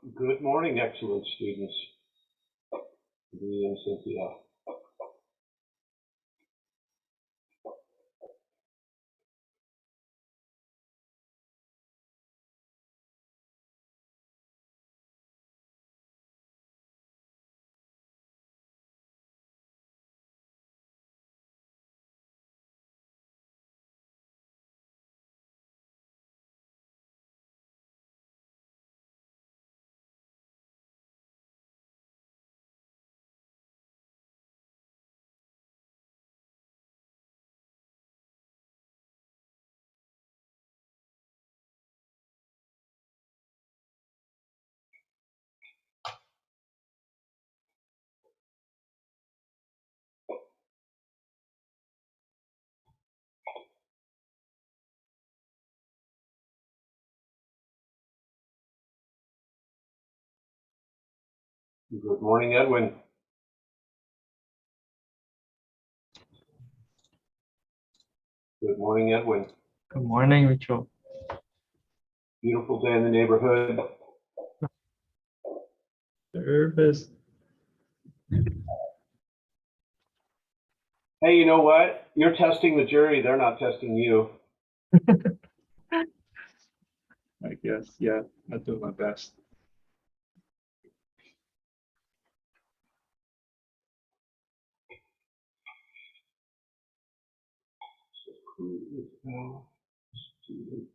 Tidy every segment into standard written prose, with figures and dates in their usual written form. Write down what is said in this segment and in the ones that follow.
Good morning, excellent students. Lee and Cynthia. Good morning, Edwin. Good morning, Edwin. Good morning, Rachel. Beautiful day in the neighborhood. Nervous. Hey, you know what? You're testing the jury. They're not testing you. I guess, yeah, I do my best. Who is now student?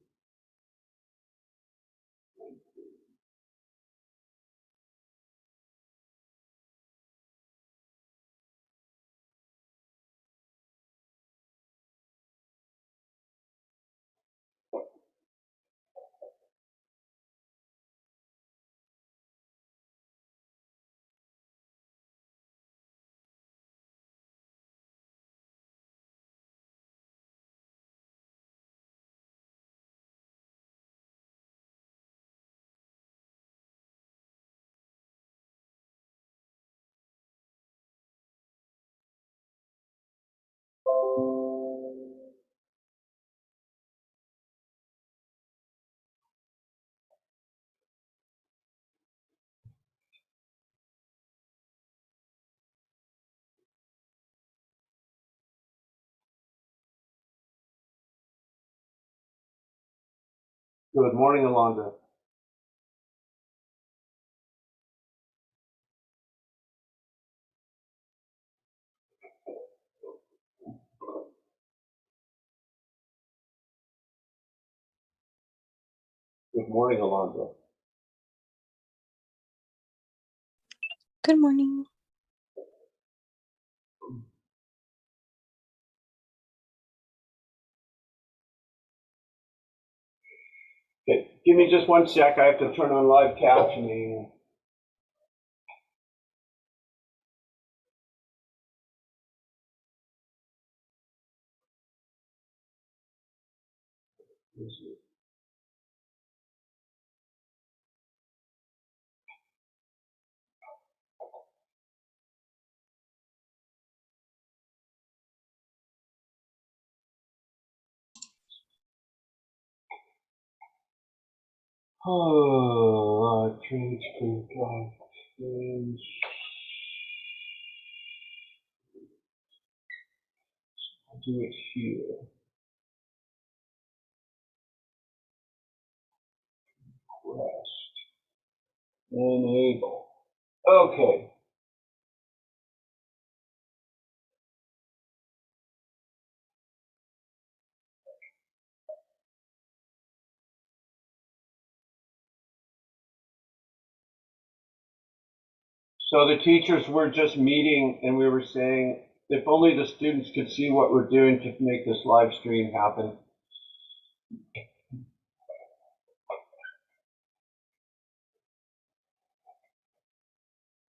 Good morning, Alondra. Good morning, Alondra. Good morning. Okay, give me just one sec. I have to turn on live captioning. Oh, transfer drive. I'll do it here. Rest. Enable. Okay. So the teachers were just meeting and we were saying, if only the students could see what we're doing to make this live stream happen.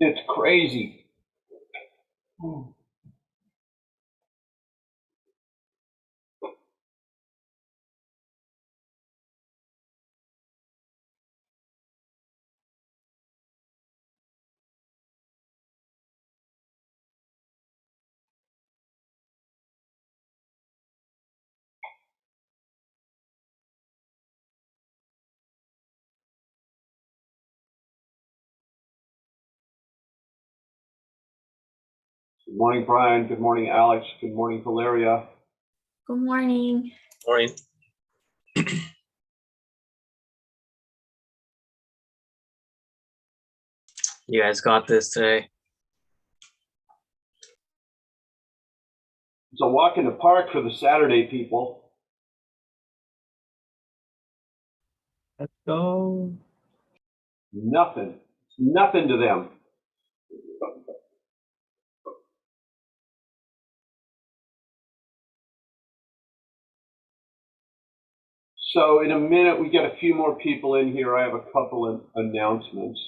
It's crazy. Good morning, Brian. Good morning, Alex. Good morning, Valeria. Good morning. Morning. You guys got this today. It's a walk in the park for the Saturday people. Let's go. Nothing. Nothing to them. So in a minute, we get a few more people in here. I have a couple of announcements.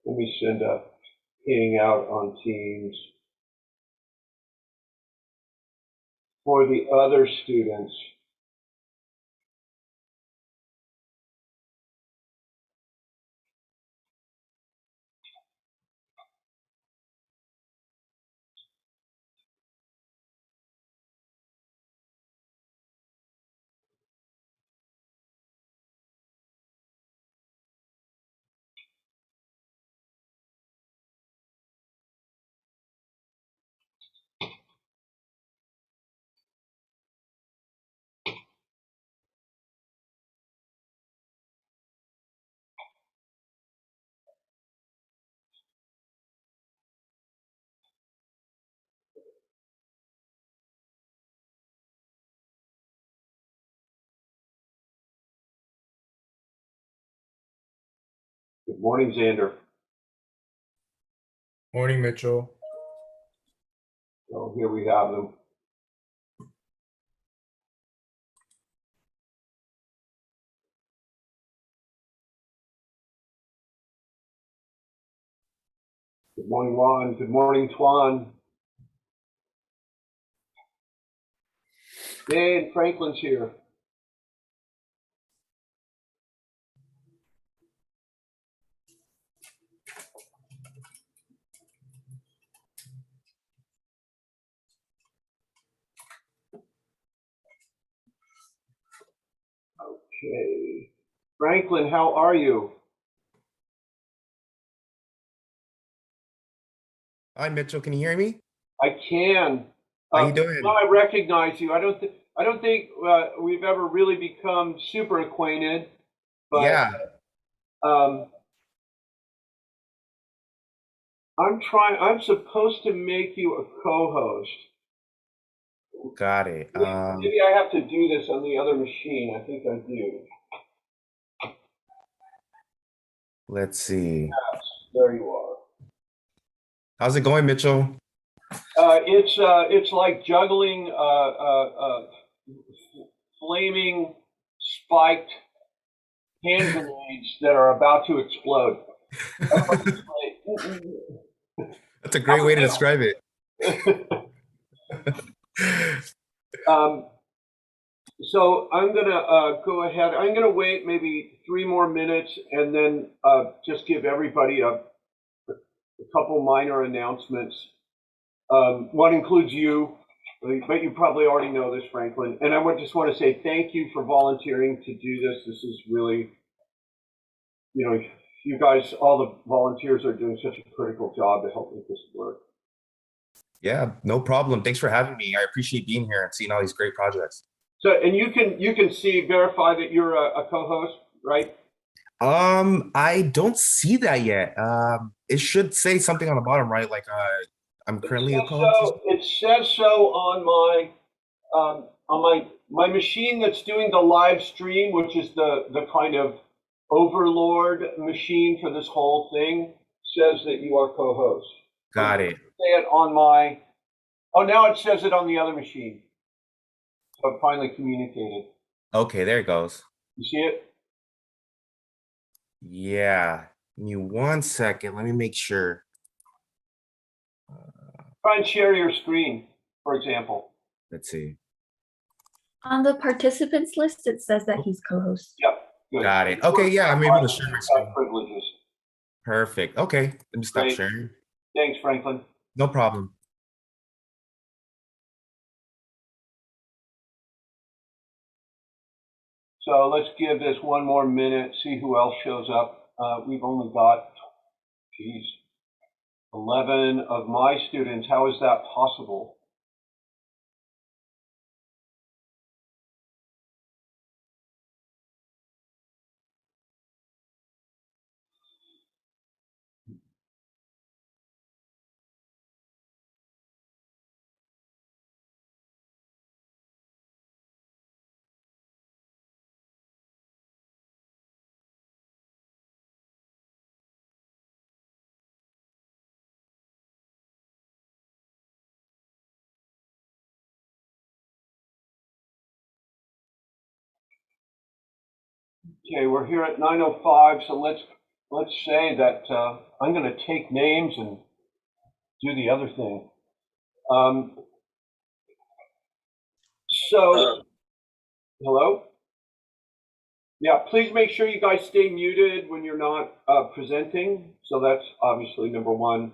Let me send a ping out on Teams. For the other students, good morning, Xander. Morning, Mitchell. So here we have them. Good morning, Juan. Good morning, Tuan. Dan Franklin's here. Okay. Franklin, how are you? Hi, Mitchell. Can you hear me? I can. How you doing? Now I recognize you. I don't think we've ever really become super acquainted. But, Yeah. I'm supposed to make you a co-host. Got it. Maybe I have to do this on the other machine. I think I do. Let's see. Yes, there you are. How's it going, Mitchell? It's like juggling flaming spiked hand grenades that are about to explode. That's a great way to describe it. So I'm gonna go ahead. I'm gonna wait maybe 3 more minutes and then just give everybody a couple minor announcements. One includes you, but you probably already know this, Franklin. And I would just want to say thank you for volunteering to do this. This is really, you guys, all the volunteers are doing such a critical job to help make this work. Yeah, no problem. Thanks for having me. I appreciate being here and seeing all these great projects. So, and you can verify that you're a co-host, right? I don't see that yet. It should say something on the bottom right, like I'm It currently a says co-host. so, it says so on my machine that's doing the live stream, which is the kind of overlord machine for this whole thing, says that you are co-host. Got it. Say it on my, oh, now it says it on the other machine. So it finally communicated. Okay, there it goes. You see it? Yeah. Give me 1 second. Let me make sure. Try and share your screen, for example. Let's see. On the participants list, it says that he's co-host. Yep. Good. Got it. Okay, yeah, I'm able to share my screen. Privileges. Perfect. Okay, let me stop Great. sharing. Thanks, Franklin. No problem. So let's give this one more minute, see who else shows up. We've only got, 11 of my students. How is that possible? Okay, we're here at 9:05, so let's say that I'm going to take names and do the other thing. Hello? Yeah, please make sure you guys stay muted when you're not presenting. So that's obviously number one.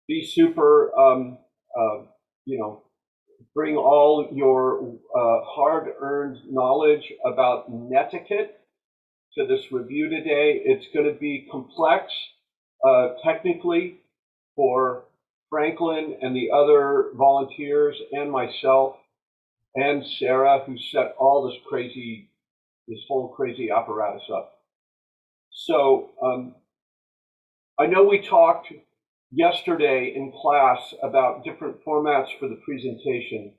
Be super, bring all your hard-earned knowledge about netiquette to this review today. It's going to be complex technically for Franklin and the other volunteers and myself and Sarah, who set all this whole crazy apparatus up. So I know we talked yesterday in class about different formats for the presentation.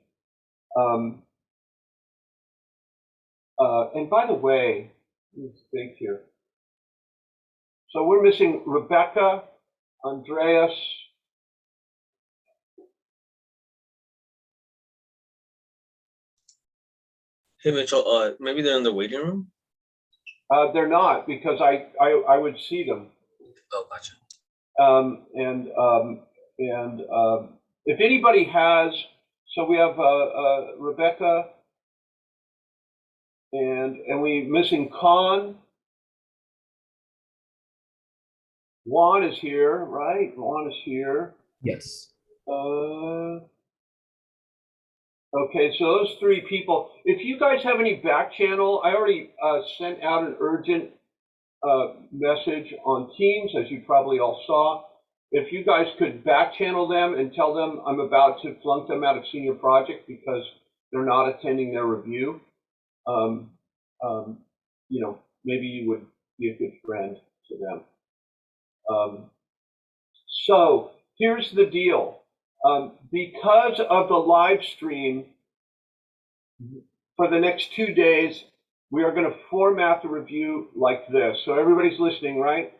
And by the way, let's think here. So we're missing Rebecca, Andreas. Hey Mitchell, maybe they're in the waiting room. They're not, because I would see them. Oh, gotcha. If anybody has, so we have Rebecca, and we missing Khan. Juan is here, right? Juan is here. Yes. Okay, so those three people. If you guys have any back channel, I already sent out an urgent message on Teams, as you probably all saw. If you guys could back channel them and tell them I'm about to flunk them out of senior project because they're not attending their review, maybe you would be a good friend to them. So here's the deal. Because of the live stream, for the next 2 days, we are going to format the review like this. So everybody's listening, right?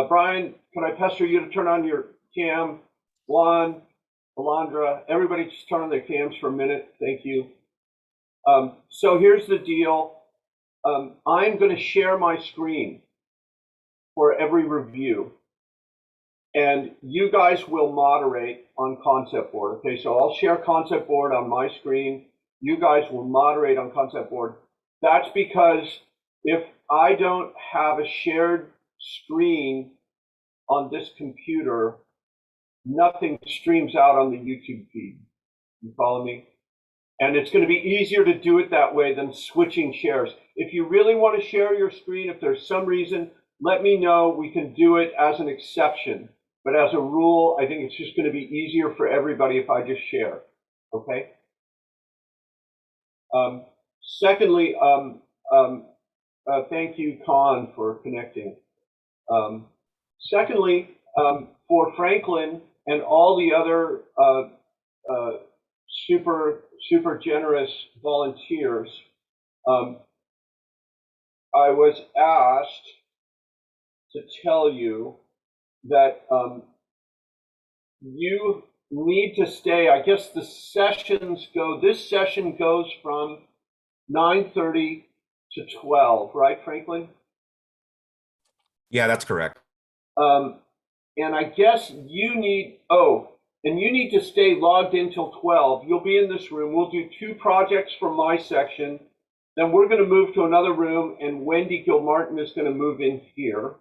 Brian, can I pester you to turn on your cam? Juan, Alondra, everybody just turn on their cams for a minute. Thank you. So here's the deal. I'm going to share my screen for every review. And you guys will moderate on Concept Board. Okay, so I'll share Concept Board on my screen. You guys will moderate on Concept Board. That's because if I don't have a shared screen on this computer, nothing streams out on the YouTube feed. You follow me? And it's going to be easier to do it that way than switching shares. If you really want to share your screen, if there's some reason, let me know. We can do it as an exception. But as a rule, I think it's just going to be easier for everybody if I just share. Okay? Secondly, thank you, Khan, for connecting. Secondly, for Franklin and all the other super generous volunteers, I was asked to tell you that you need to stay. I guess the sessions go. This session goes from 9:30 to 12, right, Franklin? Yeah, that's correct. And I guess you need, and you need to stay logged in till 12. You'll be in this room. We'll do 2 projects from my section. Then we're going to move to another room, and Wendy Gilmartin is going to move in here.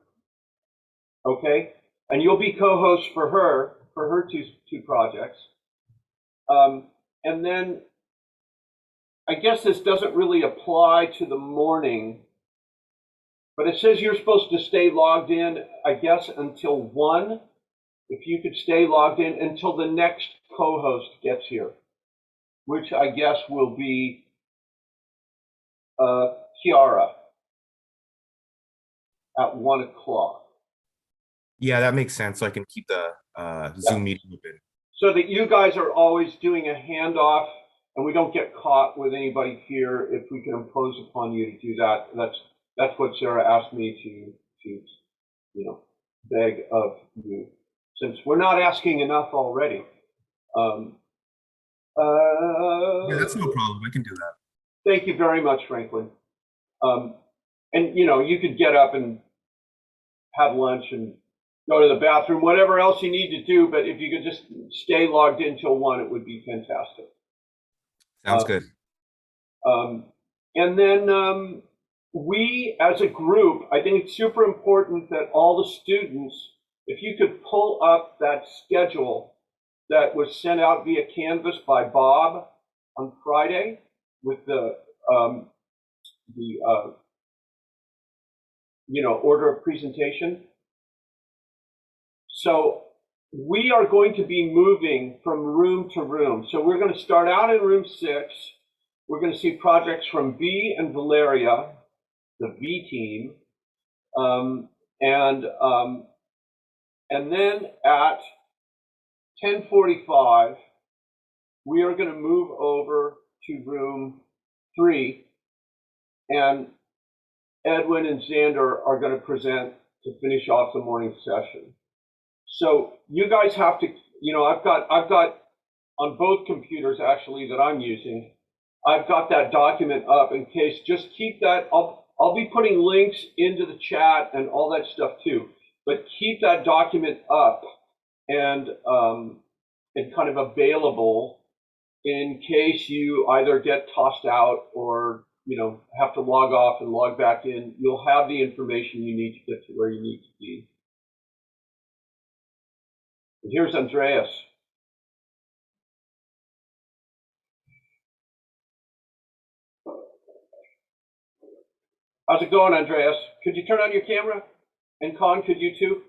Okay? And you'll be co-host for her two projects. And then I guess this doesn't really apply to the morning, but it says you're supposed to stay logged in, I guess, until 1. If you could stay logged in until the next co-host gets here, which I guess will be Kiara at 1 o'clock. Yeah, that makes sense. So I can keep the Zoom meeting open. So that you guys are always doing a handoff and we don't get caught with anybody here. If we can impose upon you to do that, that's what Sarah asked me to beg of you, since we're not asking enough already. Yeah, that's no problem. I can do that. Thank you very much, Franklin. And you could get up and have lunch and go to the bathroom, whatever else you need to do, but if you could just stay logged in till 1, it would be fantastic. Sounds good. And then we, as a group, I think it's super important that all the students, if you could pull up that schedule that was sent out via Canvas by Bob on Friday with the order of presentation. So we are going to be moving from room to room. So we're going to start out in room 6. We're going to see projects from B and Valeria, the V team. And then at 10:45, we are going to move over to room 3. And Edwin and Xander are going to present to finish off the morning session. So you guys have to, I've got on both computers actually that I'm using, I've got that document up in case. Just keep that. I'll be putting links into the chat and all that stuff too. But keep that document up and kind of available in case you either get tossed out or have to log off and log back in. You'll have the information you need to get to where you need to be. And here's Andreas. How's it going, Andreas? Could you turn on your camera? And Con, could you too?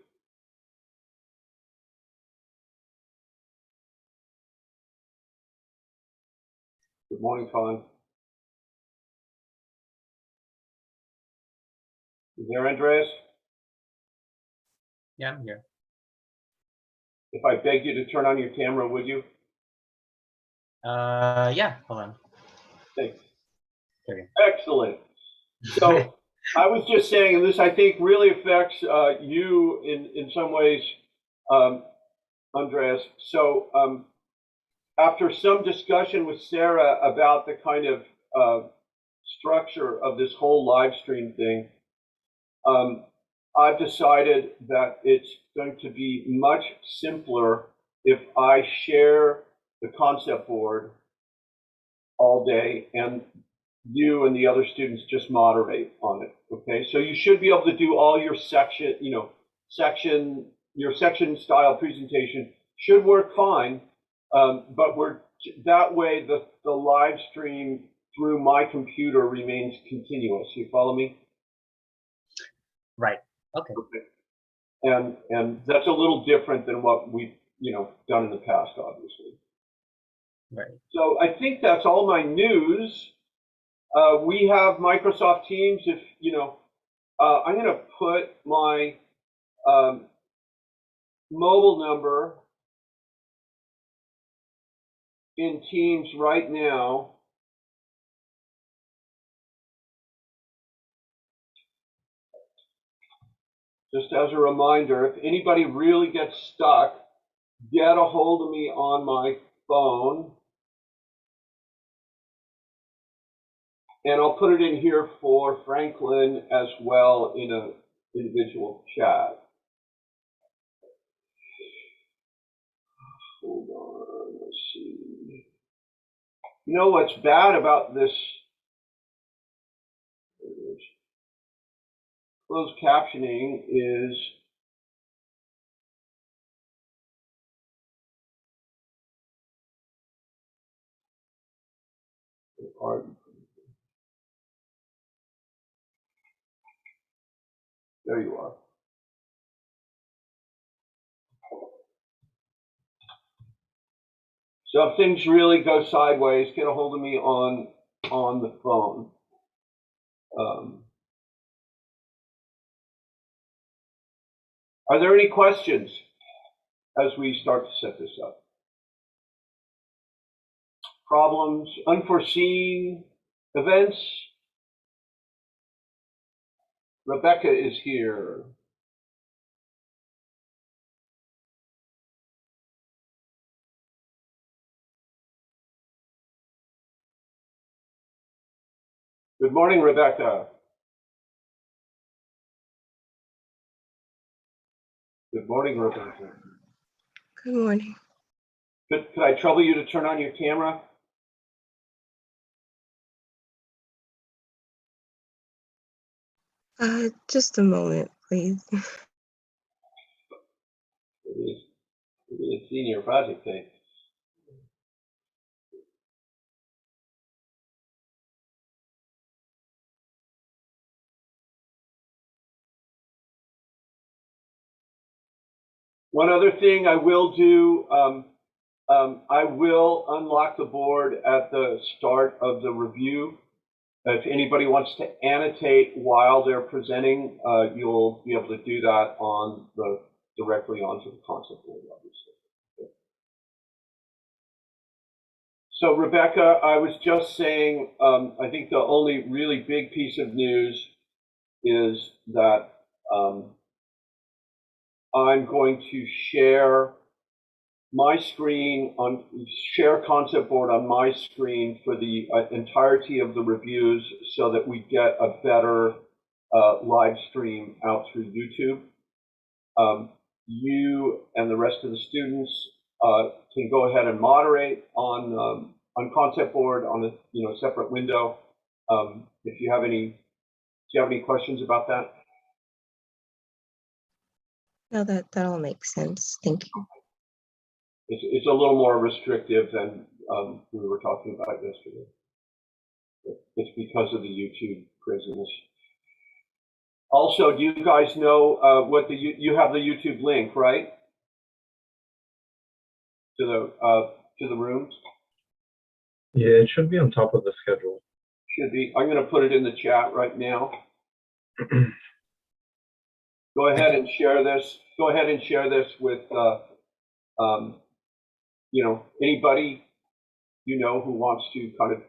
Good morning, Con. You there, Andreas? Yeah, I'm here. If I beg you to turn on your camera, would you? Yeah, hold on. Thanks. Okay. Excellent. So I was just saying, and this I think really affects you in some ways, Andreas. So after some discussion with Sarah about the kind of structure of this whole live stream thing, I've decided that it's going to be much simpler if I share the concept board all day and you and the other students just moderate on it. Okay, so you should be able to do all your section style presentation should work fine, but that way the live stream through my computer remains continuous. You follow me? Right. Okay. And that's a little different than what we've done in the past, obviously. Right. So I think that's all my news. We have Microsoft Teams. If I'm going to put my mobile number in Teams right now. Just as a reminder, if anybody really gets stuck, get a hold of me on my phone. And I'll put it in here for Franklin as well in an individual chat. Hold on, let's see. You know what's bad about this? Closed captioning is there you are. So if things really go sideways, get a hold of me on the phone. Are there any questions as we start to set this up? Problems, unforeseen events? Rebecca is here. Good morning, Rebecca. Good morning, Rebecca. Good morning. Could I trouble you to turn on your camera? Just a moment, please. It is senior project day. One other thing I will do, I will unlock the board at the start of the review. If anybody wants to annotate while they're presenting, you'll be able to do that directly onto the concept board, obviously. So Rebecca, I was just saying, I think the only really big piece of news is that I'm going to share my screen share concept board on my screen for the entirety of the reviews so that we get a better live stream out through YouTube. You and the rest of the students can go ahead and moderate on concept board on a separate window. If you have any questions about that? No, that all makes sense. Thank you. It's a little more restrictive than we were talking about yesterday. It's because of the YouTube craziness. Also, do you guys know what you have the YouTube link, right? To the rooms? Yeah, it should be on top of the schedule. Should be. I'm going to put it in the chat right now. Go ahead and share this. Go ahead and share this with anybody who wants to kind of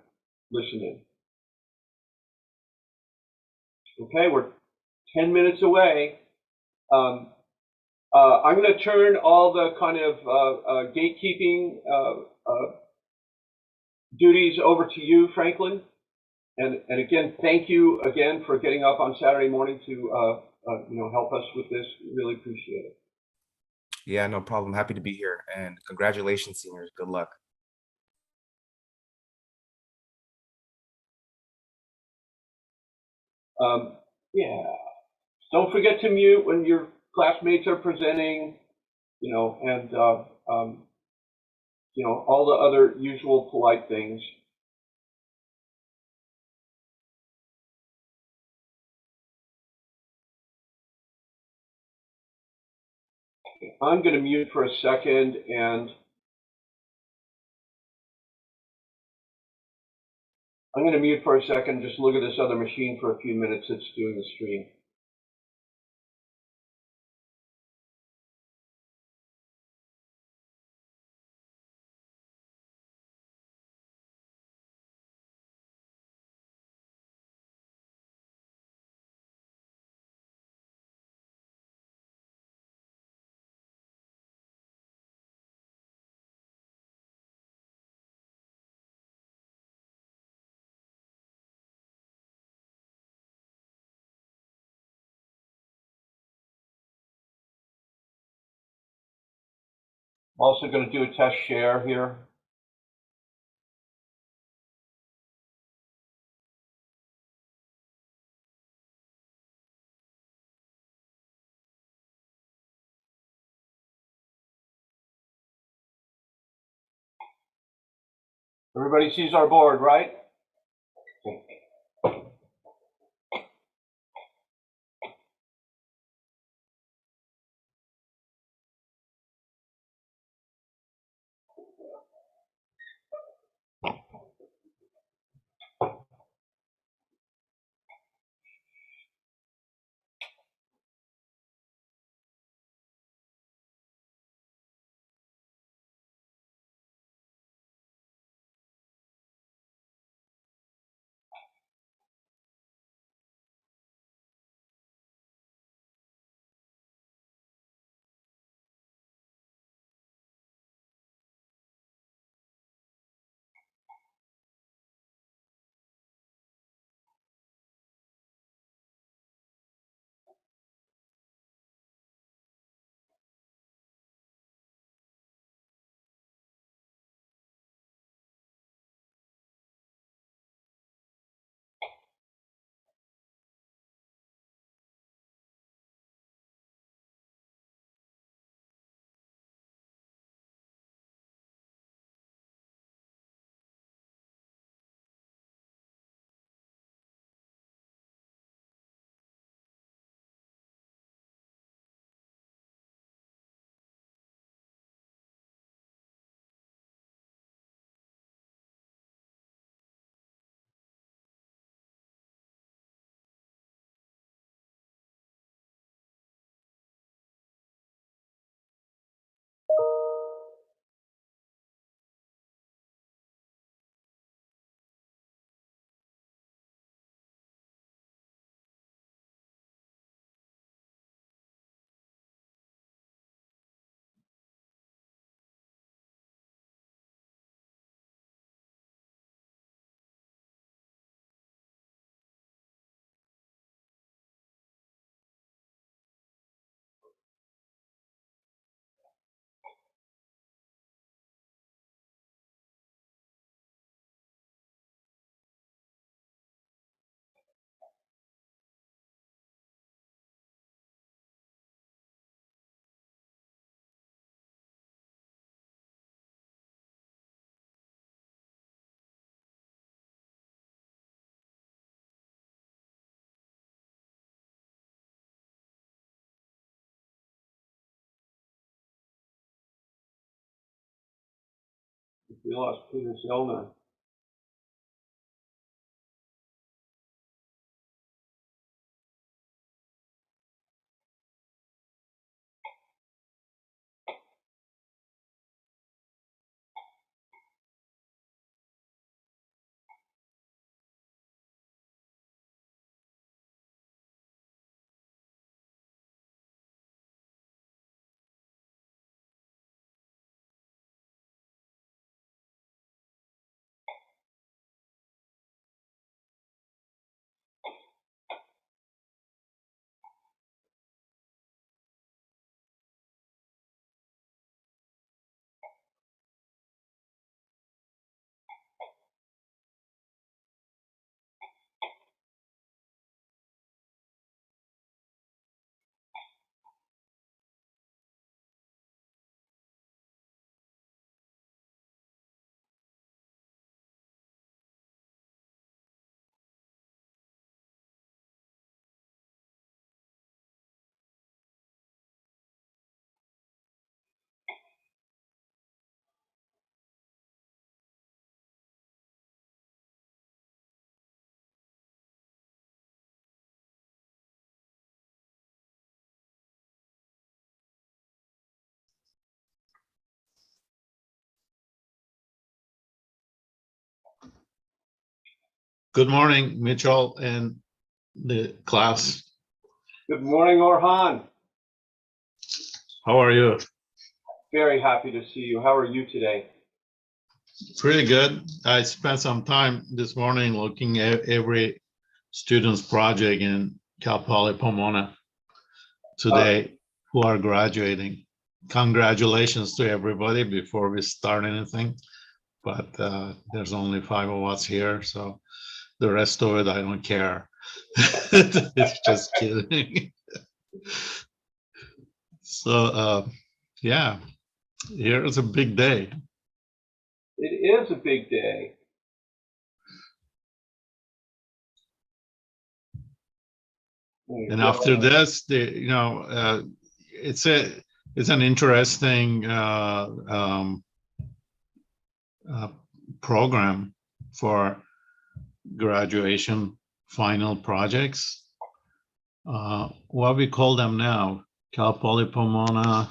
listen in. Okay, we're 10 minutes away. I'm going to turn all the kind of gatekeeping duties over to you, Franklin. And again, thank you again for getting up on Saturday morning to help us with this. Really appreciate it. Yeah, no problem. Happy to be here. And congratulations, seniors. Good luck. Yeah. Don't forget to mute when your classmates are presenting, and all the other usual polite things. I'm going to mute for a second and just look at this other machine for a few minutes that's doing the stream. I'm also going to do a test share here. Everybody sees our board, right? We lost Peter Zellner. Good morning, Mitchell and the class. Good morning, Orhan. How are you? Very happy to see you. How are you today? Pretty good. I spent some time this morning looking at every student's project in Cal Poly Pomona today who are graduating. congratulations to everybody before we start anything. But there's only 5 of us here, so the rest of it, I don't care. It's just kidding. So, yeah, here's a big day. It is a big day. There you And go. after this, it's an interesting program for graduation final projects. What we call them now, Cal Poly Pomona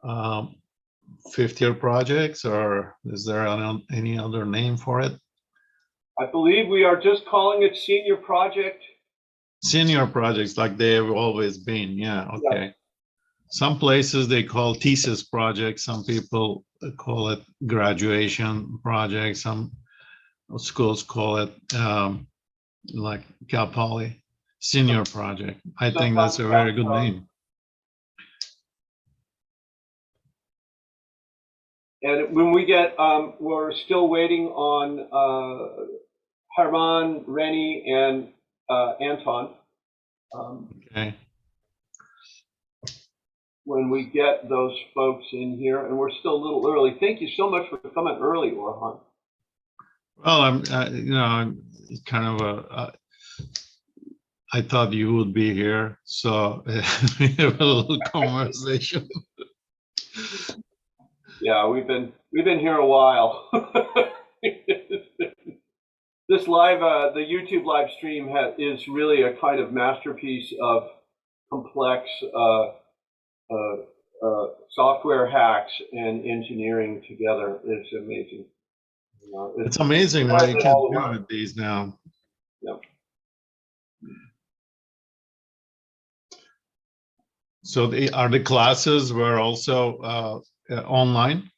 5th-year projects, or is there any other name for it? I believe we are just calling it senior project. Senior projects, like they have always been. Yeah, okay. Some places they call thesis projects. Some people call it graduation project. Some schools call it like Cal Poly senior project. I think that's a very good name. And when we get, we're still waiting on Harman, Rennie, and Anton. Okay. When we get those folks in here, and we're still a little early. Thank you so much for coming early, Orhan. Well, I'm kind of I thought you would be here, so we have a little conversation. Yeah, we've been here a while. This live, the YouTube live stream is really a kind of masterpiece of complex software hacks and engineering together. It's amazing. It's amazing what you can do with these now. Yeah. So are the classes were also online?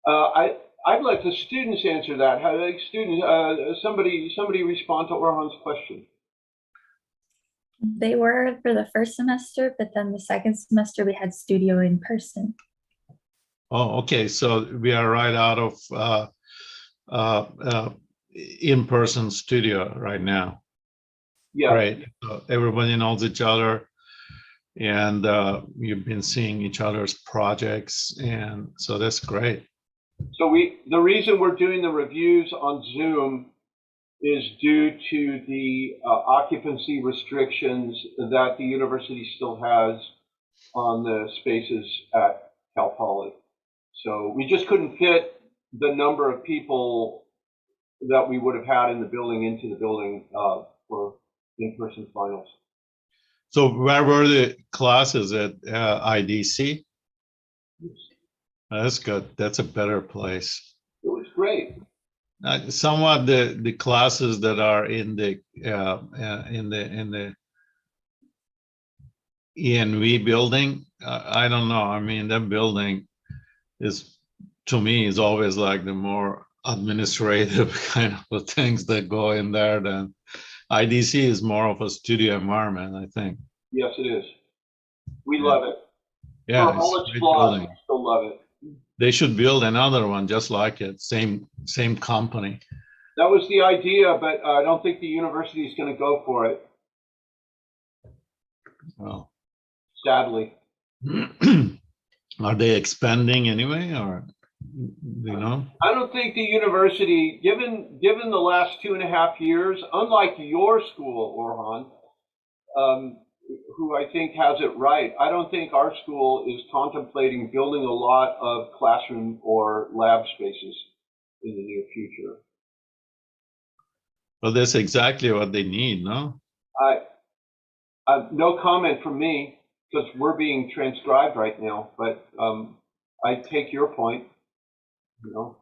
I'd let the students answer that. How do students? Somebody respond to Orhan's question. They were for the first semester, but then the second semester we had studio in person. Oh, okay. So we are right out of in-person studio right now. Yeah. Right. So everybody knows each other, and you've been seeing each other's projects, and so that's great. So the reason we're doing the reviews on Zoom is due to the occupancy restrictions that the university still has on the spaces at Cal Poly. So we just couldn't fit the number of people that we would have had in the building into the building for in-person finals. So where were the classes at IDC? That's good. That's a better place. It was great. Somewhat the classes that are in the ENV building, I don't know. I mean, that building is, to me, is always like the more administrative kind of things that go in there than IDC is more of a studio environment, I think. Yes, it is. We love it. Yeah, For all it's a its great flaws, building. we still love it. They should build another one just like it, same company. That was the idea, but I don't think the university is going to go for it, Well, sadly. are they expanding anyway, or you know? I don't think the university, given the last 2.5 years, unlike your school, Orhan, who I think has it right, I don't think our school is contemplating building a lot of classroom or lab spaces in the near future. Well, that's exactly what they need, no? No comment from me, because we're being transcribed right now, but I take your point, you know.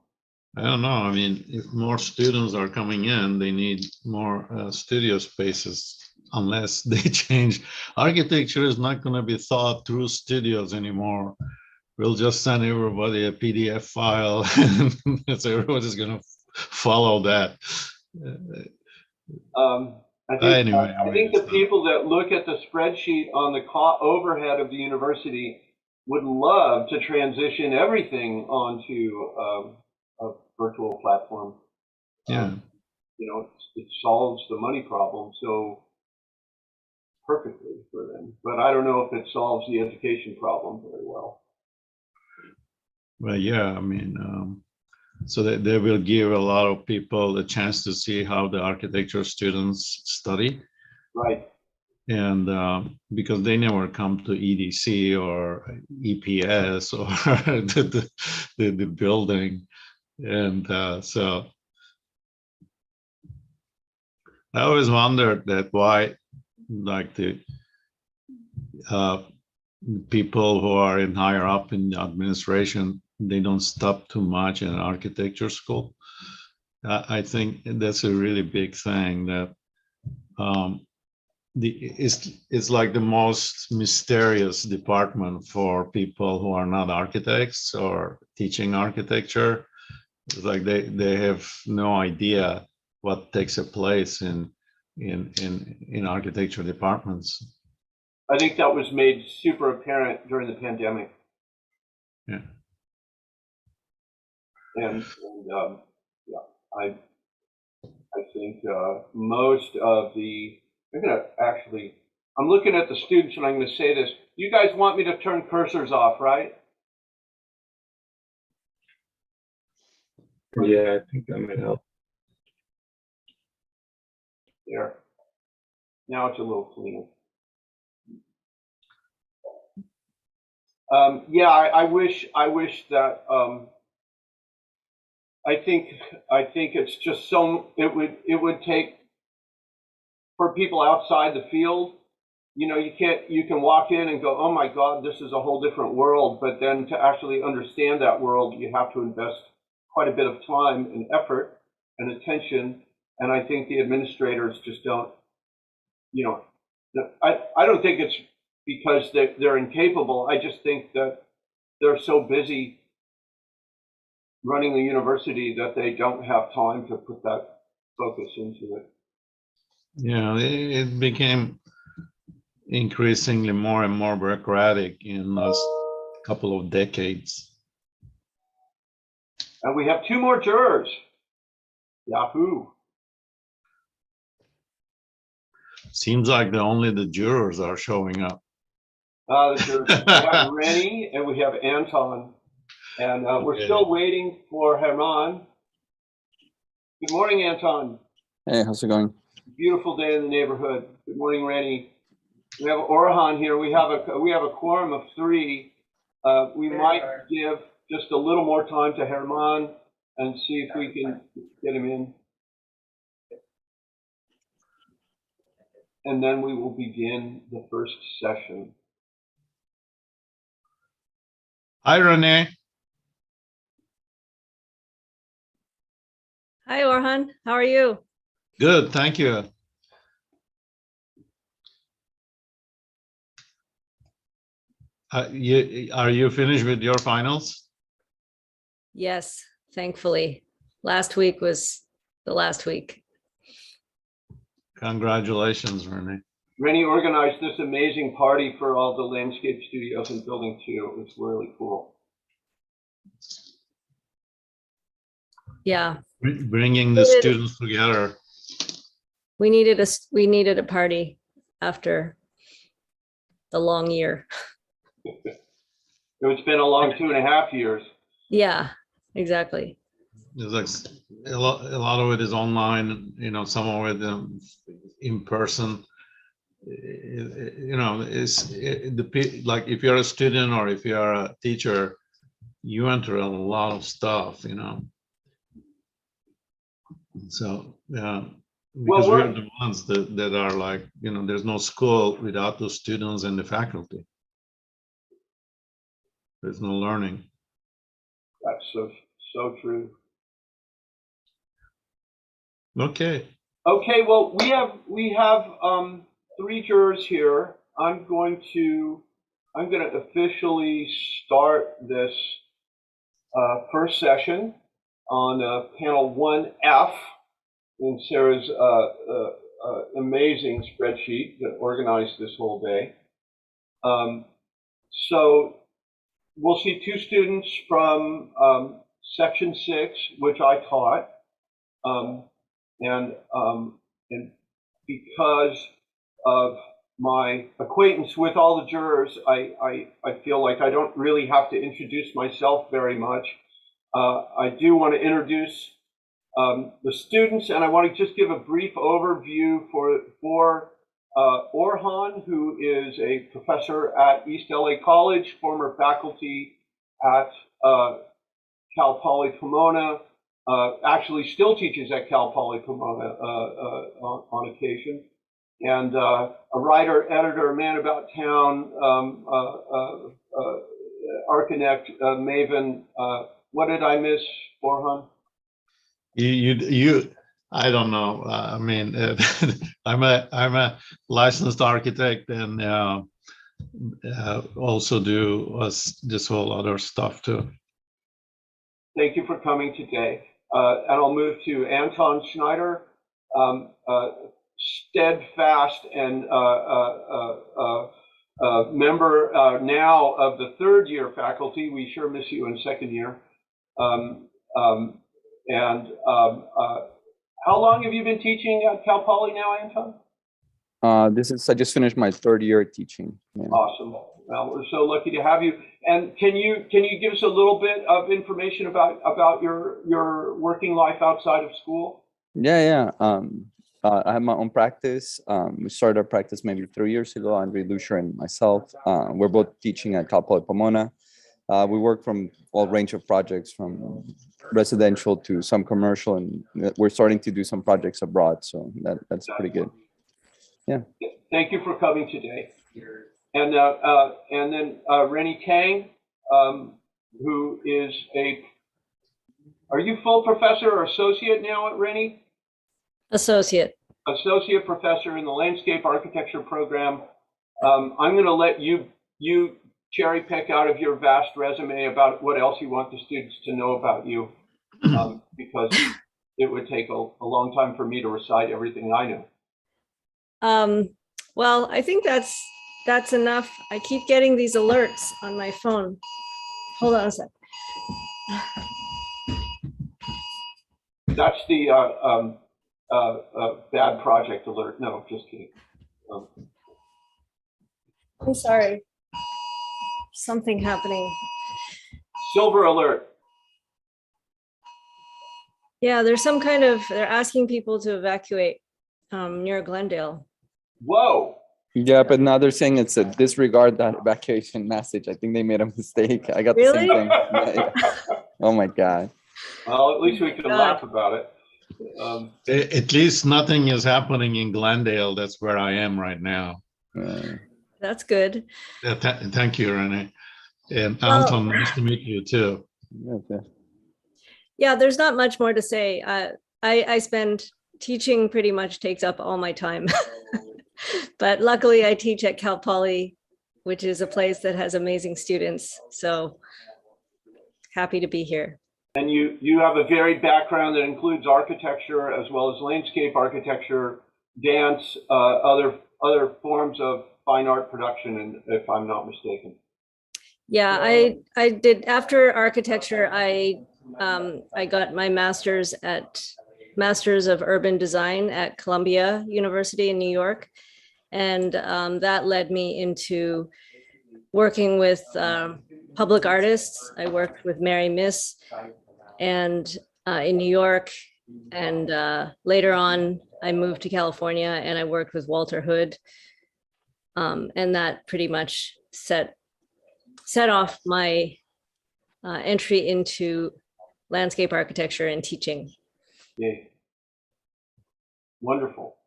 I don't know. I mean, if more students are coming in, they need more studio spaces, unless they change. Architecture is not going to be thought through studios anymore. We'll just send everybody a PDF file, and so everybody's going to follow that. Anyway, I think the people that look at the spreadsheet on the overhead of the university would love to transition everything onto a virtual platform. yeah. You know, it solves the money problem so perfectly for them. But I don't know if it solves the education problem very well. Well, yeah, I mean, so they will give a lot of people a chance to see how the architecture students study. Right. And because they never come to EDC or EPS or the building. And so I always wondered that why, like the people who are in higher up in the administration, they don't stop too much in architecture school. I think that's a really big thing that it's like the most mysterious department for people who are not architects or teaching architecture. It's like they have no idea what takes a place in architecture departments. I think that was made super apparent during the pandemic. Yeah. And yeah, I think most of the, I'm looking at the students and I'm going to say this. You guys want me to turn cursors off, right? Yeah, I think that might help. There. Now it's a little cleaner. Yeah, I wish that I think it's just so it would take for people outside the field, you know, you can walk in and go, oh my God, this is a whole different world. But then to actually understand that world, you have to invest quite a bit of time and effort and attention. And I think the administrators just don't, you know, I don't think it's because they're incapable. I just think that they're so busy running the university that they don't have time to put that focus into it. Yeah, it became increasingly more and more bureaucratic in the last couple of decades. And we have 2 more jurors. Yahoo! Seems like only the jurors are showing up. The jurors. We have Rennie and we have Anton. And we're still waiting for Herman. Good morning, Anton. Hey, how's it going? Beautiful day in the neighborhood. Good morning, Rennie. We have Orhan here. We have a quorum of 3. We might give just a little more time to Herman and see if we can get him in. And then we will begin the first session. Hi, Renee. Hi, Orhan. How are you? Good, thank you. Are you finished with your finals? Yes, thankfully. Last week was the last week. Congratulations, Renee. Rennie organized this amazing party for all the landscape studios in Building 2. It was really cool. Yeah. Bringing the students together. We needed a party after the long year. It's been a long 2.5 years. Yeah, exactly. It's like a lot of it is online, you know, some of it in person. You know, like if you're a student or if you're a teacher, you enter a lot of stuff, you know. So yeah, because we're the ones that are like, you know, there's no school without the students and the faculty. There's no learning. That's so true. Okay. Okay, well, we have 3 jurors here. I'm going to officially start this first session on panel 1F in Sarah's amazing spreadsheet that organized this whole day. So we'll see two students from section 6, which I taught. And because of my acquaintance with all the jurors, I feel like I don't really have to introduce myself very much. I do want to introduce the students, and I want to just give a brief overview for Orhan, who is a professor at East LA College, former faculty at Cal Poly Pomona, actually still teaches at Cal Poly Pomona on occasion, and a writer, editor, man about town, architect, maven. What did I miss, Orhan? I don't know. I mean, I'm a licensed architect and also do this whole other stuff too. Thank you for coming today. And I'll move to Anton Schneider, steadfast and member now of the 3rd year faculty. We sure miss you in 2nd year. How long have you been teaching at Cal Poly now, Anton? I just finished my 3rd year teaching. Yeah. Awesome. Well, we're so lucky to have you. And can you give us a little bit of information about your working life outside of school? Yeah. I have my own practice. We started our practice maybe 3 years ago. Andre Lucia and myself. We're both teaching at Cal Poly Pomona. We work from all range of projects, from residential to some commercial, and we're starting to do some projects abroad. So that's pretty good. Yeah. Thank you for coming today. And then Rennie Tang, who is are you full professor or associate now at Rennie? Associate. Associate professor in the landscape architecture program. I'm going to let you cherry pick out of your vast resume about what else you want the students to know about you, because it would take a long time for me to recite everything I know. Well, I think that's enough. I keep getting these alerts on my phone. Hold on a sec. That's the bad project alert. No, just kidding. I'm sorry. Something happening. Silver alert. Yeah, there's some kind of, they're asking people to evacuate near Glendale. Whoa. Yeah, but now they're saying it's a disregard that evacuation message. I think they made a mistake. I got the same thing. Yeah. Oh my God. Well, at least we can laugh about it. At least nothing is happening in Glendale. That's where I am right now. That's good. Thank you, Renee. And Anton, nice to meet you too. Okay. Yeah, there's not much more to say. I spend teaching pretty much takes up all my time. But luckily I teach at Cal Poly, which is a place that has amazing students. So happy to be here. And you have a varied background that includes architecture as well as landscape architecture, dance, other forms of fine art production, if I'm not mistaken. Yeah, I did, after architecture, I got my master's of Urban Design at Columbia University in New York. And that led me into working with public artists. I worked with Mary Miss and in New York. And later on, I moved to California and I worked with Walter Hood. And that pretty much set off my entry into landscape architecture and teaching. Yay. Wonderful.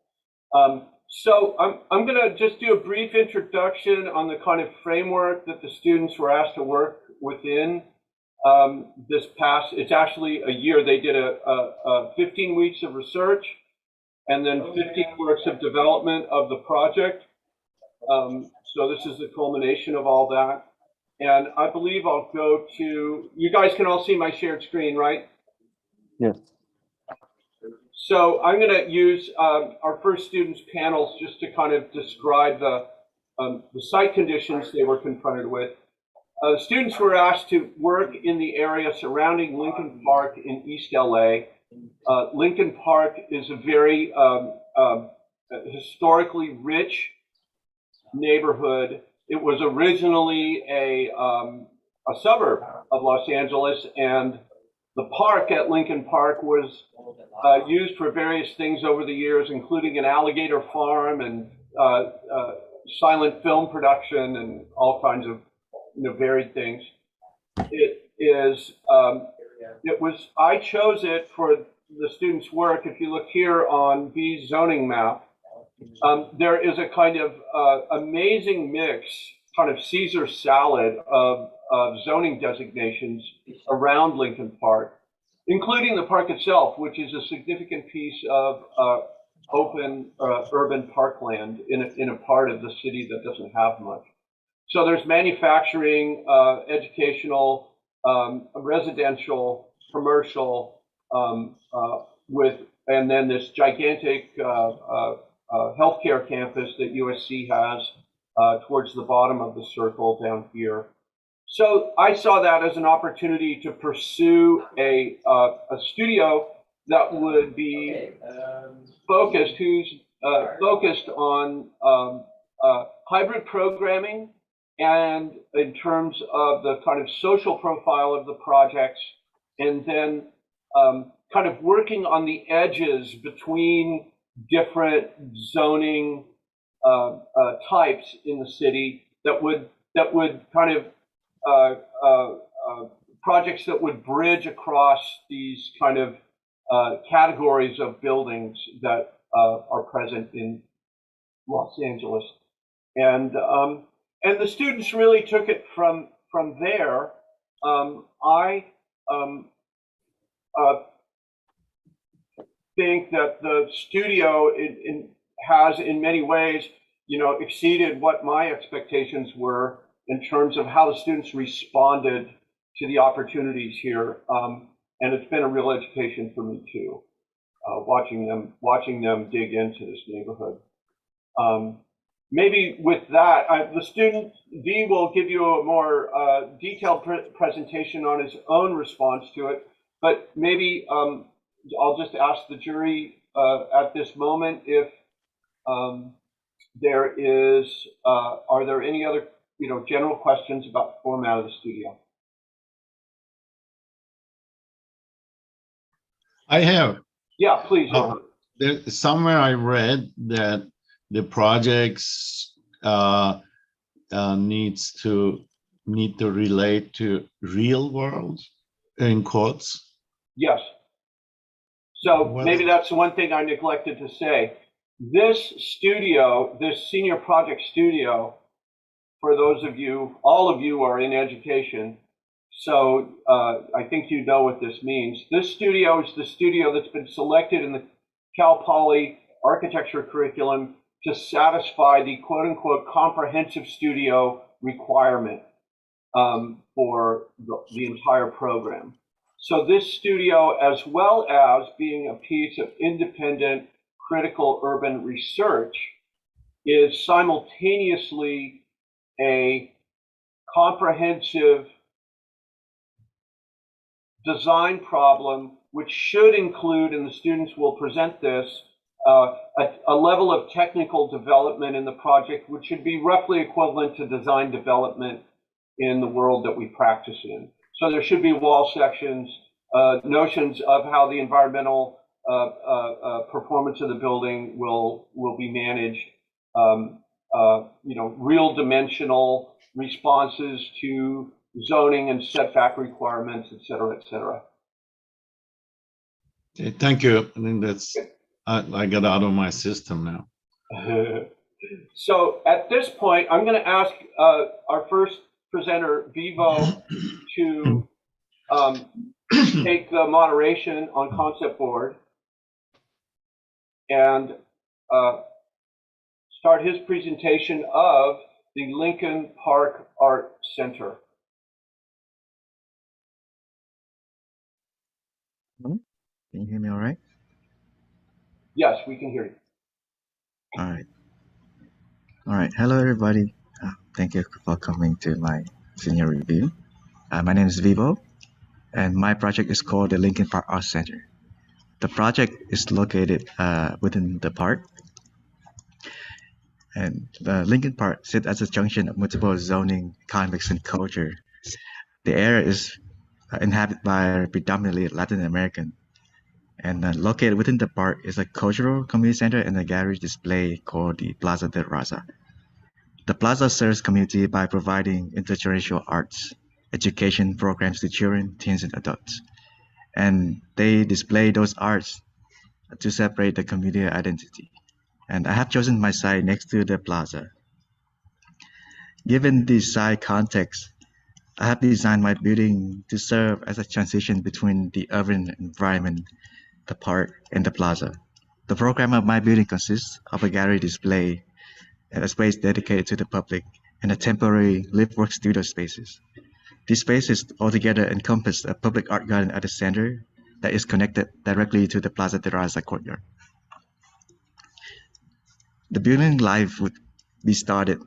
So I'm going to just do a brief introduction on the kind of framework that the students were asked to work within this past, it's actually a year. They did a 15 weeks of research and then 15 weeks of development of the project. So this is the culmination of all that. And I believe I'll go to, you guys can all see my shared screen, right? Yes. So I'm going to use our first students' panels just to kind of describe the site conditions they were confronted with. Students were asked to work in the area surrounding Lincoln Park in East LA. Lincoln Park is a very historically rich neighborhood. It was originally a suburb of Los Angeles, and the park at Lincoln Park was used for various things over the years, including an alligator farm and silent film production and all kinds of varied things. I chose it for the students' work. If you look here on B's zoning map, there is a kind of amazing mix, kind of Caesar salad of zoning designations around Lincoln Park, including the park itself, which is a significant piece of open urban parkland in a part of the city that doesn't have much. So there's manufacturing, educational, residential, commercial, and then this gigantic healthcare campus that USC has towards the bottom of the circle down here. So I saw that as an opportunity to pursue a studio that would be focused on hybrid programming, and in terms of the kind of social profile of the projects, and then kind of working on the edges between different zoning types in the city that would kind of projects that would bridge across these kind of categories of buildings that are present in Los Angeles. And the students really took it from there. I think that the studio has in many ways, exceeded what my expectations were in terms of how the students responded to the opportunities here. And it's been a real education for me too, watching them dig into this neighborhood. Maybe with that, the student V will give you a more detailed presentation on his own response to it. But maybe I'll just ask the jury at this moment if are there any other general questions about the format of the studio? I have. Yeah, please. Somewhere I read that the projects need to relate to real world, in quotes. Yes. So maybe that's the one thing I neglected to say. This studio, this senior project studio, for those of you, all of you are in education, so I think you know what this means. This studio is the studio that's been selected in the Cal Poly architecture curriculum to satisfy the quote-unquote comprehensive studio requirement for the entire program. So this studio, as well as being a piece of independent critical urban research, is simultaneously a comprehensive design problem, which should include, and the students will present this, a level of technical development in the project, which should be roughly equivalent to design development in the world that we practice in. So there should be wall sections, notions of how the environmental performance of the building will be managed, real dimensional responses to zoning and setback requirements, et cetera, et cetera. Okay, thank you. I think that's, I got out of my system now. So at this point, I'm going to ask our first presenter, Vivo, to take the moderation on Concept Board and start his presentation of the Lincoln Park Art Center. Can you hear me all right? Yes, we can hear you. All right. All right. Hello, everybody. Thank you for coming to my senior review. My name is Vivo, and my project is called the Lincoln Park Arts Center. The project is located within the park, and the Lincoln Park sits as a junction of multiple zoning, economics, and culture. The area is inhabited by predominantly Latin American, and located within the park is a cultural community center and a gallery display called the Plaza de Raza. The plaza serves community by providing intergenerational arts, education programs to children, teens, and adults. And they display those arts to separate the community identity. And I have chosen my site next to the plaza. Given the site context, I have designed my building to serve as a transition between the urban environment, the park, and the plaza. The program of my building consists of a gallery display and a space dedicated to the public and a temporary live work studio spaces. These spaces altogether encompass a public art garden at the center that is connected directly to the Plaza de Raza courtyard. The building life would be started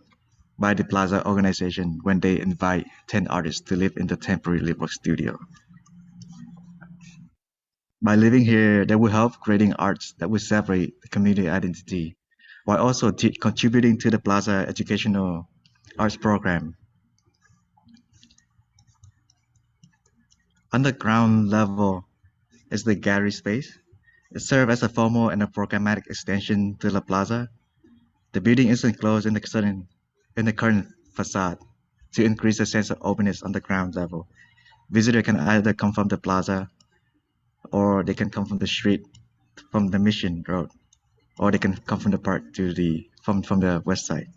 by the Plaza organization when they invite 10 artists to live in the temporary live work studio. By living here, they will help creating arts that will separate the community identity while also contributing to the Plaza educational arts program. On the ground level is the gallery space. It serves as a formal and a programmatic extension to the plaza. The building is enclosed in the current facade to increase the sense of openness on the ground level. Visitors can either come from the plaza or they can come from the street, from the Mission Road, or they can come from the park to from the west side.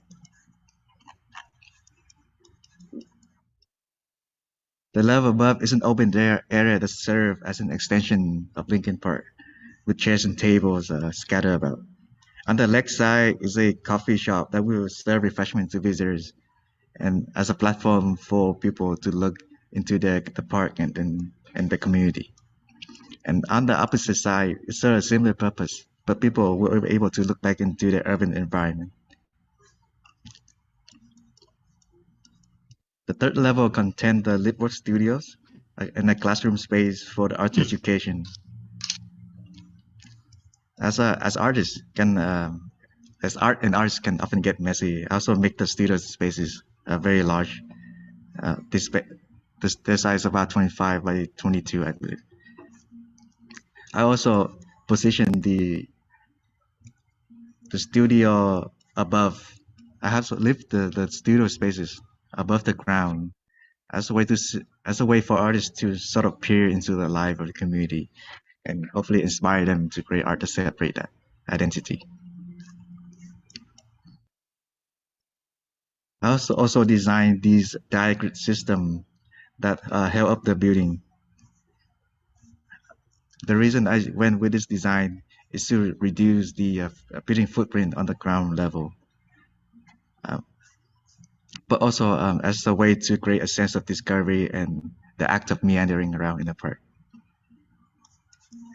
The level above is an open area that serves as an extension of Lincoln Park, with chairs and tables scattered about. On the left side is a coffee shop that will serve refreshments to visitors and as a platform for people to look into the park and the community. And on the opposite side, it serves a similar purpose, but people will be able to look back into the urban environment. The third level contains the live work studios and a classroom space for the arts education. As artists can, as art and arts can often get messy, I also make the studio spaces very large. This size is about 25 by 22, I believe. I also position the studio above. I have to lift the studio spaces above the ground as a way for artists to sort of peer into the life of the community and hopefully inspire them to create art to separate that identity. I also designed these diagrid system that held up the building. The reason I went with this design is to reduce the building footprint on the ground level, but also as a way to create a sense of discovery and the act of meandering around in the park.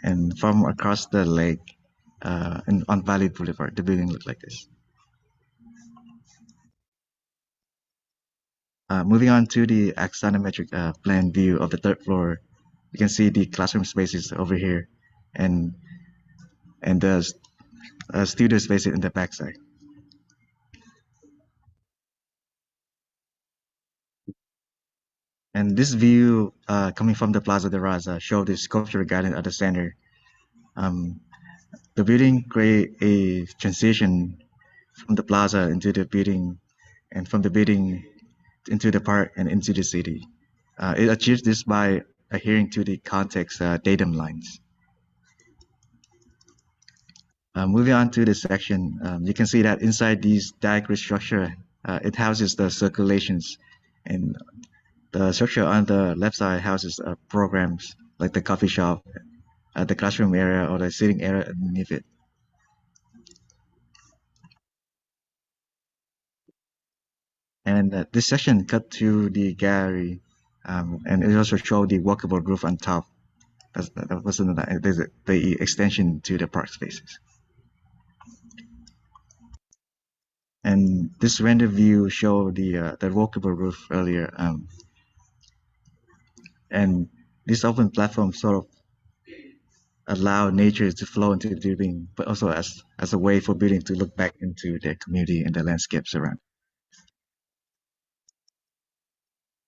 And from across the lake and on Valley Boulevard, the building looked like this. Moving on to the axonometric plan view of the third floor, you can see the classroom spaces over here and the studio spaces in the backside. And this view coming from the Plaza de Raza shows the sculpture garden at the center. The building creates a transition from the plaza into the building and from the building into the park and into the city. It achieves this by adhering to the context datum lines. Moving on to the section, you can see that inside these diagrid structure, it houses the circulations, and the structure on the left side houses programs like the coffee shop, the classroom area, or the sitting area underneath it. And this section cut through the gallery, and it also showed the walkable roof on top. That was the extension to the park spaces. And this render view show the workable roof earlier. And this open platform sort of allow nature to flow into the building, but also as a way for building to look back into the community and the landscapes around.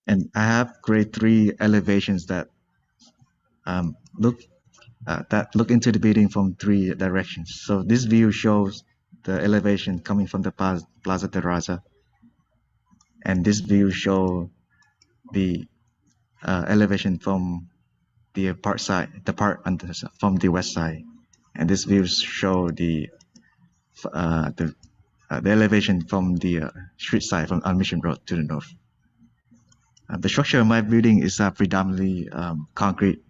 And I have grade 3 elevations that look into the building from 3 directions. So this view shows the elevation coming from the Plaza Terraza, and this view show the elevation from the park side, from the west side, and this views show the elevation from the street side, from Mission Road to the north. The structure of my building is predominantly concrete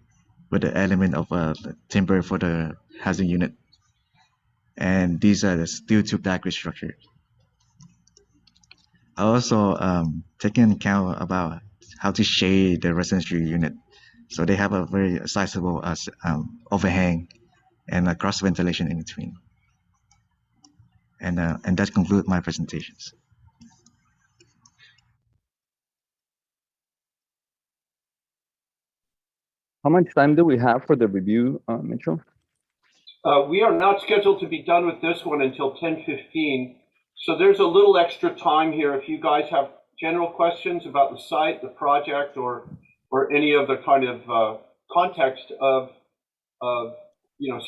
with the element of timber for the housing unit, and these are the steel tube diagram structure. I also taken account about how to shade the residential unit, so they have a very sizable overhang and a cross ventilation in between. And that concludes my presentations. How much time do we have for the review, Mitchell? We are not scheduled to be done with this one until 10:15. So there's a little extra time here. If you guys have general questions about the site, the project, or any of the kind of context of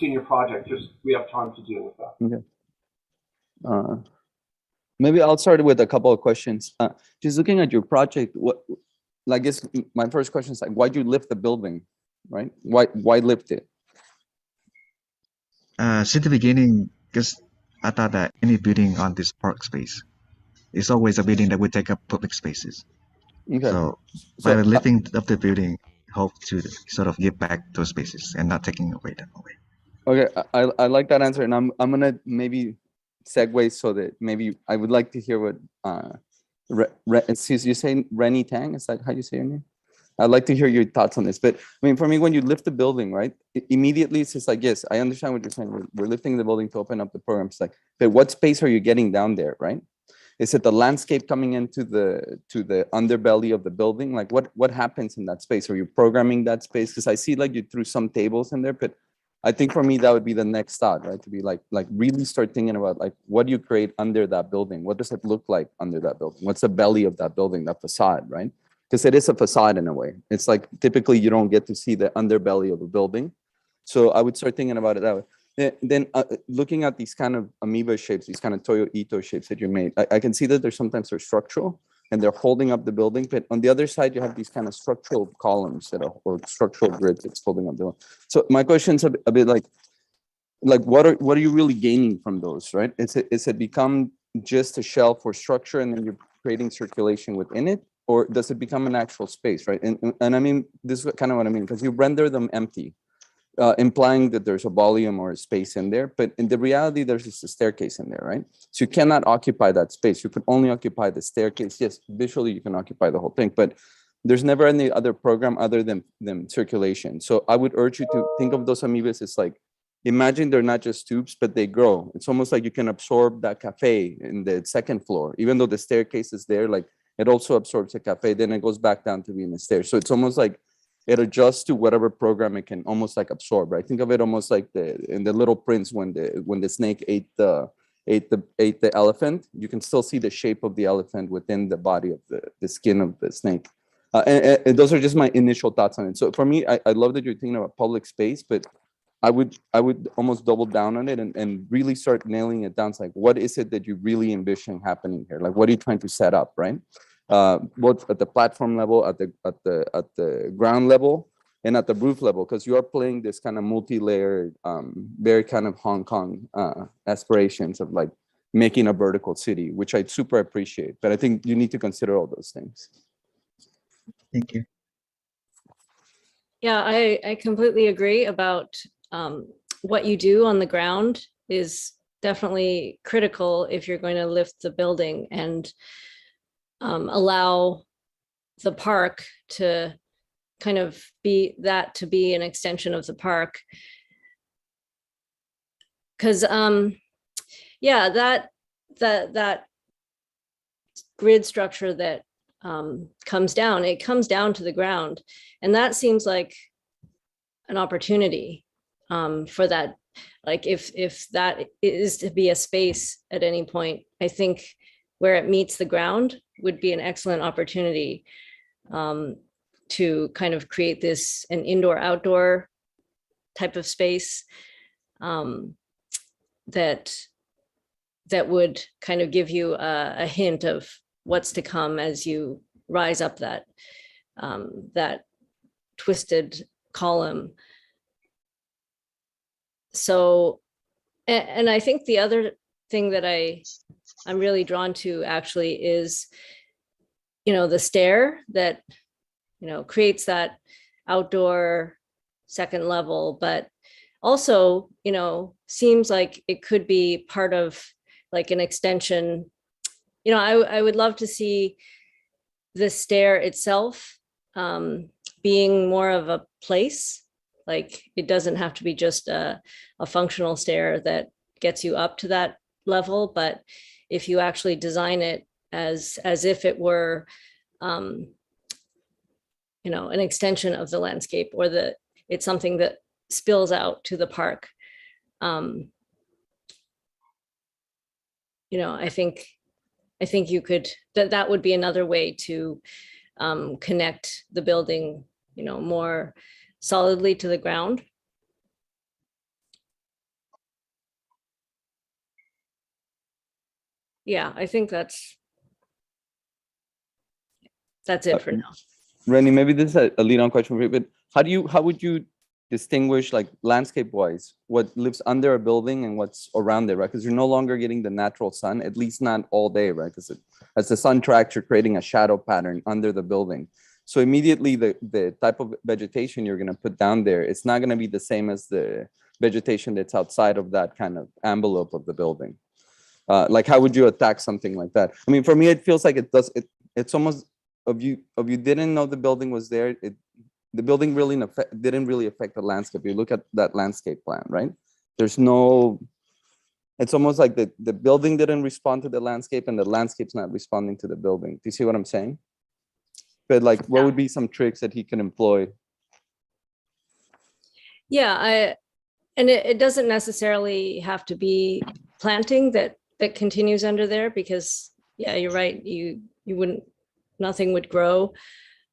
senior project, just we have time to deal with that. Okay. Maybe I'll start with a couple of questions. Just looking at your project, I guess my first question is like, why'd you lift the building, right? Why lift it? Since the beginning, because I thought that any building on this park space is always a building that would take up public spaces. Okay. So by lifting up the building, hope to sort of give back those spaces and not taking away them away. Okay, I like that answer, and I'm gonna maybe segue so that maybe I would like to hear what you say Rennie Tang, is that how you say your name? I'd like to hear your thoughts on this. But I mean, for me, when you lift the building, right, immediately it's just like, yes, I understand what you're saying. We're lifting the building to open up the program. It's like, but what space are you getting down there, right? Is it the landscape coming into the underbelly of the building? Like what happens in that space? Are you programming that space? Because I see like you threw some tables in there, but I think for me that would be the next thought, right? To be like really start thinking about like what do you create under that building? What does it look like under that building? What's the belly of that building, that facade, right? Because it is a facade in a way. It's like typically you don't get to see the underbelly of a building. So I would start thinking about it that way. Then looking at these kind of amoeba shapes, these kind of Toyo Ito shapes that you made, I can see that they're structural and they're holding up the building. But on the other side, you have these kind of structural columns or structural grids that's holding up the building. So my question's a bit like what are you really gaining from those, right? Is it become just a shell for structure and then you're creating circulation within it? Or does it become an actual space, right? And I mean, this is kind of what I mean, because you render them empty, implying that there's a volume or a space in there. But in the reality, there's just a staircase in there, right? So you cannot occupy that space. You could only occupy the staircase. Yes, visually, you can occupy the whole thing, but there's never any other program other than circulation. So I would urge you to think of those amoebas as like, imagine they're not just tubes, but they grow. It's almost like you can absorb that cafe in the second floor, even though the staircase is there, like, it also absorbs a cafe, then it goes back down to being a stair. So it's almost like it adjusts to whatever program it can almost like absorb, right? Think of it almost like in the Little Prince when the snake ate the elephant, you can still see the shape of the elephant within the body of the skin of the snake. And those are just my initial thoughts on it. So for me, I love that you're thinking about public space, but I would almost double down on it and really start nailing it down. It's like, what is it that you really envision happening here? Like, what are you trying to set up, right? Both at the platform level, at the ground level, and at the roof level, because you are playing this kind of multi-layered, very kind of Hong Kong aspirations of like making a vertical city, which I super appreciate. But I think you need to consider all those things. Thank you. Yeah, I completely agree about what you do on the ground is definitely critical if you're going to lift the building and allow the park to kind of be an extension of the park. Because yeah, that grid structure that comes down, it comes down to the ground. And that seems like an opportunity for that. Like if that is to be a space at any point, I think where it meets the ground would be an excellent opportunity to kind of create an indoor-outdoor type of space that would kind of give you a hint of what's to come as you rise up that twisted column. So, and I think the other thing that I'm really drawn to actually is, the stair that, creates that outdoor second level, but also, seems like it could be part of like an extension. I would love to see the stair itself being more of a place. Like it doesn't have to be just a functional stair that gets you up to that level, but if you actually design it as if it were, an extension of the landscape, or it's something that spills out to the park. I think you could, that would be another way to connect the building, more solidly to the ground. Yeah, I think that's it for now. Rennie, maybe this is a lead-on question for you, but how would you distinguish, like landscape-wise, what lives under a building and what's around it, right? Because you're no longer getting the natural sun, at least not all day, right? Because as the sun tracks, you're creating a shadow pattern under the building. So immediately the type of vegetation you're going to put down there, it's not going to be the same as the vegetation that's outside of that kind of envelope of the building. Like how would you attack something like that? I mean, for me, it feels like it's almost of you didn't know the building was there. The building really didn't really affect the landscape. You look at that landscape plan, right? It's almost like the building didn't respond to the landscape and the landscape's not responding to the building. Do you see what I'm saying? But like, what would be some tricks that he can employ? Yeah, and it doesn't necessarily have to be planting that continues under there, because yeah, you're right. You wouldn't, nothing would grow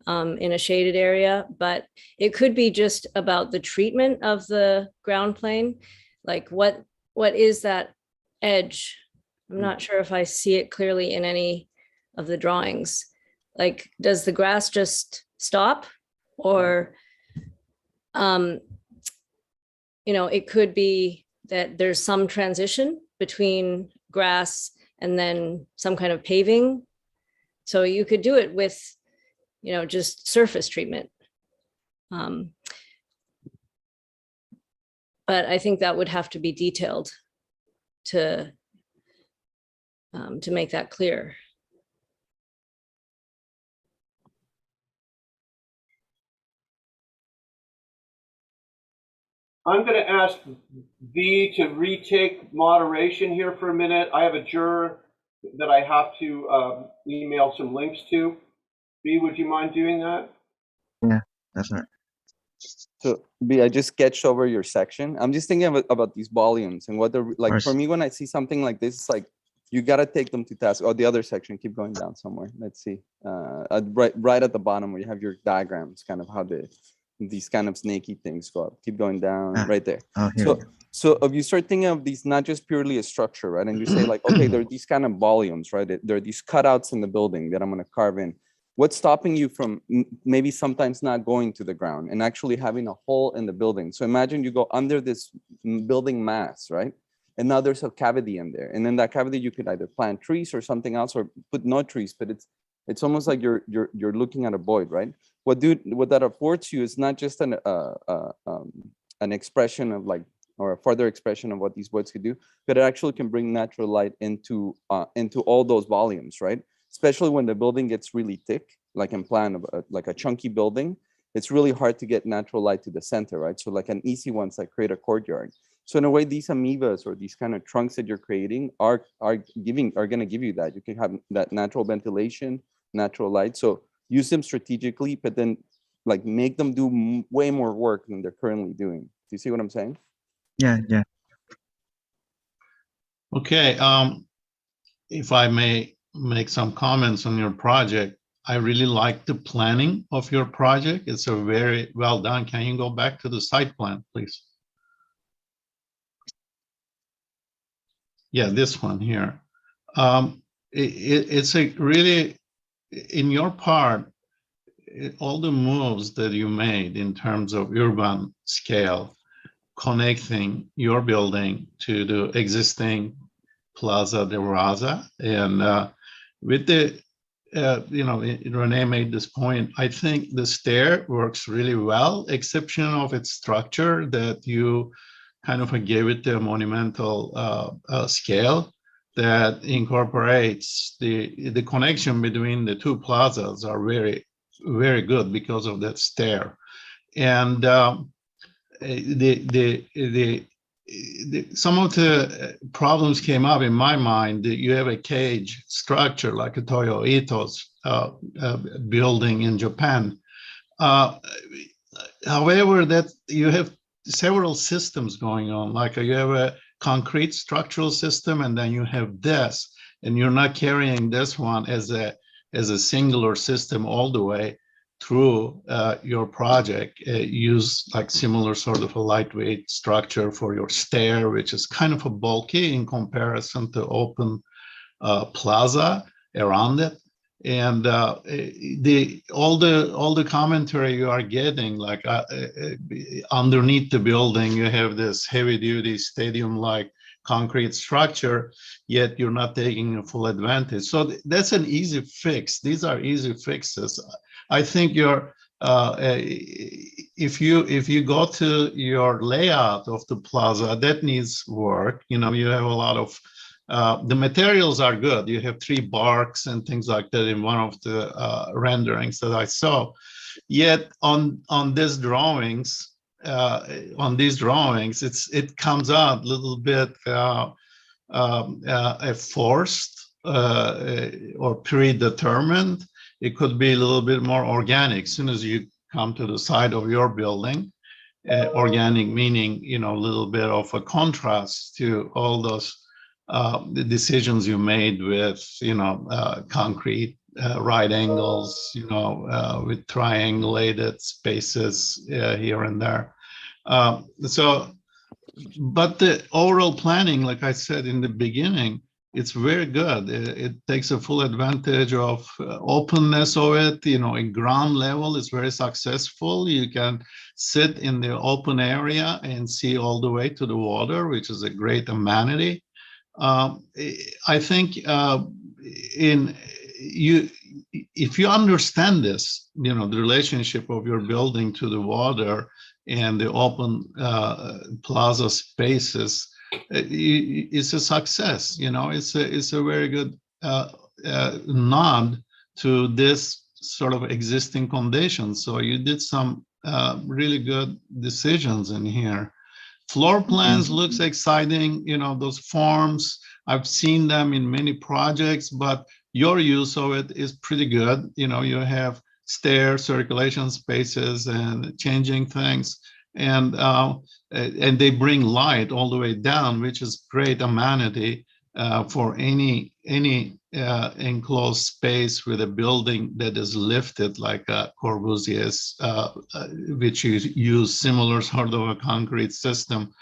in a shaded area, but it could be just about the treatment of the ground plane. Like what is that edge? I'm not sure if I see it clearly in any of the drawings. Like, does the grass just stop? Or, it could be that there's some transition between grass and then some kind of paving. So you could do it with, just surface treatment. But I think that would have to be detailed to make that clear. I'm going to ask V to retake moderation here for a minute. I have a juror that I have to email some links to. V, would you mind doing that? Yeah, that's right. So B, I just sketched over your section. I'm just thinking about these volumes and what they're like. For me, when I see something like this, it's like you got to take them to task. Oh, the other section, keep going down somewhere. Let's see. Right at the bottom where you have your diagrams, kind of how these kind of snaky things go up. Keep going down right there. Oh, so if you start thinking of these not just purely a structure, right? And you say like, okay, there are these kind of volumes, right? There are these cutouts in the building that I'm going to carve in. What's stopping you from maybe sometimes not going to the ground and actually having a hole in the building? So imagine you go under this building mass, right? And now there's a cavity in there. And in that cavity, you could either plant trees or something else, or put no trees, but it's almost like you're looking at a void, right? What that affords you is not just an expression of like, or a further expression of what these voids could do, but it actually can bring natural light into all those volumes, right? Especially when the building gets really thick, like in plan of like a chunky building, it's really hard to get natural light to the center, right? So like an easy one's like create a courtyard. So in a way, these amoebas or these kind of trunks that you're creating are going to give you that. You can have that natural ventilation, natural light. So use them strategically, but then like make them do way more work than they're currently doing. Do you see what I'm saying? Yeah, yeah. Okay, if I may make some comments on your project, I really like the planning of your project. It's a very well done. Can you go back to the site plan, please? Yeah, this one here. It's a really, in your part, all the moves that you made in terms of urban scale, connecting your building to the existing Plaza de Raza, and with the, Renee made this point, I think the stair works really well, exception of its structure that you kind of gave it the monumental scale that incorporates the connection between the two plazas are very, very good because of that stair. And some of the problems came up in my mind that you have a cage structure like a Toyo Ito's building in Japan. However, that you have several systems going on, like you have a concrete structural system, and then you have this, and you're not carrying this one as a singular system all the way through your project. Use like similar sort of a lightweight structure for your stair, which is kind of a bulky in comparison to open plaza around it. And all the commentary you are getting, like underneath the building, you have this heavy duty stadium-like concrete structure, yet you're not taking a full advantage. So that's an easy fix. These are easy fixes. I think if you go to your layout of the plaza, that needs work. You have a lot of the materials are good. You have 3 barks and things like that in one of the renderings that I saw. Yet on these drawings, it comes out a little bit forced or predetermined. It could be a little bit more organic. As soon as you come to the side of your building, organic meaning a little bit of a contrast to all those the decisions you made with concrete right angles, with triangulated spaces here and there. But the overall planning, like I said in the beginning, it's very good. It takes a full advantage of openness of it. In ground level, it's very successful. You can sit in the open area and see all the way to the water, which is a great amenity. I think if you understand this, the relationship of your building to the water and the open plaza spaces, it's a success. It's a very good nod to this sort of existing conditions. So you did some really good decisions in here. Floor plans looks exciting, those forms, I've seen them in many projects, but your use of it is pretty good. You have stair circulation spaces and changing things, and they bring light all the way down, which is great amenity for any enclosed space with a building that is lifted like Corbusier's, which you use similar sort of a concrete system.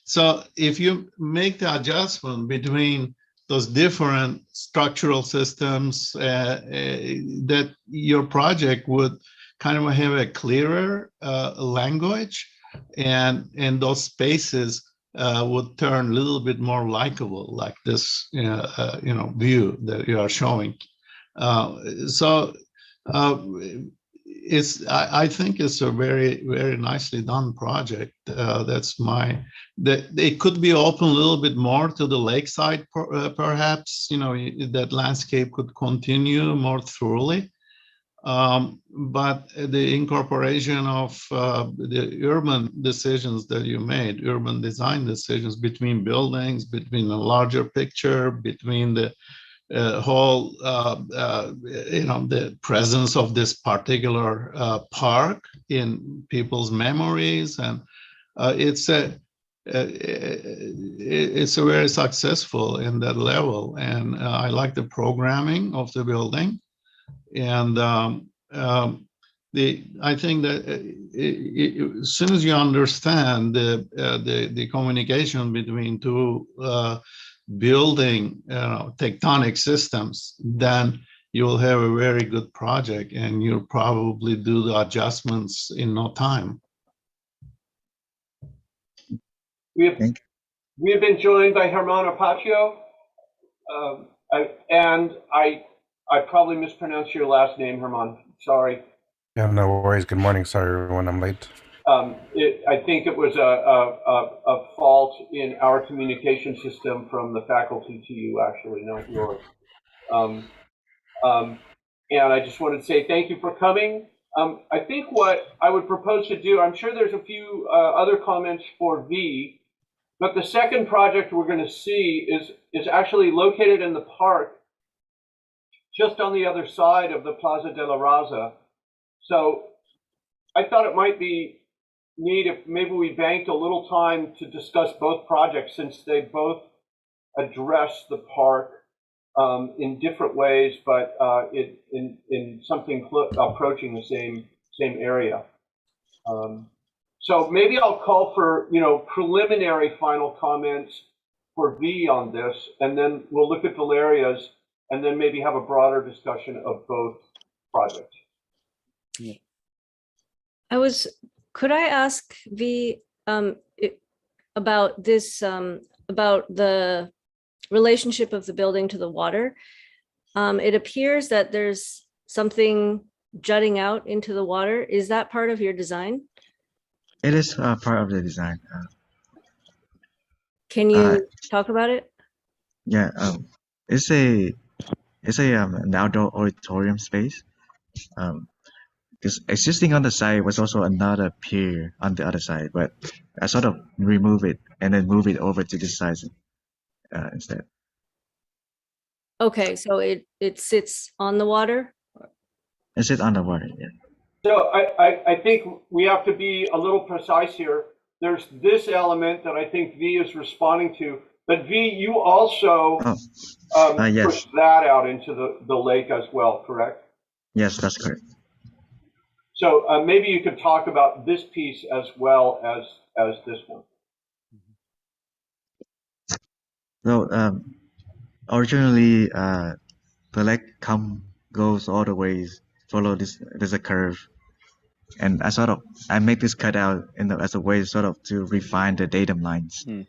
So if you make the adjustment between those different structural systems, that your project would kind of have a clearer language, and those spaces would turn a little bit more likable, like this, view that you are showing. I think it's a very, very nicely done project. It could be open a little bit more to the lakeside, perhaps. That landscape could continue more thoroughly. But the incorporation of the urban decisions that you made, urban design decisions between buildings, between the larger picture, between the whole, the presence of this particular park in people's memories, and it's very successful in that level. And I like the programming of the building. And I think that as soon as you understand the communication between two building tectonic systems, then you will have a very good project, and you'll probably do the adjustments in no time. We have been joined by Herman Apaccio, and I probably mispronounced your last name, Herman. Sorry. Yeah, no worries. Good morning. Sorry, everyone, I'm late. I think it was a fault in our communication system from the faculty to you, actually, not yours. And I just wanted to say thank you for coming. I think what I would propose to do, I'm sure there's a few other comments for V, but the second project we're going to see is actually located in the park, just on the other side of the Plaza de la Raza. So I thought it might be neat if maybe we banked a little time to discuss both projects, since they both address the park in different ways, but in something approaching the same area. So maybe I'll call for preliminary final comments for V on this, and then we'll look at Valeria's, and then maybe have a broader discussion of both projects. Yeah. Could I ask V about this, about the relationship of the building to the water? It appears that there's something jutting out into the water. Is that part of your design? It is part of the design. Can you talk about it? Yeah, it's an outdoor auditorium space. Because existing on the side was also another pier on the other side, but I sort of remove it and then move it over to this side instead. Okay, so it sits on the water? It sits on the water, yeah. So I think we have to be a little precise here. There's this element that I think V is responding to, but V, you also yes. push that out into the lake as well, correct? Yes, that's correct. So maybe you could talk about this piece as well as this one. So originally the lake goes all the ways, follow this. There's a curve, and I make this cutout as a way to refine the datum lines and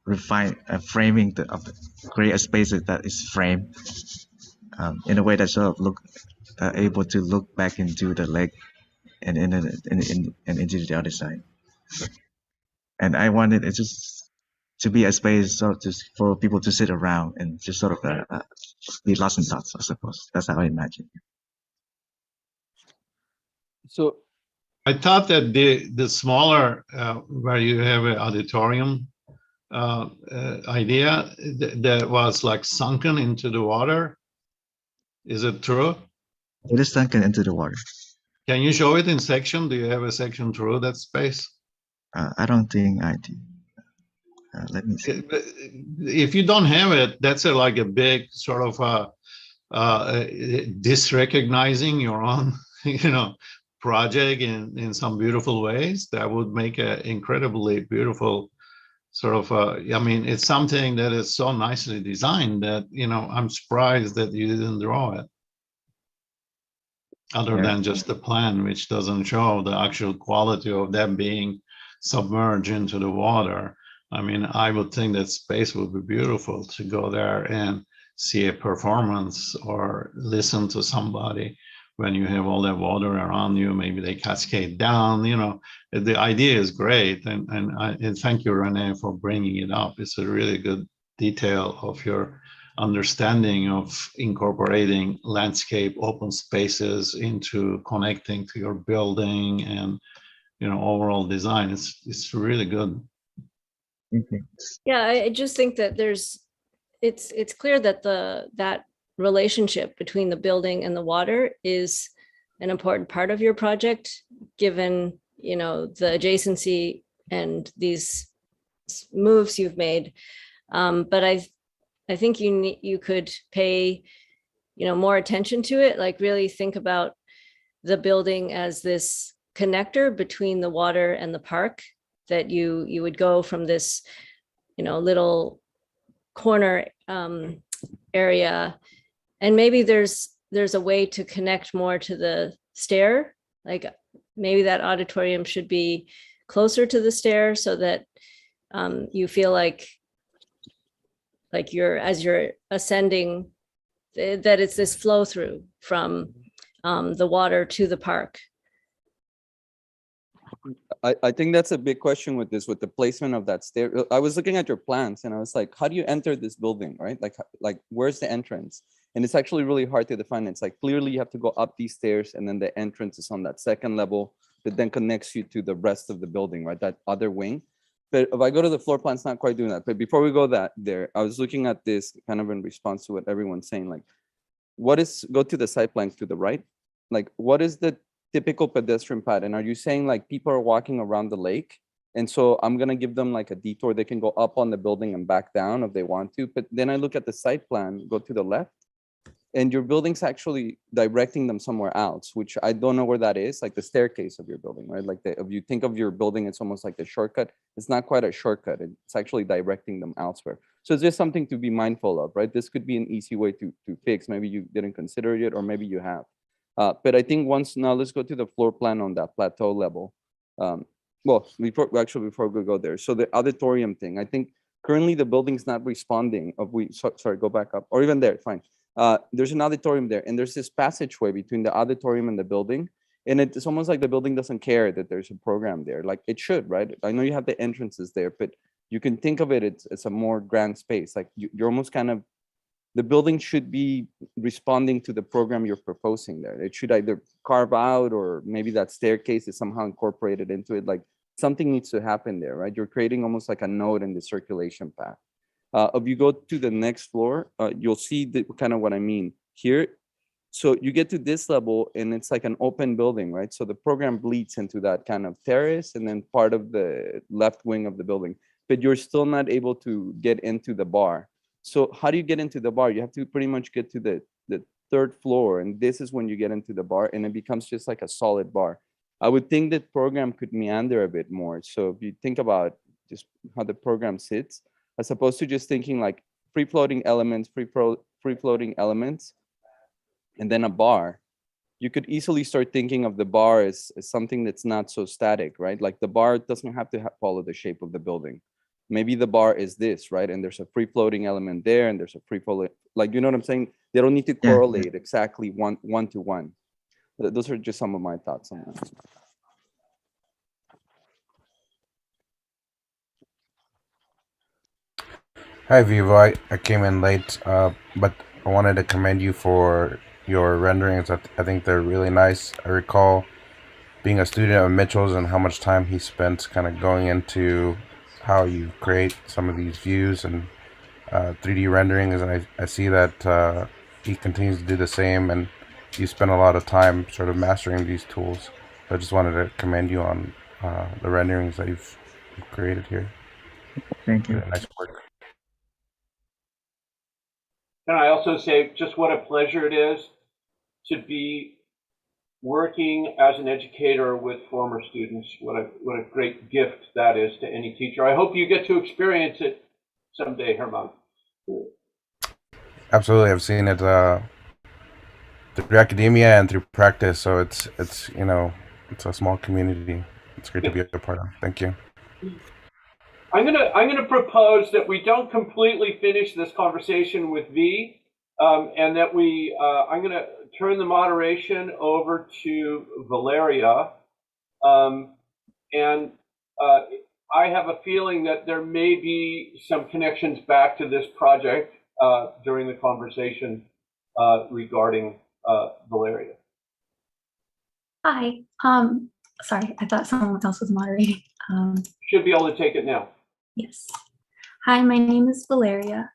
refine framing create a space that is framed in a way that able to look back into the lake and into the other side. And I wanted it just to be a space for people to sit around and just be lost in thoughts, I suppose. That's how I imagine. So I thought that the smaller where you have an auditorium idea that was like sunken into the water. Is it true? It is sunken into the water. Can you show it in section? Do you have a section through that space? I don't think I do. Let me see. If you don't have it, that's like a big sort of disrecognizing your own, project in some beautiful ways. That would make an incredibly beautiful sort of. It's something that is so nicely designed that I'm surprised that you didn't draw it. Other than just the plan, which doesn't show the actual quality of them being submerged into the water. I would think that space would be beautiful to go there and see a performance or listen to somebody when you have all that water around you. Maybe they cascade down, the idea is great. And thank you, Renee, for bringing it up. It's a really good detail of your understanding of incorporating landscape open spaces into connecting to your building and, you know, overall design. It's really good. Yeah, I just think that it's clear that that relationship between the building and the water is an important part of your project, given, you know, the adjacency and these moves you've made. But I think you could pay, you know, more attention to it, like really think about the building as this connector between the water and the park, that you would go from this, you know, little corner area, and maybe there's a way to connect more to the stair. Like maybe that auditorium should be closer to the stair so that you feel like as you're ascending, that it's this flow through from the water to the park. I think that's a big question with this, with the placement of that stair. I was looking at your plans and I was like, how do you enter this building, right? Like where's the entrance? And it's actually really hard to define. It's like, clearly you have to go up these stairs and then the entrance is on that second level that then connects you to the rest of the building, right? That other wing. But if I go to the floor plan, it's not quite doing that. But before we go there, I was looking at this kind of in response to what everyone's saying, like, go to the site plans to the right. Like, what is the typical pedestrian pattern? Are you saying like people are walking around the lake? And so I'm gonna give them like a detour. They can go up on the building and back down if they want to. But then I look at the site plan, go to the left, and your building's actually directing them somewhere else, which I don't know where that is, like the staircase of your building, right? Like if you think of your building, it's almost like a shortcut. It's not quite a shortcut. It's actually directing them elsewhere. So it's just something to be mindful of, right? This could be an easy way to fix. Maybe you didn't consider it, or maybe you have. But I think now let's go to the floor plan on that plateau level. Well, before we go there. So the auditorium thing, I think currently the building's not responding. Sorry, go back up, or even there, fine. There's an auditorium there, and there's this passageway between the auditorium and the building. And it's almost like the building doesn't care that there's a program there. Like it should, right? I know you have the entrances there, but you can think of it as a more grand space. Like you're almost kind of, the building should be responding to the program you're proposing there. It should either carve out, or maybe that staircase is somehow incorporated into it. Like something needs to happen there, right? You're creating almost like a node in the circulation path. If you go to the next floor, you'll see kind of what I mean here. So you get to this level and it's like an open building, right? So the program bleeds into that kind of terrace and then part of the left wing of the building, but you're still not able to get into the bar. So how do you get into the bar? You have to pretty much get to the third floor, and this is when you get into the bar, and it becomes just like a solid bar. I would think that program could meander a bit more. So if you think about just how the program sits, as opposed to just thinking like free floating elements, and then a bar, you could easily start thinking of the bar as something that's not so static, right? Like the bar doesn't have to follow the shape of the building. Maybe the bar is this, right? And there's a free floating element there, and there's a free floating, like, you know what I'm saying? They don't need to correlate exactly one to one. Those are just some of my thoughts on that. Hi, Vivo. I came in late, but I wanted to commend you for your renderings. I think they're really nice. I recall being a student of Mitchell's and how much time he spent kind of going into how you create some of these views and 3D renderings. And I see that he continues to do the same, and you spend a lot of time sort of mastering these tools. So I just wanted to commend you on the renderings that you've created here. Thank you. Nice work. Can I also say just what a pleasure it is to be working as an educator with former students. What a great gift that is to any teacher. I hope you get to experience it someday, Herman. Absolutely, I've seen it through academia and through practice. So it's you know, it's a small community. It's great to be a part of. Thank you. I'm gonna propose that we don't completely finish this conversation with V, and that I'm gonna turn the moderation over to Valeria, and I have a feeling that there may be some connections back to this project during the conversation regarding Valeria. Hi. Sorry, I thought someone else was moderating. Should be able to take it now. Yes. Hi, my name is Valeria.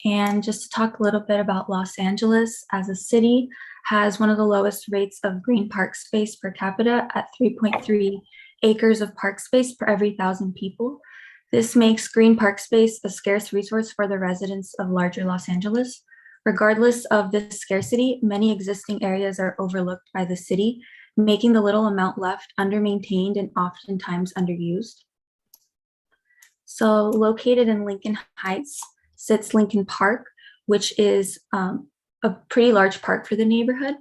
And just to talk a little bit about Los Angeles as a city, has one of the lowest rates of green park space per capita at 3.3 acres of park space per every 1,000 people. This makes green park space a scarce resource for the residents of larger Los Angeles. Regardless of this scarcity, many existing areas are overlooked by the city, making the little amount left under-maintained and oftentimes underused. So located in Lincoln Heights sits Lincoln Park, which is a pretty large park for the neighborhood.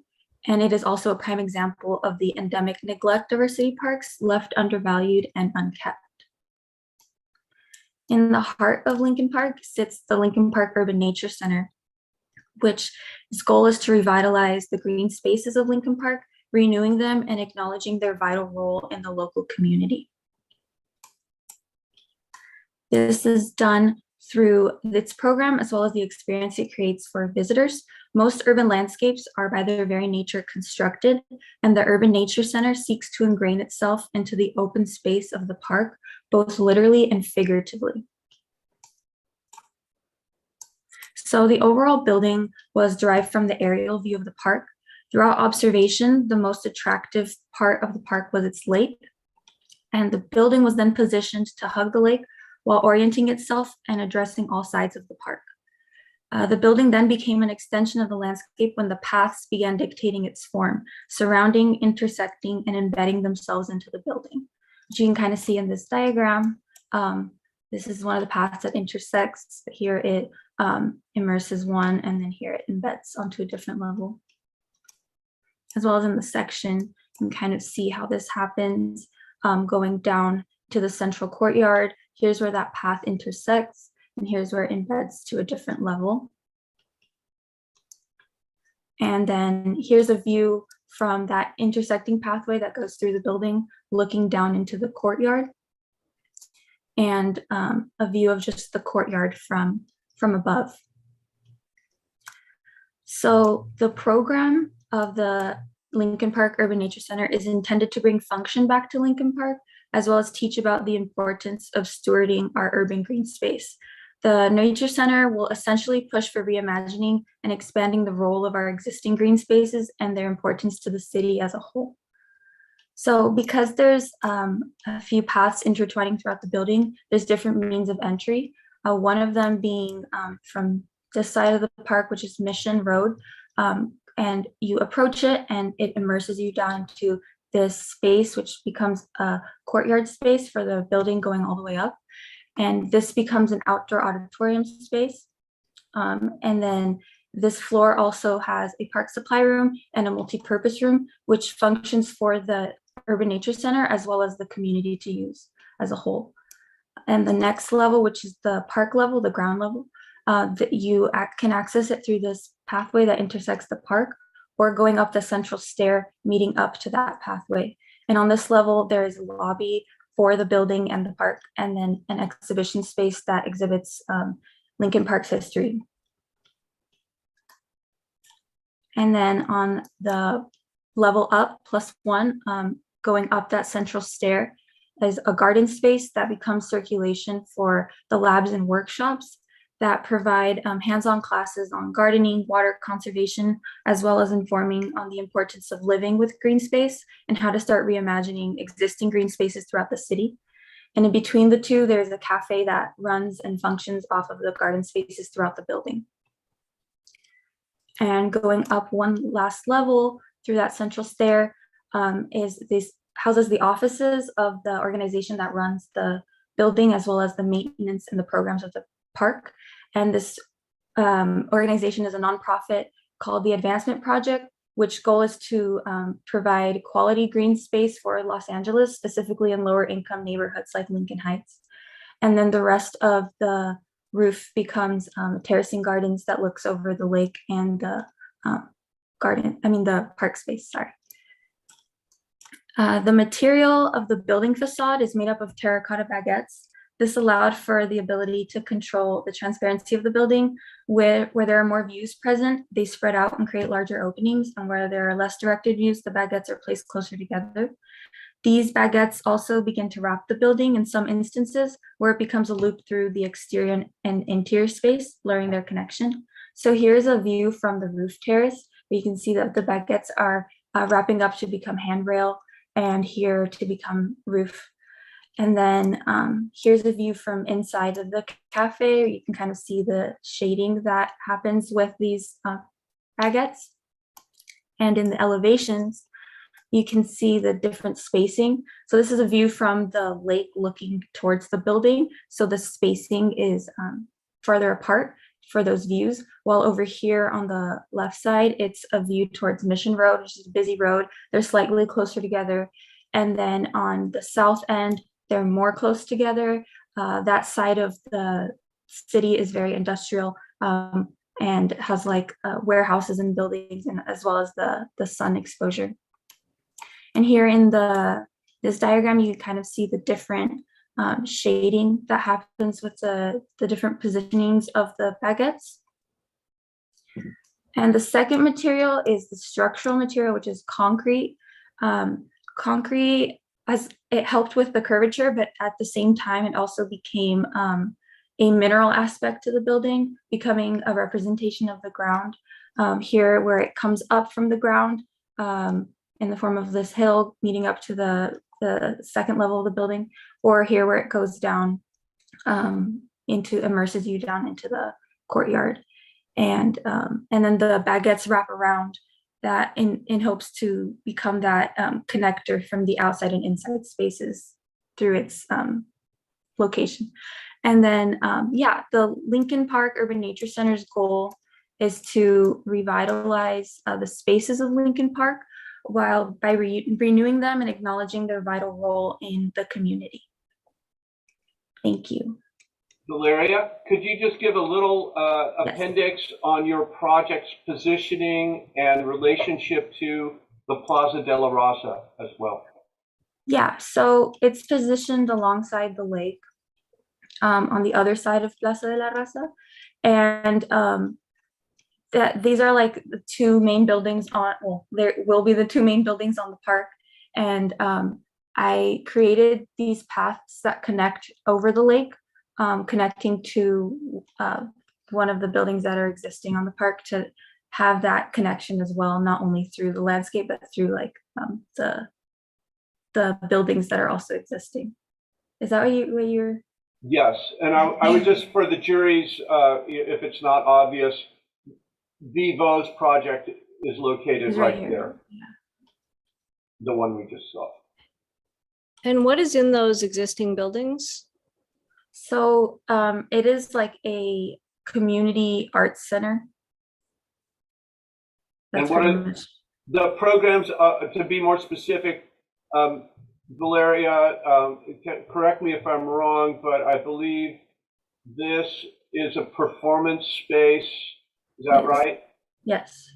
And it is also a prime example of the endemic neglect of our city parks, left undervalued and unkept. In the heart of Lincoln Park sits the Lincoln Park Urban Nature Center, which its goal is to revitalize the green spaces of Lincoln Park, renewing them and acknowledging their vital role in the local community. This is done through its program as well as the experience it creates for visitors. Most urban landscapes are by their very nature constructed, and the Urban Nature Center seeks to ingrain itself into the open space of the park, both literally and figuratively. So the overall building was derived from the aerial view of the park. Throughout observation, the most attractive part of the park was its lake, and the building was then positioned to hug the lake while orienting itself and addressing all sides of the park. The building then became an extension of the landscape when the paths began dictating its form, surrounding, intersecting, and embedding themselves into the building, which you can kind of see in this diagram. This is one of the paths that intersects. Here it immerses one, and then here it embeds onto a different level. As well as in the section, you can kind of see how this happens, going down to the central courtyard. Here's where that path intersects, and here's where it embeds to a different level. And then here's a view from that intersecting pathway that goes through the building, looking down into the courtyard, and a view of just the courtyard from above. So the program of the Lincoln Park Urban Nature Center is intended to bring function back to Lincoln Park, as well as teach about the importance of stewarding our urban green space. The Nature Center will essentially push for reimagining and expanding the role of our existing green spaces and their importance to the city as a whole. So because there's a few paths intertwining throughout the building, there's different means of entry. One of them being from this side of the park, which is Mission Road, and you approach it and it immerses you down into this space, which becomes a courtyard space for the building going all the way up. And this becomes an outdoor auditorium space. And then this floor also has a park supply room and a multi-purpose room, which functions for the Urban Nature Center as well as the community to use as a whole. And the next level, which is the park level, the ground level, that you can access it through this pathway that intersects the park, or going up the central stair meeting up to that pathway. And on this level, there is a lobby for the building and the park, and then an exhibition space that exhibits Lincoln Park's history. And then on the level up, +1, going up that central stair, is a garden space that becomes circulation for the labs and workshops that provide hands-on classes on gardening, water conservation, as well as informing on the importance of living with green space and how to start reimagining existing green spaces throughout the city. And in between the two, there's a cafe that runs and functions off of the garden spaces throughout the building. And going up one last level through that central stair houses the offices of the organization that runs the building, as well as the maintenance and the programs of the park. And this organization is a nonprofit called the Advancement Project, which goal is to provide quality green space for Los Angeles, specifically in lower income neighborhoods like Lincoln Heights. And then the rest of the roof becomes terracing gardens that looks over the lake and the the park space, sorry. The material of the building facade is made up of terracotta baguettes This allowed for the ability to control the transparency of the building. Where there are more views present, they spread out and create larger openings, and where there are less directed views, the baguettes are placed closer together. These baguettes also begin to wrap the building in some instances, where it becomes a loop through the exterior and interior space, blurring their connection. So here's a view from the roof terrace, where you can see that the baguettes are wrapping up to become handrail, and here to become roof. And then here's a view from inside of the cafe. You can kind of see the shading that happens with these baguettes. And in the elevations, you can see the different spacing. So this is a view from the lake looking towards the building. So the spacing is farther apart for those views. While over here on the left side, it's a view towards Mission Road, which is a busy road. They're slightly closer together. And then on the south end, they're more close together. That side of the city is very industrial and has like warehouses and buildings, and as well as the sun exposure. And here in this diagram, you kind of see the different shading that happens with the different positionings of the baguettes. And the second material is the structural material, which is concrete. Concrete, as it helped with the curvature, but at the same time, it also became a mineral aspect to the building, becoming a representation of the ground. Here, where it comes up from the ground in the form of this hill, meeting up to the second level of the building, or here where it goes down immerses you down into the courtyard. And then the baguettes wrap around that in hopes to become that connector from the outside and inside spaces through its location. And then, the Lincoln Park Urban Nature Center's goal is to revitalize the spaces of Lincoln Park by renewing them and acknowledging their vital role in the community. Thank you. Valeria, could you just give a little appendix on your project's positioning and relationship to the Plaza de la Raza as well? Yeah, so it's positioned alongside the lake on the other side of Plaza de la Raza. And these are like the two main buildings there will be the two main buildings on the park. And I created these paths that connect over the lake, connecting to one of the buildings that are existing on the park to have that connection as well, not only through the landscape, but through like the buildings that are also existing. Is that what you're? Yes, and I would just, for the juries, if it's not obvious, Vivo's project is located right there. Yeah. The one we just saw. And what is in those existing buildings? So it is like a community arts center. And what are the programs, to be more specific, Valeria, correct me if I'm wrong, but I believe this is a performance space. Is that right? Yes.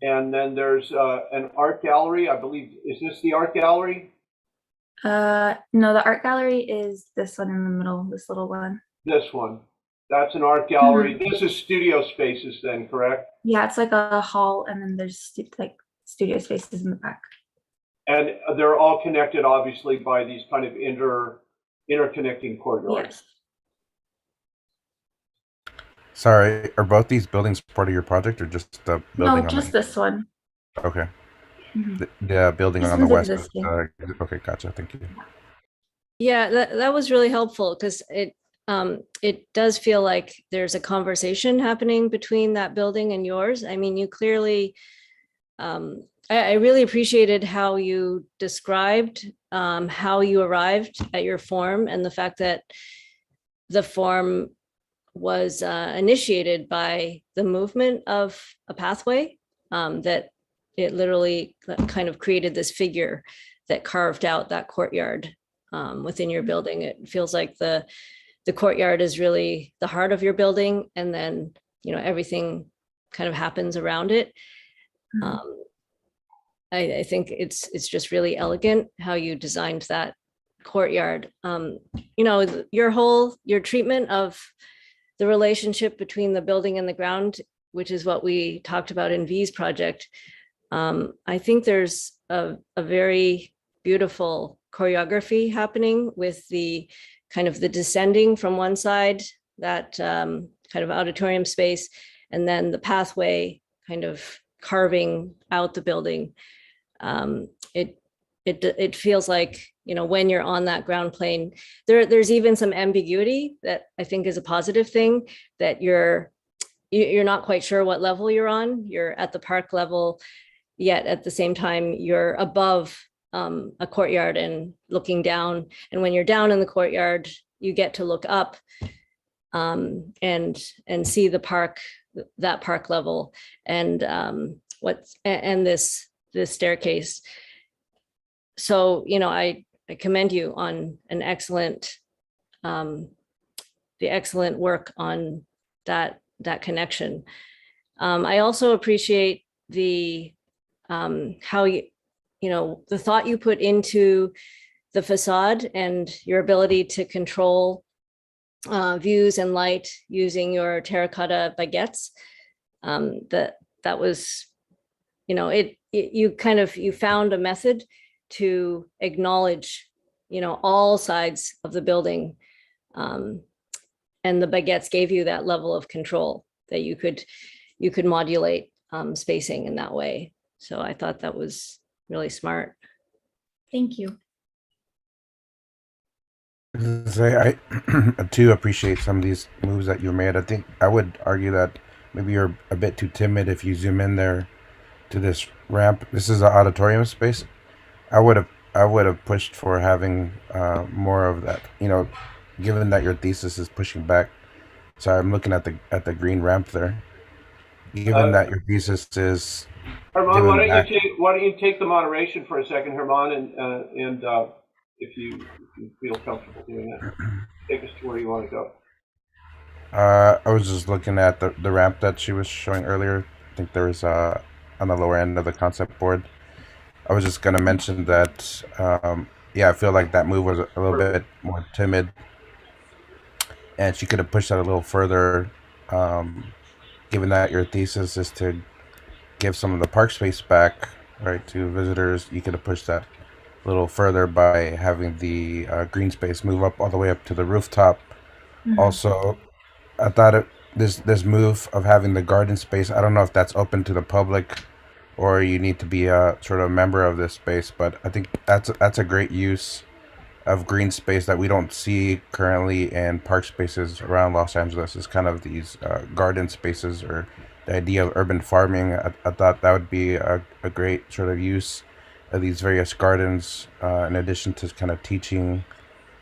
And then there's an art gallery, I believe. Is this the art gallery? No, the art gallery is this one in the middle, this little one. This one. That's an art gallery. Mm-hmm. This is studio spaces then, correct? Yeah, it's like a hall, and then there's like studio spaces in the back. And they're all connected, obviously, by these kind of interconnecting corridors. Yes. Sorry, are both these buildings part of your project, or just the building? No, just this one. Okay. Mm-hmm. The building this on the west. Okay, gotcha. Thank you. Yeah, that was really helpful because it does feel like there's a conversation happening between that building and yours. I mean, you clearly, I really appreciated how you described how you arrived at your form, and the fact that the form was initiated by the movement of a pathway, that it literally kind of created this figure that carved out that courtyard within your building. It feels like the courtyard is really the heart of your building, and then, you know, everything kind of happens around it. I think it's just really elegant how you designed that courtyard. Your treatment of the relationship between the building and the ground, which is what we talked about in V's project. I think there's a very beautiful choreography happening with the kind of the descending from one side, that kind of auditorium space, and then the pathway kind of carving out the building. It feels like, when you're on that ground plane, there's even some ambiguity that I think is a positive thing, that you're not quite sure what level you're on. You're at the park level, yet at the same time, you're above a courtyard and looking down. And when you're down in the courtyard, you get to look up and see the park, that park level, and this staircase. So, I commend you on the excellent work on that connection. I also appreciate the how the thought you put into the facade and your ability to control views and light using your terracotta baguettes. That was, you found a method to acknowledge, all sides of the building. And the baguettes gave you that level of control that you could modulate spacing in that way. So I thought that was really smart. Thank you. I too appreciate some of these moves that you made. I think I would argue that maybe you're a bit too timid if you zoom in there to this ramp. This is an auditorium space. I would have pushed for having more of that. Given that your thesis is pushing back. Sorry, I'm looking at the green ramp there. Given that your thesis is. Herman, why don't you take the moderation for a second, Herman, and if you feel comfortable doing that, take us to where you want to go. I was just looking at the ramp that she was showing earlier. I think there was on the lower end of the concept board. I was just gonna mention that. I feel like that move was a little bit more timid, and she could have pushed that a little further. Given that your thesis is to give some of the park space back, right, to visitors, you could have pushed that a little further by having the green space move up all the way up to the rooftop. Mm-hmm. Also, I thought this move of having the garden space, I don't know if that's open to the public or you need to be a sort of member of this space, but I think that's a great use of green space that we don't see currently in park spaces around Los Angeles. Is kind of these garden spaces, or the idea of urban farming. I thought that would be a great sort of use of these various gardens, in addition to kind of teaching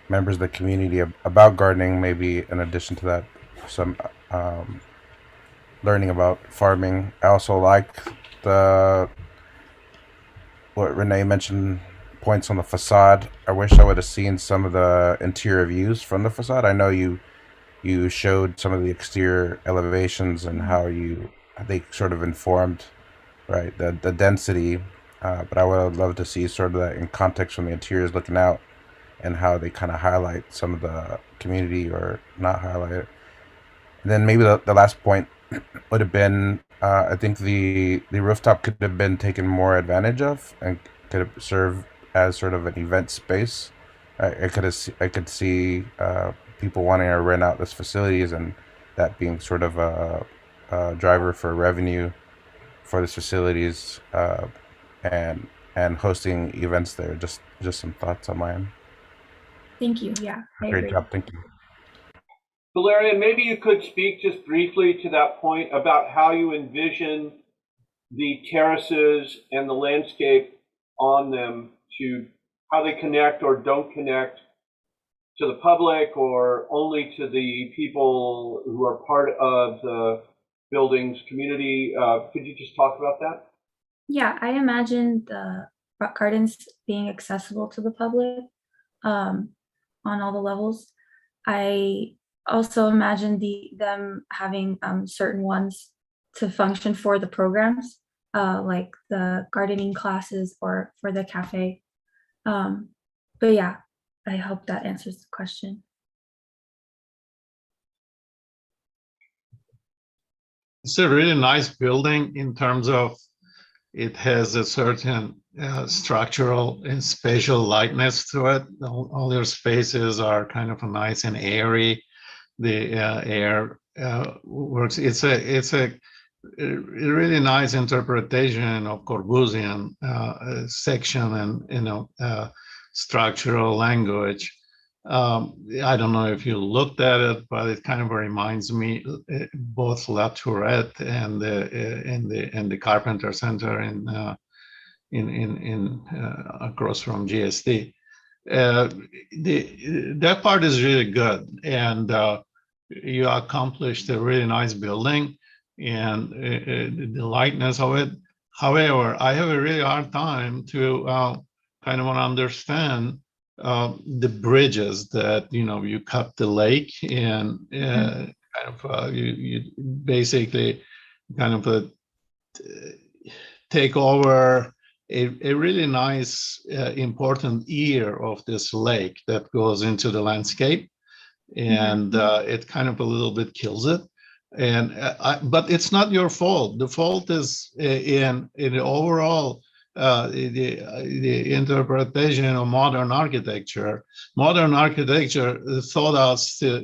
members of the community about gardening, maybe in addition to that, some learning about farming. I also like what Renee mentioned, points on the facade. I wish I would have seen some of the interior views from the facade. I know you showed some of the exterior elevations and how they sort of informed, right, the density, but I would have loved to see sort of that in context from the interiors looking out, and how they kind of highlight some of the community or not highlight it. And then maybe the last point would have been, I think the rooftop could have been taken more advantage of and could have served as sort of an event space. I could see people wanting to rent out this facilities, and that being sort of a driver for revenue for these facilities, and hosting events there. Just some thoughts on my end. Thank you. Yeah. Great job. Thank you. Valerian, maybe you could speak just briefly to that point about how you envision the terraces and the landscape on them, to how they connect or don't connect to the public, or only to the people who are part of the building's community. Could you just talk about that? Yeah, I imagine the rock gardens being accessible to the public on all the levels. I also imagine them having certain ones to function for the programs, like the gardening classes or for the cafe. But yeah, I hope that answers the question. It's a really nice building in terms of it has a certain structural and spatial lightness to it. All your spaces are kind of nice and airy. The air works. It's a really nice interpretation of Corbusian section and structural language. I don't know if you looked at it, but it kind of reminds me both La Tourette and the Carpenter Center in across from GSD. That part is really good, and you accomplished a really nice building and the lightness of it. However, I have a really hard time to kind of understand the bridges that you cut the lake and kind of you basically kind of take over a really nice important ear of this lake that goes into the landscape, and it kind of a little bit kills it. And but it's not your fault. The fault is in the overall the interpretation of modern architecture. Modern architecture thought us to,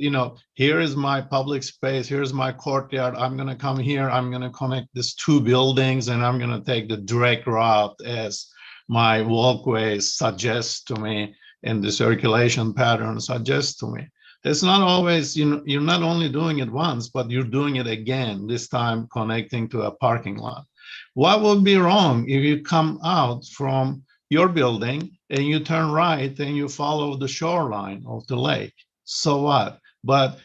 here is my public space, here's my courtyard, I'm going to come here, I'm going to connect these two buildings, and I'm going to take the direct route as my walkways suggest to me and the circulation pattern suggests to me. It's not always, you're not only doing it once, but you're doing it again, this time connecting to a parking lot. What would be wrong if you come out from your building and you turn right and you follow the shoreline of the lake? So what? But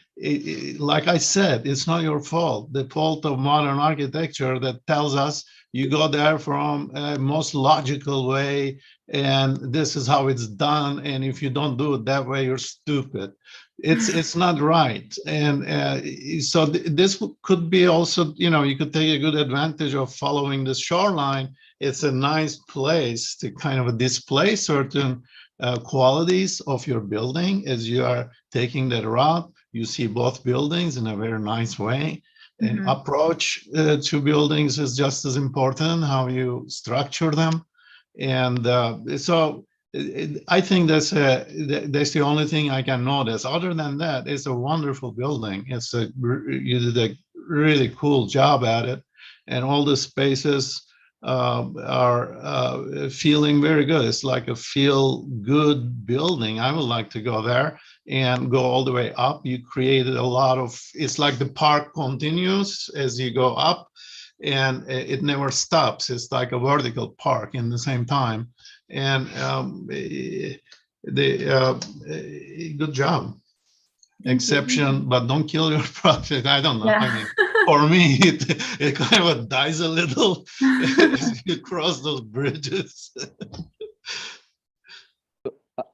like I said, it's not your fault. The fault of modern architecture that tells us you go there from a most logical way, and this is how it's done. And if you don't do it that way, you're stupid. It's not right. And so this could be also, you could take a good advantage of following the shoreline. It's a nice place to kind of display certain qualities of your building as you are taking that route. You see both buildings in a very nice way. And approach to buildings is just as important, how you structure them. And so I think that's the only thing I can notice. Other than that, it's a wonderful building. You did a really cool job at it, and all the spaces are feeling very good. It's like a feel-good building. I would like to go there and go all the way up. You created a lot of. It's like the park continues as you go up, and it never stops. It's like a vertical park in the same time. And good job. Exception, but don't kill your project. I don't know. Yeah. I mean, for me, it kind of dies a little as you cross those bridges.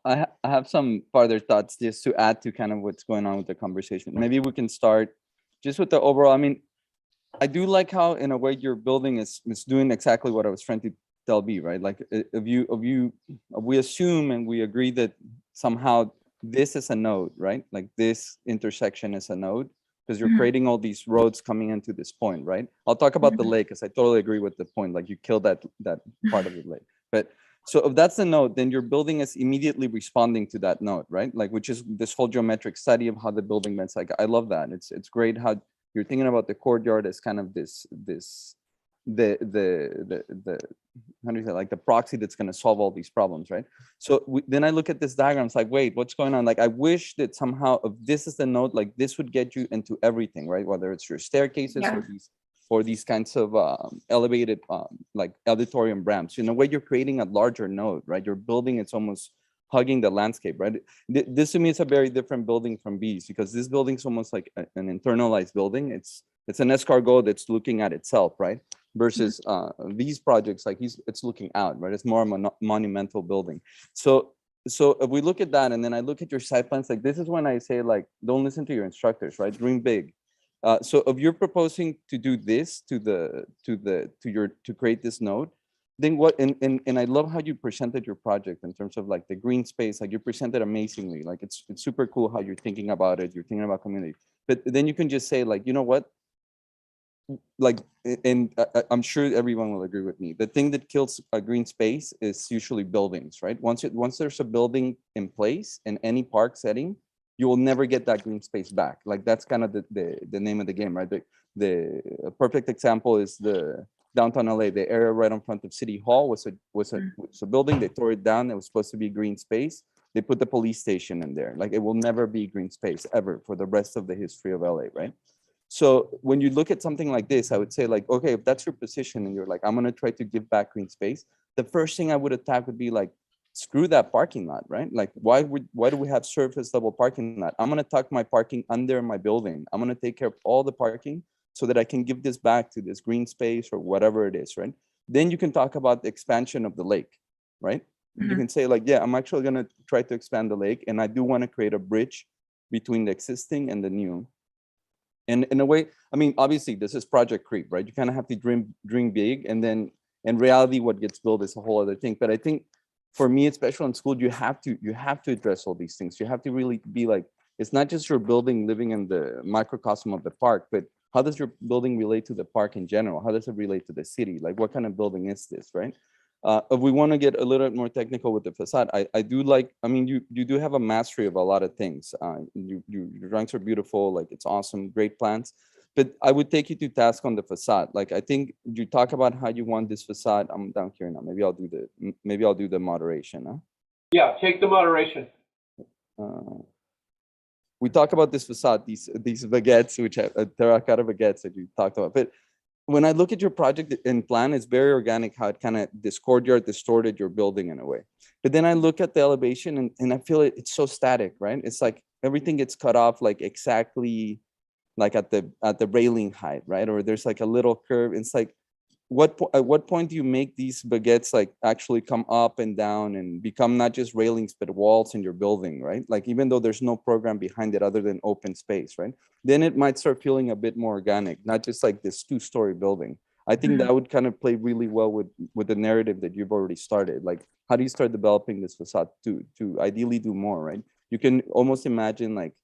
I have some further thoughts just to add to kind of what's going on with the conversation. Maybe we can start just with the overall. I mean, I do like how, in a way, your building is doing exactly what I was trying to tell B, right? Like, we assume and we agree that somehow this is a node, right? Like this intersection is a node because you're creating all these roads coming into this point, right? I'll talk about the lake because I totally agree with the point. Like you killed that part of the lake. But so if that's a node, then your building is immediately responding to that node, right? Like, which is this whole geometric study of how the building bends. Like, I love that. It's great how you're thinking about the courtyard as kind of the how do you say, like the proxy that's going to solve all these problems, right? So then I look at this diagram, it's like, wait, what's going on? Like, I wish that somehow if this is the node, like this would get you into everything, right? Whether it's your staircases or these kinds of elevated like auditorium ramps. In a way, you're creating a larger node, right? You're building, it's almost hugging the landscape, right? This to me is a very different building from B's, because this building is almost like an internalized building. It's an escargot that's looking at itself, right? Versus these projects, like it's looking out, right? It's more of a monumental building. So if we look at that, and then I look at your site plans, like this is when I say, like, don't listen to your instructors, right? Dream big. So if you're proposing to do this to create this node, then what, and I love how you presented your project in terms of like the green space, like you presented amazingly. Like it's super cool how you're thinking about it. You're thinking about community, but then you can just say like, you know what? Like, and I'm sure everyone will agree with me. The thing that kills a green space is usually buildings, right? Once there's a building in place in any park setting, you will never get that green space back. Like that's kind of the name of the game, right? The perfect example is the downtown LA. The area right in front of City Hall was a building. They tore it down. It was supposed to be green space. They put the police station in there. Like it will never be green space ever for the rest of the history of LA, right? So when you look at something like this, I would say like, okay, if that's your position and you're like, I'm gonna try to give back green space, the first thing I would attack would be like, screw that parking lot, right? Like why do we have surface level parking lot? I'm gonna tuck my parking under my building. I'm gonna take care of all the parking so that I can give this back to this green space or whatever it is, right? Then you can talk about the expansion of the lake, right? You can say like, yeah, I'm actually gonna try to expand the lake and I do wanna create a bridge between the existing and the new. And in a way, I mean, obviously this is project creep, right? You kind of have to dream big, and then in reality, what gets built is a whole other thing. But I think for me, especially in school, you have to address all these things. You have to really be like, it's not just your building living in the microcosm of the park, but how does your building relate to the park in general? How does it relate to the city? Like what kind of building is this, right? If we want to get a little bit more technical with the facade, I do like, I mean, you do have a mastery of a lot of things. Your drawings are beautiful, like it's awesome, great plans. But I would take you to task on the facade. Like I think you talk about how you want this facade. I'm down here now. Maybe I'll do the moderation. Huh? Yeah, take the moderation. We talk about this facade, these baguettes, which are terracotta baguettes that you talked about. But when I look at your project and plan, it's very organic how it kind of, this courtyard distorted your building in a way. But then I look at the elevation and I feel it's so static, right? It's like everything gets cut off like exactly like at the railing height, right? Or there's like a little curve. It's like, at what point do you make these baguettes like actually come up and down and become not just railings but walls in your building, right? Like even though there's no program behind it other than open space, right? Then it might start feeling a bit more organic, not just like this 2-story building. I think that would kind of play really well with the narrative that you've already started. Like how do you start developing this facade to ideally do more, right? You can almost imagine like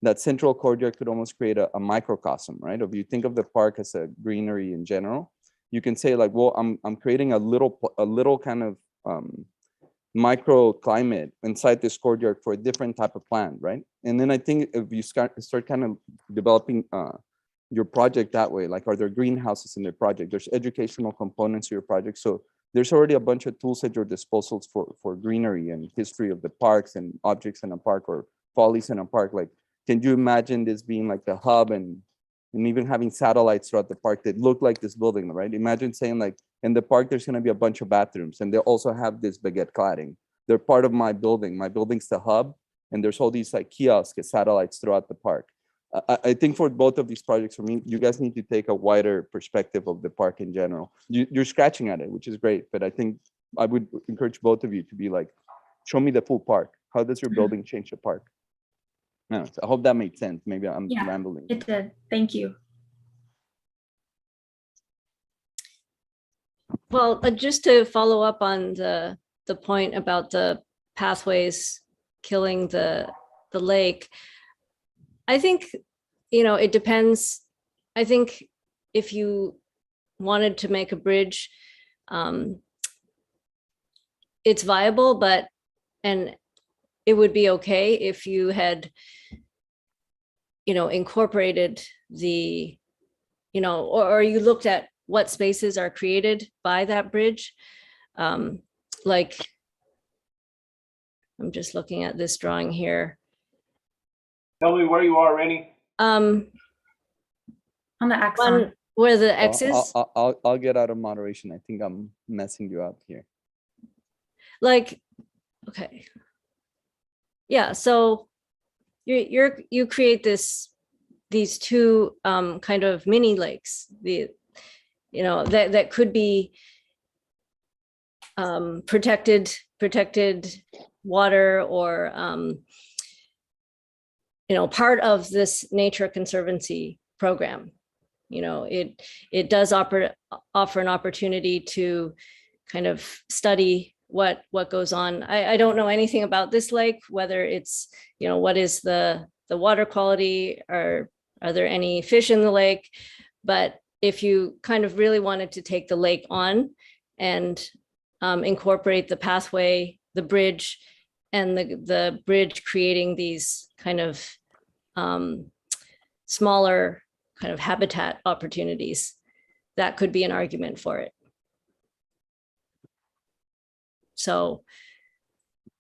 that central courtyard could almost create a microcosm, right? If you think of the park as a greenery in general, you can say like, well, I'm creating a little kind of microclimate inside this courtyard for a different type of plant, right? And then I think if you start kind of developing your project that way, like are there greenhouses in the project? There's educational components to your project. So there's already a bunch of tools at your disposal for greenery and history of the parks and objects in a park or follies in a park. Like, can you imagine this being like the hub and even having satellites throughout the park that look like this building, right? Imagine saying like, in the park, there's gonna be a bunch of bathrooms and they also have this baguette cladding. They're part of my building. My building's the hub and there's all these like kiosks, satellites throughout the park. I think for both of these projects, for me, you guys need to take a wider perspective of the park in general. You're scratching at it, which is great, but I think I would encourage both of you to be like, show me the full park. How does your building change the park? No, I hope that made sense. Maybe I'm rambling. It did. Thank you. Well, just to follow up on the point about the pathways killing the lake, I think, it depends. I think if you wanted to make a bridge, it's viable, and it would be okay if you had, incorporated the, or you looked at what spaces are created by that bridge. Like, I'm just looking at this drawing here. Tell me where you are, Rennie. On the axon. Where the X is? I'll get out of moderation. I think I'm messing you up here. Like, okay. Yeah, so you create these two kind of mini lakes, that could be protected water or part of this Nature Conservancy program. It does offer an opportunity to kind of study what goes on. I don't know anything about this lake, whether it's, what is the water quality, or are there any fish in the lake? But if you kind of really wanted to take the lake on and incorporate the pathway, the bridge, and the bridge creating these kind of smaller kind of habitat opportunities, that could be an argument for it. So,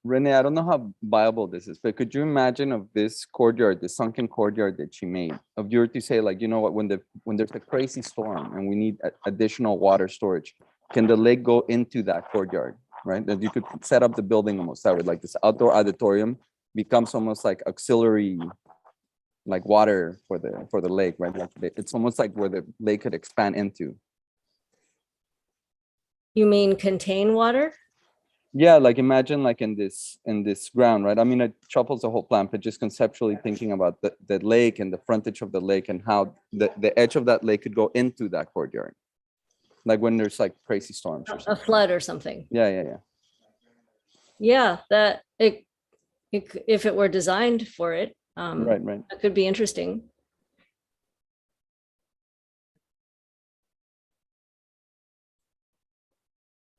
Renee, I don't know how viable this is, but could you imagine of this courtyard, the sunken courtyard that she made, of you were to say, like, you know what, when there's a crazy storm and we need additional water storage, can the lake go into that courtyard, right? That you could set up the building almost that way, like this outdoor auditorium becomes almost like auxiliary, like water for the lake, right? Like it's almost like where the lake could expand into. you mean contain water? Yeah, like imagine like in this ground, right? I mean, it shuffles the whole plan, but just conceptually thinking about the lake and the frontage of the lake and how the edge of that lake could go into that courtyard. Like when there's like crazy storms or A something. flood or something. Yeah. Yeah, that if it were designed for it, Right. that could be interesting.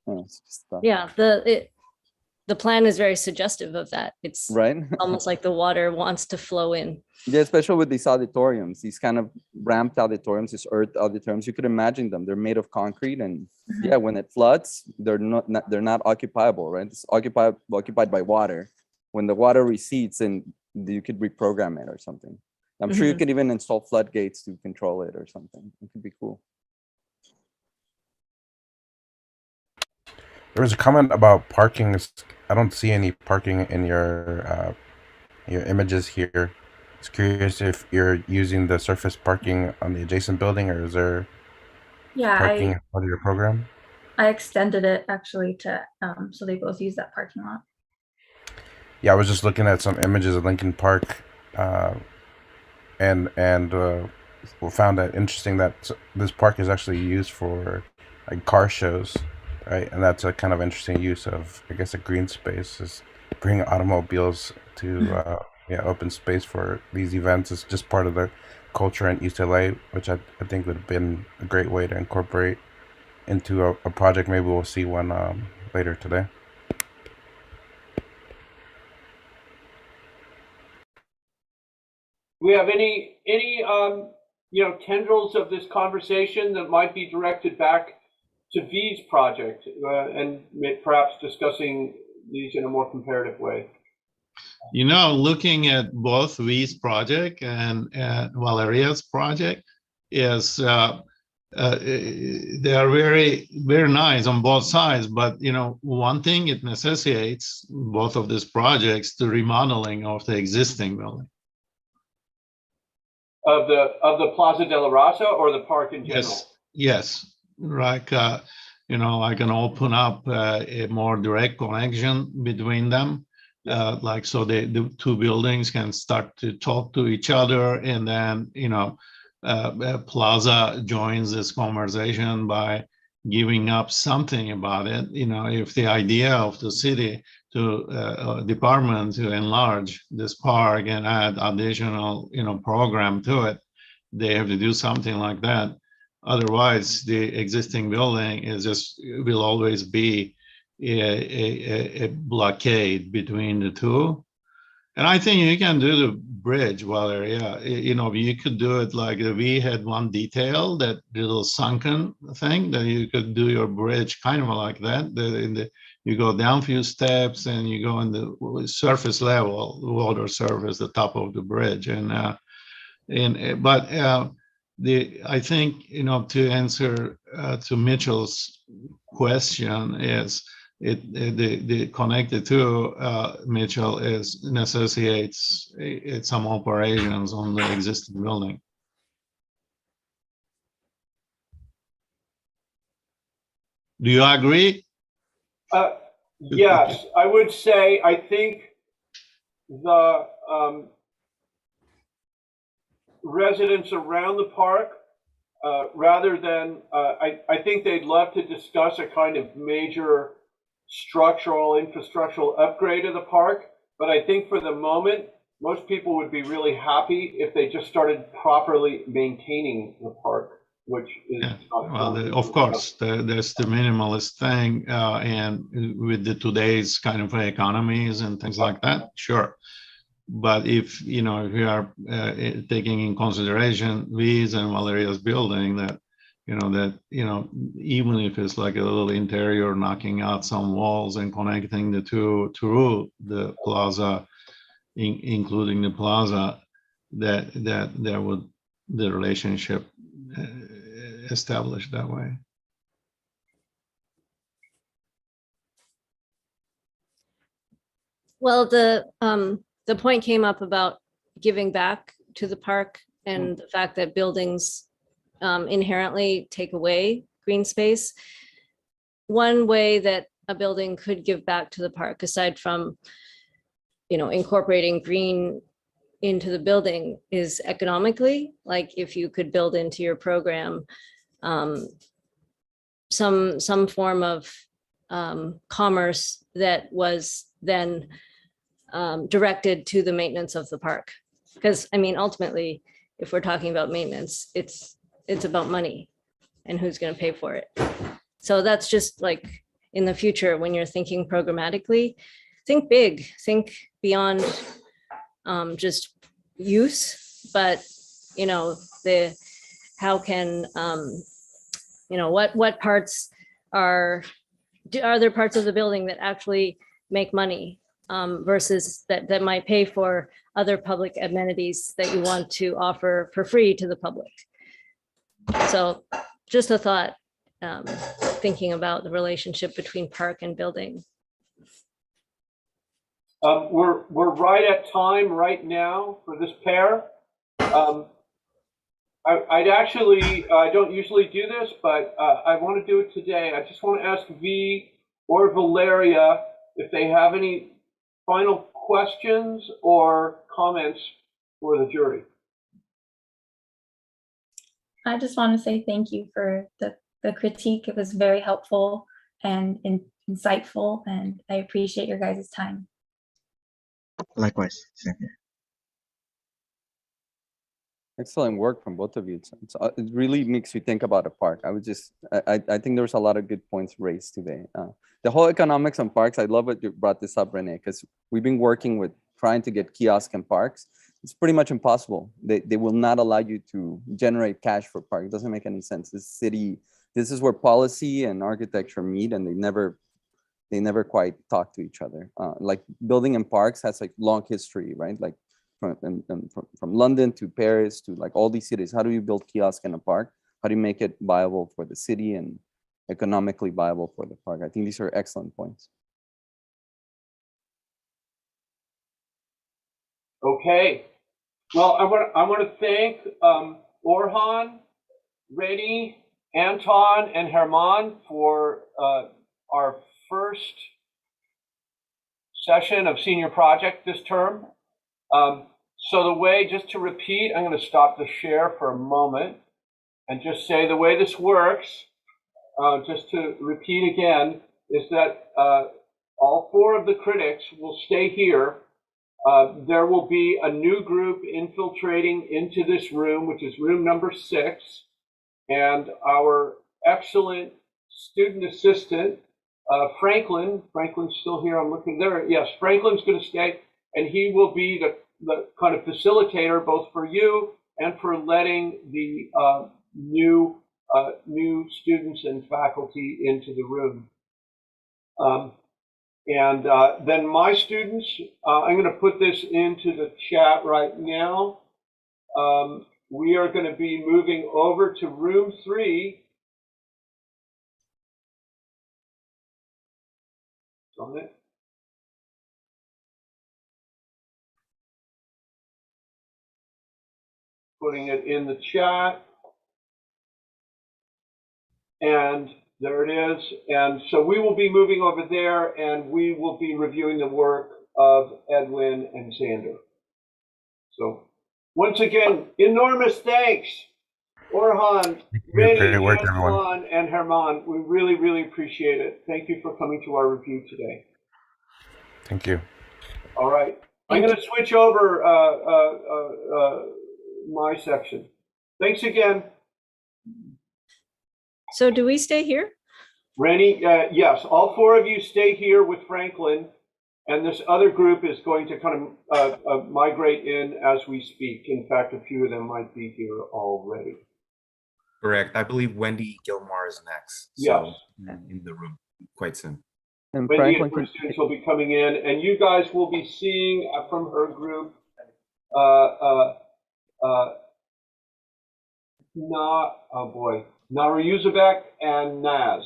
Oh, it's just, Yeah, the plan is very suggestive of that. It's right. almost like the water wants to flow in. Yeah, especially with these auditoriums, these kind of ramped auditoriums, these earth auditoriums, you could imagine them. They're made of concrete, and yeah, when it floods, they're not occupiable, right? It's occupied by water. When the water recedes, and you could reprogram it or something. I'm sure you could even install floodgates to control it or something. It could be cool. There was a comment about parking. I don't see any parking in your images here. I was curious if you're using the surface parking on the adjacent building, or is there parking as part of your program? I extended it actually to so they both use that parking lot. Yeah, I was just looking at some images of Lincoln Park, and found that interesting that this park is actually used for like car shows, right? And that's a kind of interesting use of, I guess, a green space, is bring automobiles to open space for these events. It's just part of the culture in East LA, which I think would have been a great way to incorporate into a project. Maybe we'll see one later today. Do we have any tendrils of this conversation that might be directed back to V's project, and perhaps discussing these in a more comparative way? Looking at both V's project and Valeria's project is they are very, very nice on both sides. But one thing, it necessitates both of these projects the remodeling of the existing building. Of the Plaza de la Raza or the park in general? Yes. Like I can open up a more direct connection between them. Like so the two buildings can start to talk to each other, and then Plaza joins this conversation by giving up something about it. If the idea of the city to department to enlarge this park and add additional program to it, they have to do something like that. Otherwise, the existing building will always be a blockade between the two. And I think you can do the bridge, Valeria. You could do it like we had one detail, that little sunken thing, that you could do your bridge kind of like that. You go down a few steps and you go in the surface level, water surface, the top of the bridge. I think, to answer to Mitchell's question is, the connected to Mitchell necessitates some operations on the existing building. Do you agree? Yes, I would say I think the residents around the park rather than, I think they'd love to discuss a kind of major infrastructural upgrade of the park. But I think for the moment, most people would be really happy if they just started properly maintaining the park, which is Yeah. not Well, common. of course, there's the minimalist thing, and with the today's kind of economies and things like that, sure. But if you know, if we are taking in consideration these and Valeria's building, that even if it's like a little interior, knocking out some walls and connecting the two through the plaza, including the plaza, that would the relationship established that way. Well, the point came up about giving back to the park and the fact that buildings inherently take away green space. One way that a building could give back to the park, aside from, incorporating green into the building, is economically. Like if you could build into your program some form of commerce that was then directed to the maintenance of the park. Because ultimately, if we're talking about maintenance, it's about money and who's going to pay for it. So that's just like in the future, when you're thinking programmatically, think big, think beyond just use, but how can what parts are there parts of the building that actually make money versus that might pay for other public amenities that you want to offer for free to the public. So just a thought, thinking about the relationship between park and building. We're right at time right now for this pair. I'd actually, I don't usually do this, but I want to do it today. I just want to ask V or Valeria if they have any final questions or comments for the jury. I just want to say thank you for the critique. It was very helpful and insightful, and I appreciate your guys' time. Likewise, same here. Excellent work from both of you. It really makes you think about a park. I think there's a lot of good points raised today. The whole economics on parks, I love that you brought this up, Renee, because we've been working with trying to get kiosks in parks. It's pretty much impossible. They will not allow you to generate cash for park. It doesn't make any sense. This is where policy and architecture meet, and they never quite talk to each other. Like building in parks has like long history, right? Like from London to Paris to like all these cities. How do you build kiosk in a park? How do you make it viable for the city and economically viable for the park? I think these are excellent points. Okay. Well, I want to thank Orhan, Reddy, Anton, and Herman for our first session of senior project this term. So the way, just to repeat, I'm going to stop the share for a moment and just say the way this works, just to repeat again, is that all four of the critics will stay here. There will be a new group infiltrating into this room, which is room number 6. And our excellent student assistant, Franklin's still here, I'm looking there. Yes, Franklin's going to stay, and he will be the kind of facilitator both for you and for letting the new students and faculty into the room. And then my students, I'm going to put this into the chat right now. We are going to be moving over to room 3. On it. Putting it in the chat. And there it is. And so we will be moving over there, and we will be reviewing the work of Edwin and Xander. So once again, enormous thanks. Orhan, Great Rennie, work, everyone. Antoine, and Herman, we really, really appreciate it. Thank you for coming to our review today. Thank you. All right. I'm going to switch over my section. Thanks again. So do we stay here? Rennie, yes, all four of you stay here with Franklin, and this other group is going to kind of migrate in as we speak. In fact, a few of them might be here already. Correct. I believe Wendy Gilmore is next. Yes. So, in the room quite soon. And Wendy Franklin, and her students will be coming in, and you guys will be seeing from her group Nara Yuzabek and Naz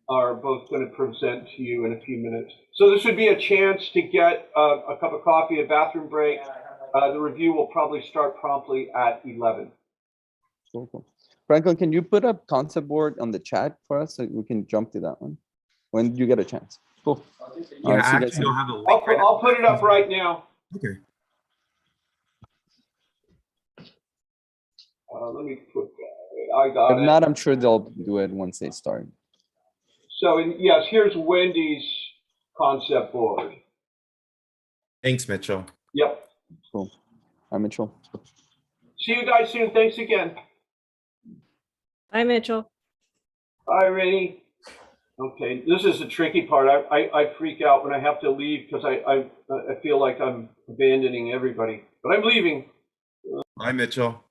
are both going to present to you in a few minutes. So this would be a chance to get a cup of coffee, a bathroom break. The review will probably start promptly at 11. cool. Franklin, can you put a concept board on the chat for us so we can jump to that one when you get a chance? Cool. Yeah, I see you actually guys soon. don't have a link right now. I'll put it up right now. Okay. Let me put that. I got If it. not, I'm sure they'll do it once they start. So yes, here's Wendy's concept board. Thanks, Mitchell. Yep. Cool. Hi, Mitchell. See you guys soon. Thanks again. Bye, Mitchell. Bye, Rennie. Okay, this is the tricky part. I freak out when I have to leave because I feel like I'm abandoning everybody. But I'm leaving. Bye, Mitchell.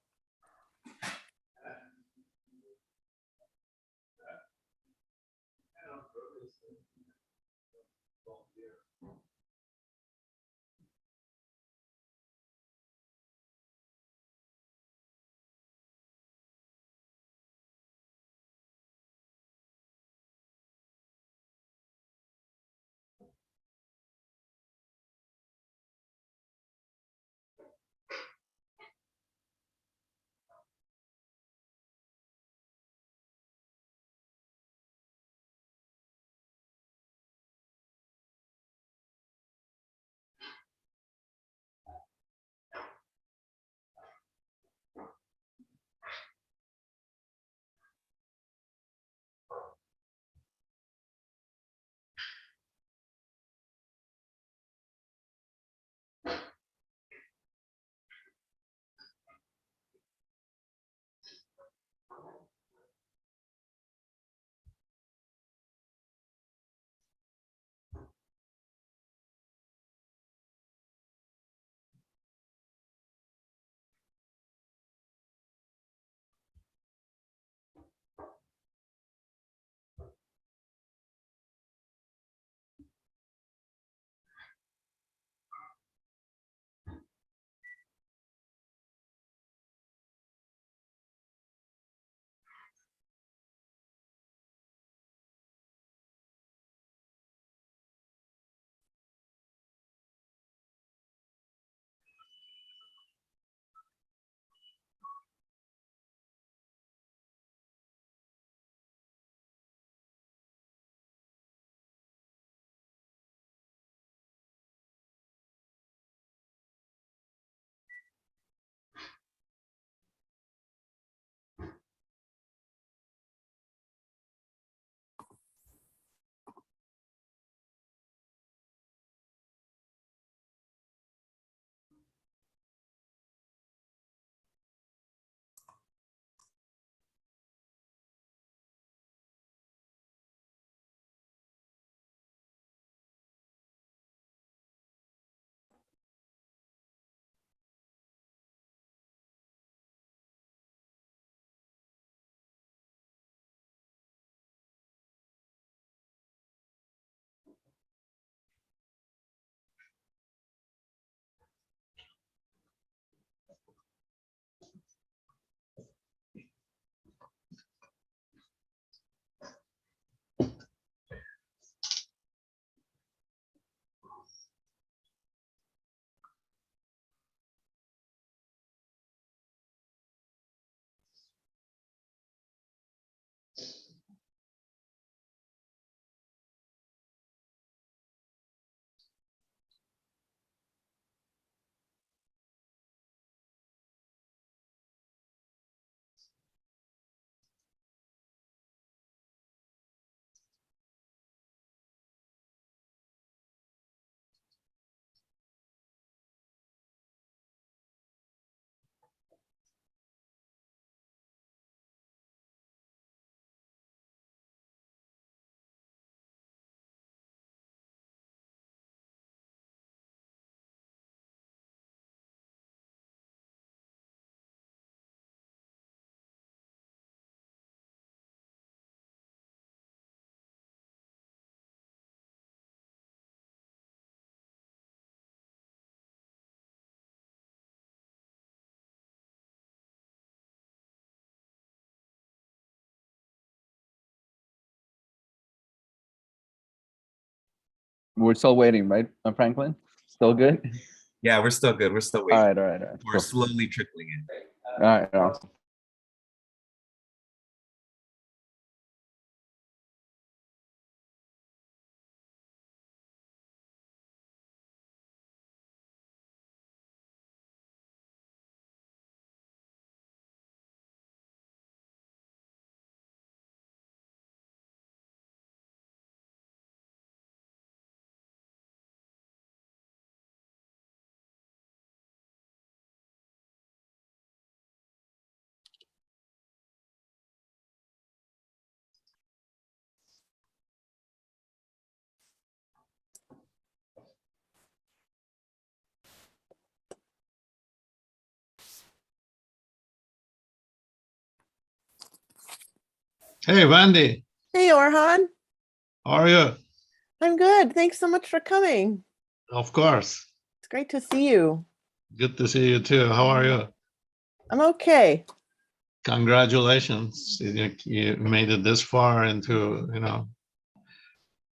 We're still waiting, right, Franklin? Still good? Yeah, we're still good. We're still All waiting. right, all right, all right. We're Cool. slowly trickling in. All right, awesome. Hey, Wendy, Hey, Orhan. how are you? I'm good. Thanks so much for coming. Of course. It's great to see you. Good to see you too. How are you? I'm okay. Congratulations. You made it this far into,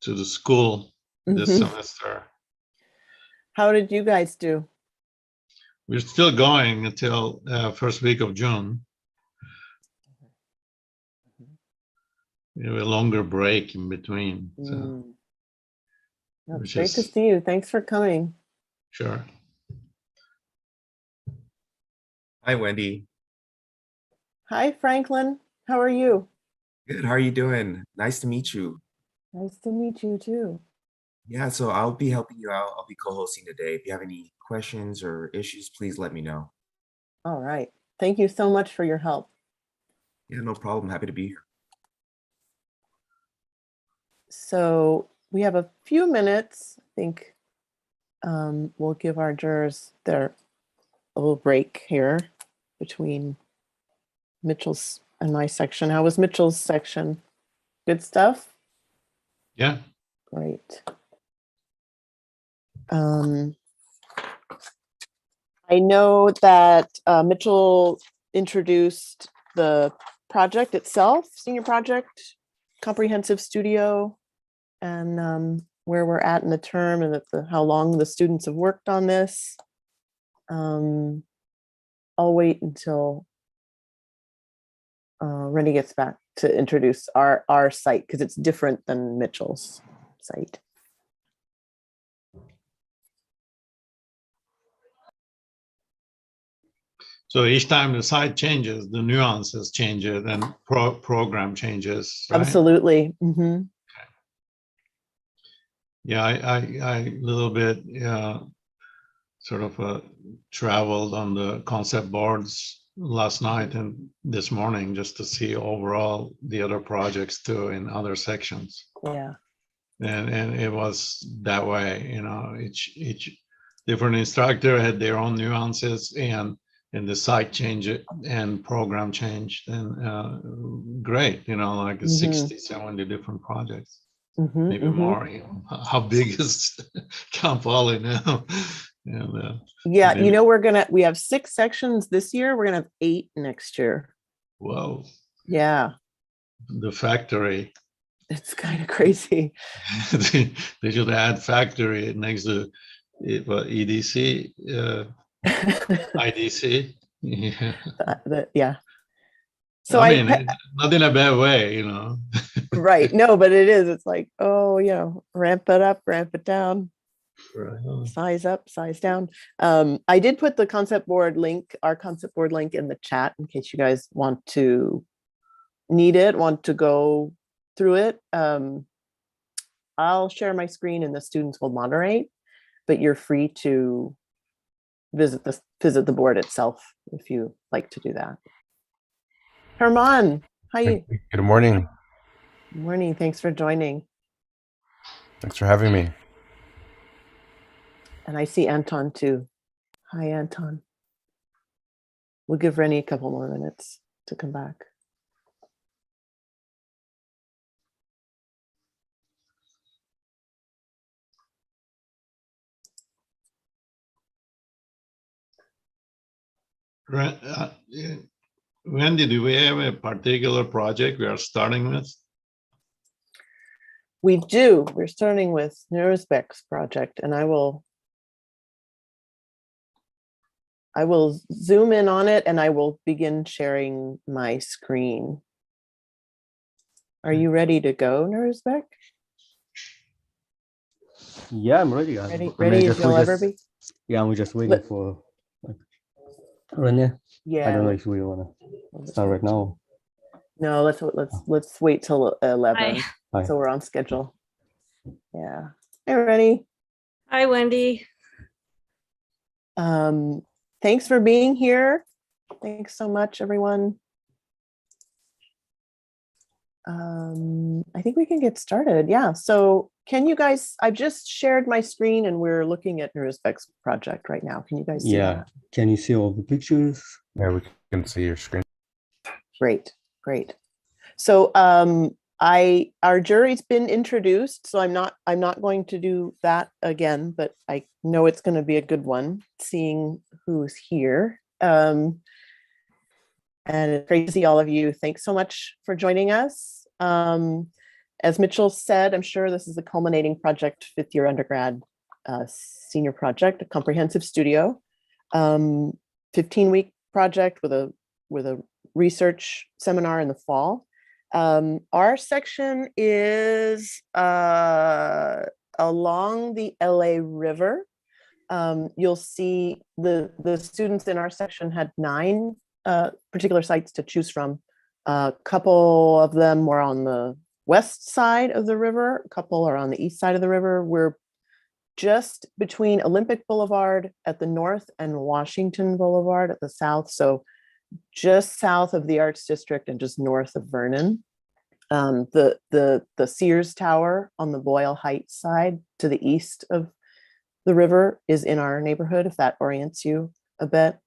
to the school this Mhm. semester. How did you guys do? We're still going until first week of June. We have a longer break in between. So, That's which great to is see you. Thanks for coming. sure. Hi, Wendy. Hi, Franklin. How are you? Good. How are you doing? Nice to meet you. Nice to meet you too. Yeah, so I'll be helping you out. I'll be co-hosting today. If you have any questions or issues, please let me know. All right. Thank you so much for your help. Yeah, no problem. Happy to be here. So we have a few minutes. I think we'll give our jurors a little break here between Mitchell's and my section. How was Mitchell's section? Good stuff? Yeah. Great. I know that Mitchell introduced the project itself, senior project, comprehensive studio, and where we're at in the term and how long the students have worked on this. I'll wait until Rennie gets back to introduce our site because it's different than Mitchell's site. So each time the site changes, the nuances change it and program changes, right? Absolutely. Mm-hmm. Yeah, I little bit sort of traveled on the concept boards last night and this morning just to see overall the other projects too in other sections. Yeah. And it was that way, each different instructor had their own nuances and the site change it and program changed and great, like 60, 70 different projects. Maybe more. How big is Camp Poly now? And, yeah, then, we have 6 sections this year. We're gonna have 8 next year. Whoa. Yeah. The factory. It's kind of crazy. They should add factory next to EDC, IDC. Yeah. Yeah. So I mean, not in a bad way, Right. No, but it is. It's like, ramp it up, ramp it down. Right. Size up, size down. I did put the concept board link, our concept board link in the chat in case you guys want to go through it. I'll share my screen and the students will moderate, but you're free to visit the board itself if you like to do that. Herman, how you? Good morning. Good morning. Thanks for joining. Thanks for having me. And I see Anton too. Hi, Anton. We'll give Rennie a couple more minutes to come back. Wendy, do we have a particular project we are starting with? We do. We're starting with Nuremberg's project, and I will zoom in on it and I will begin sharing my screen. Are you ready to go, Nuremberg? Yeah, I'm ready. Ready as you'll ever be? Yeah, I'm just waiting for Rene. Yeah. I don't know if we wanna start right now. No, let's wait till 11. Hi. So we're on schedule. Yeah. Hey, ready? Hi, Wendy. Thanks for being here. Thanks so much, everyone. I think we can get started. Yeah. So can you guys, I've just shared my screen and we're looking at Nuremberg's project right now. Can you guys see Yeah. that? Can you see all the pictures? Yeah, we can see your screen. Great, great. So our jury's been introduced, so I'm not going to do that again, but I know it's going to be a good one, seeing who's here. And it's great to see all of you. Thanks so much for joining us. As Mitchell said, I'm sure this is a culminating project, fifth year undergrad senior project, a comprehensive studio, 15-week project with a research seminar in the fall. Our section is along the LA River. You'll see the students in our section had 9 particular sites to choose from. A couple of them were on the west side of the river, a couple are on the east side of the river. We're just between Olympic Boulevard at the north and Washington Boulevard at the south. So just south of the Arts District and just north of Vernon. The Sears Tower on the Boyle Heights side to the east of the river is in our neighborhood, if that orients you a bit.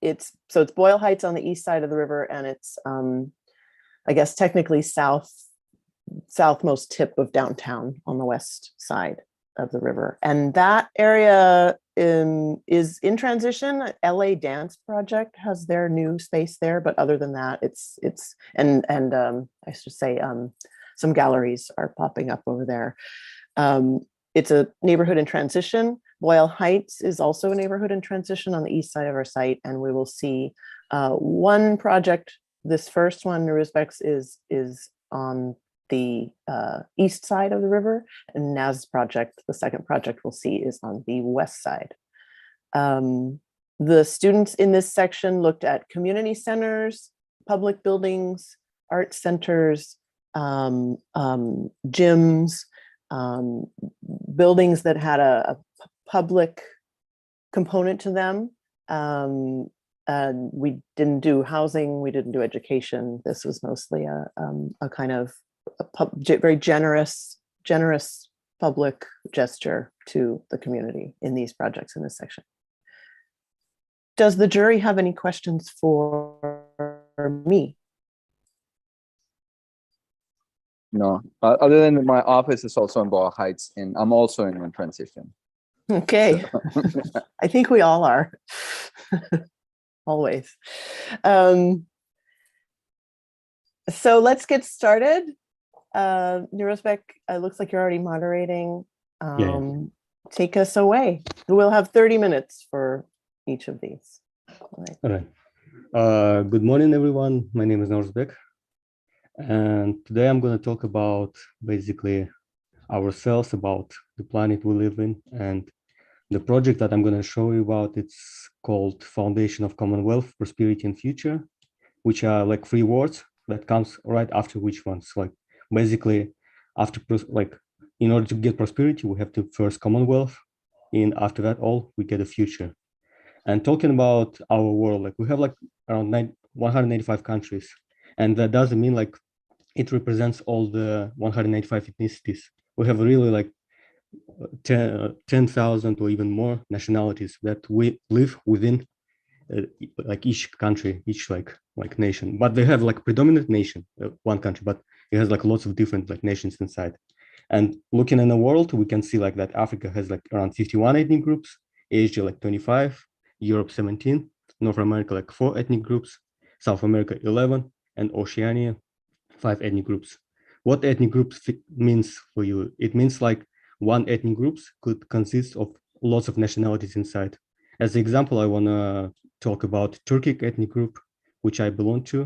It's Boyle Heights on the east side of the river, and it's I guess technically southmost tip of downtown on the west side of the river. And that area is in transition. LA Dance Project has their new space there, but other than that, it's I should say some galleries are popping up over there. It's a neighborhood in transition. Boyle Heights is also a neighborhood in transition on the east side of our site, and we will see one project. This first one, Nuremberg's, is on the east side of the river, and Naz project, the second project we'll see, is on the west side. The students in this section looked at community centers, public buildings, art centers, gyms, buildings that had a public component to them. And we didn't do housing, we didn't do education. This was mostly a kind of very generous public gesture to the community in these projects in this section. Does the jury have any questions for me? No, other than my office is also in Boyle Heights, and I'm also in transition. Okay, I think we all are, always. So let's get started. Nuremberg, it looks like you're already moderating. Take us away. We'll have 30 minutes for each of these. All right. Good morning, everyone. My name is Norsbeck. And today I'm going to talk about basically ourselves, about the planet we live in, and the project that I'm going to show you about. It's called Foundation of Commonwealth, Prosperity and Future, which are like 3 words that comes right after which ones. Like basically after, like in order to get prosperity, we have to first Commonwealth, and after that all we get a future. And talking about our world, like we have like around 185 countries. And that doesn't mean like it represents all the 185 ethnicities. We have really like 10,000 or even more nationalities that we live within like each country, each like nation. But they have like predominant nation, one country, but it has like lots of different like nations inside. And looking in the world, we can see like that Africa has like around 51 ethnic groups, Asia like 25, Europe 17, North America like 4 ethnic groups, South America 11, and Oceania 5 ethnic groups. What ethnic groups means for you? It means like one ethnic groups could consist of lots of nationalities inside. As an example, I want to talk about Turkic ethnic group, which I belong to.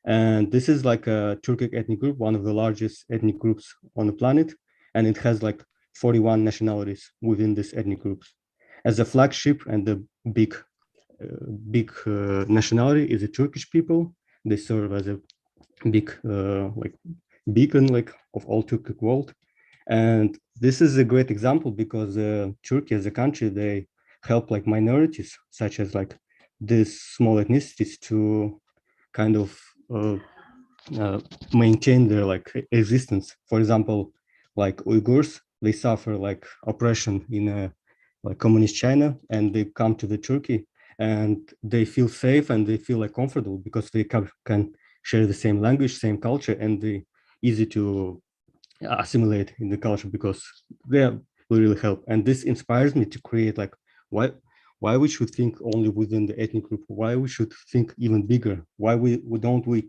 And this is like a Turkic ethnic group, one of the largest ethnic groups on the planet. And it has like 41 nationalities within this ethnic groups. As a flagship and the big nationality is the Turkish people. They serve as a big like beacon like of all Turkic world. And this is a great example because Turkey as a country, they help like minorities such as like these small ethnicities to kind of maintain their like existence. For example, like Uyghurs, they suffer like oppression in like communist China, and they come to the Turkey and they feel safe and they feel like comfortable because they can share the same language, same culture, and they easy to assimilate in the culture because they will really help. And this inspires me to create like why we should think only within the ethnic group, why we should think even bigger, why we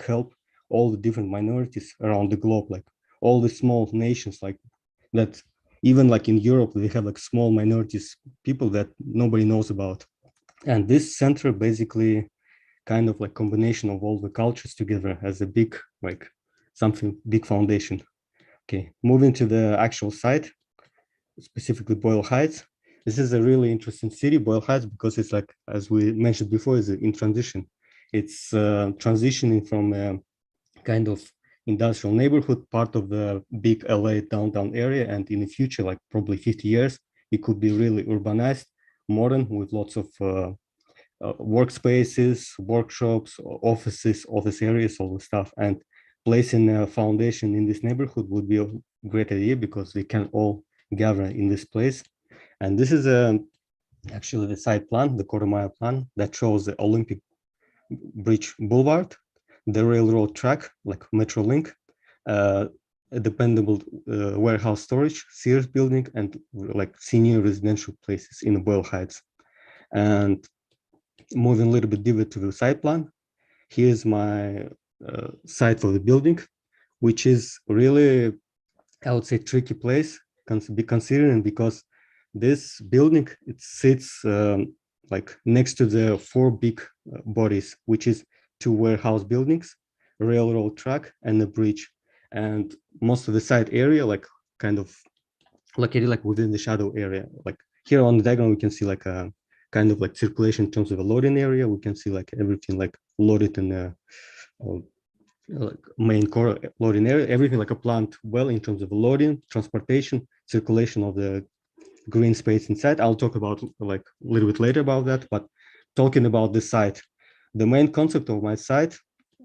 help all the different minorities around the globe, like all the small nations like that. Even like in Europe, they have like small minorities, people that nobody knows about. And this center basically kind of like combination of all the cultures together as a big, like something big foundation. Okay, moving to the actual site, specifically Boyle Heights. This is a really interesting city, Boyle Heights, because it's like, as we mentioned before, is in transition. It's transitioning from a kind of industrial neighborhood, part of the big LA downtown area. And in the future, like probably 50 years, it could be really urbanized, modern, with lots of workspaces, workshops, offices, office areas, all the stuff. And placing a foundation in this neighborhood would be a great idea because they can all gather in this place. And this is actually the site plan, the quarter-mile plan that shows the Olympic Bridge Boulevard, the railroad track, like Metrolink, a dependable warehouse storage, Sears building, and like senior residential places in Boyle Heights. And moving a little bit deeper to the site plan, here's my site for the building, which is really, I would say, tricky place to be considering because this building, it sits like next to the 4 big bodies, which is 2 warehouse buildings, a railroad track, and a bridge. And most of the site area, like kind of located like within the shadow area. Like here on the diagram, we can see like a kind of like circulation in terms of a loading area. We can see like everything like loaded in a like main core loading area, everything like a plant well in terms of loading, transportation, circulation of the green space inside. I'll talk about like a little bit later about that, but talking about the site, the main concept of my site,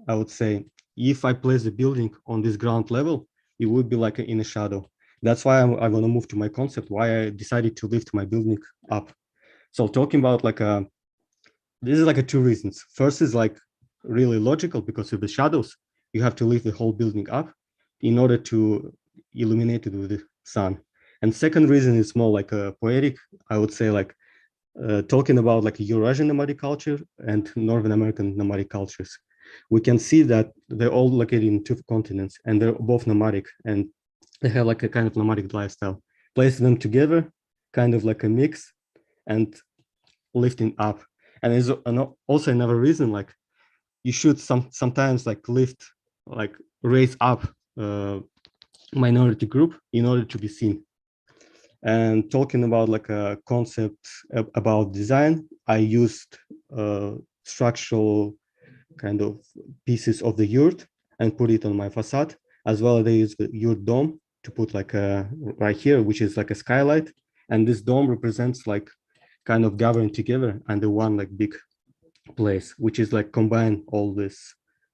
I would say, if I place the building on this ground level, it would be like in a shadow. That's why I want to move to my concept, why I decided to lift my building up. So talking about like this is like 2 reasons. First is like really logical because of the shadows, you have to lift the whole building up in order to illuminate it with the sun. And second reason is more like a poetic, I would say, like talking about like Eurasian nomadic culture and Northern American nomadic cultures. We can see that they're all located in 2 continents and they're both nomadic and they have like a kind of nomadic lifestyle. Placing them together, kind of like a mix and lifting up. And there's also another reason, like you should sometimes like raise up minority group in order to be seen. And talking about like a concept about design, I used structural kind of pieces of the yurt and put it on my facade, as well as I use the yurt dome to put like right here, which is like a skylight. And this dome represents like kind of gathering together under one like big place, which is like combine all this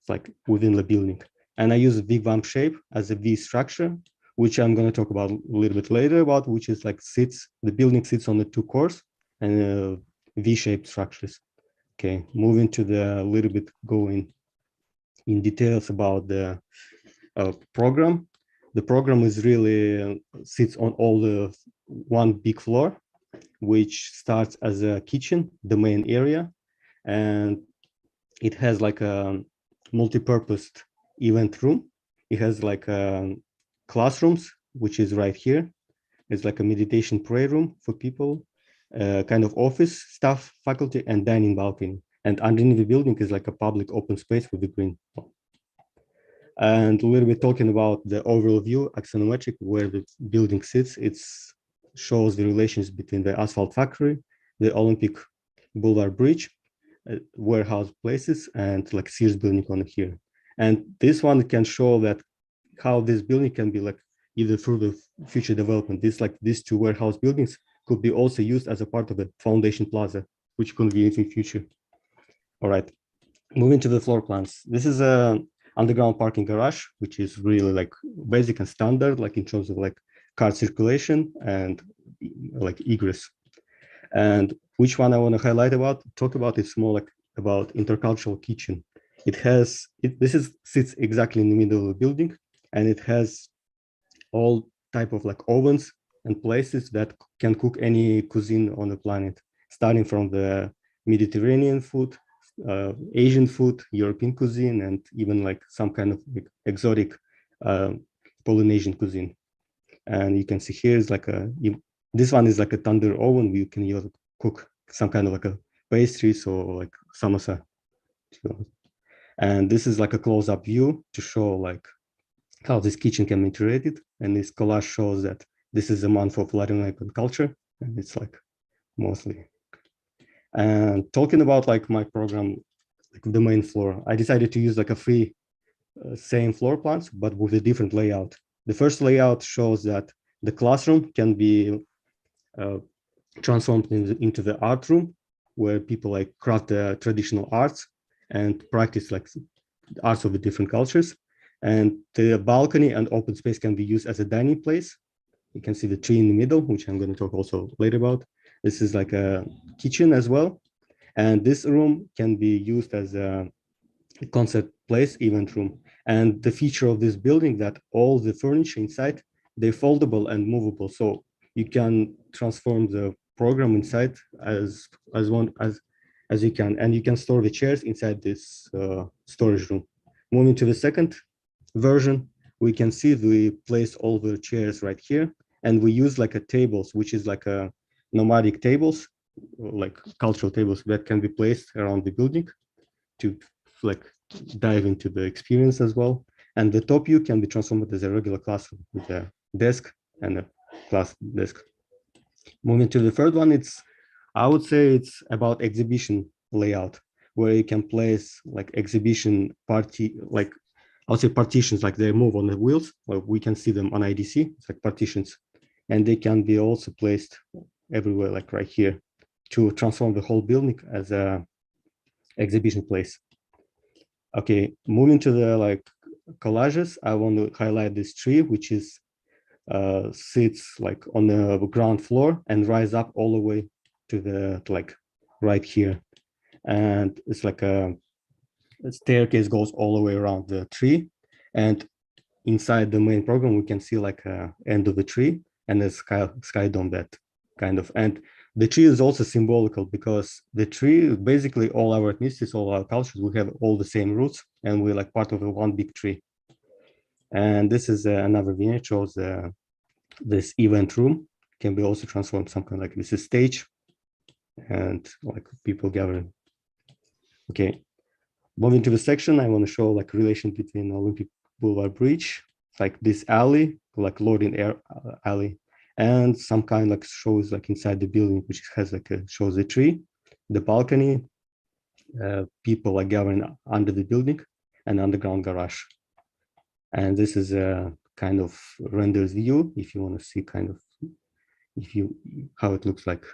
like within the building. And I use a V-vamp shape as a V structure, which I'm going to talk about a little bit later about, which is like the building sits on the 2 cores and V-shaped structures. Okay, moving to the little bit going in details about the program. The program is really sits on all the 1 big floor, which starts as a kitchen, the main area, and it has like a multi-purposed event room it has like classrooms, which is right here. It's like a meditation prayer room for people, kind of office staff, faculty, and dining balcony. And underneath the building is like a public open space with the green. And a little bit talking about the overall view, axonometric, where the building sits. It shows the relations between the asphalt factory, the Olympic Boulevard Bridge, warehouse places, and like Sears building on here. And this one can show that how this building can be like either through the future development. These two warehouse buildings could be also used as a part of a foundation plaza, which could be used in future. All right, moving to the floor plans. This is a underground parking garage, which is really like basic and standard, like in terms of like car circulation and like egress. And which one I want to talk about is more like about intercultural kitchen. Sits exactly in the middle of the building, and it has all type of like ovens and places that can cook any cuisine on the planet, starting from the Mediterranean food, Asian food, European cuisine, and even like some kind of like exotic Polynesian cuisine. And you can see here is like this one is like a tandoor oven where you can use cook some kind of like a pastries or like samosa. And this is like a close-up view to show like how this kitchen can be integrated. And this collage shows that this is a month of Latin American culture, and it's like mostly. And talking about like my program, like the main floor, I decided to use like a free same floor plans, but with a different layout. The first layout shows that the classroom can be transformed into the art room, where people like craft the traditional arts and practice like arts of the different cultures. And the balcony and open space can be used as a dining place. You can see the tree in the middle, which I'm going to talk also later about. This is like a kitchen as well. And this room can be used as a concert place, event room. And the feature of this building that all the furniture inside, they're foldable and movable. So you can transform the program inside as you can, and you can store the chairs inside this storage room. Moving to the second version, we can see we place all the chairs right here, and we use like a tables, which is like a nomadic tables, like cultural tables that can be placed around the building to like dive into the experience as well. And the top view can be transformed as a regular classroom with a desk and a class desk. Moving to the third one, I would say it's about exhibition layout, where you can place like exhibition like I would say partitions, like they move on the wheels, where we can see them on IDC, it's like partitions, and they can be also placed everywhere, like right here, to transform the whole building as a exhibition place. Okay, moving to the like collages, I want to highlight this tree, which is sits like on the ground floor and rise up all the way to the like right here, and it's like a staircase goes all the way around the tree, and inside the main program we can see like a end of the tree and a sky dome, that kind of. And the tree is also symbolical because the tree, basically all our ethnicities, all our cultures, we have all the same roots, and we're like part of one big tree. And this is another vignette shows this event room can be also transformed some kind of like this is stage and like people gathering. Okay, moving to the section, I want to show like relation between Olympic Boulevard Bridge, like this alley, like Loading Air alley, and some kind like shows like inside the building, which has like shows the tree, the balcony, people like gathering under the building, and underground garage. And this is a kind of rendered view if you want to see kind of how it looks like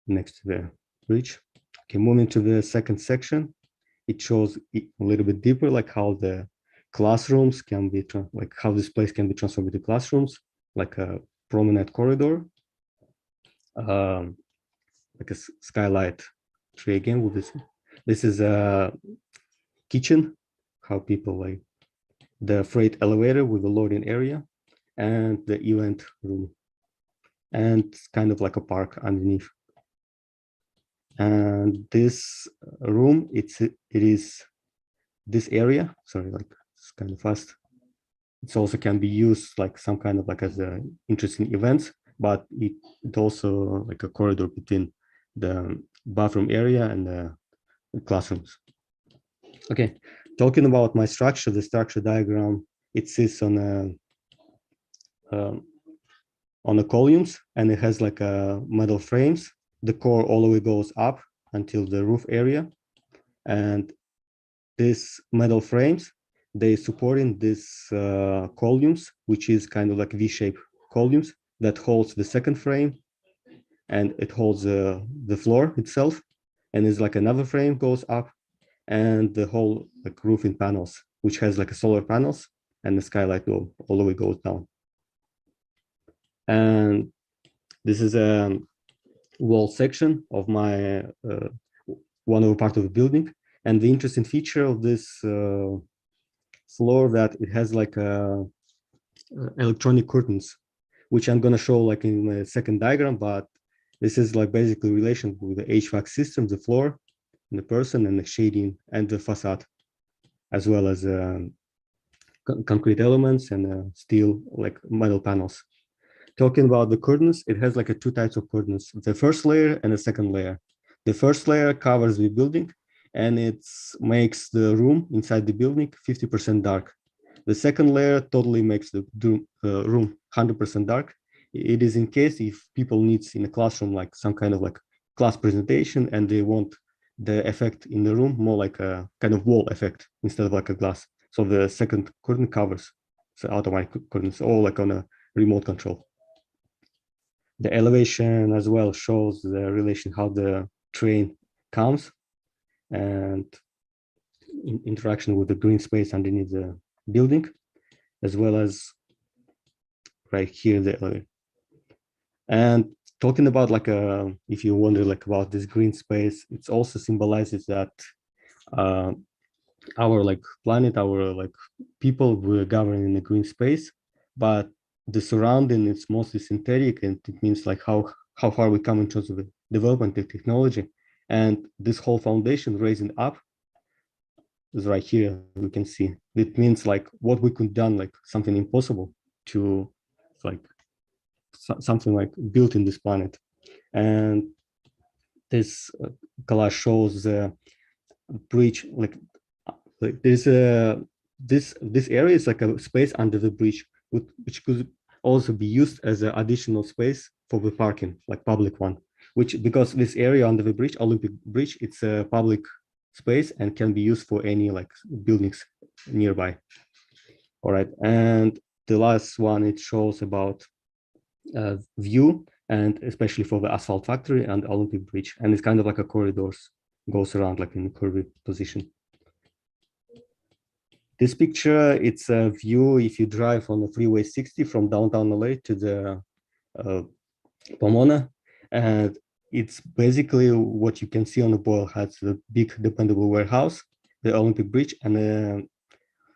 next to the bridge. Okay, moving to the second section, it shows a little bit deeper, like how the classrooms can be, like how this place can be transformed into classrooms, like a promenade corridor, like a skylight tree again with this. This is a kitchen, how people like the freight elevator with the loading area, and the event room, and kind of like a park underneath. And this room, it is this area, sorry, like it's kind of fast. It also can be used like some kind of like as a interesting events, but it also like a corridor between the bathroom area and the classrooms. Okay, talking about my structure, the structure diagram, it sits on the columns, and it has like metal frames. The core all the way goes up until the roof area, and these metal frames, they supporting these columns, which is kind of like V-shaped columns that holds the second frame, and it holds the floor itself, and it's like another frame goes up, and the whole like roofing panels, which has like a solar panels, and the skylight all the way goes down. And this is a wall section of my one of the part of the building. And the interesting feature of this floor that it has like electronic curtains, which I'm gonna show like in the second diagram, but this is like basically relation with the HVAC system, the floor, and the person, and the shading and the facade, as well as concrete elements and steel like metal panels. Talking about the curtains, it has like two types of curtains, the first layer and the second layer. The first layer covers the building, and it makes the room inside the building 50% dark. The second layer totally makes the room 100% dark. It is in case if people needs in a classroom like some kind of like class presentation, and they want the effect in the room more like a kind of wall effect instead of like a glass. So the second curtain covers the automatic curtains, all like on a remote control. The elevation as well shows the relation how the train comes and interaction with the green space underneath the building, as well as right here the elevator. And talking about like if you wonder like about this green space, it also symbolizes that our like planet, our like people will govern in the green space, but the surrounding is mostly synthetic, and it means like how far we come in terms of the development of technology. And this whole foundation raising up is right here, we can see. It means like what we could done, like something impossible to like something like built in this planet. And this collage shows the bridge, like there's this area is like a space under the bridge, which could also be used as an additional space for the parking, like public one, which because this area under the bridge, Olympic Bridge, it's a public space and can be used for any like buildings nearby. All right, and the last one, it shows about view, and especially for the asphalt factory and Olympic Bridge, and it's kind of like a corridors goes around like in a curvy position. This picture, it's a view if you drive on the Freeway 60 from downtown LA to the Pomona, and it's basically what you can see on the Boyle Heights, the big dependable warehouse, the Olympic Bridge, and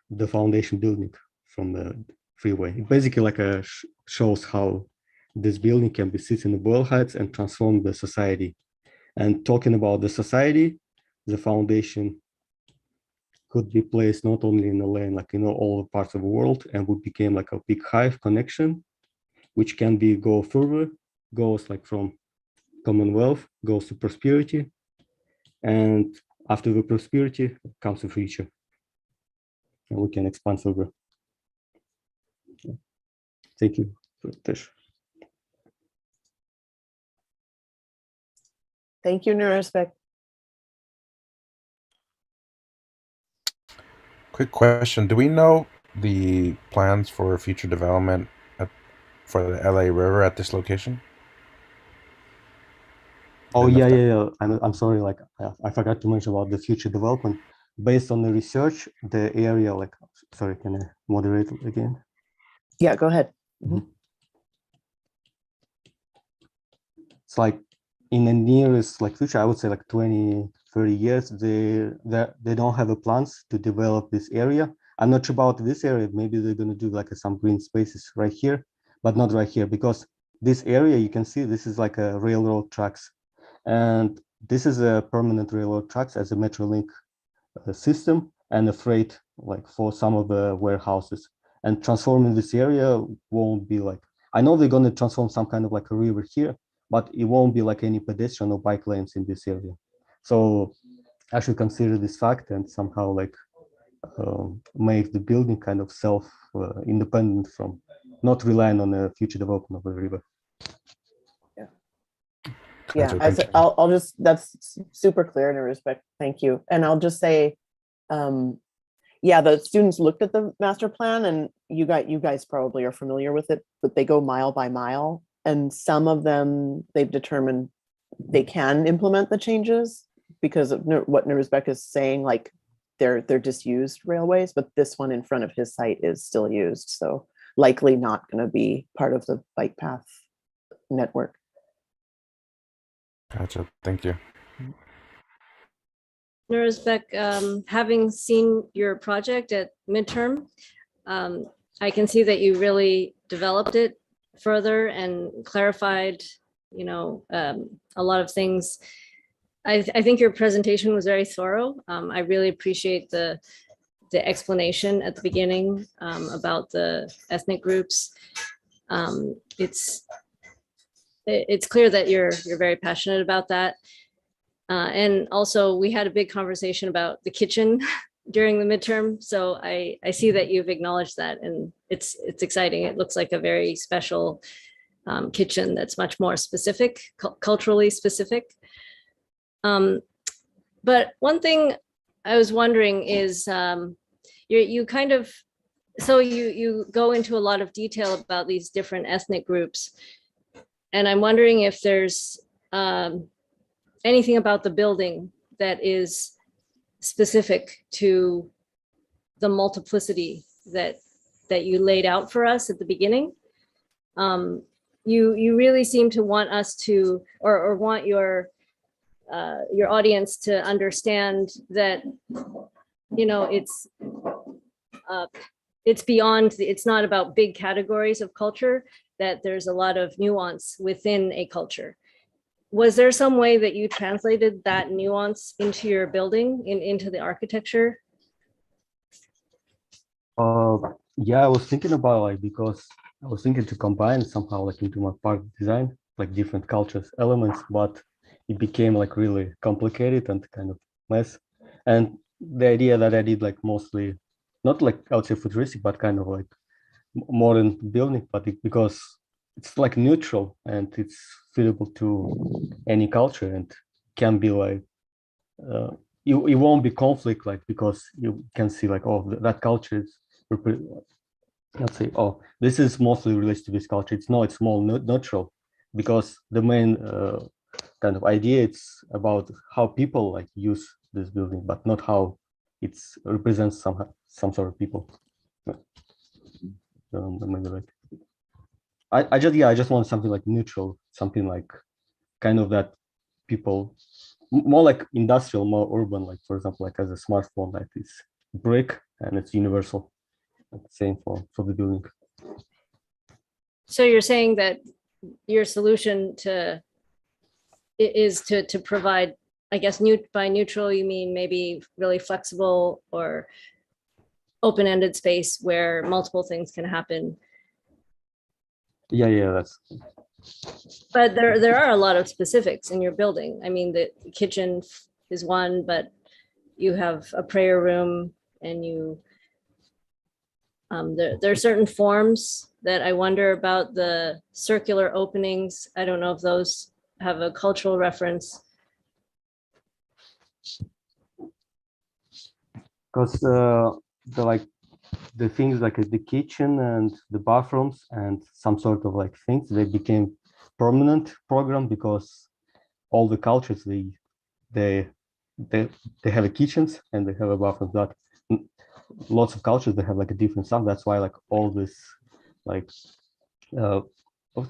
the foundation building from the freeway. It basically like shows how this building can be sit in the Boyle Heights and transform the society. And talking about the society, the foundation could be placed not only in LA, like all the parts of the world, and would become like a big hive connection, which can be go further, goes like from Commonwealth, goes to prosperity, and after the prosperity comes the future, and we can expand further. Thank you for the attention. Thank you, Nurisbek. Quick question. Do we know the plans for future development for the LA River at this location? Oh, yeah. I'm sorry, like I forgot to mention about the future development. Based on the research, the area, like, sorry, can I moderate it again? Yeah, go ahead. Mm-hmm. It's like in the nearest like future, I would say like 20, 30 years, they don't have a plans to develop this area. I'm not sure about this area. Maybe they're going to do like some green spaces right here, but not right here, because this area, you can see this is like a railroad tracks, and this is a permanent railroad tracks as a Metrolink system and a freight like for some of the warehouses. and transforming this area won't be like, I know they're going to transform some kind of like a river here, but it won't be like any pedestrian or bike lanes in this area. So I should consider this fact and somehow like make the building kind of self independent from, not relying on the future development of the river. Yeah, I'll just, that's super clear in respect. Thank you. And I'll just say, yeah, the students looked at the master plan, and you guys probably are familiar with it, but they go mile by mile, and some of them they've determined they can implement the changes because of what Nuruzbek is saying, like they're disused railways, but this one in front of his site is still used, so likely not going to be part of the bike path network. Gotcha. Thank you. Nuruzbek, having seen your project at midterm, I can see that you really developed it further and clarified, you know, a lot of things. I think your presentation was very thorough. I really appreciate the explanation at the beginning about the ethnic groups. It's clear that you're very passionate about that. And also we had a big conversation about the kitchen during the midterm. So I see that you've acknowledged that, and it's exciting. It looks like a very special kitchen that's much more specific, culturally specific. But one thing I was wondering is you kind of, so you go into a lot of detail about these different ethnic groups. And I'm wondering if there's anything about the building that is specific to the multiplicity that you laid out for us at the beginning. You really seem to want us to, or want your audience to understand that, you know, it's beyond, it's not about big categories of culture, that there's a lot of nuance within a culture. Was there some way that you translated that nuance into your building, into the architecture? Yeah, I was thinking about like, because I was thinking to combine somehow like into my park design, like different cultures elements, but it became like really complicated and kind of mess. And the idea that I did like mostly, not like I would say futuristic, but kind of like modern building, but because it's like neutral and it's suitable to any culture and can be like, it won't be conflict, like, because you can see like, oh, that culture is, let's say, oh, this is mostly related to this culture. It's more neutral, because the main kind of idea, it's about how people like use this building, but not how it represents some sort of people. Maybe like, I just want something like neutral, something like kind of that people, more like industrial, more urban, like for example, like as a smartphone, like it's brick and it's universal. Same for the building. So you're saying that your solution is to provide, I guess, by neutral, you mean maybe really flexible or open-ended space where multiple things can happen. Yeah, that's. But there are a lot of specifics in your building. I mean, the kitchen is one, but you have a prayer room, and you there are certain forms that I wonder about. The circular openings, I don't know if those have a cultural reference. Because the things like the kitchen and the bathrooms and some sort of like things, they became permanent program because all the cultures they have a kitchens and they have a bathroom. That lots of cultures, they have like a different stuff. That's why like all this like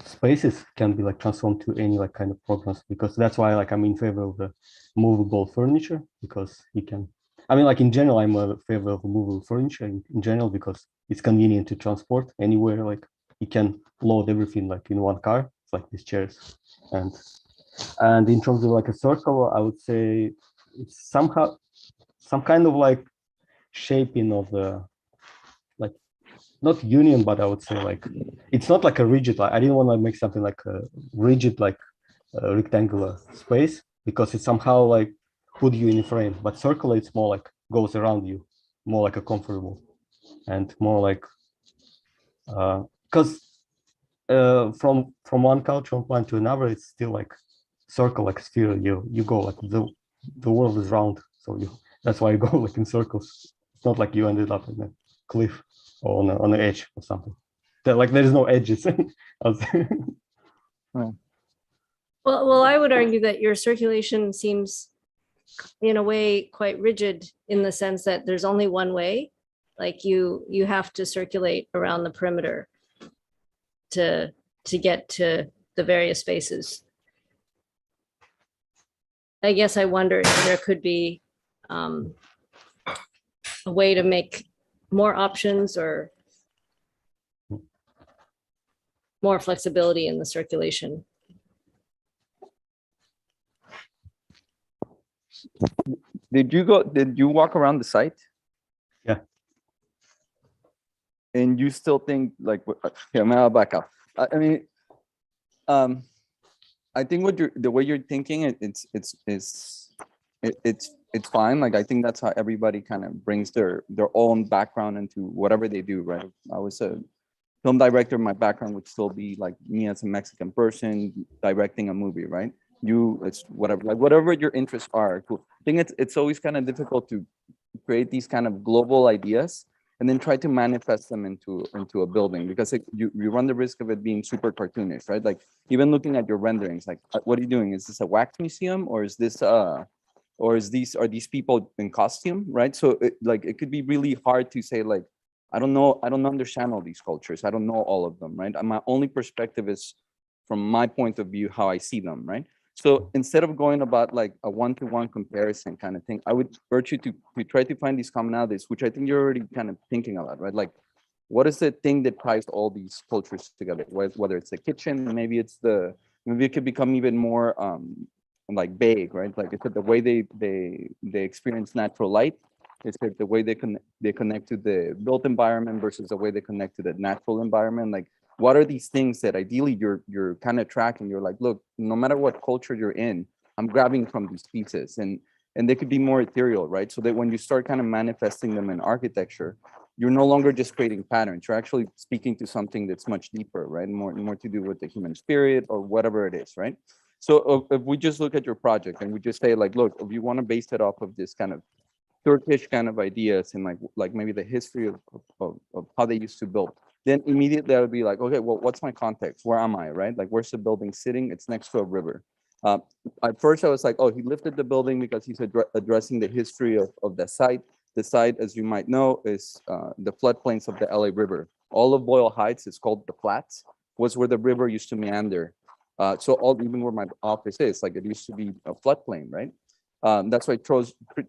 spaces can be like transformed to any like kind of programs, because that's why like I'm in favor of the movable furniture, because you can, I mean, like in general, I'm in favor of movable furniture in general, because it's convenient to transport anywhere. Like you can load everything like in one car. It's like these chairs, and in terms of like a circle, I would say it's somehow some kind of like shaping of the like not union, but I would say like it's not like a rigid. Like I didn't want to make something like a rigid, like a rectangular space because it somehow like put you in a frame. But circular, it's more like goes around you, more like a comfortable, and more like because from one cultural point to another, it's still like circle, like sphere. You go like the world is round, so that's why you go like in circles. It's not like you ended up in a cliff or on the edge or something. Like there is no edges. Well, I would argue that your circulation seems in a way quite rigid in the sense that there's only one way. Like you have to circulate around the perimeter to get to the various spaces. I guess I wonder if there could be a way to make more options or more flexibility in the circulation. Did you walk around the site? Yeah. And you still think like, yeah, I'll back up. I mean, I think the way you're thinking, it's fine. Like I think that's how everybody kind of brings their own background into whatever they do, right? I was a film director. My background would still be like me as a Mexican person directing a movie, right? It's whatever, like whatever your interests are. Cool. I think it's always kind of difficult to create these kind of global ideas and then try to manifest them into a building, because you run the risk of it being super cartoonish, right? Like even looking at your renderings, like what are you doing? Is this a wax museum, or is this are these people in costume, right? So it could be really hard to say like, I don't understand all these cultures. I don't know all of them, right? My only perspective is from my point of view, how I see them, right? So instead of going about like a one-to-one comparison kind of thing, I would urge you to try to find these commonalities, which I think you're already kind of thinking about, right? Like, what is the thing that ties all these cultures together? Whether it's the kitchen, maybe it could become even more like vague, right? Like it's the way they experience natural light. It's the way they connect to the built environment versus the way they connect to the natural environment. Like, what are these things that ideally you're kind of tracking? You're like, look, no matter what culture you're in, I'm grabbing from these pieces, and they could be more ethereal, right? So that when you start kind of manifesting them in architecture, you're no longer just creating patterns. You're actually speaking to something that's much deeper, right? More to do with the human spirit or whatever it is, right? So if we just look at your project and we just say like, look, if you want to base it off of this kind of Turkish kind of ideas and like maybe the history of how they used to build, then immediately I would be like, okay, well, what's my context? Where am I, right? Like, where's the building sitting? It's next to a river. At first I was like, oh, he lifted the building because he's addressing the history of the site. The site, as you might know, is the floodplains of the LA River. All of Boyle Heights is called the Flats, was where the river used to meander. So even where my office is, like it used to be a floodplain, right? That's why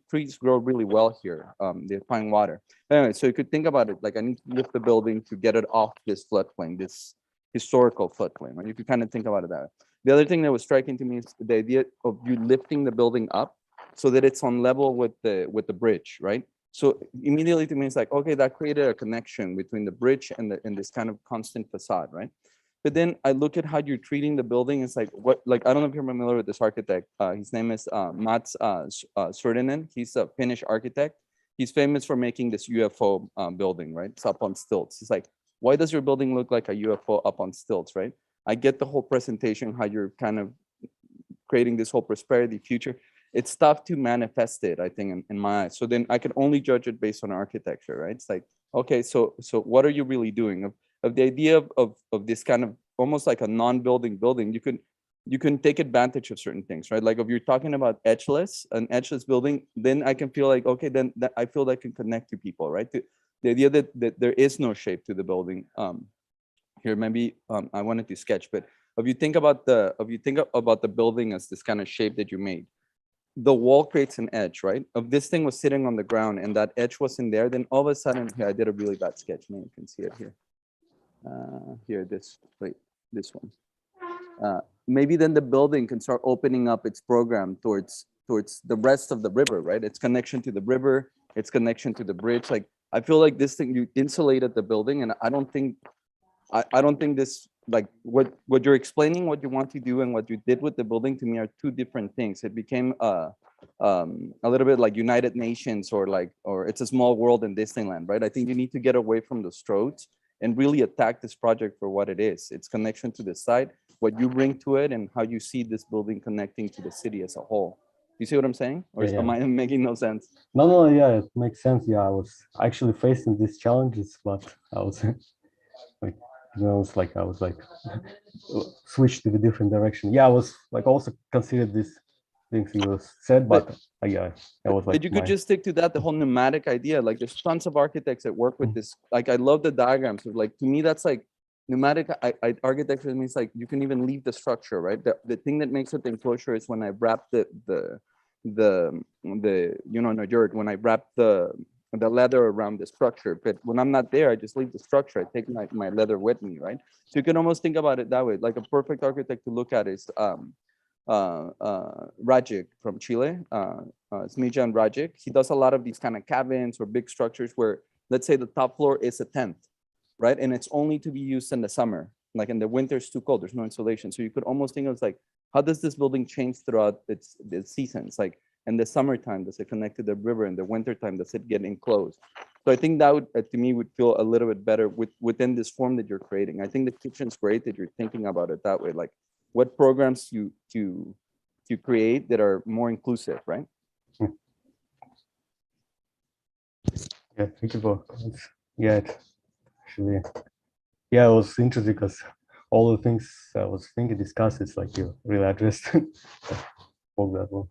trees grow really well here. They find water. Anyway, so you could think about it like, I need to lift the building to get it off this floodplain, this historical floodplain, right? You could kind of think about it that way. The other thing that was striking to me is the idea of you lifting the building up so that it's on level with the bridge, right? So immediately to me, it's like, okay, that created a connection between the bridge and this kind of constant facade, right? But then I look at how you're treating the building. It's like, I don't know if you're familiar with this architect. His name is Mats Surdinen. He's a Finnish architect. He's famous for making this UFO building, right? It's up on stilts. It's like, why does your building look like a UFO up on stilts, right? I get the whole presentation, how you're kind of creating this whole prosperity future. It's tough to manifest it, I think, in my eyes. So then I can only judge it based on architecture, right? It's like, okay, so what are you really doing? Of the idea of this kind of almost like a non-building building, you can take advantage of certain things, right? Like if you're talking about an edgeless building, then I can feel like, okay, then I feel that I can connect to people, right? The idea that there is no shape to the building. Here, maybe I wanted to sketch, but if you think about the building as this kind of shape that you made, the wall creates an edge, right? If this thing was sitting on the ground and that edge wasn't there, then all of a sudden, here, I did a really bad sketch. Maybe you can see it here. Here, this one. Maybe then the building can start opening up its program towards the rest of the river, right? Its connection to the river, its connection to the bridge. Like I feel like this thing, you insulated the building, and I don't think, I don't think this, like what you're explaining, what you want to do and what you did with the building to me are two different things. It became a little bit like United Nations or It's a Small World in Disneyland, right? I think you need to get away from the Strodes and really attack this project for what it is. Its connection to the site, what you bring to it, and how you see this building connecting to the city as a whole. You see what I'm saying? Or Yeah, am I making no sense? No, yeah, it makes sense. Yeah, I was actually facing these challenges, but I was like, I was like switched to a different direction. Yeah, I was like also considered these things you said, but yeah, I was like, But you could just stick to that, the whole pneumatic idea. Like there's tons of architects that work with this. Like I love the diagrams. Like to me, that's like pneumatic architecture means like you can even leave the structure, right? The thing that makes it the enclosure is when I wrap the you know, when I wrap the leather around the structure. But when I'm not there, I just leave the structure. I take my leather with me, right? So you can almost think about it that way. Like a perfect architect to look at is Rajic from Chile, Smijan Rajic. He does a lot of these kind of cabins or big structures where, let's say the top floor is a tent, right? And it's only to be used in the summer. Like in the winter, it's too cold, there's no insulation. So you could almost think of it like, how does this building change throughout its seasons? Like in the summertime, does it connect to the river? In the wintertime, does it get enclosed? So I think that would, to me, would feel a little bit better within this form that you're creating. I think the kitchen's great that you're thinking about it that way. Like what programs you create that are more inclusive, right? Yeah, thank you for yeah, actually, yeah, it was interesting because all the things I was thinking discuss, it's like you really addressed all that one.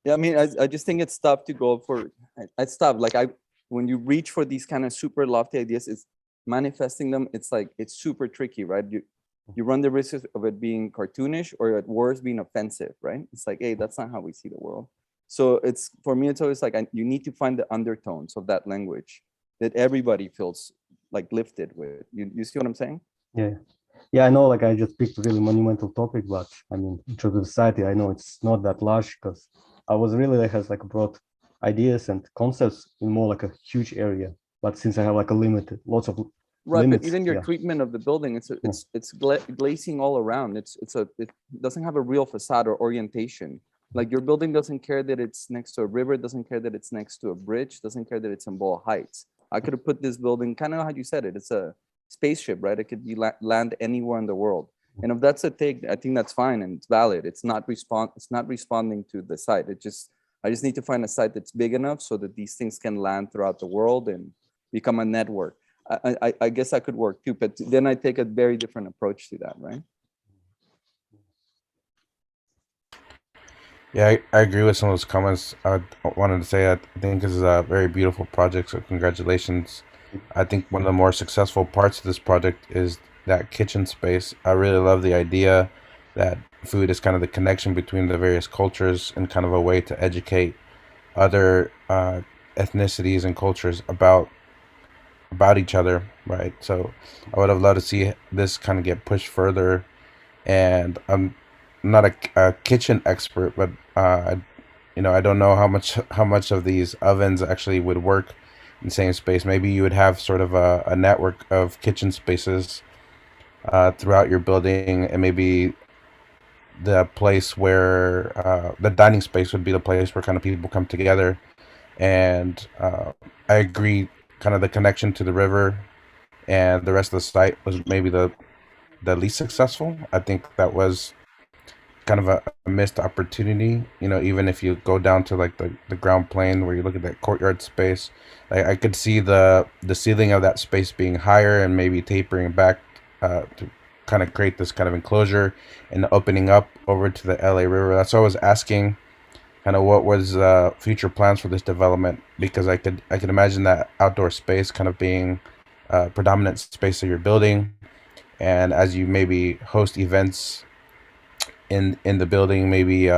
Yeah, I mean, I just think it's tough to go for, it's tough. Like when you reach for these kind of super lofty ideas, it's manifesting them. It's like, it's super tricky, right? You run the risk of it being cartoonish or at worst being offensive, right? It's like, hey, that's not how we see the world. So it's, for me, it's always like, you need to find the undertones of that language that everybody feels like lifted with. You see what I'm saying? Yeah, I know, like I just picked a really monumental topic, but I mean, in terms of society, I know it's not that large because I was really like has like brought ideas and concepts in more like a huge area. But since I have like a limited, lots of right, limits, but even your yeah. treatment of the building, it's glazing all around. It doesn't have a real facade or orientation. Like your building doesn't care that it's next to a river, doesn't care that it's next to a bridge, doesn't care that it's in Ball Heights. I could have put this building kind of how you said it. It's a spaceship, right? It could be land anywhere in the world. And if that's a take, I think that's fine and it's valid. It's not responding to the site. I just need to find a site that's big enough so that these things can land throughout the world and become a network. I guess that could work too, but then I take a very different approach to that, right? Yeah, I agree with some of those comments. I wanted to say I think this is a very beautiful project, so congratulations. I think one of the more successful parts of this project is that kitchen space. I really love the idea that food is kind of the connection between the various cultures and kind of a way to educate other ethnicities and cultures about each other, right? So I would have loved to see this kind of get pushed further. And I'm not a kitchen expert, but I don't know how much of these ovens actually would work in the same space. Maybe you would have sort of a network of kitchen spaces throughout your building, and maybe the place where the dining space would be the place where kind of people come together. And I agree, kind of the connection to the river and the rest of the site was maybe the least successful. I think that was kind of a missed opportunity, even if you go down to like the ground plane where you look at that courtyard space. I could see the ceiling of that space being higher and maybe tapering back to kind of create this kind of enclosure and opening up over to the LA River. That's why I was asking kind of what was future plans for this development, because I could imagine that outdoor space kind of being predominant space of your building, and as you maybe host events in the building, maybe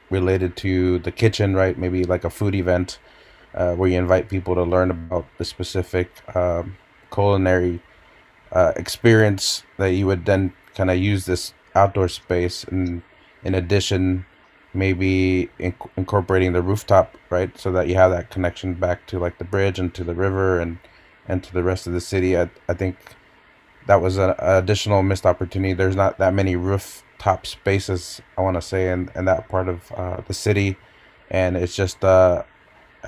related to the kitchen, right? Maybe like a food event where you invite people to learn about the specific culinary experience, that you would then kind of use this outdoor space and in addition maybe incorporating the rooftop, right, so that you have that connection back to like the bridge and to the river and to the rest of the city. I think that was an additional missed opportunity. There's not that many rooftop spaces, I want to say, in that part of the city, and it's just I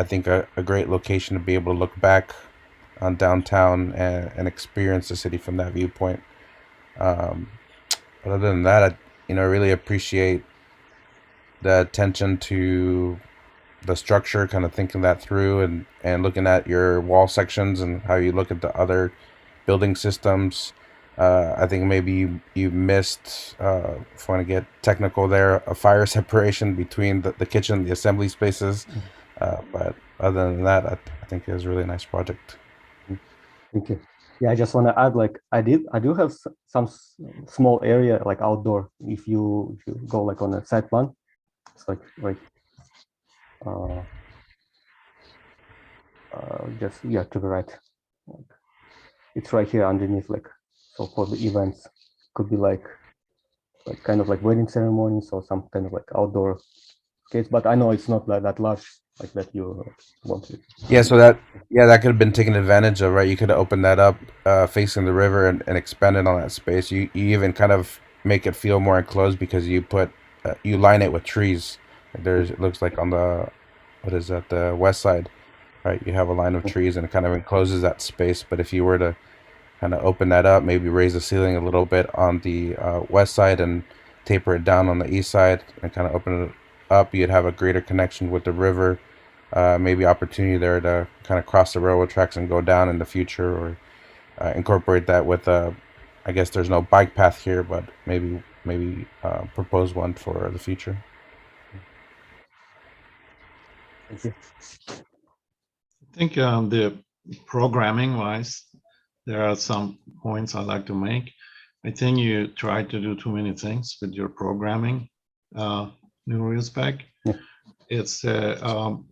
think a great location to be able to look back on downtown and experience the city from that viewpoint. But other than that, I really appreciate the attention to the structure, kind of thinking that through and looking at your wall sections and how you look at the other building systems. I think maybe you missed, if I want to get technical there, a fire separation between the kitchen and the assembly spaces. But other than that, I think it was a really nice project. Thank you. Yeah, I just want to add, like I do have some small area like outdoor. If you go like on a side plan, it's like right. Just to the right. It's right here underneath, like, so for the events, could be like kind of like wedding ceremonies or some kind of like outdoor case. But I know it's not like that large, like that you wanted. Yeah, so that could have been taken advantage of, right? You could have opened that up facing the river and expanded on that space. You even kind of make it feel more enclosed because you put you line it with trees. It looks like on the the west side, right? You have a line of trees and it kind of encloses that space. But if you were to kind of open that up, maybe raise the ceiling a little bit on the west side and taper it down on the east side and kind of open it up, you'd have a greater connection with the river. Maybe opportunity there to kind of cross the railroad tracks and go down in the future, or incorporate that with I guess there's no bike path here, but maybe propose one for the future. Thank you. I think the programming wise, there are some points I'd like to make. I think you try to do too many things with your programming, NeuralSpec. Yeah. It's and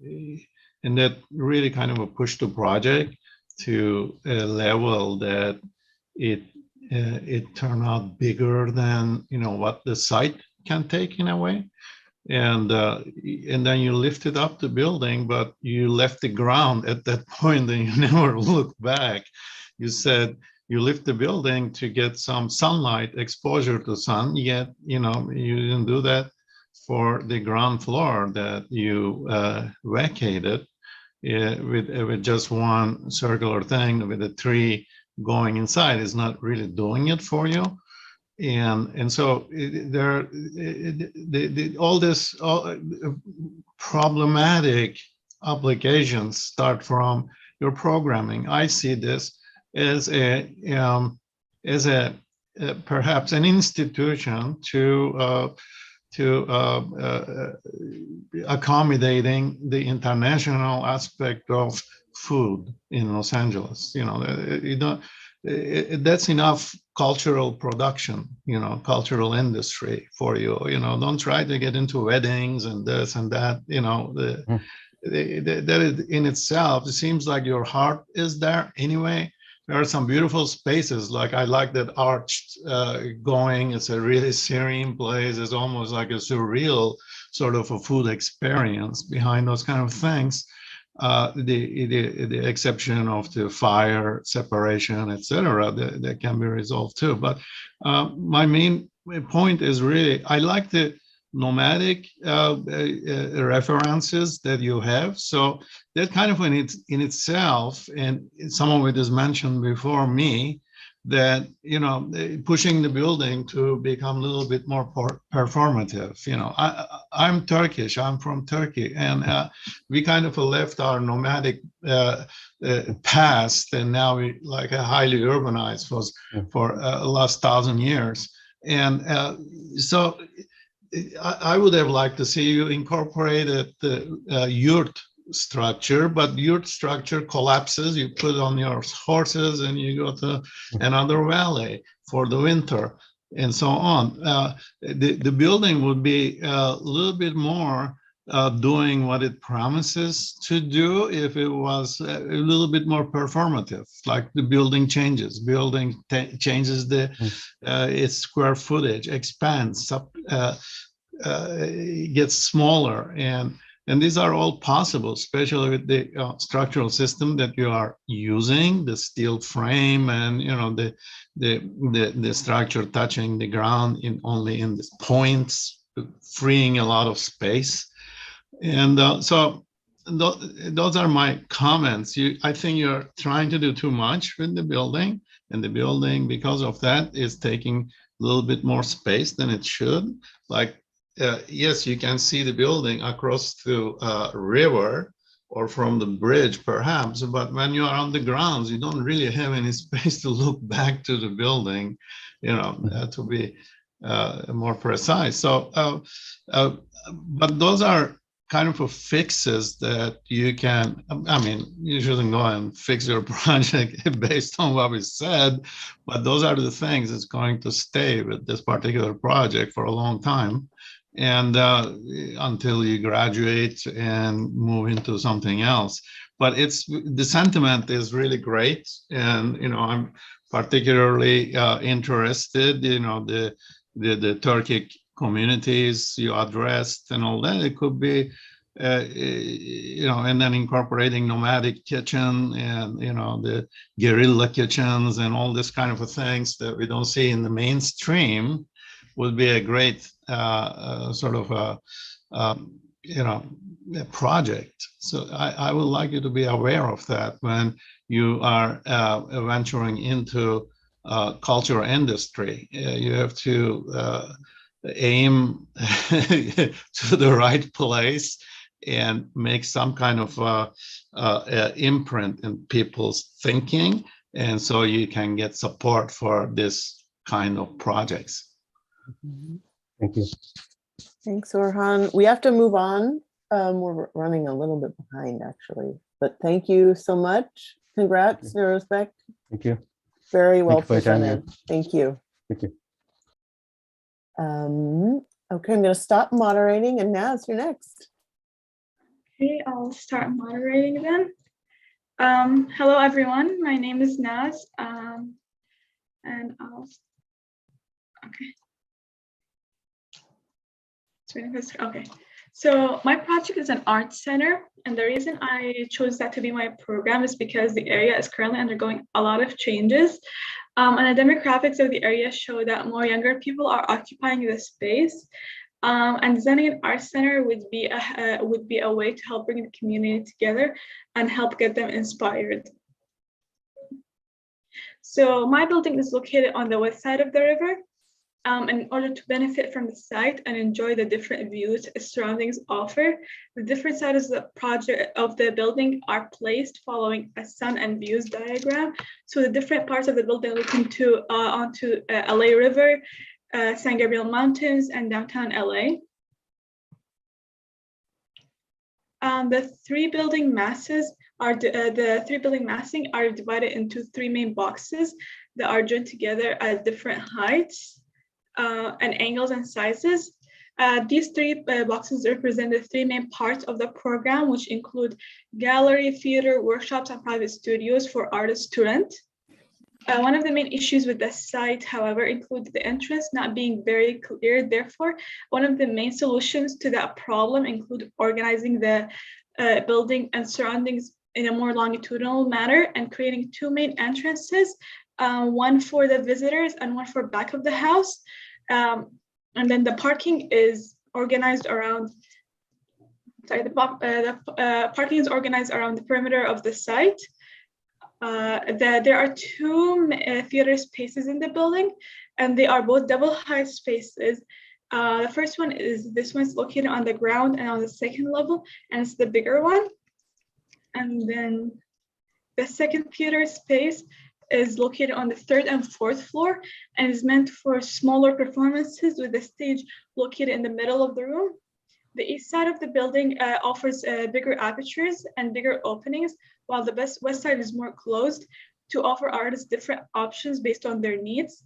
that really kind of a push the project to a level that it turned out bigger than what the site can take in a way. And then you lifted up the building, but you left the ground at that point and you never looked back. You said you lift the building to get some sunlight exposure to sun, yet you didn't do that for the ground floor that you vacated with just one circular thing with a tree going inside is not really doing it for you. And so all problematic applications start from your programming. I see this as perhaps an institution to accommodating the international aspect of food in Los Angeles. That's enough cultural production, cultural industry for you. Don't try to get into weddings and this and that. That is in itself, it seems like your heart is there anyway. There are some beautiful spaces, like I like that arch going. It's a really serene place. It's almost like a surreal sort of a food experience behind those kind of things. The exception of the fire separation, etc., that can be resolved too. But my main point is really, I like the nomadic references that you have. So that kind of in itself, and some of it is mentioned before me, that pushing the building to become a little bit more performative. I'm Turkish. I'm from Turkey, and we kind of left our nomadic past, and now we like a highly urbanized for the last 1,000 years. And so I would have liked to see you incorporated the yurt structure, but yurt structure collapses. You put on your horses and you go to another valley for the winter and so on. The building would be a little bit more doing what it promises to do if it was a little bit more performative, like the building changes. Changes its square footage, expands, gets smaller, and these are all possible, especially with the structural system that you are using, the steel frame, and the structure touching the ground only in the points, freeing a lot of space. And so those are my comments. I think you're trying to do too much with the building, and the building, because of that, is taking a little bit more space than it should. Like, yes, you can see the building across the river or from the bridge, perhaps, but when you are on the grounds, you don't really have any space to look back to the building, to be more precise. So, but those are kind of fixes that you can, you shouldn't go and fix your project based on what we said, but those are the things that's going to stay with this particular project for a long time. And until you graduate and move into something else. But the sentiment is really great. And, I'm particularly interested, the Turkic communities you addressed and all that. It could be, and then incorporating nomadic kitchen and, the guerrilla kitchens and all this kind of things that we don't see in the mainstream would be a great sort of a project. So I would like you to be aware of that when you are venturing into cultural industry. You have to aim to the right place and make some kind of imprint in people's thinking, and so you can get support for this kind of projects. Thank you. Thanks, Orhan. We have to move on. We're running a little bit behind, actually, but thank you so much. Congrats, Nurozbek. Thank you. Very well Thank you for your time, presented. Thank you. Thank you. Okay, I'm going to stop moderating, and Naz, you're next. Okay, I'll start moderating then. Hello, everyone. My name is Naz, and okay. So my project is an art center, and the reason I chose that to be my program is because the area is currently undergoing a lot of changes. And the demographics of the area show that more younger people are occupying the space. And designing an art center would be a way to help bring the community together and help get them inspired. So my building is located on the west side of the river. In order to benefit from the site and enjoy the different views its surroundings offer, the different sides of the building are placed following a sun and views diagram. So the different parts of the building look onto LA River, San Gabriel Mountains, and downtown LA. The three building massing are divided into three main boxes that are joined together at different heights and angles and sizes. These three boxes represent the three main parts of the program, which include gallery, theater, workshops, and private studios for artists to rent. One of the main issues with the site, however, includes the entrance not being very clear. Therefore, one of the main solutions to that problem include organizing the building and surroundings in a more longitudinal manner and creating two main entrances, one for the visitors and one for back of the house. And then the parking is organized around, parking is organized around the perimeter of the site. There are two theater spaces in the building, and they are both double height spaces. The first one is, this one's located on the ground and on the second level, and it's the bigger one. And then the second theater space is located on the third and fourth floor and is meant for smaller performances with the stage located in the middle of the room. The east side of the building offers bigger apertures and bigger openings, while the west side is more closed to offer artists different options based on their needs.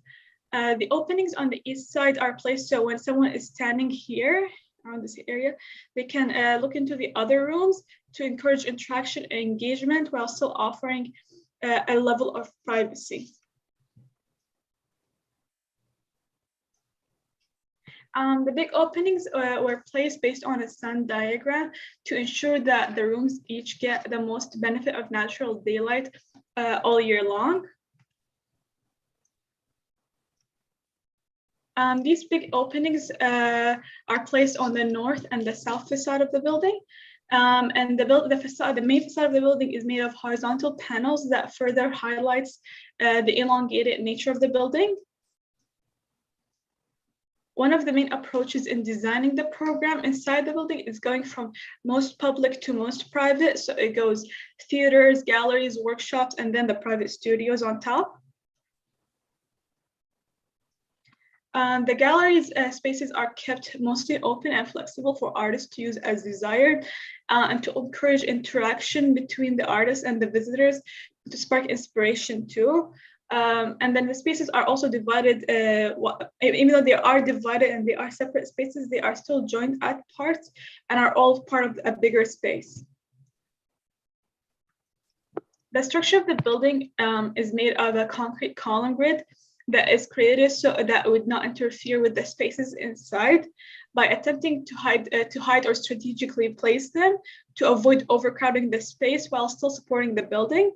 The openings on the east side are placed so when someone is standing here around this area, they can look into the other rooms to encourage interaction and engagement while still offering a level of privacy. The big openings were placed based on a sun diagram to ensure that the rooms each get the most benefit of natural daylight all year long. These big openings are placed on the north and the south facade of the building. And the main facade of the building is made of horizontal panels that further highlights the elongated nature of the building. One of the main approaches in designing the program inside the building is going from most public to most private. So it goes theaters, galleries, workshops, and then the private studios on top. The galleries spaces are kept mostly open and flexible for artists to use as desired, and to encourage interaction between the artists and the visitors to spark inspiration too. And then the spaces are also divided, even though they are divided and they are separate spaces, they are still joined at parts and are all part of a bigger space. The structure of the building is made of a concrete column grid that is created so that it would not interfere with the spaces inside by attempting to hide or strategically place them to avoid overcrowding the space while still supporting the building.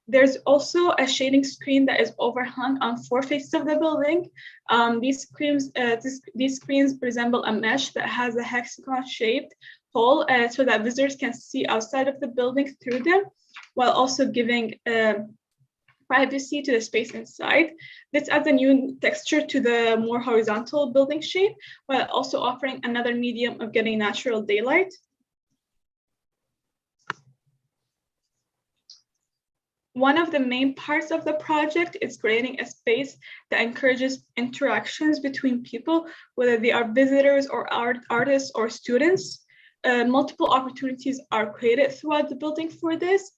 There's also a shading screen that is overhung on 4 faces of the building. These screens resemble a mesh that has a hexagon-shaped hole so that visitors can see outside of the building through them, while also giving privacy to the space inside. This adds a new texture to the more horizontal building shape, while also offering another medium of getting natural daylight. One of the main parts of the project is creating a space that encourages interactions between people, whether they are visitors or artists or students. Multiple opportunities are created throughout the building for this.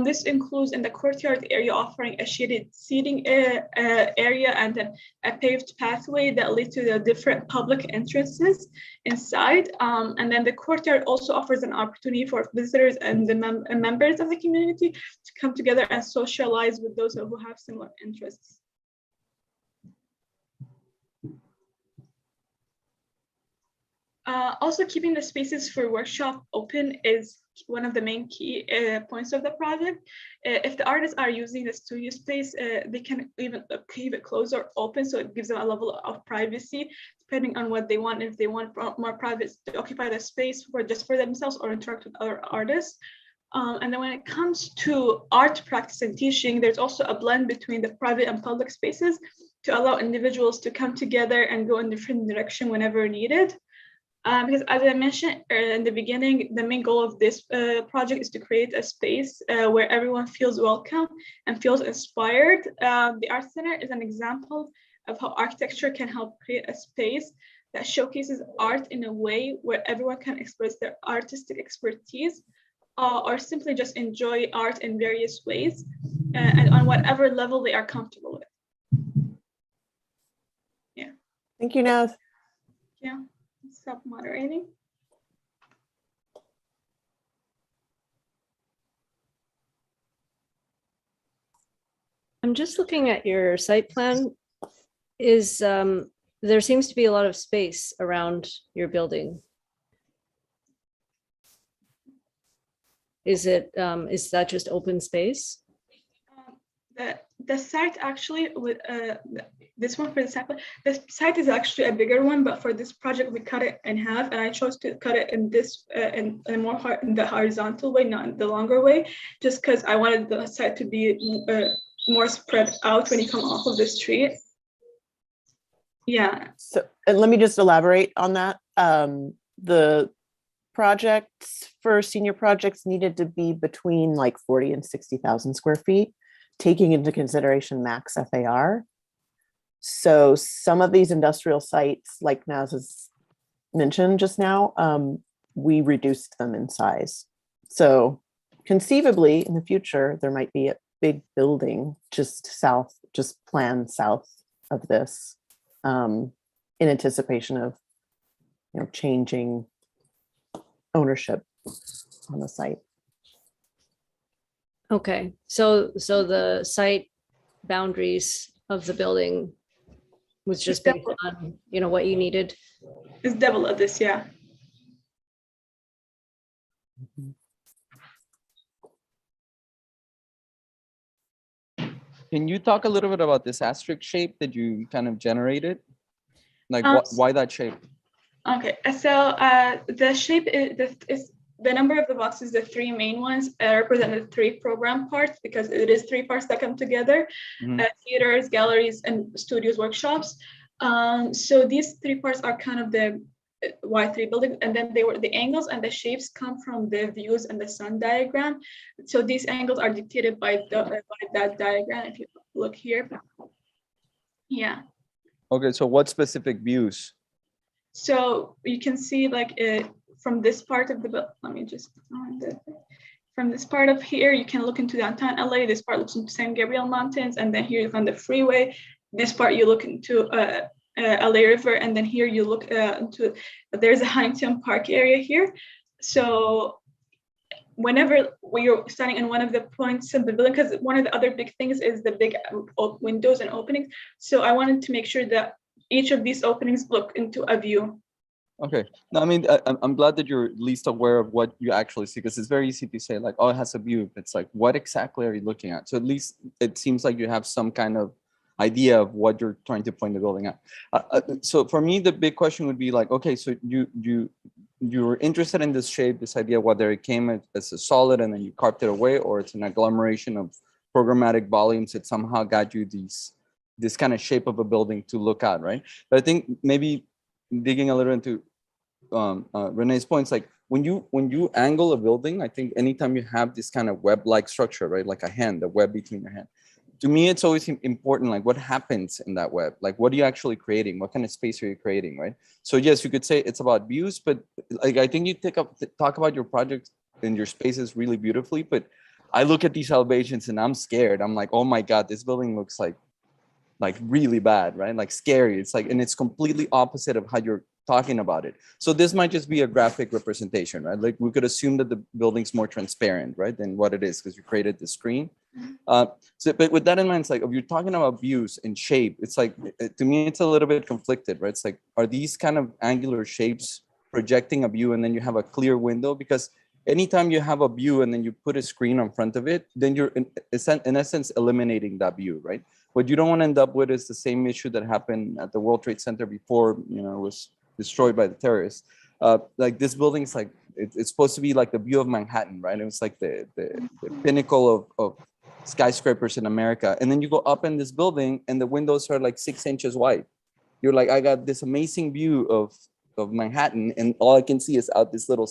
This includes in the courtyard area offering a shaded seating area and then a paved pathway that lead to the different public entrances inside. And then the courtyard also offers an opportunity for visitors and the members of the community to come together and socialize with those who have similar interests. Also, keeping the spaces for workshop open is one of the main key points of the project. If the artists are using the studio space, they can even keep it closed or open, so it gives them a level of privacy, depending on what they want. If they want more private to occupy the space for just for themselves or interact with other artists. And then when it comes to art practice and teaching, there's also a blend between the private and public spaces to allow individuals to come together and go in different direction whenever needed. Because as I mentioned in the beginning, the main goal of this project is to create a space where everyone feels welcome and feels inspired. The Art Center is an example of how architecture can help create a space that showcases art in a way where everyone can express their artistic expertise or simply just enjoy art in various ways and on whatever level they are comfortable with. Yeah. Thank you, Naz. Yeah. Stop moderating. I'm just looking at your site plan. Is there seems to be a lot of space around your building. Is that just open space? The site actually with this one for the site, the site is actually a bigger one, but for this project we cut it in half, and I chose to cut it in this in the horizontal way, not in the longer way, just because I wanted the site to be more spread out when you come off of the street. Yeah. So, and let me just elaborate on that. The projects for senior projects needed to be between like 40 and 60,000 square feet, taking into consideration max FAR. So some of these industrial sites, like Naz has mentioned just now, we reduced them in size. So conceivably in the future, there might be a big building just planned south of this in anticipation of, changing ownership on the site. Okay, so the site boundaries of the building was just based on, what you needed? It's double of this, yeah. Can you talk a little bit about this asterisk shape that you kind of generated? Like why that shape? Okay, so the shape is the number of the boxes, the three main ones represent the three program parts because it is three parts that come together, theaters, galleries, and studios, workshops. So these three parts are kind of the Y3 building, and then the angles and the shapes come from the views and the sun diagram. So these angles are dictated by that diagram. If you look here, yeah. Okay, so what specific views? So you can see like from this part of the, let me just, from this part of here, you can look into downtown LA. This part looks into San Gabriel Mountains, and then here you on the freeway. This part you look into LA River, and then here you look into, there's a Huntington Park area here. So whenever you're standing in one of the points of the building, because one of the other big things is the big windows and openings. So I wanted to make sure that each of these openings look into a view. Okay, no, I mean, I'm glad that you're at least aware of what you actually see, because it's very easy to say like, oh, it has a view. It's like, what exactly are you looking at? So at least it seems like you have some kind of idea of what you're trying to point the building at. So for me, the big question would be like, okay, so you were interested in this shape, this idea, whether it came as a solid and then you carved it away, or it's an agglomeration of programmatic volumes that somehow got you this kind of shape of a building to look at, right? But I think maybe digging a little into Renee's points, like when you angle a building, I think anytime you have this kind of web-like structure, right, like a hand, the web between your hand, to me, it's always important, like what happens in that web, like what are you actually creating? What kind of space are you creating, right? So yes, you could say it's about views, but like I think you talk about your project and your spaces really beautifully, but I look at these elevations and I'm scared. I'm like, oh my God, this building looks like really bad, right? Like scary. It's like, and it's completely opposite of how you're talking about it. So this might just be a graphic representation, right? Like we could assume that the building's more transparent, right, than what it is because you created the screen. So, but with that in mind, it's like if you're talking about views and shape, it's like to me it's a little bit conflicted, right? It's like, are these kind of angular shapes projecting a view and then you have a clear window? Because anytime you have a view and then you put a screen in front of it, then you're in essence eliminating that view, right? What you don't want to end up with is the same issue that happened at the World Trade Center before, it was destroyed by the terrorists. Like this building's like, it's supposed to be like the view of Manhattan, right? It was like the pinnacle of skyscrapers in America. And then you go up in this building and the windows are like 6 inches wide. You're like, I got this amazing view of Manhattan and all I can see is out this little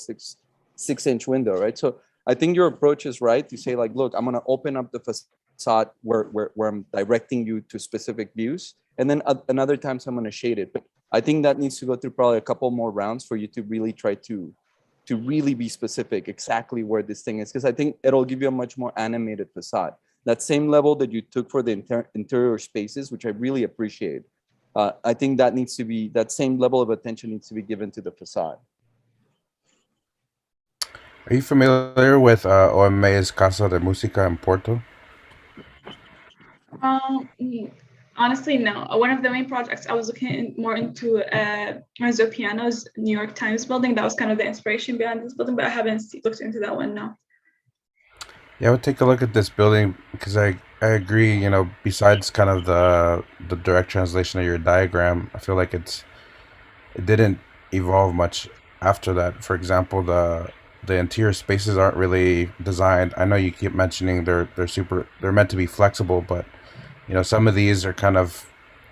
six-inch window, right? So I think your approach is right. You say like, look, I'm going to open up the facade where I'm directing you to specific views. And then another times I'm going to shade it. But I think that needs to go through probably a couple more rounds for you to really try to really be specific exactly where this thing is. Because I think it'll give you a much more animated facade. That same level that you took for the interior spaces, which I really appreciate. I think that needs to be, that same level of attention needs to be given to the facade. Are you familiar with OMA's Casa de Música in Porto? Honestly, no. One of the main projects I was looking more into Renzo Piano's New York Times building. That was kind of the inspiration behind this building, but I haven't looked into that one, no. Yeah, I would take a look at this building because I agree, besides kind of the direct translation of your diagram, I feel like it didn't evolve much after that. For example, the interior spaces aren't really designed. I know you keep mentioning they're meant to be flexible, but some of these are kind of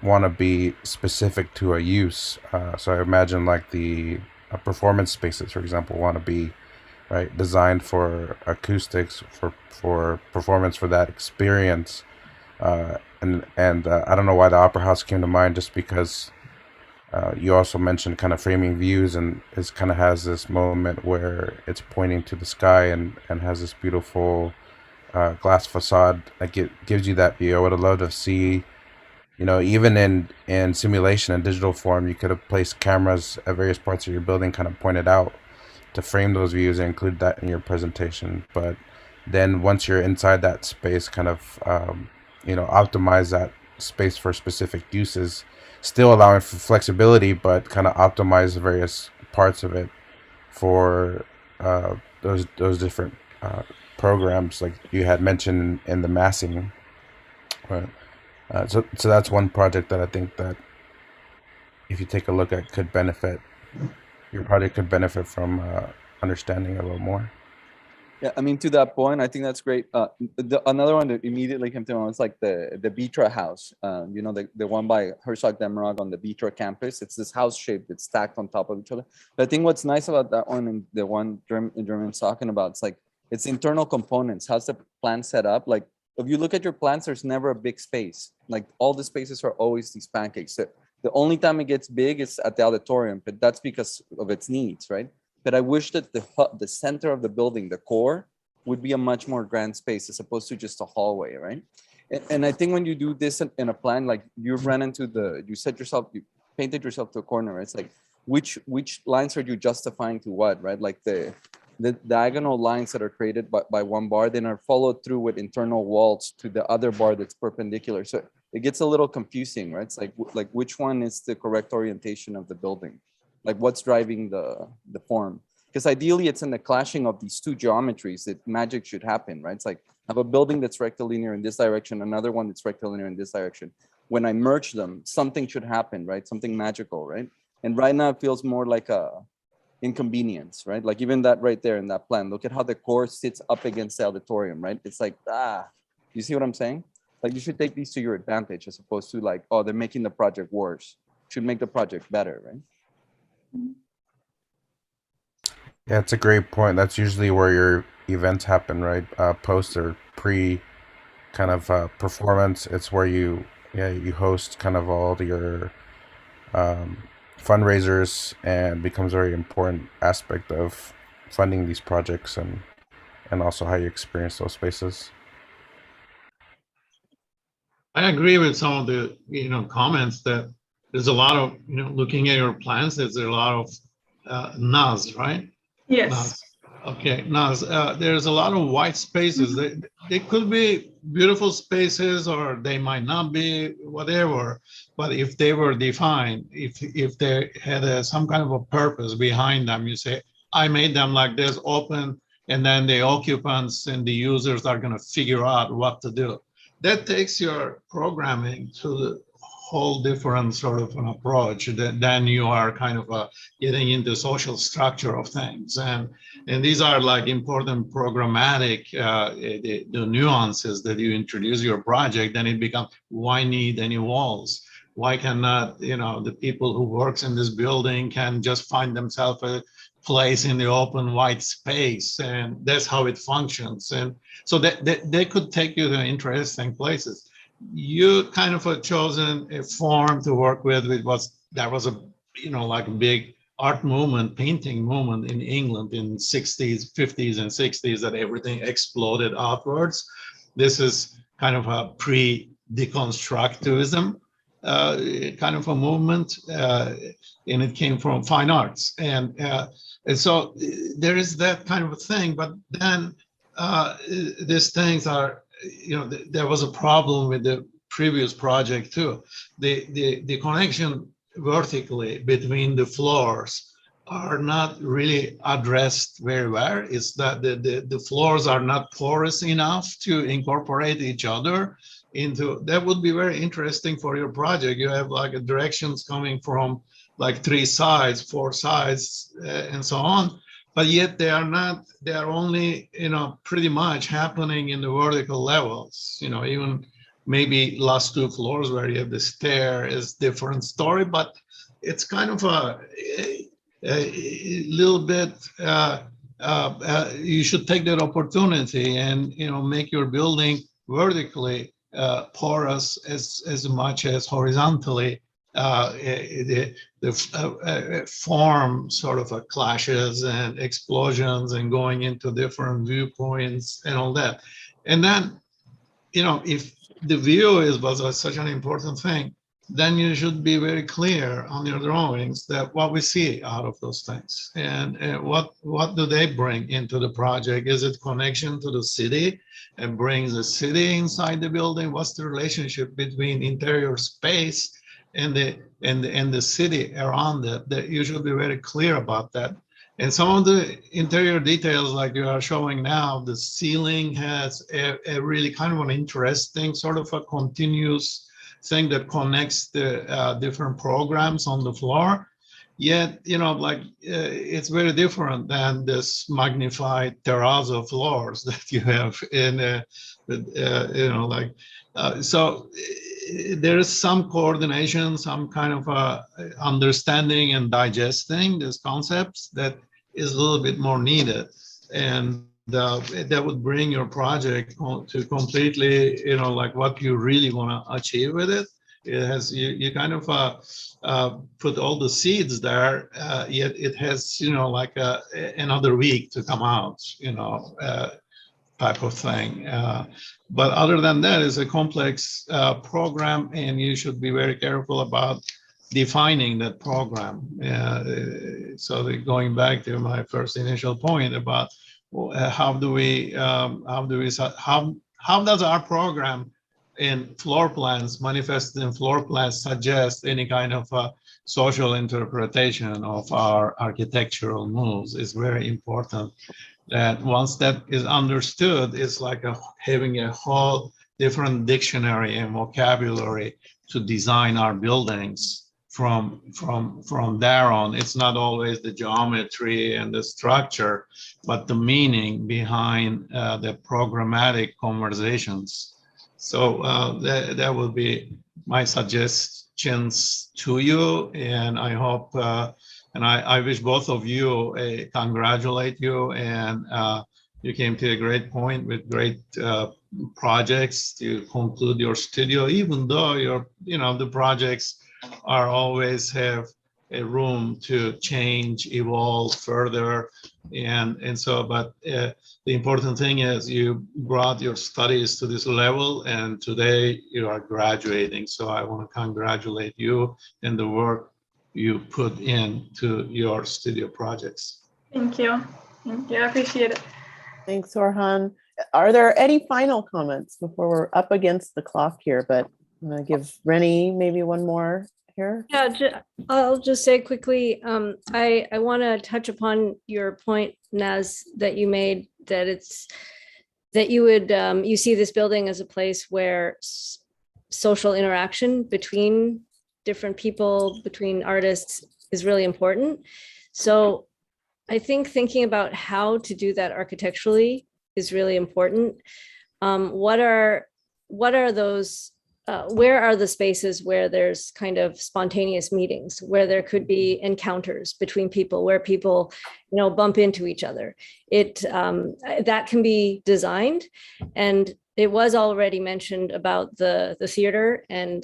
want to be specific to a use. So I imagine like the performance spaces, for example, want to be designed for acoustics, for performance, for that experience. And I don't know why the Opera House came to mind, just because you also mentioned kind of framing views, and it kind of has this moment where it's pointing to the sky and has this beautiful glass facade that gives you that view. I would have loved to see, even in simulation and digital form, you could have placed cameras at various parts of your building kind of pointed out to frame those views and include that in your presentation. But then once you're inside that space, kind of optimize that space for specific uses. still allowing for flexibility, but kind of optimize the various parts of it for those different programs like you had mentioned in the massing. Right. So that's one project that I think that if you take a look at could benefit, your project could benefit from understanding a little more. Yeah, I mean, to that point, I think that's great. Another one that immediately came to mind was like the Vitra house, you know, the one by Herzog Demirag on the Vitra campus. It's this house shape that's stacked on top of each other. But I think what's nice about that one and the one German's talking about, it's like, it's internal components. How's the plan set up? Like, if you look at your plans, there's never a big space. Like all the spaces are always these pancakes. So the only time it gets big is at the auditorium, but that's because of its needs, right? But I wish that the center of the building, the core, would be a much more grand space as opposed to just a hallway, right? And I think when you do this in a plan, like you ran into you painted yourself to a corner, right? It's like, which lines are you justifying to what, right? Like the diagonal lines that are created by one bar then are followed through with internal walls to the other bar that's perpendicular. So it gets a little confusing, right? It's like which one is the correct orientation of the building? Like what's driving the form? Because ideally it's in the clashing of these two geometries that magic should happen, right? It's like I have a building that's rectilinear in this direction, another one that's rectilinear in this direction. When I merge them, something should happen, right? Something magical, right? And right now it feels more like a inconvenience, right? Like even that right there in that plan, look at how the core sits up against the auditorium, right? It's like, you see what I'm saying? Like you should take these to your advantage as opposed to like, oh, they're making the project worse. Should make the project better, right? Yeah, it's a great point. That's usually where your events happen, right? Post or pre kind of performance. It's where you host kind of all your fundraisers, and becomes a very important aspect of funding these projects and also how you experience those spaces. I agree with some of the comments that there's a lot of looking at your plans. There's a lot of NAS, right? Yes. NAS. Okay, NAS. There's a lot of white spaces. They could be beautiful spaces, or they might not be, whatever. But if they were defined, if they had some kind of a purpose behind them, you say, I made them like this, open, and then the occupants and the users are going to figure out what to do. That takes your programming to the whole different sort of an approach. Then you are kind of getting into social structure of things, and these are like important programmatic the nuances that you introduce your project. Then it becomes, why need any walls? Why cannot the people who works in this building can just find themselves a place in the open white space, and that's how it functions. And so that they could take you to interesting places. You kind of chosen a form to work with that was a like a big art movement, painting movement in England in 60s, 50s, and 60s, that everything exploded outwards. This is kind of a pre-deconstructivism kind of a movement, and it came from fine arts, and so there is that kind of a thing. But then these things are, there was a problem with the previous project too. The connection vertically between the floors are not really addressed very well. It's that the floors are not porous enough to incorporate each other into. That would be very interesting for your project. You have like directions coming from like 3 sides, 4 sides, and so on. But yet they are not, they are only, pretty much happening in the vertical levels. Even maybe last 2 floors where you have the stair is different story, but it's kind of a little bit, you should take that opportunity and, make your building vertically porous as much as horizontally. The form sort of clashes and explosions and going into different viewpoints and all that. And then, if the view was such an important thing, then you should be very clear on your drawings that what we see out of those things, and what do they bring into the project? Is it connection to the city and brings the city inside the building? What's the relationship between interior space and the city around it, that you should be very clear about that. And some of the interior details like you are showing now, the ceiling has a really kind of an interesting sort of a continuous thing that connects the different programs on the floor. Yet, it's very different than this magnified terrazzo floors that you have in, so there is some coordination, some kind of understanding and digesting these concepts that is a little bit more needed. And that would bring your project to completely, what you really want to achieve with it. It has, you kind of put all the seeds there, yet it has, another week to come out, type of thing. But other than that, it's a complex program, and you should be very careful about defining that program. So going back to my first initial point about how does our program in floor plans, manifested in floor plans, suggest any kind of social interpretation of our architectural moves is very important. That once that is understood, it's like having a whole different dictionary and vocabulary to design our buildings from there on. It's not always the geometry and the structure, but the meaning behind the programmatic conversations. So that will be my suggestions to you, and I hope and I wish both of you congratulate you, and you came to a great point with great projects to conclude your studio, even though the projects are always have a room to change, evolve further, and so. But the important thing is you brought your studies to this level, and today you are graduating. So I want to congratulate you and the work you put into your studio projects. Thank you. Thank you. I appreciate it. Thanks, Orhan. Are there any final comments before we're up against the clock here? But I'm going to give Rennie maybe one more here. Yeah, I'll just say quickly, I want to touch upon your point, Naz, that you made, that you would, you see this building as a place where social interaction between different people, between artists, is really important. So I think thinking about how to do that architecturally is really important. What are those, where are the spaces where there's kind of spontaneous meetings, where there could be encounters between people, where people, bump into each other? That can be designed. And it was already mentioned about the theater, and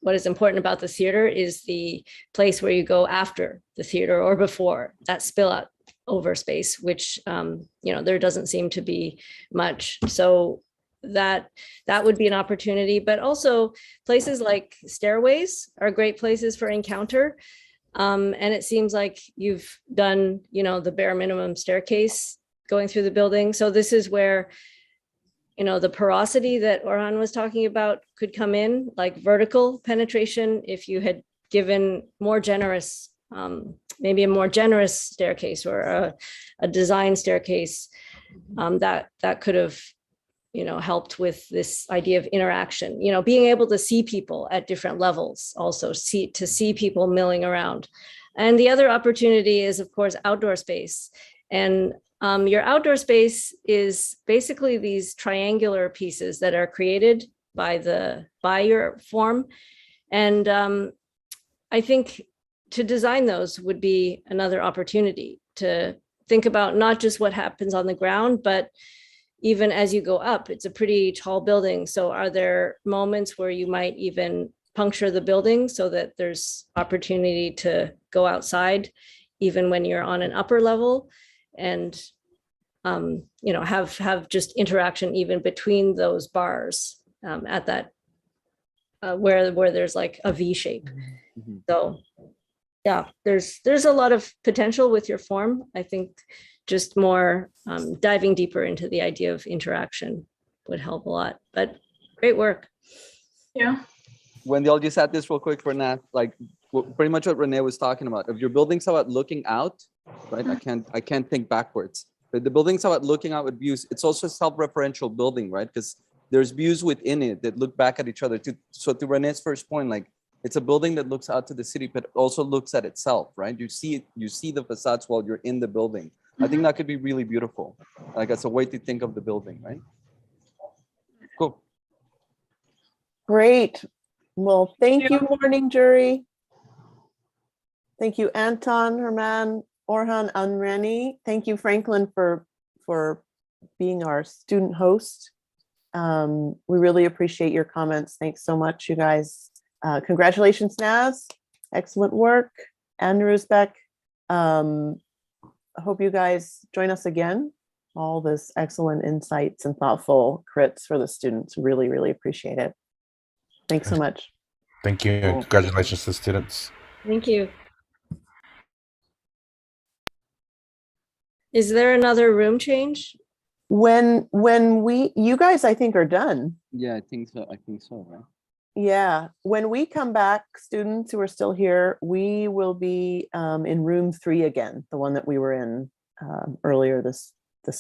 what is important about the theater is the place where you go after the theater or before, that spill out over space, which there doesn't seem to be much. So that would be an opportunity. But also places like stairways are great places for encounter. And it seems like you've done the bare minimum staircase going through the building. So this is where the porosity that Orhan was talking about could come in, like vertical penetration. If you had given more generous, maybe a more generous staircase or a design staircase, that could have, helped with this idea of interaction, being able to see people at different levels, also to see people milling around. And the other opportunity is, of course, outdoor space. And your outdoor space is basically these triangular pieces that are created by your form. And I think to design those would be another opportunity to think about not just what happens on the ground, but even as you go up. It's a pretty tall building. So are there moments where you might even puncture the building so that there's opportunity to go outside, even when you're on an upper level? And have just interaction even between those bars at that where there's like a V shape. So yeah, there's a lot of potential with your form. I think just more diving deeper into the idea of interaction would help a lot. But great work. Yeah. Wendy, I'll just add this real quick for Nat, like pretty much what Renee was talking about. If your building's about looking out, right? I can't think backwards. But the building's about looking out with views. It's also a self-referential building, right? Because there's views within it that look back at each other. So to Renee's first point, like it's a building that looks out to the city, but also looks at itself, right? You see the facades while you're in the building. I think that could be really beautiful. Like as a way to think of the building, right? Cool. Great. Well, thank you, morning jury. Thank you, Anton, Herman, Orhan, Anrani. Thank you, Franklin, for being our student host. We really appreciate your comments. Thanks so much, you guys. Congratulations, Naz. Excellent work. And Rusbek. I hope you guys join us again. All this excellent insights and thoughtful crits for the students. Really, really appreciate it. Thanks so much. Thank you. And congratulations to students. Thank you. Is there another room change? When you guys, I think, are done. Yeah, I think so, right? Yeah, when we come back, students who are still here, we will be in room 3 again, the one that we were in earlier this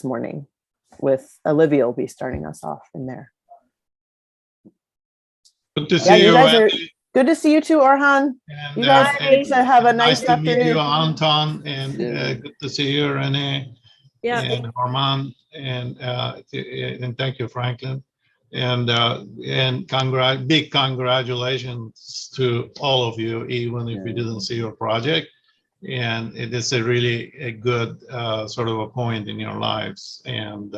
morning. With Olivia will be starting us off in there. Good to see you. Good to see you too, Orhan. And, you guys have a nice to meet you, afternoon. Anton, and good to see you, Renee. Yeah. And Armand, and thank you, Franklin. And big congratulations to all of you, even if we didn't see your project. And it is a good sort of a point in your lives. And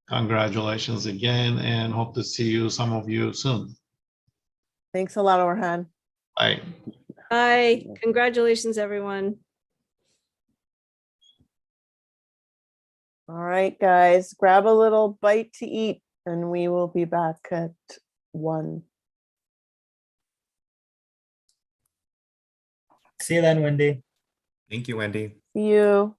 congratulations again, and hope to see some of you soon. Thanks a lot, Orhan. Bye. Bye. Congratulations, everyone. All right, guys, grab a little bite to eat, and we will be back at 1. See you then, Wendy. Thank you, Wendy. See you.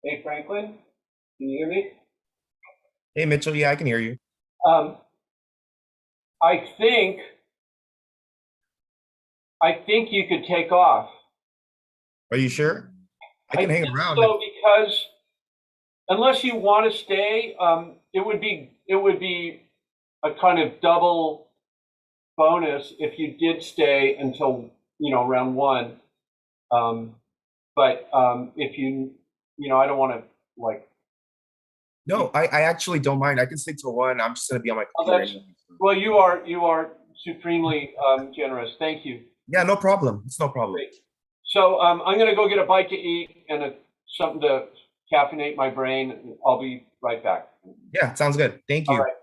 Hey, Franklin, can you hear me? Hey, Mitchell. Yeah, I can hear you. Um, I think you could take off. Are you sure? I can hang think around. so, because unless you want to stay, it would be a kind of double bonus if you did stay until, round one. But if I don't want to like. No, I actually don't mind. I can stick to one. I'm just gonna be on my Oh, computer. that's, anyway. well, you are supremely generous. Thank you. Yeah, no problem. It's no problem. Great. So I'm gonna go get a bite to eat and something to caffeinate my brain. I'll be right back. Yeah, sounds good. Thank All you. right.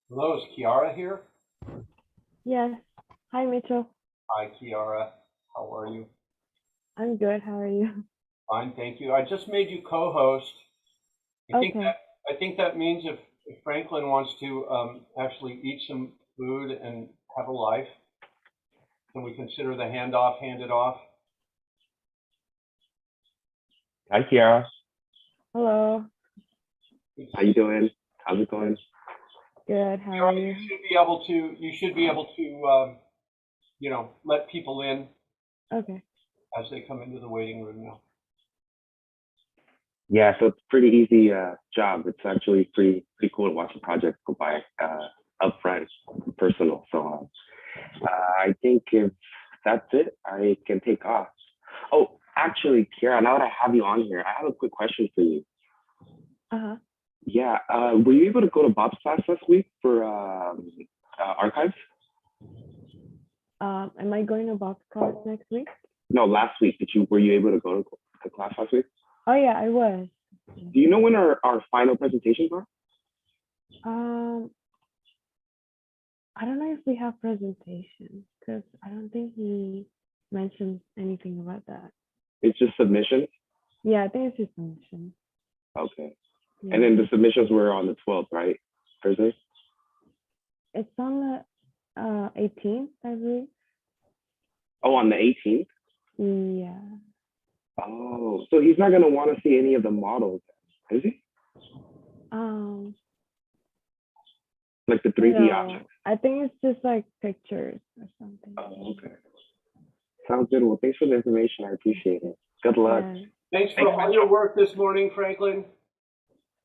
Hello, is Kiara here? Yes. Hi, Mitchell. Hi, Kiara. How are you? I'm good. How are you? Fine, thank you. I just made you co-host. Okay. I think that means if Franklin wants to actually eat some food and have a life, can we consider the handoff handed off? Hi, Kiara. Hello. How you doing? How's it going? Good. How are Kiara, you? you should be able to you know, let people in Okay. as they come into the waiting room now. Yeah, so it's a pretty easy job. It's actually pretty cool to watch the project go by upfront, personal. So I think if that's it, I can take off. Oh, actually, Kiara, now that I have you on here, I have a quick question for you. Uh-huh. Yeah, were you able to go to Bob's class last week for archives? Am I going to box class next week? No, last week. Were you able to go to class last week? Oh yeah, I was. Do you know when our final presentations are? I don't know if we have presentations because I don't think he mentioned anything about that. It's just submissions? Yeah, I think it's just submission. Okay. Yeah. And then the submissions were on the 12th, right? Thursday? It's on the 18th, I believe. Oh, on the 18th? Yeah. Oh, so he's not going to want to see any of the models, is he? Like the 3D No, objects? I think it's just like pictures or something. Oh, okay. Sounds good. Well, thanks for the information. I appreciate it. Good luck. Yeah. Thanks for all your work this morning, Franklin.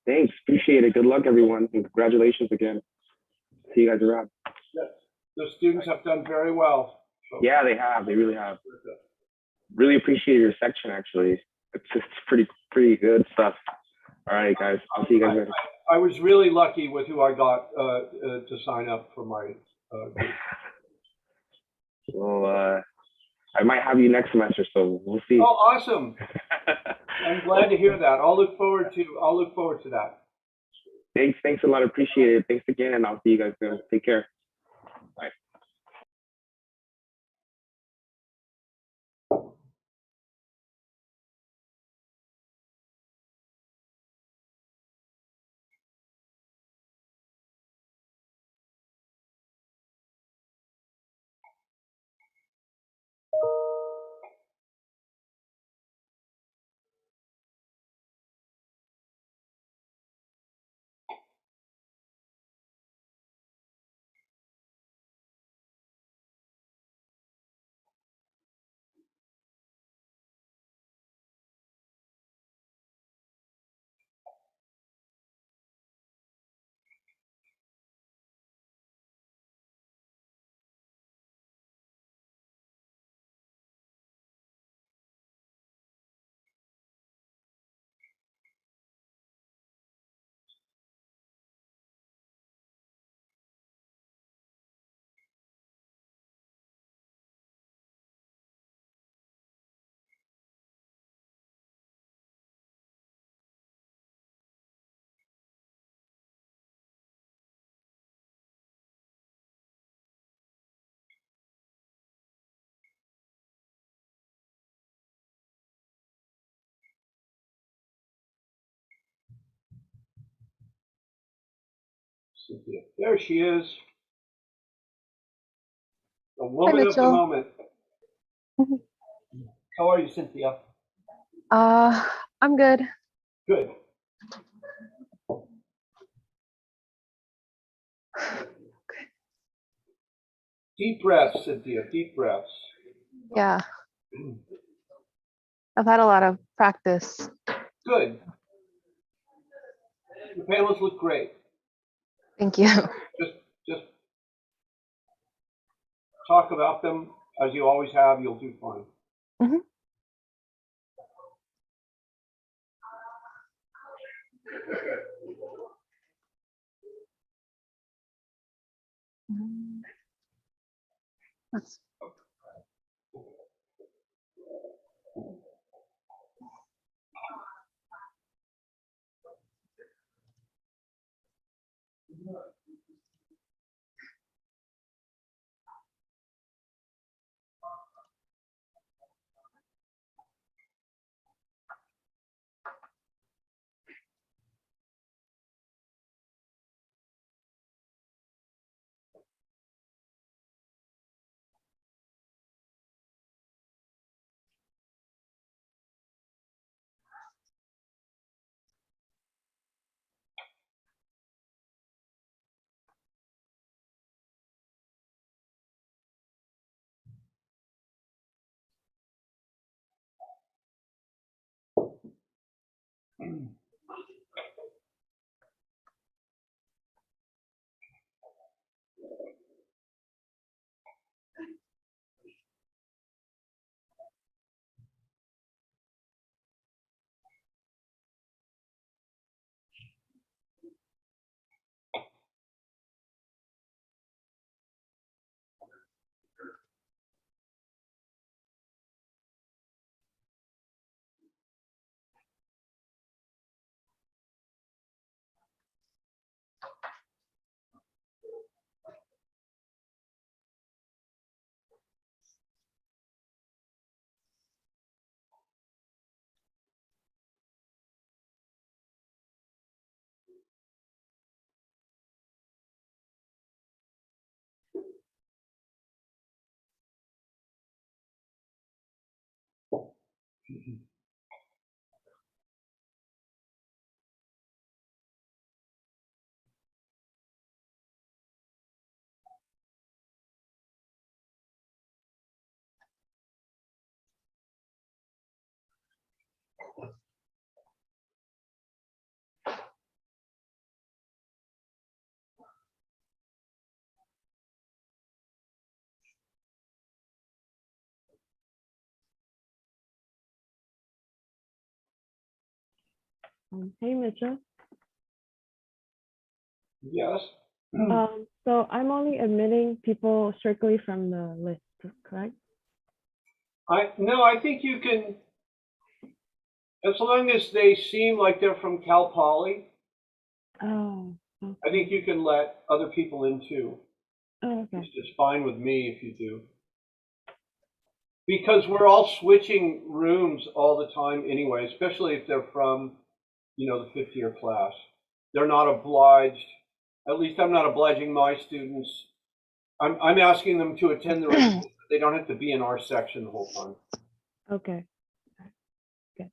Thanks. Appreciate it. Good luck, everyone. And congratulations again. See you guys around. Yes, the students have done very well. So. Yeah, they have. They really have. Really appreciate your section, actually. It's pretty good stuff. All right, guys. I'll see you guys later. I was really lucky with who I got to sign up for my group. Well, I might have you next semester, so we'll see. Oh, awesome! I'm glad to hear that. I'll look forward to that. Thanks a lot. Appreciate it. Thanks again, and I'll see you guys soon. Take care. Bye. Cynthia. There she is. The woman of the Mitchell. moment. How are you, Cynthia? I'm good. Good. Deep breaths, Cynthia, deep breaths. Yeah, I've had a lot of practice. Good. The panels look great. Thank you. Just talk about them as you always have. You'll do fine. Mhm. That's Hey, Mitchell. Yes. So I'm only admitting people strictly from the list, correct? No, I think you can, as long as they seem like they're from Cal Poly, Oh, I think you can let other people in too. oh, okay. It's just fine with me if you do. Because we're all switching rooms all the time anyway, especially if they're from, you know, the fifth year class. They're not obliged, at least I'm not obliging my students. I'm asking them to attend the rest, but they don't have to be in our section the whole time. Okay. Okay.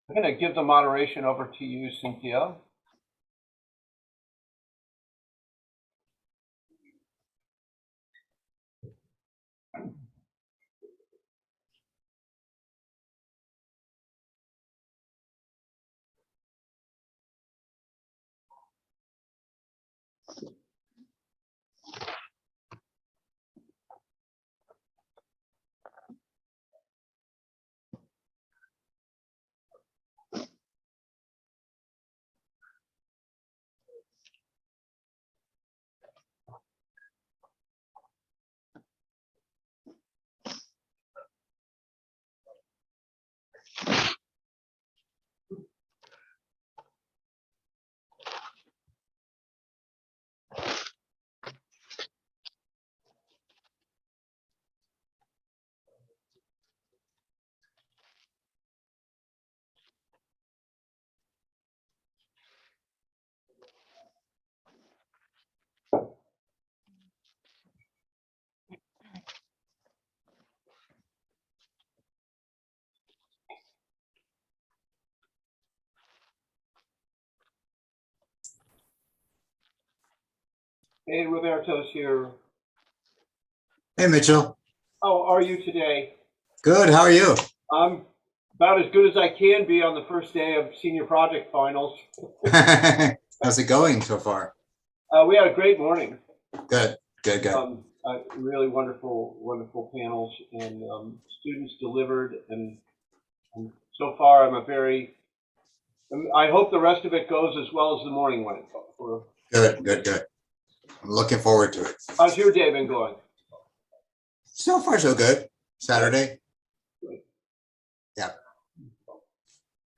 I'm going to give the moderation over to you, Cynthia. Hey, Roberto's here. Hey, Mitchell. How are you today? Good. How are you? I'm about as good as I can be on the first day of senior project finals. How's it going so far? We had a great morning. Good. Good. Good. Really wonderful panels, and students delivered, and so far I hope the rest of it goes as well as the morning went. Good. Good. Good. I'm looking forward to it. How's your day been going? So far, so good. Saturday. Yeah.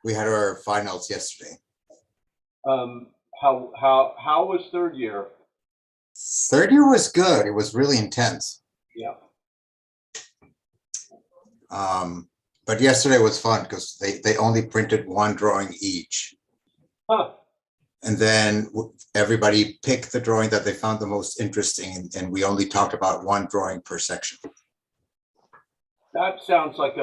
We had our finals yesterday. How was third year? Third year was good. It was really intense. Yeah. But yesterday was fun because they only printed one drawing each. Huh. And then everybody picked the drawing that they found the most interesting, and we only talked about one drawing per section. That sounds like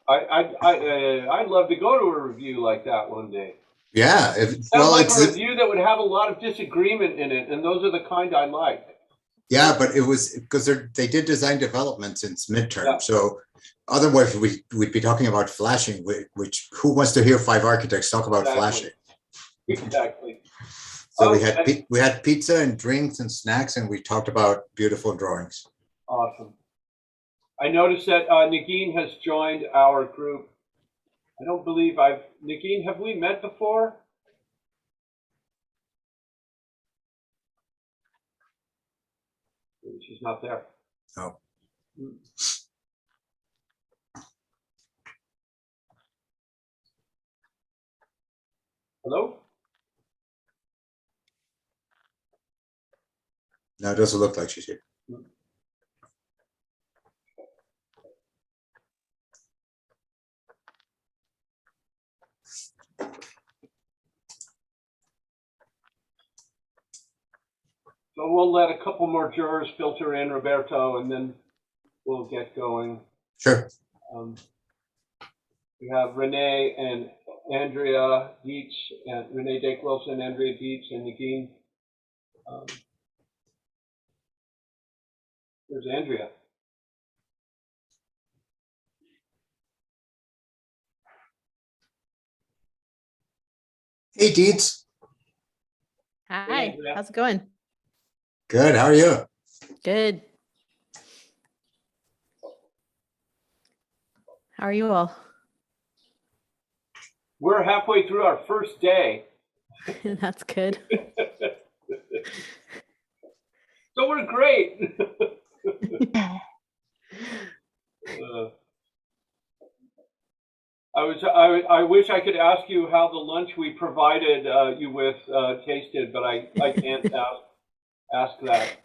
I'd love to go to a review like that one day. Yeah, Sounds well, like it's a review that would have a lot of disagreement in it, and those are the kind I like. yeah, but it was because they did design development since midterm. Yeah. So otherwise, we'd be talking about flashing. Which who wants to hear five architects talk about Exactly. flashing? Exactly. So Okay. we had pizza and drinks and snacks, and we talked about beautiful drawings. Awesome. I noticed that Nagin has joined our group. I don't believe Nagin, have we met before? Maybe she's not there. Oh. Hello? No, it doesn't look like she's here. So we'll let a couple more jurors filter in, Roberto, and then we'll get going. Sure. We have Renee and Andrea Dietz, and Renee Dake Wilson, Andrea Dietz, and Nagin. There's Andrea. Hey, Dietz. Hi, Andrea. how's it going? Good. How are you? Good. How are you all? We're halfway through our first day. That's good. So we're great. I wish I could ask you how the lunch we provided you with tasted, but I can't ask that.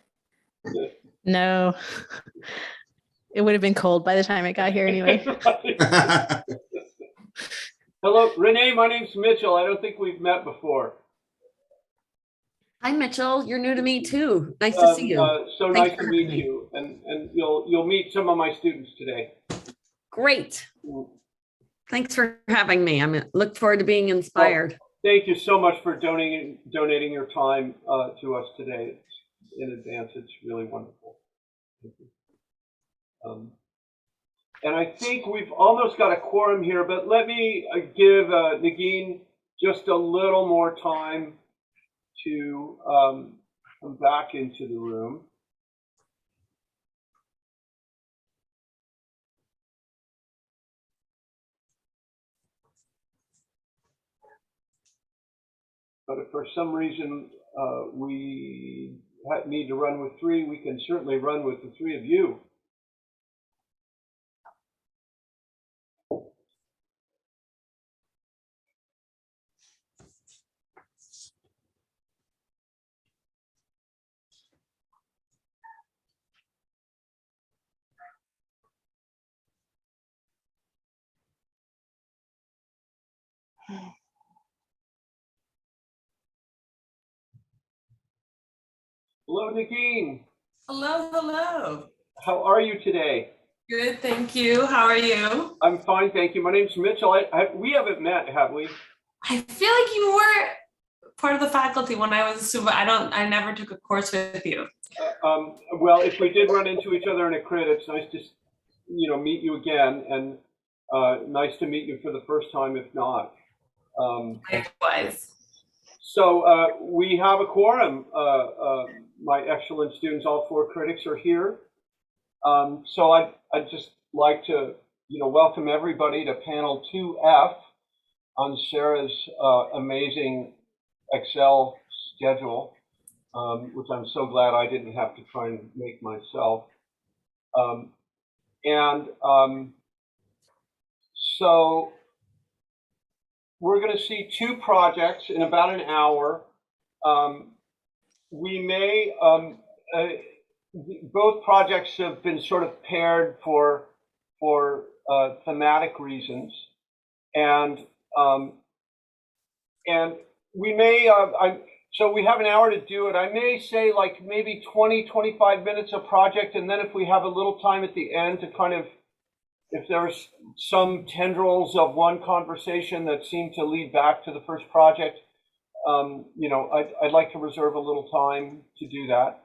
No, it would have been cold by the time it got here anyway. Hello, Renee, my name's Mitchell. I don't think we've met before. Hi, Mitchell. You're new to me too. Nice to see you. So Thanks nice for to meet having me. you, and you'll meet some of my students today. Great. Thanks for having me. Look forward to being inspired. Thank you so much for donating your time to us today. In advance, it's really wonderful. Thank you. And I think we've almost got a quorum here, but let me give Nagin just a little more time to come back into the room. But if for some reason we need to run with three, we can certainly run with the three of you. Hello, Nagin. Hello. How are you today? Good, thank you. How are you? I'm fine, thank you. My name's Mitchell. We haven't met, have we? I feel like you were part of the faculty when I was a student. I never took a course with you. Well, if we did run into each other in a crit, it's nice to, meet you again, and nice to meet you for the first time, if not. Likewise. So we have a quorum. My excellent students, all four critics are here. So I'd just like to, welcome everybody to panel 2F on Sarah's amazing Excel schedule, which I'm so glad I didn't have to try and make myself. So we're going to see two projects in about an hour. We may, both projects have been sort of paired for thematic reasons, and we may, so we have an hour to do it. I may say like maybe 20, 25 minutes a project, and then if we have a little time at the end to kind of if there's some tendrils of one conversation that seem to lead back to the first project, I'd like to reserve a little time to do that,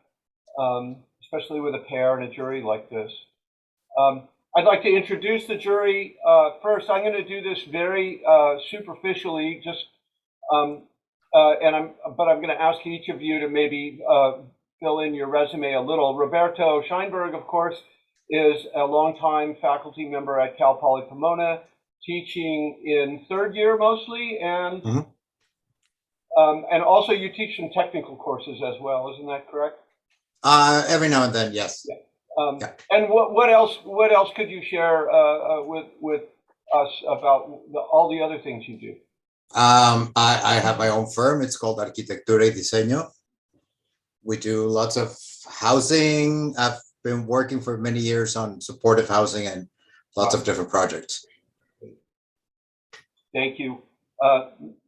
especially with a pair and a jury like this. I'd like to introduce the jury. First, I'm going to do this very superficially, but I'm going to ask each of you to maybe fill in your resume a little. Roberto Scheinberg, of course, is a longtime faculty member at Cal Poly Pomona, teaching in third year mostly, and also you teach some technical courses as well, isn't that correct? Every now and then, yes. Yeah. And what else could you share with us about all the other things you do? I have my own firm. It's called Arquitectura y Diseño. We do lots of housing. I've been working for many years on supportive housing and lots of different projects. Thank you.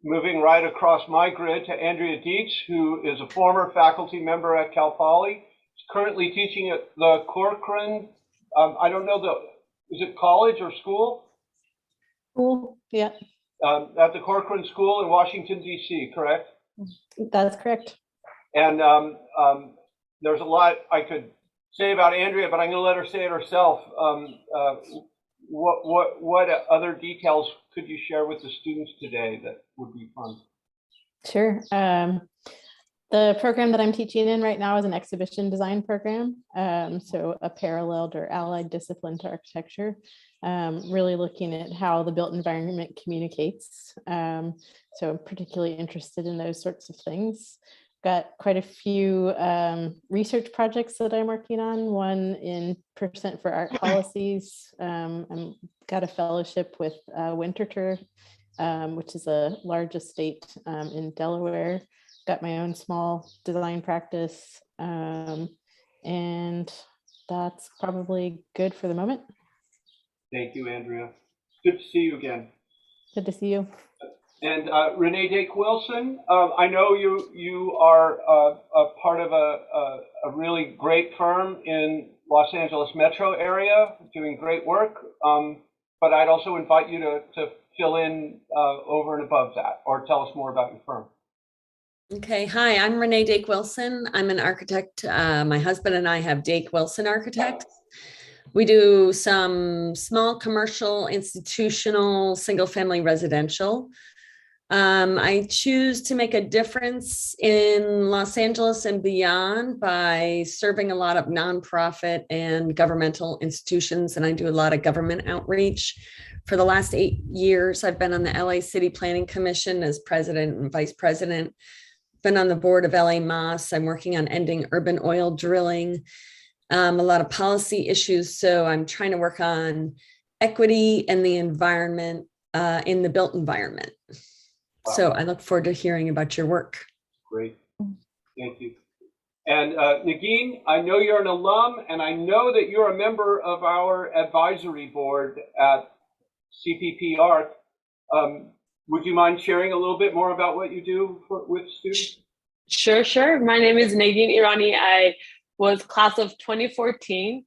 Moving right across my grid to Andrea Dietz, who is a former faculty member at Cal Poly. Currently teaching at the Corcoran, I don't know, is it college or school? School, yeah. At the Corcoran School in Washington, D.C., correct? That's correct. And there's a lot I could say about Andrea, but I'm going to let her say it herself. What other details could you share with the students today that would be fun? Sure. The program that I'm teaching in right now is an exhibition design program. So a paralleled or allied discipline to architecture, really looking at how the built environment communicates. So I'm particularly interested in those sorts of things. Got quite a few research projects that I'm working on, one in Percent for Art Policies. I've got a fellowship with Winterthur, which is a large estate in Delaware. Got my own small design practice, and that's probably good for the moment. Thank you, Andrea. Good to see you again. Good to see you. And Renee Dake Wilson, I know you are a part of a really great firm in Los Angeles metro area, doing great work. But I'd also invite you to fill in over and above that, or tell us more about your firm. Okay, hi, I'm Renee Dake Wilson. I'm an architect. My husband and I have Dake Wilson Architects. We do some small commercial, institutional, single-family residential. I choose to make a difference in Los Angeles and beyond by serving a lot of nonprofit and governmental institutions, and I do a lot of government outreach. For the last 8 years, I've been on the LA City Planning Commission as president and vice president. Been on the board of LA Moss. I'm working on ending urban oil drilling, a lot of policy issues. So I'm trying to work on equity and the environment in the built environment. Wow. So I look forward to hearing about your work. Great. Thank you. And Negin, I know you're an alum, and I know that you're a member of our advisory board at CPP ARC. Would you mind sharing a little bit more about what you do with students? Sure. My name is Negin Irani. I was class of 2014.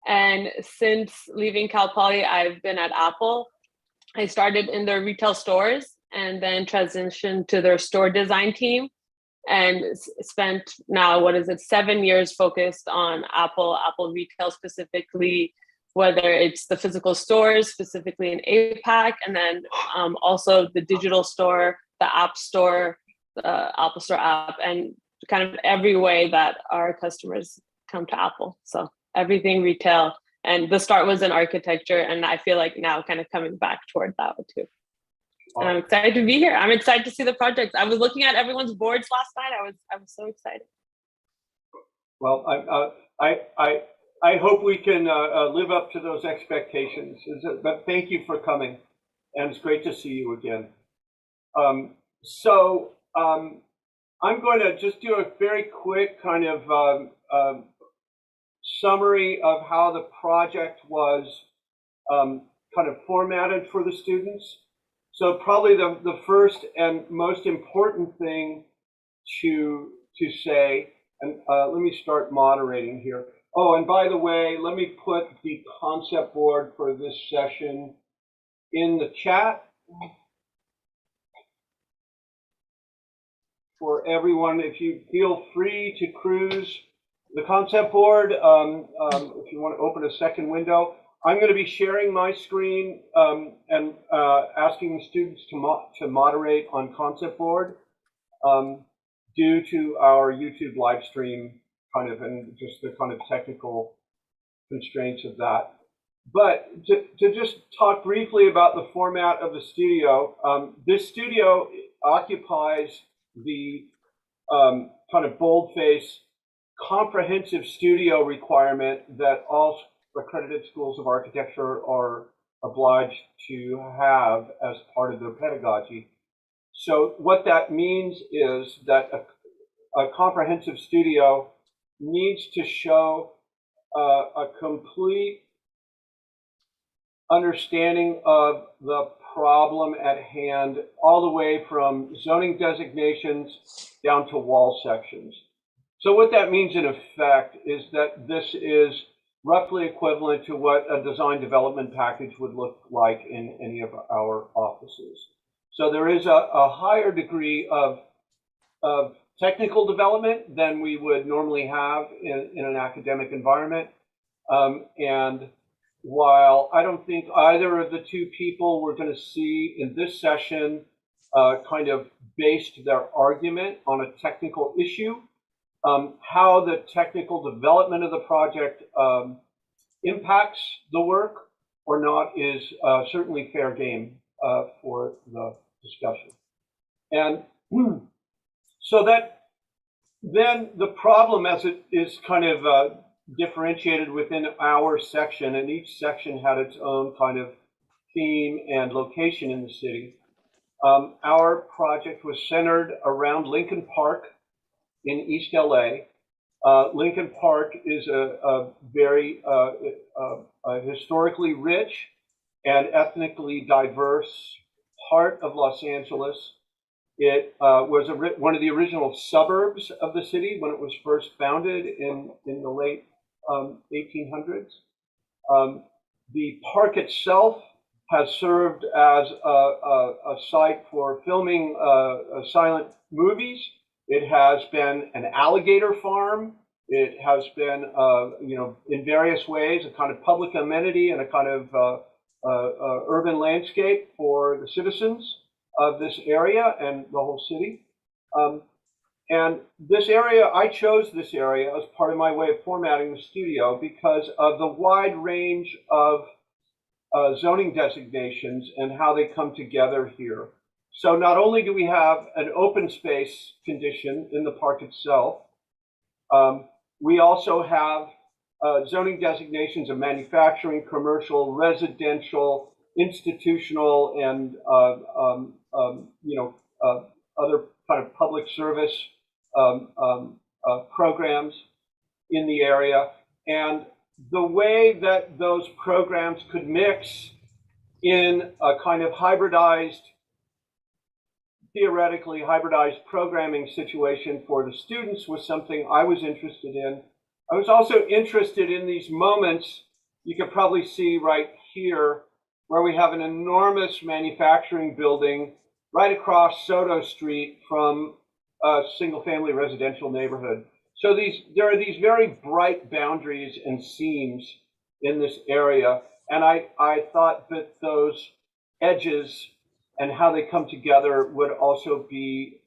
And since leaving Cal Poly, I've been at Apple. I started in their retail stores and then transitioned to their store design team and spent now, 7 years focused on Apple retail specifically, whether it's the physical stores, specifically in APAC, and then also the digital store, the app store, the Apple Store app, and kind of every way that our customers come to Apple. So everything retail. And the start was in architecture, and I feel like now kind of coming back toward that one too. And I'm excited to be here. I'm excited to see the projects. I was looking at everyone's boards last night. I was so excited. Well, I hope we can live up to those expectations. But thank you for coming, and it's great to see you again. I'm going to just do a very quick kind of summary of how the project was kind of formatted for the students. So probably the first and most important thing to say, and let me start moderating here. Oh, and by the way, let me put the concept board for this session in the chat for everyone. If you feel free to cruise the concept board, if you want to open a second window, I'm going to be sharing my screen and asking the students to moderate on concept board due to our YouTube live stream kind of and just the kind of technical constraints of that. But to just talk briefly about the format of the studio, this studio occupies the kind of boldface comprehensive studio requirement that all accredited schools of architecture are obliged to have as part of their pedagogy. So what that means is that a comprehensive studio needs to show a complete understanding of the problem at hand, all the way from zoning designations down to wall sections. So what that means in effect is that this is roughly equivalent to what a design development package would look like in any of our offices. So there is a higher degree of technical development than we would normally have in an academic environment. And while I don't think either of the two people we're going to see in this session kind of based their argument on a technical issue, how the technical development of the project impacts the work or not is certainly fair game for the discussion. And so that then the problem, as it is kind of differentiated within our section, and each section had its own kind of theme and location in the city. Our project was centered around Lincoln Park in East LA. Lincoln Park is a very historically rich and ethnically diverse part of Los Angeles. It was one of the original suburbs of the city when it was first founded in the late 1800s. The park itself has served as a site for filming silent movies. It has been an alligator farm. It has been, in various ways, a kind of public amenity and a kind of urban landscape for the citizens of this area and the whole city. And this area, I chose this area as part of my way of formatting the studio because of the wide range of zoning designations and how they come together here. So not only do we have an open space condition in the park itself, we also have zoning designations of manufacturing, commercial, residential, institutional, and other kind of public service programs in the area. And the way that those programs could mix in a kind of theoretically hybridized programming situation for the students was something I was interested in. I was also interested in these moments you can probably see right here where we have an enormous manufacturing building right across Soto Street from a single-family residential neighborhood. So there are these very bright boundaries and seams in this area, and I thought that those edges and how they come together would also be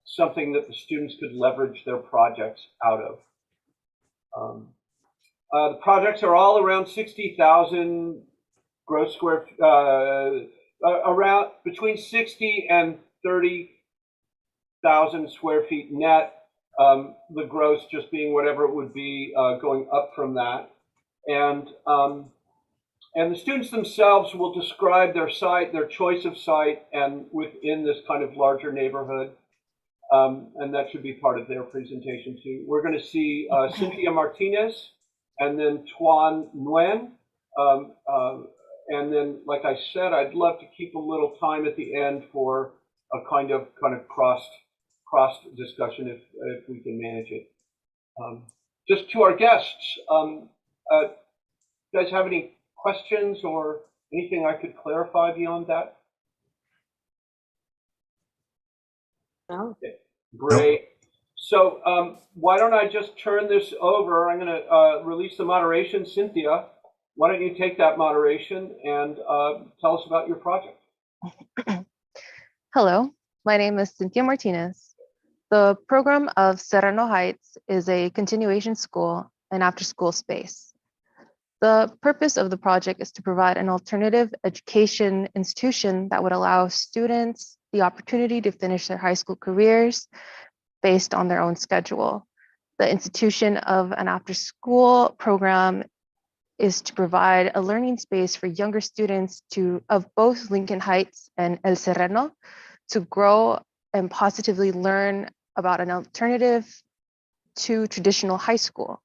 something that the students could leverage their projects out of. The projects are all around 60,000 gross square, around between 60 and 30,000 square feet net. The gross just being whatever it would be going up from that. And the students themselves will describe their site, their choice of site, and within this kind of larger neighborhood. And that should be part of their presentation too. We're going to see Cynthia Martinez and then Tuan Nguyen. And then, like I said, I'd love to keep a little time at the end for a kind of cross discussion if we can manage it. just to our guests, you guys have any questions or anything I could clarify beyond that? No. Okay, great. So why don't I just turn this over? I'm going to release the moderation. Cynthia, why don't you take that moderation and tell us about your project? Hello, my name is Cynthia Martinez. The program of Serrano Heights is a continuation school and after-school space. The purpose of the project is to provide an alternative education institution that would allow students the opportunity to finish their high school careers based on their own schedule. The institution of an after-school program is to provide a learning space for younger students of both Lincoln Heights and El Serrano to grow and positively learn about an alternative to traditional high school.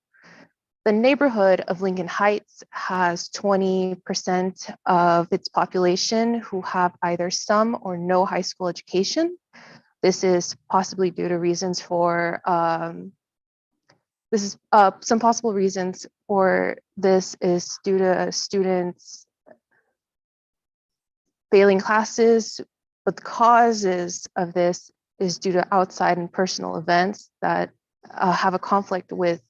The neighborhood of Lincoln Heights has 20% of its population who have either some or no high school education. This is possibly due to reasons for, some possible reasons for this is due to students failing classes, but the causes of this is due to outside and personal events that have a conflict with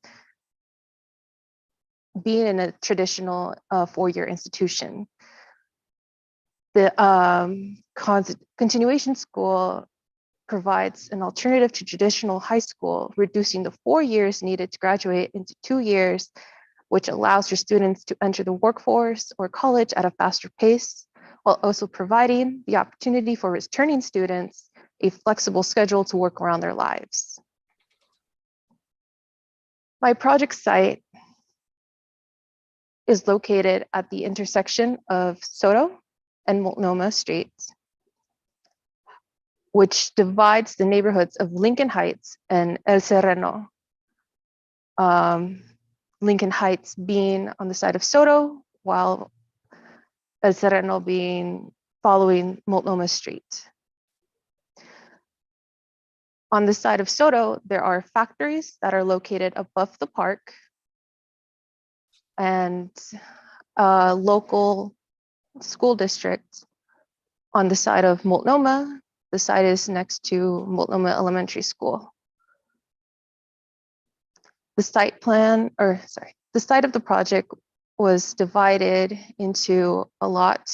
being in a traditional four-year institution. The continuation school provides an alternative to traditional high school, reducing the 4 years needed to graduate into 2 years, which allows for students to enter the workforce or college at a faster pace, while also providing the opportunity for returning students a flexible schedule to work around their lives. My project site is located at the intersection of Soto and Multnomah Streets, which divides the neighborhoods of Lincoln Heights and El Serrano. Lincoln Heights being on the side of Soto, while El Serrano being following Multnomah Street. On the side of Soto, there are factories that are located above the park and a local school district. On the side of Multnomah, the site is next to Multnomah Elementary School. The site of the project was divided into a lot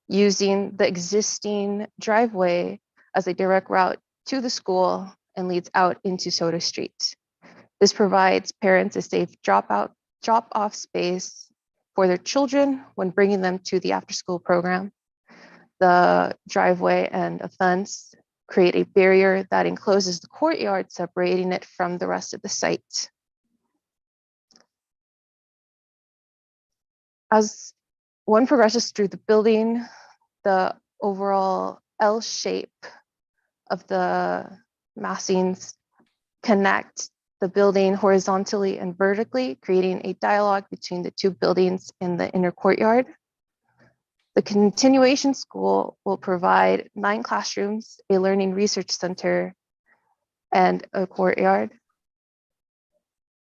using the existing driveway as a direct route to the school and leads out into Soto Street. This provides parents a safe drop-off space for their children when bringing them to the after-school program. The driveway and a fence create a barrier that encloses the courtyard, separating it from the rest of the site. As one progresses through the building, the overall L shape of the massings connect the building horizontally and vertically, creating a dialogue between the two buildings in the inner courtyard. The continuation school will provide 9 classrooms, a learning research center, and a courtyard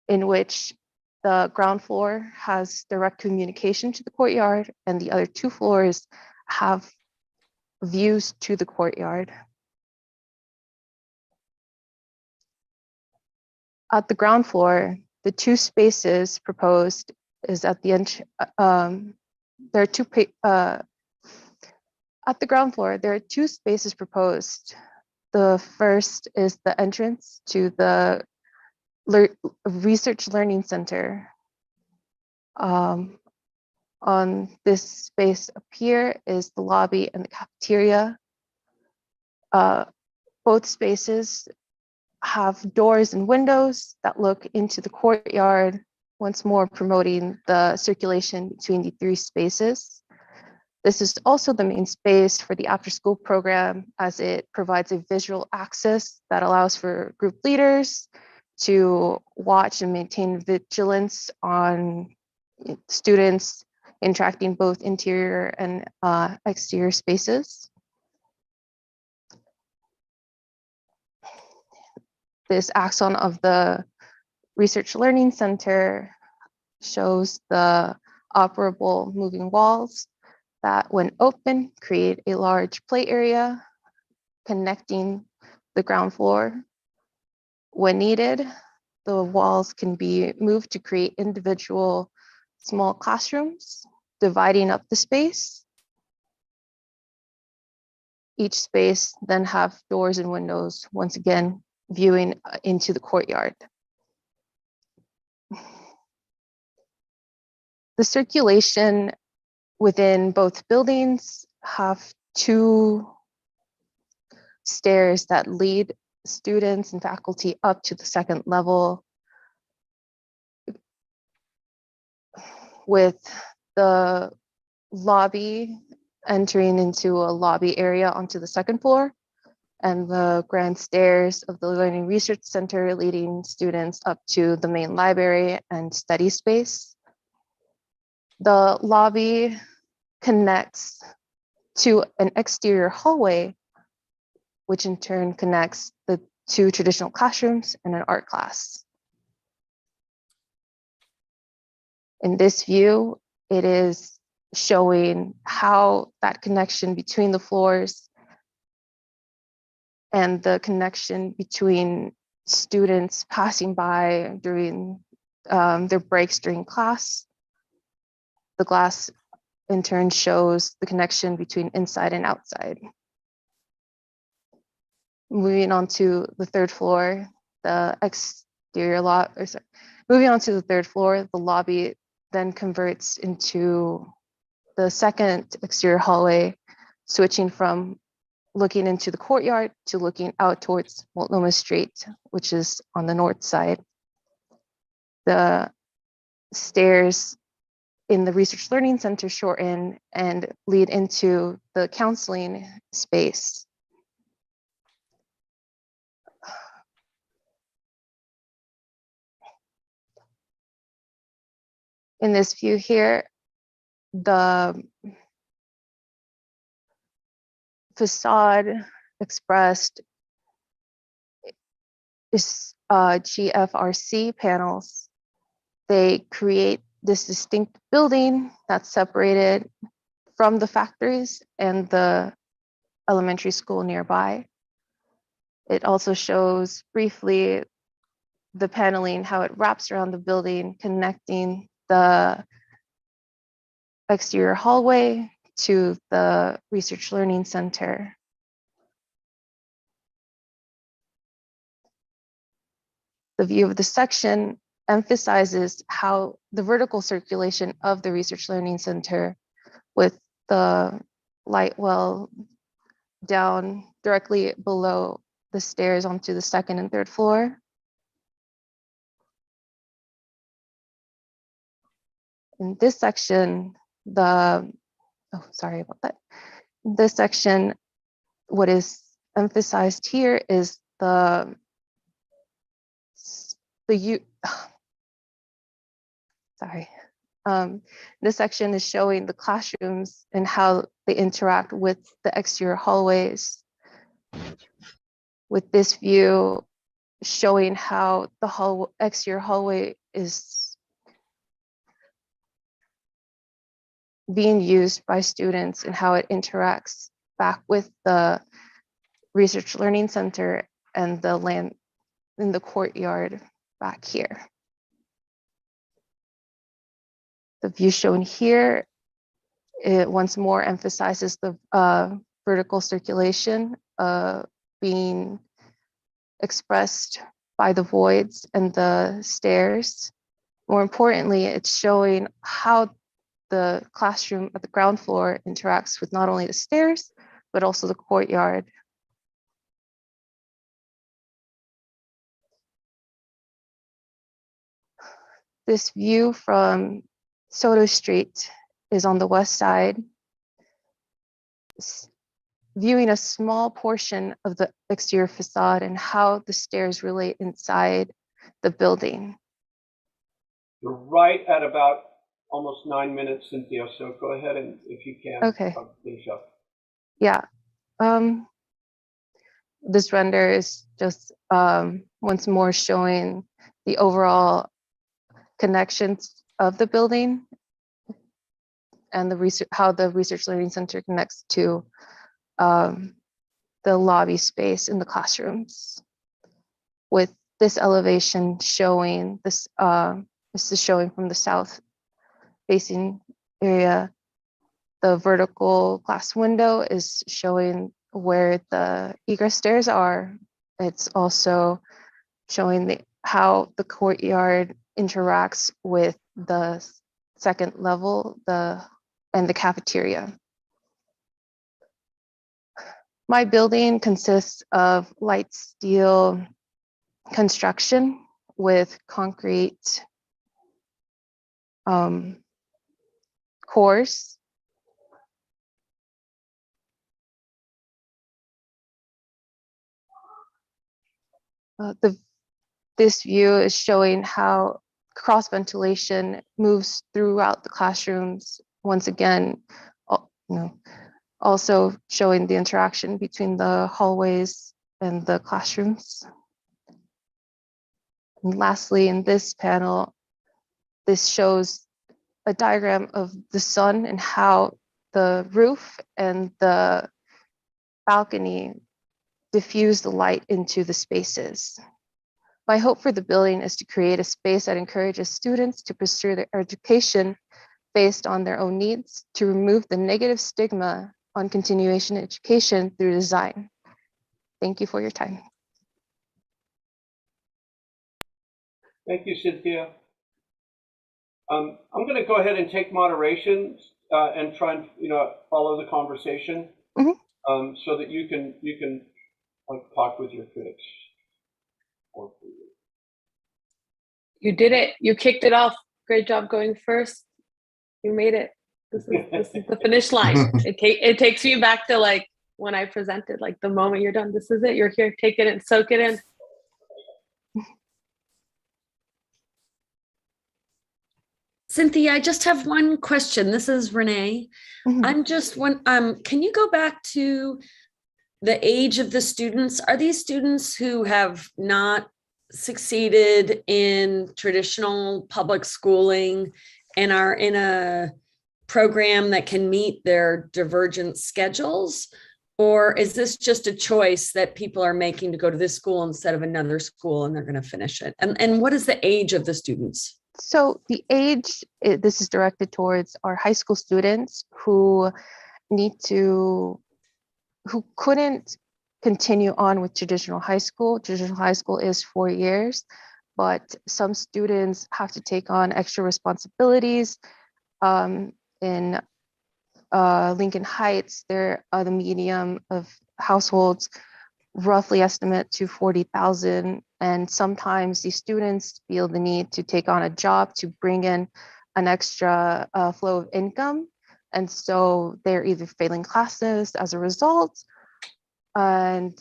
in which the ground floor has direct communication to the courtyard and the other 2 floors have views to the courtyard. At the ground floor, the 2 spaces proposed is at the end. There are 2 at the ground floor. There are 2 spaces proposed. The first is the entrance to the Research Learning Center. On this space up here is the lobby and the cafeteria. Both spaces have doors and windows that look into the courtyard, once more promoting the circulation between the 3 spaces. This is also the main space for the after-school program, as it provides a visual access that allows for group leaders to watch and maintain vigilance on students interacting both interior and exterior spaces. This axon of the Research Learning Center shows the operable moving walls that, when open, create a large play area connecting the ground floor. When needed, the walls can be moved to create individual small classrooms, dividing up the space. Each space then have doors and windows, once again, viewing into the courtyard. The circulation within both buildings have 2 stairs that lead students and faculty up to the 2nd level, with the lobby entering into a lobby area onto the 2nd floor, and the grand stairs of the Learning Research Center leading students up to the main library and study space. The lobby connects to an exterior hallway, which in turn connects the 2 traditional classrooms and an art class. In this view, it is showing how that connection between the floors and the connection between students passing by during their breaks during class. The glass in turn shows the connection between inside and outside. Moving on to the 3rd floor, the exterior moving on to the 3rd floor, the lobby then converts into the 2nd exterior hallway, switching from looking into the courtyard to looking out towards Multnomah Street, which is on the north side. The stairs in the Research Learning Center shorten and lead into the counseling space. In this view here, the facade expressed is GFRC panels. They create this distinct building that's separated from the factories and the elementary school nearby. It also shows briefly the paneling, how it wraps around the building, connecting the exterior hallway to the Research Learning Center. The view of the section emphasizes how the vertical circulation of the Research Learning Center, with the light well down directly below the stairs onto the 2nd and 3rd floor. In this section, sorry about that. In this section, what is emphasized here is this section is showing the classrooms and how they interact with the exterior hallways, with this view showing how the exterior hallway is being used by students and how it interacts back with the Research Learning Center and the land in the courtyard back here. The view shown here, it once more emphasizes the vertical circulation being expressed by the voids and the stairs. More importantly, it's showing how the classroom at the ground floor interacts with not only the stairs, but also the courtyard. This view from Soto Street is on the west side, viewing a small portion of the exterior facade and how the stairs relate inside the building. You're right at about almost 9 minutes, Cynthia, so go ahead and if you can, Okay. finish up. Yeah. This render is just once more showing the overall connections of the building and the research, how the Research Learning Center connects to the lobby space in the classrooms. With this elevation showing this, this is showing from the south facing area. The vertical glass window is showing where the egress stairs are. It's also showing how the courtyard interacts with the second level and the cafeteria. My building consists of light steel construction with concrete cores. This view is showing how cross ventilation moves throughout the classrooms. Once again, also showing the interaction between the hallways and the classrooms. And lastly, in this panel, this shows a diagram of the sun and how the roof and the balcony diffuse the light into the spaces. My hope for the building is to create a space that encourages students to pursue their education based on their own needs, to remove the negative stigma on continuation education through design. Thank you for your time. Thank you, Cynthia. I'm going to go ahead and take moderation and try and follow the conversation so that you can talk with your critics. You did it. You kicked it off. Great job going first. You made it. This is the finish line. It takes you back to like when I presented, like the moment you're done. This is it. You're here. Take it in. Soak it in. Cynthia, I just have one question. This is Renee. I'm just can you go back to the age of the students? Are these students who have not succeeded in traditional public schooling and are in a program that can meet their divergent schedules? Or is this just a choice that people are making to go to this school instead of another school and they're going to finish it? And what is the age of the students? So the age, this is directed towards our high school students who couldn't continue on with traditional high school. Traditional high school is 4 years, but some students have to take on extra responsibilities. In Lincoln Heights, the median of households roughly estimate to 40,000. And sometimes these students feel the need to take on a job to bring in an extra flow of income. And so they're either failing classes as a result and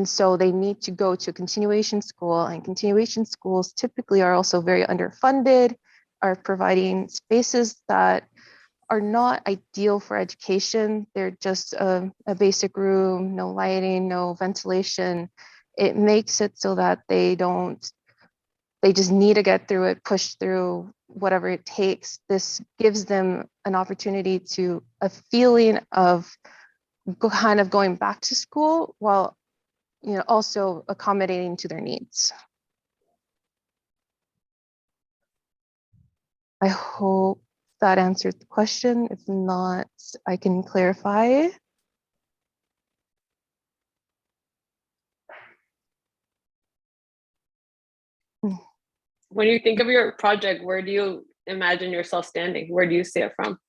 so they need to go to a continuation school, and continuation schools typically are also very underfunded, are providing spaces that are not ideal for education. They're just a basic room, no lighting, no ventilation. It makes it so that they just need to get through it, push through whatever it takes. This gives them an opportunity to a feeling of kind of going back to school while also accommodating to their needs. I hope that answered the question. If not, I can clarify. When you think of your project, where do you imagine yourself standing? Where do you see it from?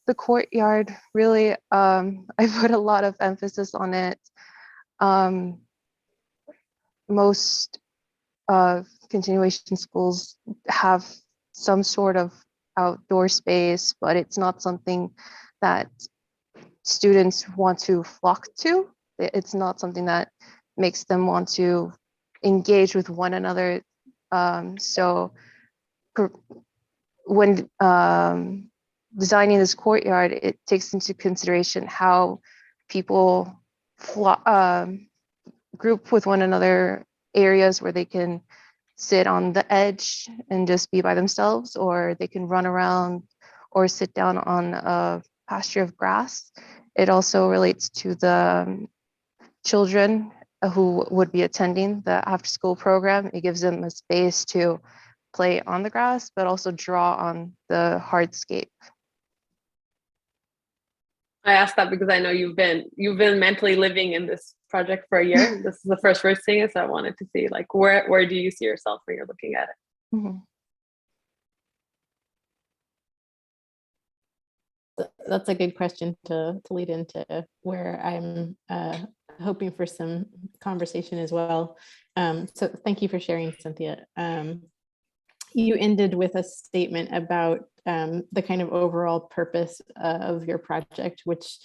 The courtyard, really, I put a lot of emphasis on it. Most continuation schools have some sort of outdoor space, but it's not something that students want to flock to. It's not something that makes them want to engage with one another. So when designing this courtyard, it takes into consideration how people group with one another areas where they can sit on the edge and just be by themselves, or they can run around or sit down on a pasture of grass. It also relates to the children who would be attending the after school program. It gives them a space to play on the grass, but also draw on the hardscape. I asked that because I know you've been mentally living in this project for a year. This is the first we're seeing it, so I wanted to see like where do you see yourself when you're looking at it? Mm-hmm. That's a good question to lead into where I'm hoping for some conversation as well. So thank you for sharing, Cynthia. You ended with a statement about the kind of overall purpose of your project, which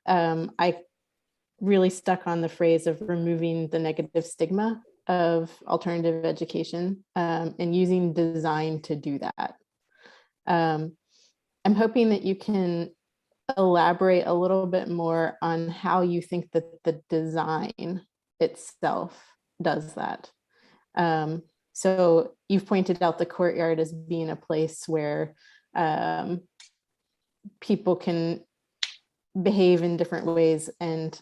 I really stuck on the phrase of removing the negative stigma of alternative education and using design to do that. I'm hoping that you can elaborate a little bit more on how you think that the design itself does that. So you've pointed out the courtyard as being a place where people can behave in different ways and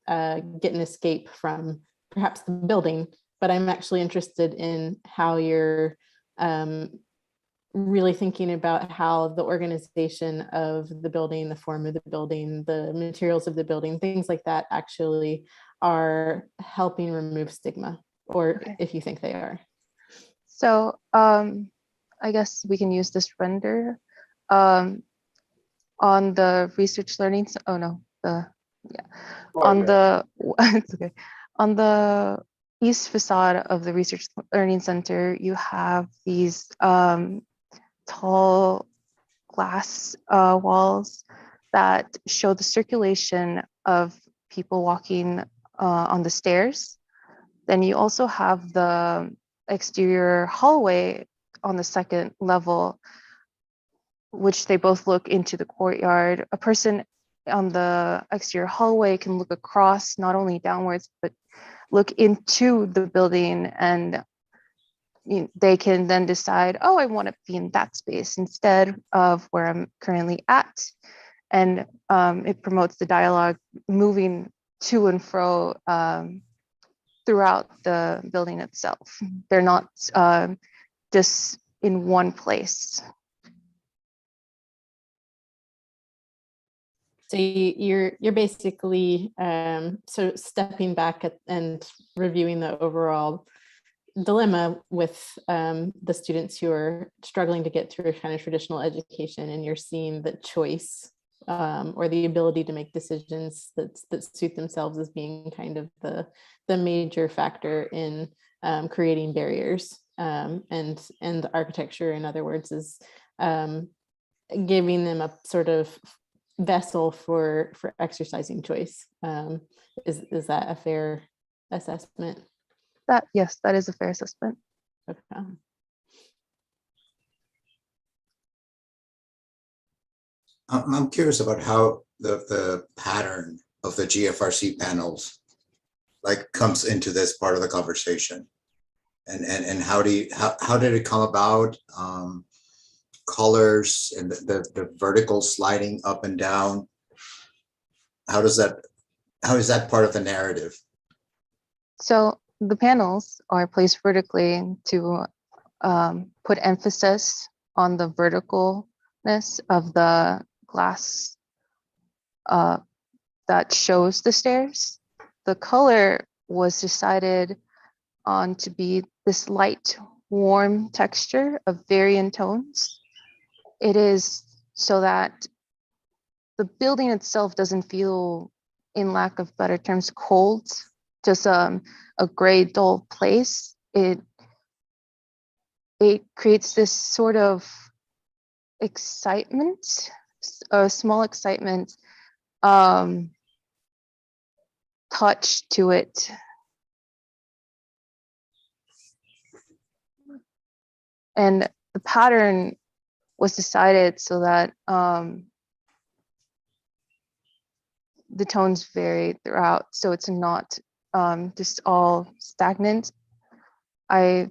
get an escape from perhaps the building, but I'm actually interested in how you're really thinking about how the organization of the building, the form of the building, the materials of the building, things like that actually are helping remove stigma, or if you think they are. So I guess we can use this render on the research learning. It's okay. On the east facade of the Research Learning Center, you have these tall glass walls that show the circulation of people walking on the stairs. Then you also have the exterior hallway on the second level, which they both look into the courtyard. A person on the exterior hallway can look across, not only downwards, but look into the building, and they can then decide, oh, I want to be in that space instead of where I'm currently at. And it promotes the dialogue moving to and fro throughout the building itself. They're not just in one place. So you're basically sort of stepping back and reviewing the overall dilemma with the students who are struggling to get through a kind of traditional education, and you're seeing the choice or the ability to make decisions that suit themselves as being kind of the major factor in creating barriers. And the architecture, in other words, is giving them a sort of vessel for exercising choice. Is that a fair assessment? Yes, that is a fair assessment. Okay. I'm curious about how the pattern of the GFRC panels like comes into this part of the conversation, and how did it come about? Colors and the vertical sliding up and down. How is that part of the narrative? So the panels are placed vertically to put emphasis on the verticalness of the glass that shows the stairs. The color was decided on to be this light, warm texture of varying tones. It is so that the building itself doesn't feel, in lack of better terms, cold, just a gray, dull place. It creates this sort of excitement, a small excitement touch to it. And the pattern was decided so that the tones vary throughout, so it's not just all stagnant. I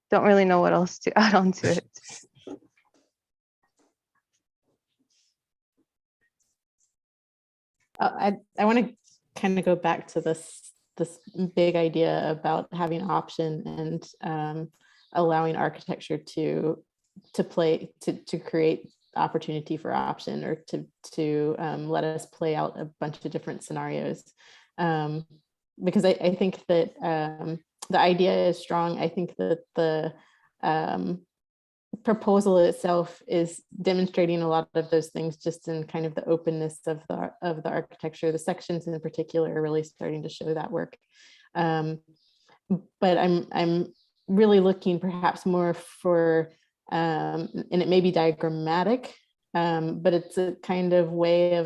don't really know what else to add on to it. I want to kind of go back to this big idea about having option and allowing architecture to create opportunity for option, or to let us play out a bunch of different scenarios. Because I think that the idea is strong. I think that the proposal itself is demonstrating a lot of those things, just in kind of the openness of the architecture. The sections in particular are really starting to show that work. But I'm really looking perhaps more for, and it may be diagrammatic, but it's a kind of way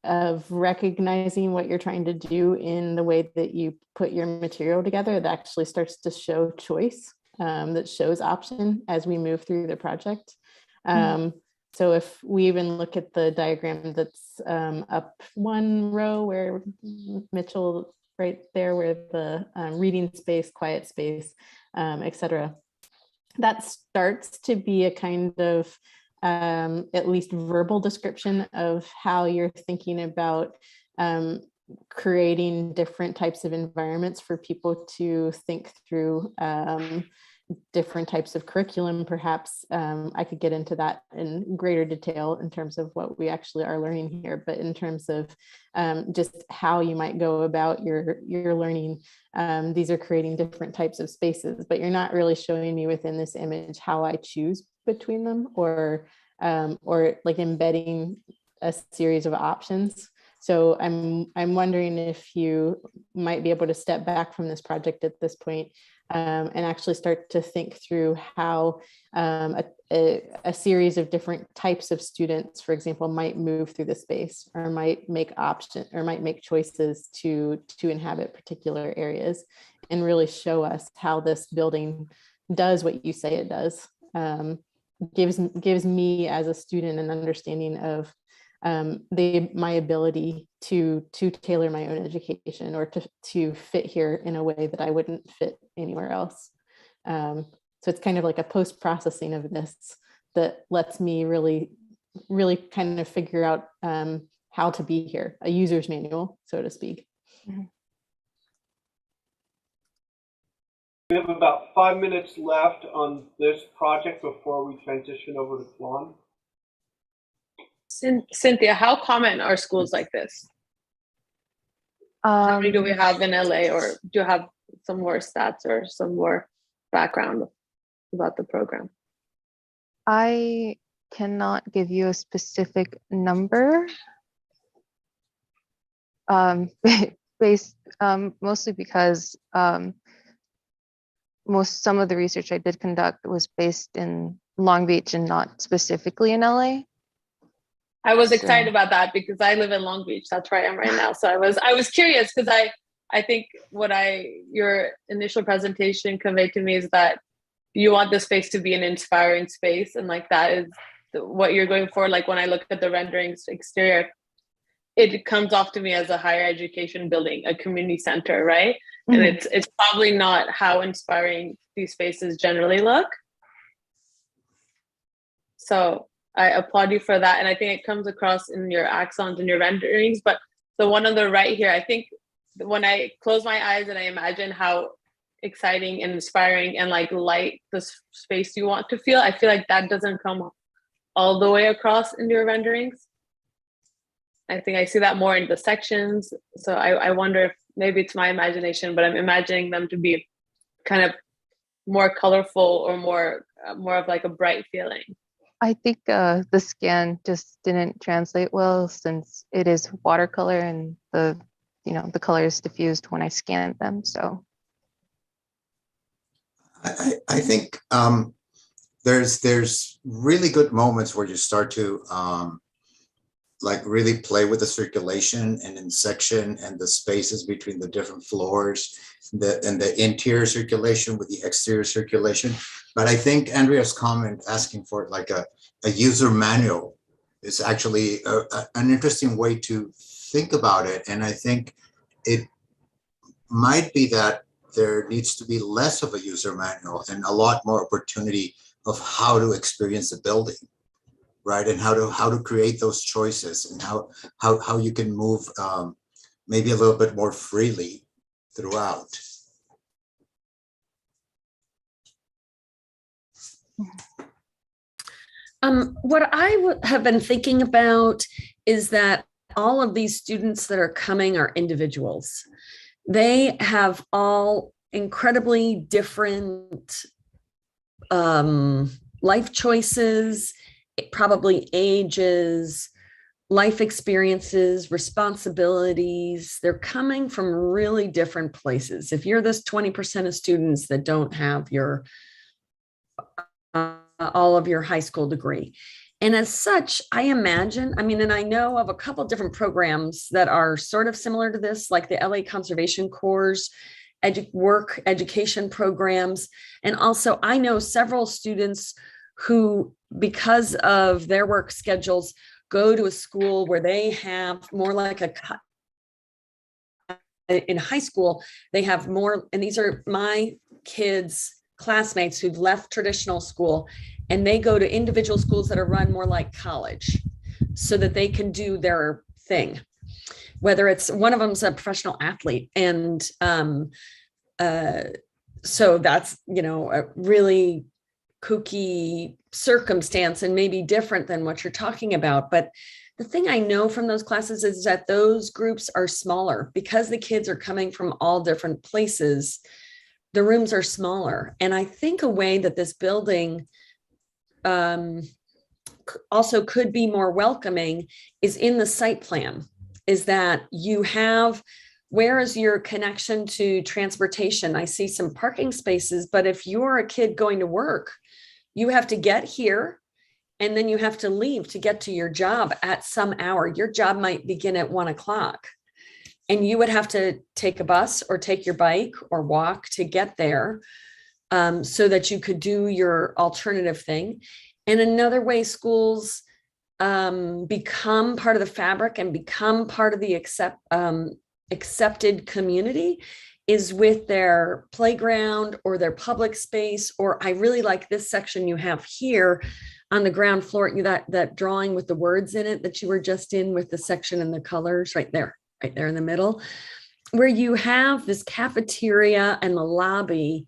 of recognizing what you're trying to do in the way that you put your material together. That actually starts to show choice, that shows option as we move through the project. So if we even look at the diagram that's up one row, where Mitchell, right there, where the reading space, quiet space, etc., that starts to be a kind of at least verbal description of how you're thinking about creating different types of environments for people to think through different types of curriculum. Perhaps I could get into that in greater detail in terms of what we actually are learning here, but in terms of just how you might go about your learning, these are creating different types of spaces, but you're not really showing me within this image how I choose between them, or like embedding a series of options. So I'm wondering if you might be able to step back from this project at this point, and actually start to think through how a series of different types of students, for example, might move through the space, or might make choices to inhabit particular areas, and really show us how this building does what you say it does. Gives me as a student an understanding of my ability to tailor my own education, or to fit here in a way that I wouldn't fit anywhere else. So it's kind of like a post-processing of this that lets me really kind of figure out how to be here, a user's manual, so to speak. Mm-hmm. We have about 5 minutes left on this project before we transition over to Tuan. Cynthia, how common are schools like this? How many do we have in LA, or do you have some more stats or some more background about the program? I cannot give you a specific number, based mostly because some of the research I did conduct was based in Long Beach and not specifically in LA. I was excited about that because I live in Long Beach. That's where I am right now. So I was curious, because I think what your initial presentation conveyed to me is that you want the space to be an inspiring space, and like that is what you're going for. Like when I look at the renderings exterior, it comes off to me as a higher education building, a community center, right? Mm-hmm. And it's probably not how inspiring these spaces generally look. So I applaud you for that. And I think it comes across in your axons and your renderings. But the one on the right here, I think when I close my eyes and I imagine how exciting and inspiring and like light the space you want to feel, I feel like that doesn't come all the way across in your renderings. I think I see that more in the sections. So I wonder if maybe it's my imagination, but I'm imagining them to be kind of more colorful, or more of like a bright feeling. I think the scan just didn't translate well, since it is watercolor and the color is diffused when I scanned them. So I think there's really good moments where you start to like really play with the circulation and in section and the spaces between the different floors, and the interior circulation with the exterior circulation. But I think Andrea's comment asking for like a user manual is actually an interesting way to think about it. And I think it might be that there needs to be less of a user manual and a lot more opportunity of how to experience the building, right? And how to create those choices, and how you can move maybe a little bit more freely throughout. What I have been thinking about is that all of these students that are coming are individuals. They have all incredibly different life choices, probably ages, life experiences, responsibilities. They're coming from really different places. If you're this 20% of students that don't have your all of your high school degree. And as such, I imagine, I mean, and I know of a couple different programs that are sort of similar to this, like the LA Conservation Corps work education programs. And also I know several students who, because of their work schedules, go to a school where they have more like in high school, they have more, and these are my kids' classmates who've left traditional school, and they go to individual schools that are run more like college so that they can do their thing. Whether it's one of them's a professional athlete, and so that's, you know, a really kooky circumstance and maybe different than what you're talking about. But the thing I know from those classes is that those groups are smaller because the kids are coming from all different places. The rooms are smaller. And I think a way that this building also could be more welcoming is in the site plan, is that you have, where is your connection to transportation? I see some parking spaces, but if you're a kid going to work, you have to get here and then you have to leave to get to your job at some hour. Your job might begin at 1 o'clock. And you would have to take a bus or take your bike or walk to get there so that you could do your alternative thing. And another way schools become part of the fabric and become part of the accepted community is with their playground or their public space. Or I really like this section you have here on the ground floor, that drawing with the words in it that you were just in, with the section and the colors right there in the middle, where you have this cafeteria and the lobby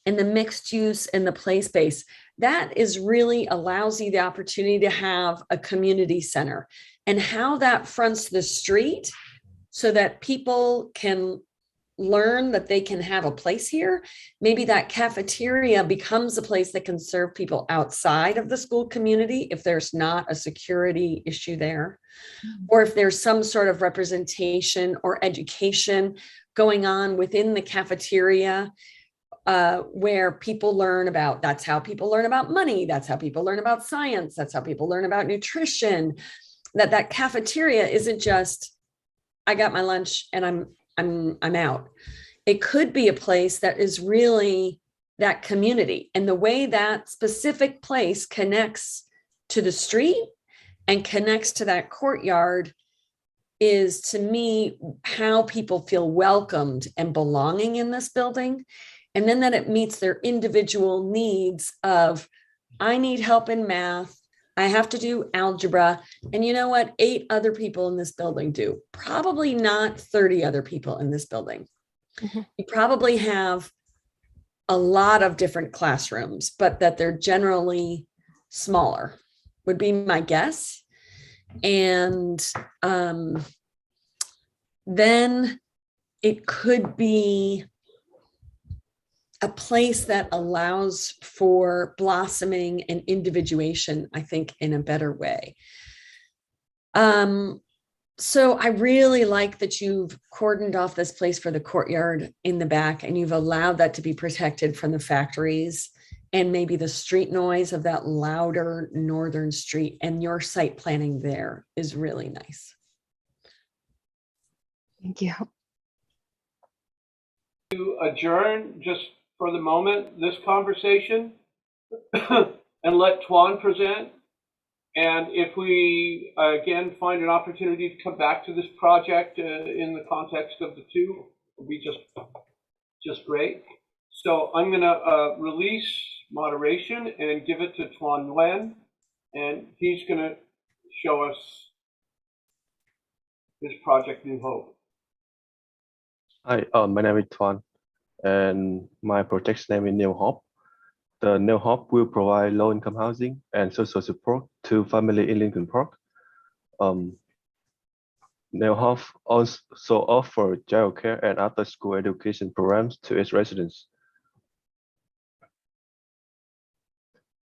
and the mixed use and the play space. That is really allows you the opportunity to have a community center, and how that fronts the street so that people can learn that they can have a place here. Maybe that cafeteria becomes a place that can serve people outside of the school community if there's not a security issue there, or if there's some sort of representation or education going on within the cafeteria where people learn about, that's how people learn about money, that's how people learn about science, that's how people learn about nutrition. That cafeteria isn't just, I got my lunch and I'm out. It could be a place that is really that community, and the way that specific place connects to the street and connects to that courtyard is, to me, how people feel welcomed and belonging in this building. And then that it meets their individual needs of, I need help in math, I have to do algebra. And you know what? 8 other people in this building do. Probably not 30 other people in this building. Mm-hmm. You probably have a lot of different classrooms, but that they're generally smaller would be my guess. And then it could be a place that allows for blossoming and individuation, I think, in a better way. So I really like that you've cordoned off this place for the courtyard in the back, and you've allowed that to be protected from the factories and maybe the street noise of that louder northern street, and your site planning there is really nice. Thank you. To adjourn just for the moment this conversation and let Tuan present, And if we, again, find an opportunity to come back to this project in the context of the two, it'll be just great. So I'm going to release moderation and give it to Tuan Nguyen, and he's going to show us his project, New Hope. Hi, my name is Tuan, and my project's name is New Hope. The New Hope will provide low-income housing and social support to families in Lincoln Park. New Hope also offers childcare and after-school education programs to its residents.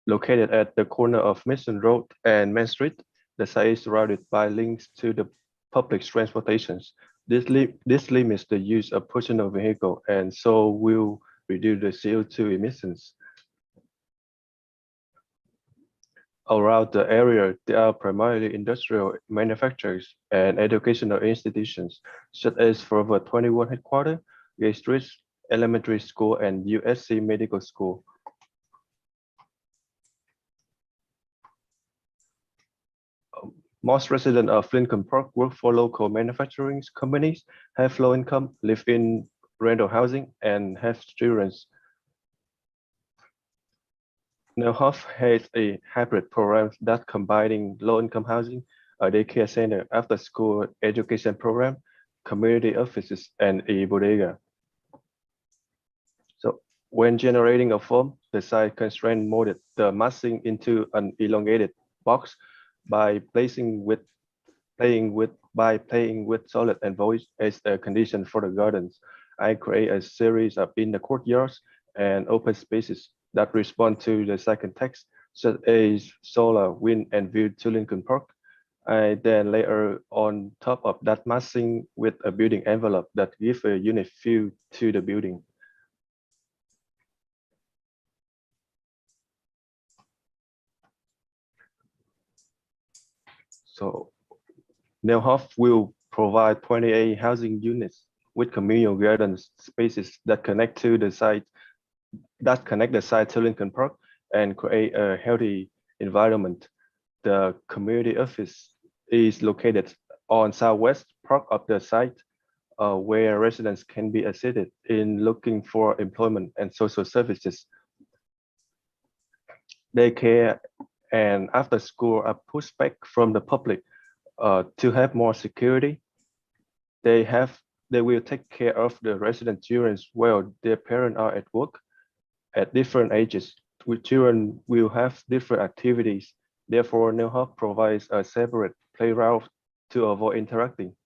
Located at the corner of Mission Road and Main Street, the site is surrounded by links to the public transportations. This limits the use of personal vehicle and so will reduce the CO2 emissions. Around the area, there are primarily industrial manufacturers and educational institutions, such as Forever 21 Headquarters, Gay Street Elementary School, and USC Medical School. Most residents of Lincoln Park work for local manufacturing companies, have low income, live in rental housing, and have children. New Hope has a hybrid program that combining low-income housing, a daycare center, after-school education program, community offices, and a bodega. So when generating a form, the site constraint molded the massing into an elongated box by playing with solid and void as a condition for the gardens. I create a series of in the courtyards and open spaces that respond to the second text, such as solar, wind, and view to Lincoln Park. I then layer on top of that massing with a building envelope that gives a unique feel to the building. So New Hope will provide 28 housing units with communal garden spaces that connect the site to Lincoln Park and create a healthy environment. The community office is located on southwest part of the site, where residents can be assisted in looking for employment and social services. Daycare and after school are pushed back from the public to have more security. They will take care of the resident children while their parents are at work. At different ages, children will have different activities. Therefore, New Hope provides a separate playground to avoid interacting.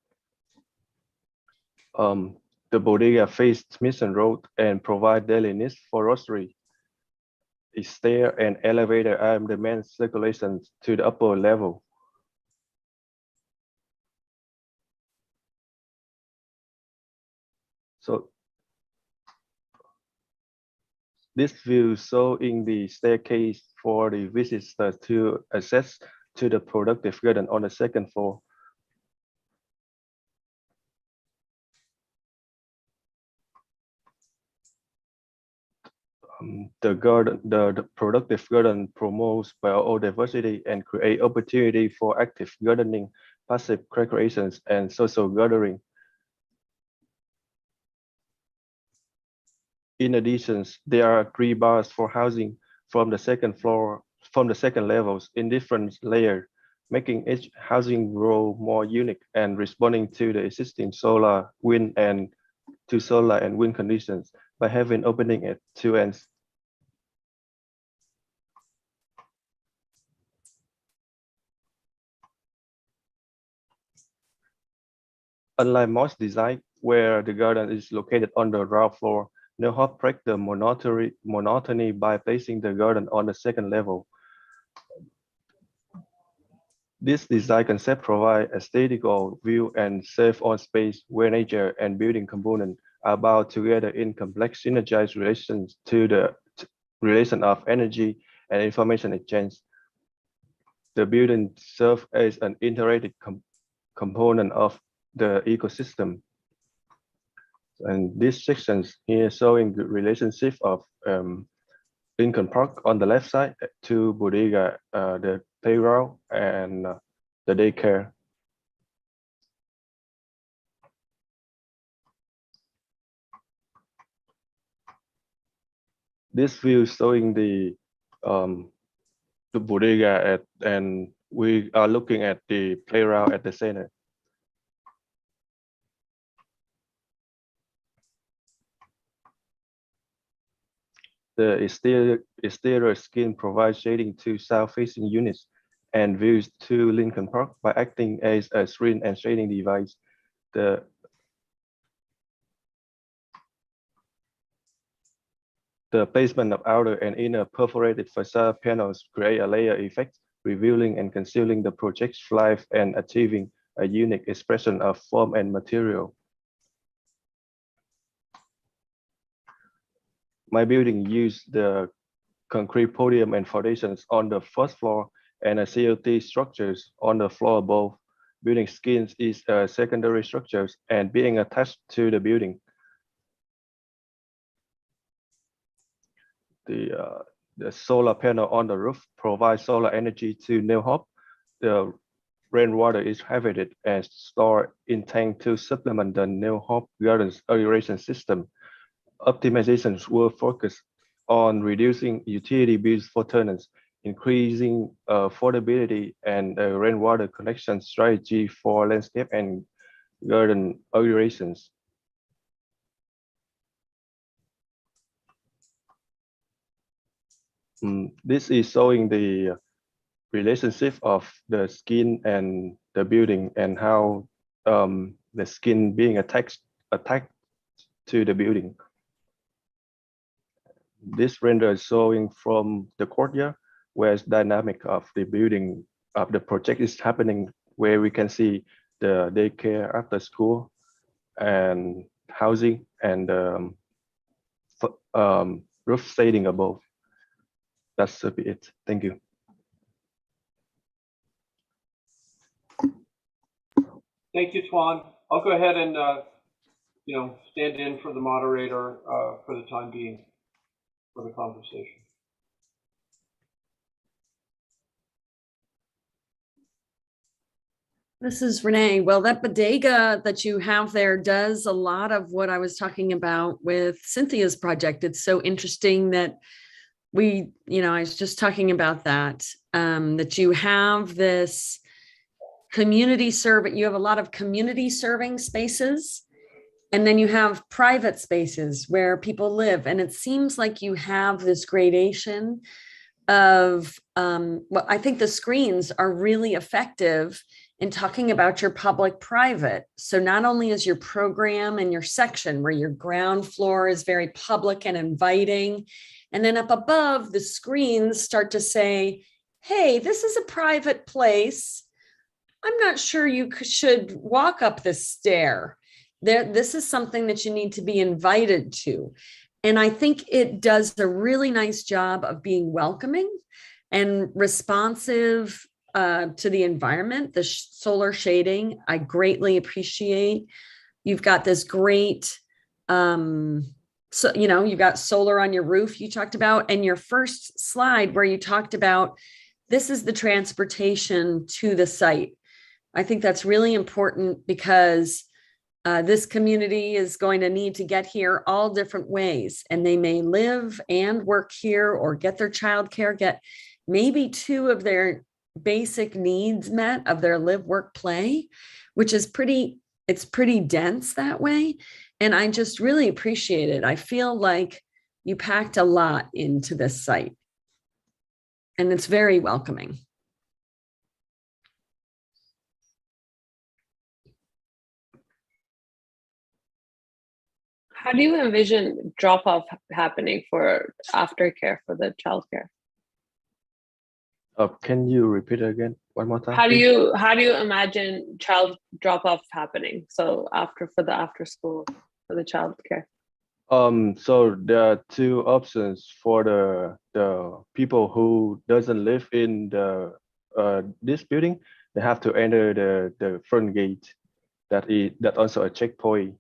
The bodega faces Mission Road and provide daily needs for grocery. A stair and elevator are the main circulations to the upper level. So this view showing the staircase for the visitors to access to the productive garden on the second floor. The productive garden promotes biodiversity and create opportunity for active gardening, passive recreations, and social gathering. In addition, there are 3 bars for housing from the second levels in different layers, making each housing row more unique and responding to the existing solar, wind, and wind conditions by having opening at 2 ends. Unlike most designs where the garden is located on the ground floor, New Hope breaks the monotony by placing the garden on the second level. This design concept provides a aesthetical view and safe on space where nature and building components are bound together in complex synergized relations to the relation of energy and information exchange. The building serves as an integrated component of the ecosystem. And these sections here showing the relationship of Lincoln Park on the left side to Bodega, the playground and the daycare. This view showing the bodega and we are looking at the playground at the center. The exterior skin provides shading to south-facing units and views to Lincoln Park by acting as a screen and shading device. The placement of outer and inner perforated facade panels create a layer effect, revealing and concealing the project's life and achieving a unique expression of form and material. My building used the concrete podium and foundations on the first floor and a CLT structures on the floor above. Building skins is a secondary structures and being attached to the building. The solar panel on the roof provides solar energy to New Hope. The rainwater is harvested and stored in tank to supplement the New Hope Gardens irrigation system. Optimizations will focus on reducing utility bills for tenants, increasing affordability, and a rainwater collection strategy for landscape and garden irrigations. This is showing the relationship of the skin and the building and how the skin being attached to the building. This render is showing from the courtyard where it's dynamic of the building of the project is happening, where we can see the daycare after school and housing and roof shading above. That's it. Thank you. Thank you, Tuan. I'll go ahead and stand in for the moderator for the time being for the conversation. This is Renee. Well, that bodega that you have there does a lot of what I was talking about with Cynthia's project. It's so interesting that I was just talking about that, that you have this you have a lot of community serving spaces, and then you have private spaces where people live. And it seems like you have this gradation of, well, I think the screens are really effective in talking about your public-private. So not only is your program and your section where your ground floor is very public and inviting, and then up above the screens start to say, hey, this is a private place. I'm not sure you should walk up this stair. This is something that you need to be invited to. And I think it does a really nice job of being welcoming and responsive to the environment. The solar shading, I greatly appreciate. You've got this great, you've got solar on your roof you talked about, and your first slide where you talked about this is the transportation to the site. I think that's really important because this community is going to need to get here all different ways, and they may live and work here or get their childcare, get maybe two of their basic needs met of their live, work, play, which is it's pretty dense that way. And I just really appreciate it. I feel like you packed a lot into this site, and it's very welcoming. How do you envision drop-off happening for aftercare for the childcare? Can you repeat again one more time? How do you imagine child drop-off happening? So for the after school for the childcare. So there are two options for the people who doesn't live in the this building. They have to enter the front gate. That also a checkpoint.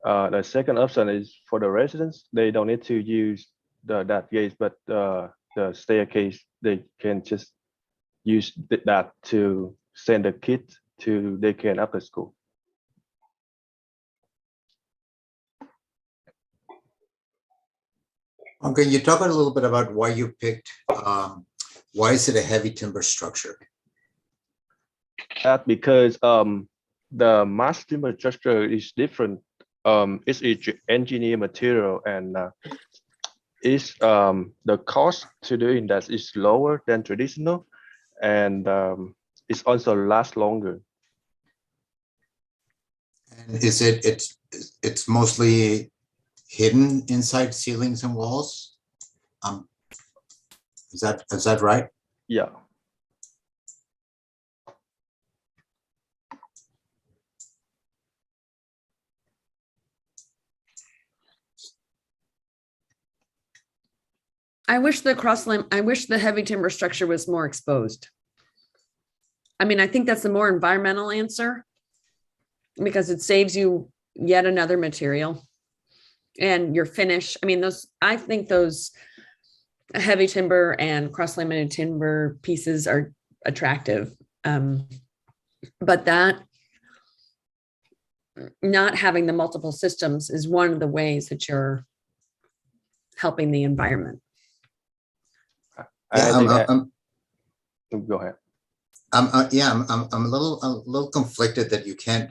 The second option is for the residents. They don't need to use that gate, but the staircase, they can just use that to send the kids to daycare and after school. Okay, you talk a little bit about why you picked, why is it a heavy timber structure? That because the mass timber structure is different. It's engineered material, and is the cost to doing that is lower than traditional, and it's also lasts longer. And is it's mostly hidden inside ceilings and walls? Is that right? Yeah. I wish the heavy timber structure was more exposed. I mean, I think that's the more environmental answer because it saves you yet another material and your finish. I mean, I think those heavy timber and cross-laminated timber pieces are attractive. But that not having the multiple systems is one of the ways that you're helping the environment. Yeah, go ahead. I'm a little conflicted that you can't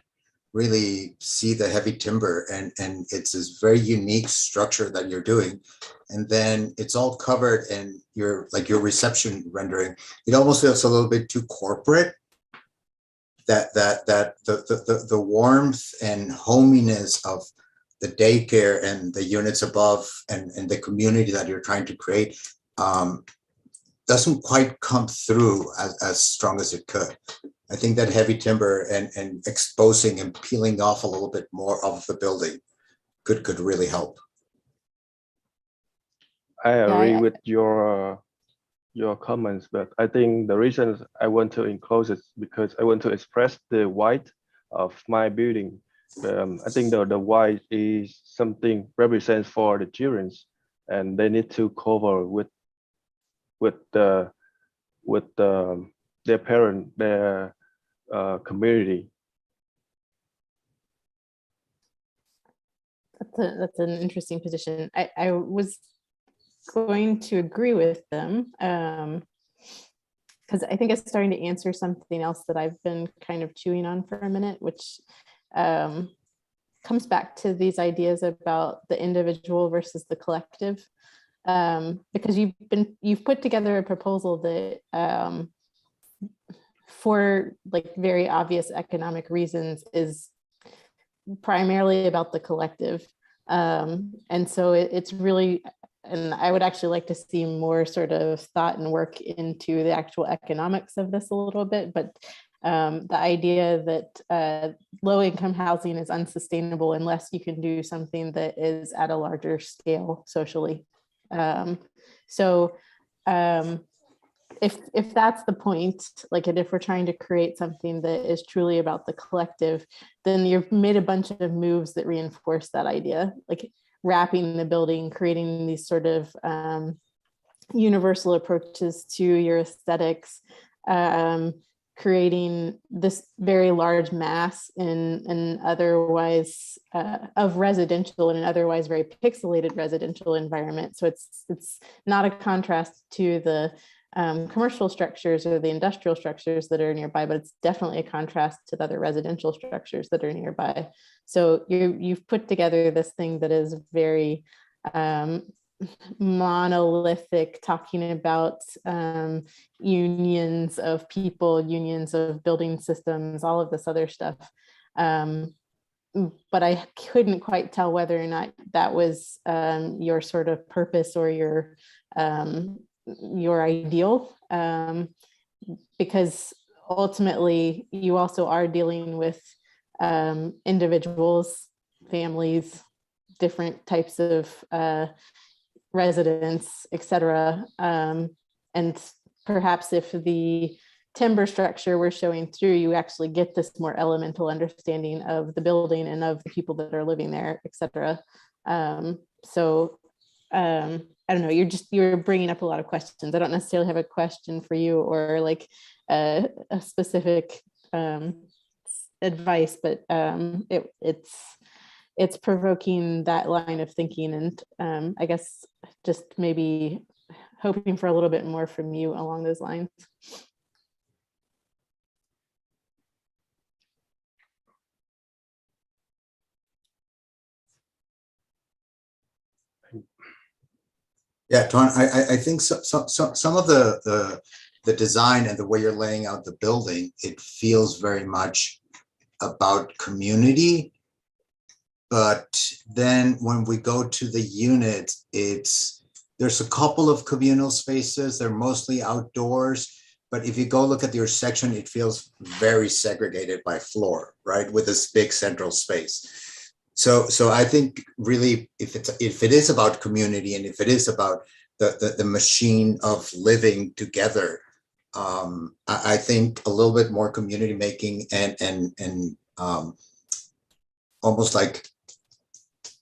really see the heavy timber, and it's this very unique structure that you're doing, and then it's all covered, and your reception rendering, it almost feels a little bit too corporate. That the warmth and hominess of the daycare and the units above and the community that you're trying to create doesn't quite come through as strong as it could. I think that heavy timber and exposing and peeling off a little bit more of the building could really help. I agree with your comments, but I think the reason I want to enclose it because I want to express the white of my building. I think the white is something represents for the children, and they need to cover with their parent, their community. That's an interesting position. I was going to agree with them because I think it's starting to answer something else that I've been kind of chewing on for a minute, which comes back to these ideas about the individual versus the collective. Because you've put together a proposal that for like very obvious economic reasons is primarily about the collective. And so it's really, and I would actually like to see more sort of thought and work into the actual economics of this a little bit, but the idea that low-income housing is unsustainable unless you can do something that is at a larger scale socially. If that's the point, like, and if we're trying to create something that is truly about the collective, then you've made a bunch of moves that reinforce that idea, like wrapping the building, creating these sort of universal approaches to your aesthetics, creating this very large mass in otherwise of residential in an otherwise very pixelated residential environment. So it's not a contrast to the commercial structures or the industrial structures that are nearby, but it's definitely a contrast to the other residential structures that are nearby. So you've put together this thing that is very monolithic, talking about unions of people, unions of building systems, all of this other stuff. But I couldn't quite tell whether or not that was your sort of purpose or your ideal, because ultimately you also are dealing with individuals, families, different types of residents, etc. And perhaps if the timber structure we're showing through, you actually get this more elemental understanding of the building and of the people that are living there, etc. I don't know, you're bringing up a lot of questions. I don't necessarily have a question for you or like a specific advice, but it's provoking that line of thinking, and I guess just maybe hoping for a little bit more from you along those lines. Yeah, Ton, I think some of the design and the way you're laying out the building, it feels very much about community. But then when we go to the unit, there's a couple of communal spaces. They're mostly outdoors. But if you go look at your section, it feels very segregated by floor, right? With this big central space. So I think really, if it is about community and if it is about the machine of living together, I think a little bit more community making and almost like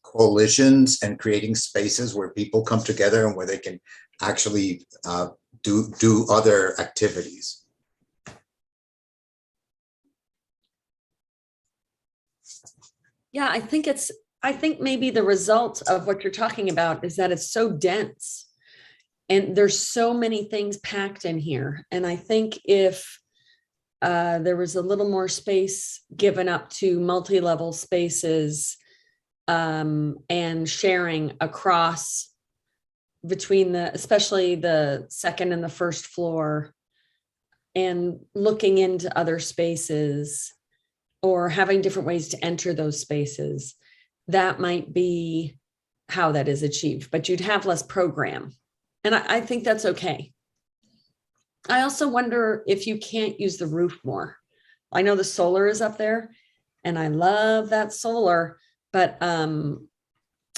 coalitions and creating spaces where people come together and where they can actually do other activities. Yeah, I think maybe the result of what you're talking about is that it's so dense and there's so many things packed in here. And I think if there was a little more space given up to multi-level spaces and sharing across between especially the second and the first floor, and looking into other spaces or having different ways to enter those spaces, that might be how that is achieved, but you'd have less program. And I think that's okay. I also wonder if you can't use the roof more. I know the solar is up there and I love that solar, but I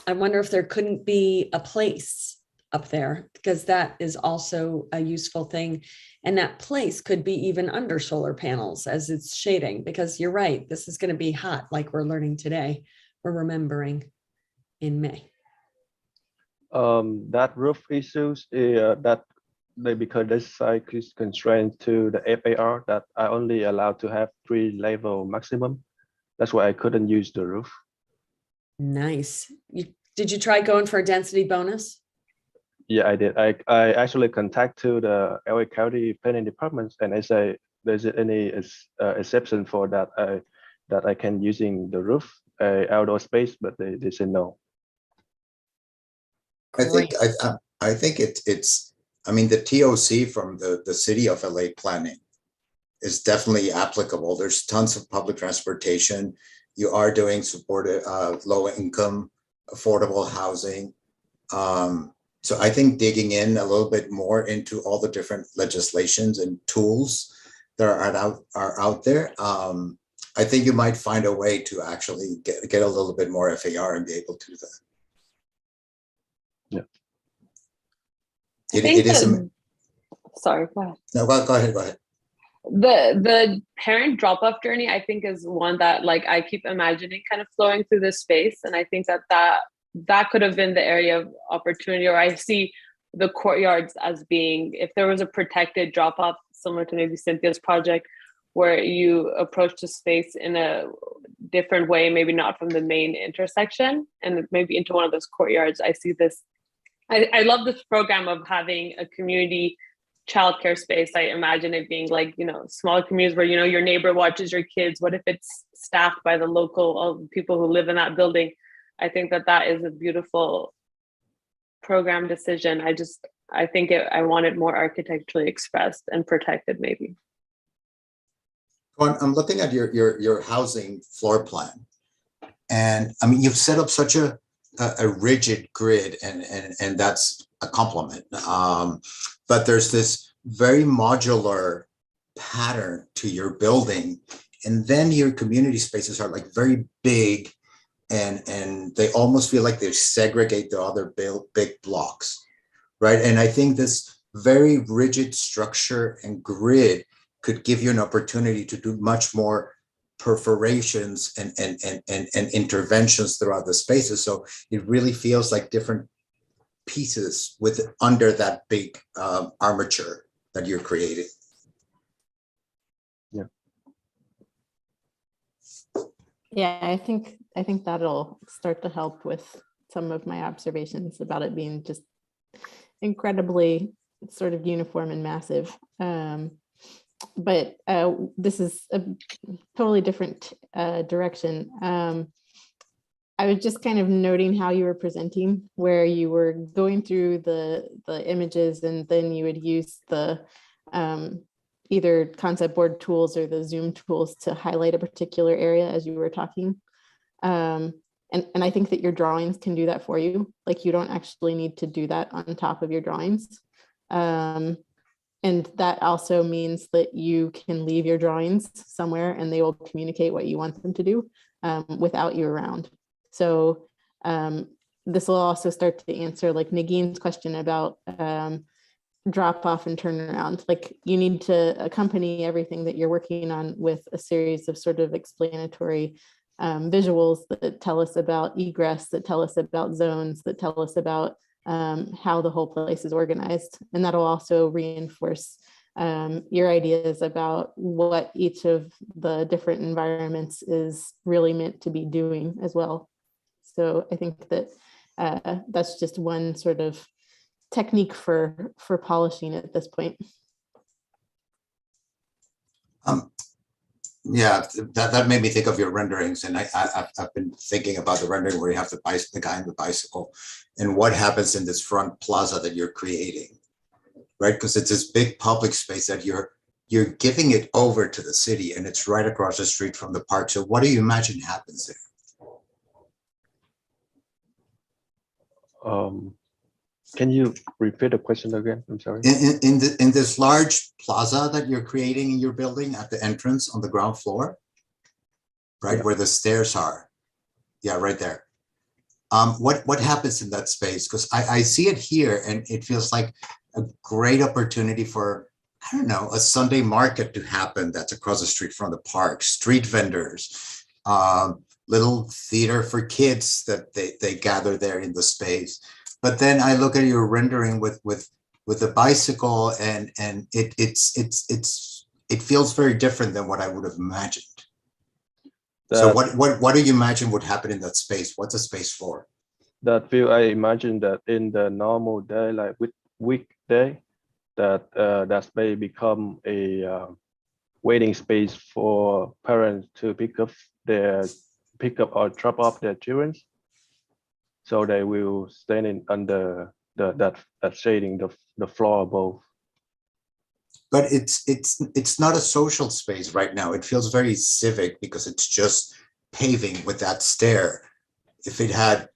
wonder if there couldn't be a place up there, because that is also a useful thing. And that place could be even under solar panels as it's shading, because you're right, this is going to be hot, like we're learning today, we're remembering in May. That roof issues that because this site is constrained to the FAR that I only allowed to have 3 level maximum. That's why I couldn't use the roof. Nice. Did you try going for a density bonus? Yeah, I did. I actually contacted the LA County Planning Department and I say, there's any exception for that that I can using the roof outdoor space, but they said no. I think it's I mean, the TOC from the city of LA planning is definitely applicable. There's tons of public transportation. You are doing supported low income, affordable housing. So I think digging in a little bit more into all the different legislations and tools that are out there, I think you might find a way to actually get a little bit more FAR and be able to do that. Yeah. It is. Sorry, go ahead. No, go ahead. The parent drop-off journey, I think, is one that like I keep imagining kind of flowing through this space, and I think that could have been the area of opportunity. Or I see the courtyards as being, if there was a protected drop-off similar to maybe Cynthia's project, where you approach the space in a different way, maybe not from the main intersection, and maybe into one of those courtyards. I see this. I love this program of having a community childcare space. I imagine it being like, smaller communities where, your neighbor watches your kids. What if it's staffed by the local people who live in that building? I think that is a beautiful program decision. I think I want it more architecturally expressed and protected maybe. I'm looking at your housing floor plan. And I mean, you've set up such a rigid grid, and that's a compliment. But there's this very modular pattern to your building, and then your community spaces are like very big, and they almost feel like they segregate the other big blocks, right? And I think this very rigid structure and grid could give you an opportunity to do much more perforations and interventions throughout the spaces. So it really feels like different pieces with under that big armature that you're creating. Yeah, I think that'll start to help with some of my observations about it being just incredibly sort of uniform and massive. But this is a totally different direction. I was just kind of noting how you were presenting, where you were going through the images, and then you would use the either concept board tools or the Zoom tools to highlight a particular area as you were talking. And I think that your drawings can do that for you. Like, you don't actually need to do that on top of your drawings. And that also means that you can leave your drawings somewhere and they will communicate what you want them to do without you around. So this will also start to answer like Nagin's question about drop off and turn around. Like, you need to accompany everything that you're working on with a series of sort of explanatory visuals that tell us about egress, that tell us about zones, that tell us about how the whole place is organized. And that'll also reinforce your ideas about what each of the different environments is really meant to be doing as well. So I think that that's just one sort of technique for polishing at this point. Yeah, that made me think of your renderings, and I've been thinking about the rendering where you have the guy on the bicycle, and what happens in this front plaza that you're creating, right? Because it's this big public space that you're giving it over to the city, and it's right across the street from the park. So what do you imagine happens there? Can you repeat the question again? I'm sorry. In this large plaza that you're creating in your building at the entrance on the ground floor, right, Yeah. where the stairs are. Yeah, right there. What happens in that space? Because I see it here, and it feels like a great opportunity for, I don't know, a Sunday market to happen that's across the street from the park, street vendors, little theater for kids that they gather there in the space. But then I look at your rendering with the bicycle, and it feels very different than what I would have imagined. So what do you imagine would happen in that space? What's the space for? That view, I imagine that in the normal day, like with weekday, that may become a waiting space for parents to pick up or drop off their children. So they will stand in under that shading the floor above. But it's not a social space right now. It feels very civic because it's just paving with that stair. If it had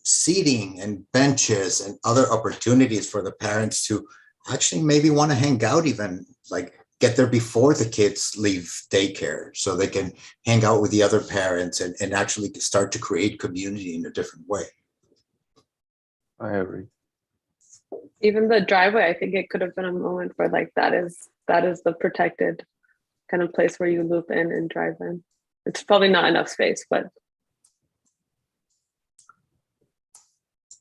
seating and benches and other opportunities for the parents to actually maybe want to hang out, even like get there before the kids leave daycare, so they can hang out with the other parents and actually start to create community in a different way. I agree. Even the driveway, I think it could have been a moment where like that is the protected kind of place where you loop in and drive in. It's probably not enough space, but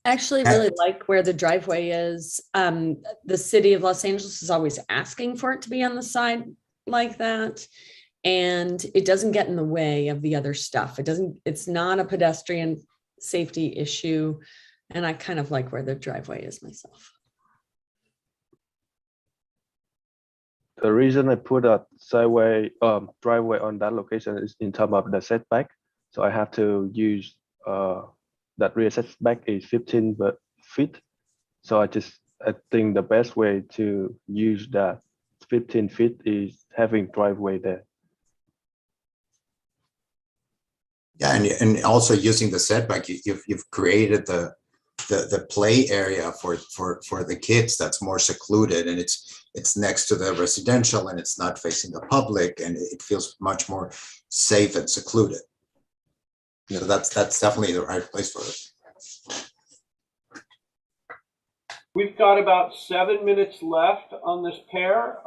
I actually really like where the driveway is. The city of Los Angeles is always asking for it to be on the side like that. And it doesn't get in the way of the other stuff. It's not a pedestrian safety issue. And I kind of like where the driveway is myself. The reason I put a driveway on that location is in terms of the setback. So I have to use that rear setback is 15 feet. So I think the best way to use that 15 feet is having driveway there. Yeah, and also using the setback, you've created the play area for the kids that's more secluded, and it's next to the residential, and it's not facing the public, and it feels much more safe and secluded. So that's definitely the right place for it. We've got about 7 minutes left on this pair.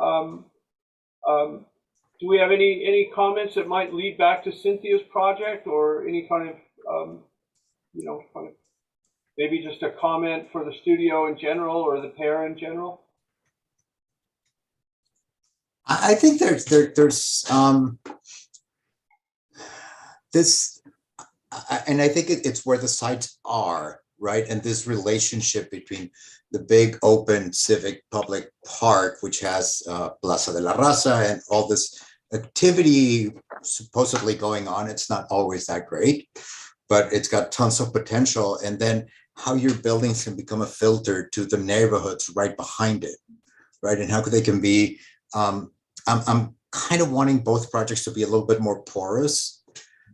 Do we have any comments that might lead back to Cynthia's project, or any kind of, kind of maybe just a comment for the studio in general or the pair in general? I think there's this, and I think it's where the sites are, right? And this relationship between the big open civic public park, which has Plaza de la Raza and all this activity supposedly going on. It's not always that great, but it's got tons of potential. And then how your buildings can become a filter to the neighborhoods right behind it, right? And how they can be, I'm kind of wanting both projects to be a little bit more porous,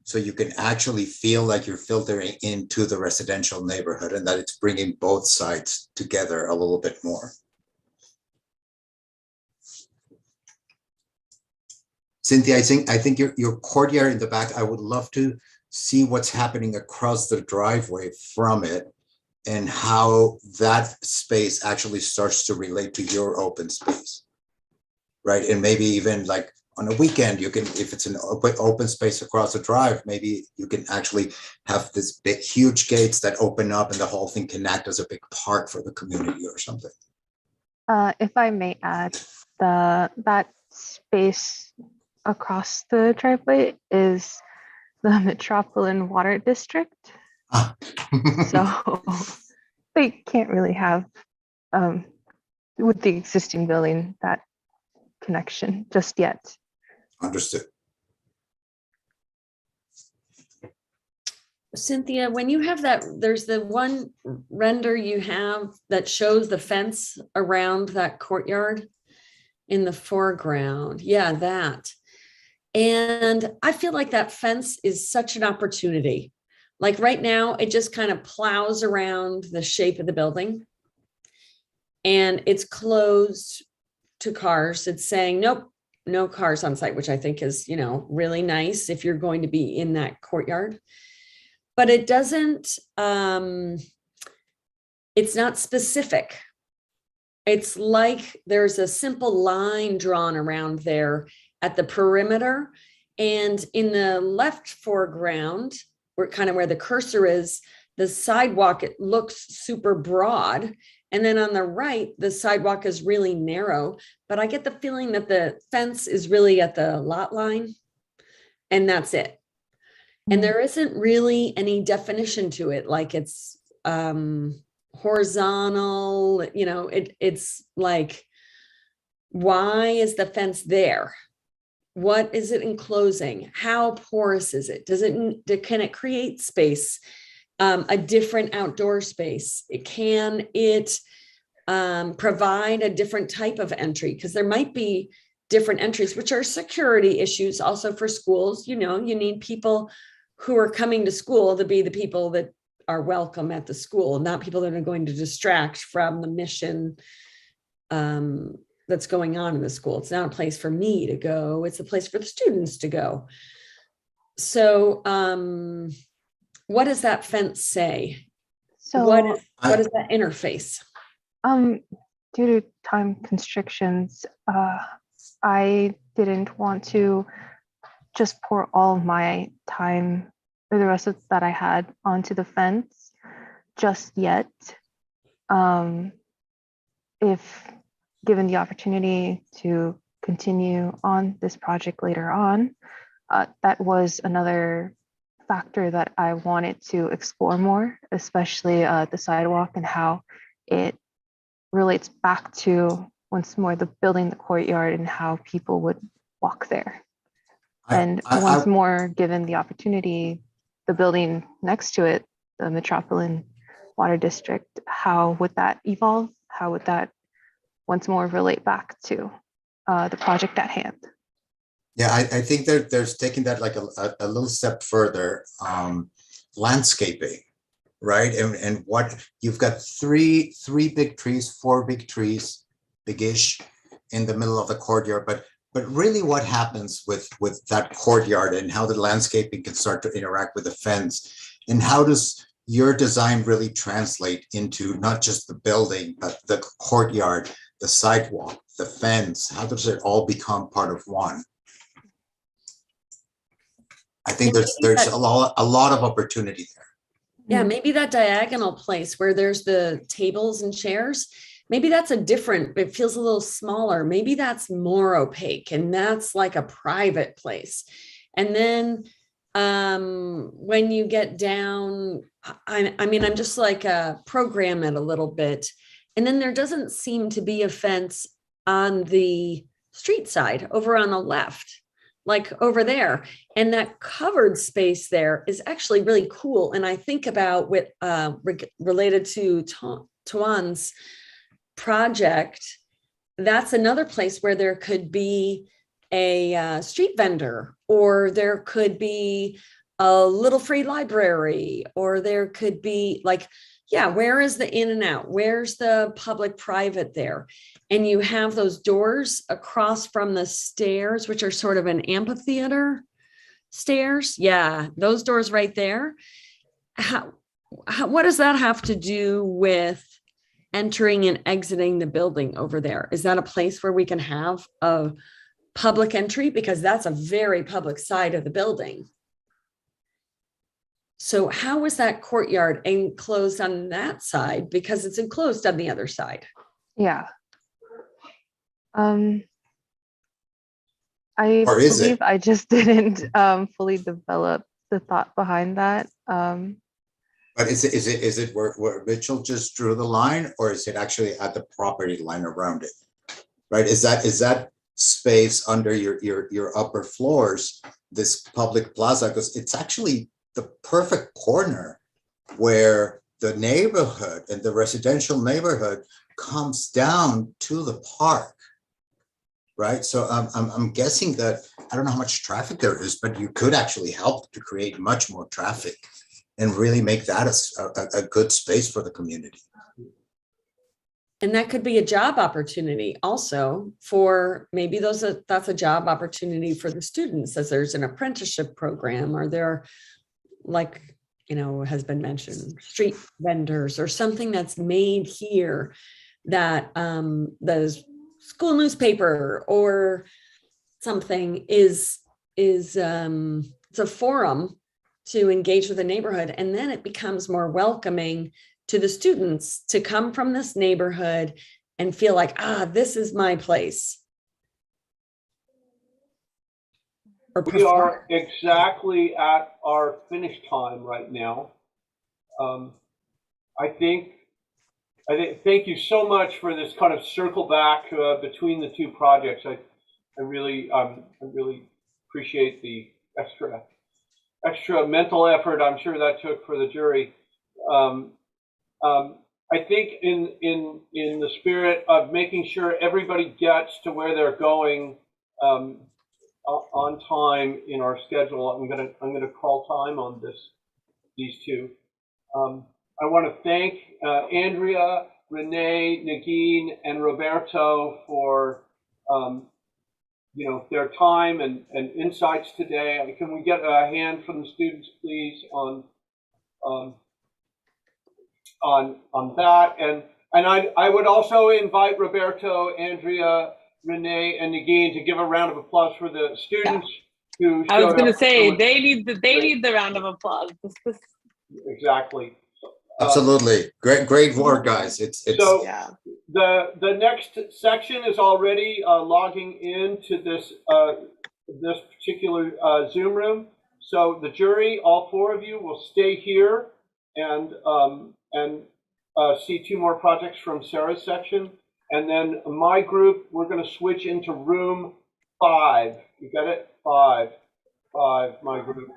so you can actually feel like you're filtering into the residential neighborhood and that it's bringing both sides together a little bit more. Cynthia, I think your courtyard in the back, I would love to see what's happening across the driveway from it and how that space actually starts to relate to your open space, right? And maybe even like on a weekend, you can, if it's an open space across the drive, maybe you can actually have this big, huge gates that open up and the whole thing can act as a big park for the community or something. If I may add, that space across the driveway is the Metropolitan Water District. So they can't really have, with the existing building, that connection just yet. Understood. Cynthia, when you have that, there's the one render you have that shows the fence around that courtyard in the foreground. Yeah, that. And I feel like that fence is such an opportunity. Like right now, it just kind of plows around the shape of the building. And it's closed to cars. It's saying, nope, no cars on site, which I think is, you know, really nice if you're going to be in that courtyard. But it doesn't, it's not specific. It's like there's a simple line drawn around there at the perimeter, and in the left foreground, where kind of where the cursor is, the sidewalk, it looks super broad. And then on the right, the sidewalk is really narrow, but I get the feeling that the fence is really at the lot line, and that's it. And there isn't really any definition to it, like it's horizontal, you know, it's like, why is the fence there? What is it enclosing? How porous is it? Can it create space, a different outdoor space? Can it provide a different type of entry? Because there might be different entries, which are security issues also for schools. You know, you need people who are coming to school to be the people that are welcome at the school, not people that are going to distract from the mission that's going on in the school. It's not a place for me to go. It's a place for the students to go. So what does that fence say? So what is that interface? Due to time constrictions, I didn't want to just pour all my time or the rest of that I had onto the fence just yet. If given the opportunity to continue on this project later on, that was another factor that I wanted to explore more, especially the sidewalk and how it relates back to, once more, the building, the courtyard, and how people would walk there. And once more, given the opportunity, the building next to it, the Metropolitan Water District, how would that evolve? How would that once more relate back to the project at hand? Yeah, I think there's taking that like a little step further, landscaping, right? And what you've got three big trees, 4 big trees, big-ish, in the middle of the courtyard, but really what happens with that courtyard and how the landscaping can start to interact with the fence, and how does your design really translate into not just the building, but the courtyard, the sidewalk, the fence? How does it all become part of one? I think there's a lot of opportunity there. Yeah, maybe that diagonal place where there's the tables and chairs, maybe that's a different, it feels a little smaller. Maybe that's more opaque and that's like a private place. And then when you get down, I mean, I'm just like program it a little bit. And then there doesn't seem to be a fence on the street side over on the left, like over there. And that covered space there is actually really cool. And I think about with related to Tuan's project, that's another place where there could be a street vendor, or there could be a little free library, or there could be like, yeah, where is the in and out? Where's the public private there? And you have those doors across from the stairs, which are sort of an amphitheater stairs. Yeah, those doors right there. What does that have to do with entering and exiting the building over there? Is that a place where we can have a public entry? Because that's a very public side of the building. So how is that courtyard enclosed on that side? Because it's enclosed on the other side. Yeah. I Or is believe it? I just didn't fully develop the thought behind that. But is it where Mitchell just drew the line, or is it actually at the property line around it? Right? Is that space under your upper floors, this public plaza? Because it's actually the perfect corner where the neighborhood and the residential neighborhood comes down to the park. Right. So I'm guessing that, I don't know how much traffic there is, but you could actually help to create much more traffic and really make that a good space for the community. And that could be a job opportunity also for maybe that's a job opportunity for the students, as there's an apprenticeship program, or there, like, has been mentioned, street vendors or something that's made here that the school newspaper or something is it's a forum to engage with the neighborhood. And then it becomes more welcoming to the students to come from this neighborhood and feel like, this is my place. We are exactly at our finish time right now. Thank you so much for this kind of circle back between the two projects. I really appreciate the extra mental effort I'm sure that took for the jury. I think in the spirit of making sure everybody gets to where they're going on time in our schedule, I'm gonna call time on these two. I want to thank Andrea, Renee, Negin, and Roberto for their time and insights today. Can we get a hand from the students, please, on that? And I would also invite Roberto, Andrea, Renee, and Negin to give a round of applause for the students who showed up. I was going to say they need the round of applause. Exactly. Absolutely. Great work, guys. So the next section is already logging into this particular Zoom room. So the jury, all four of you, will stay here and see two more projects from Sarah's section. And then my group, we're going to switch into room 5. You got it? 5, my group.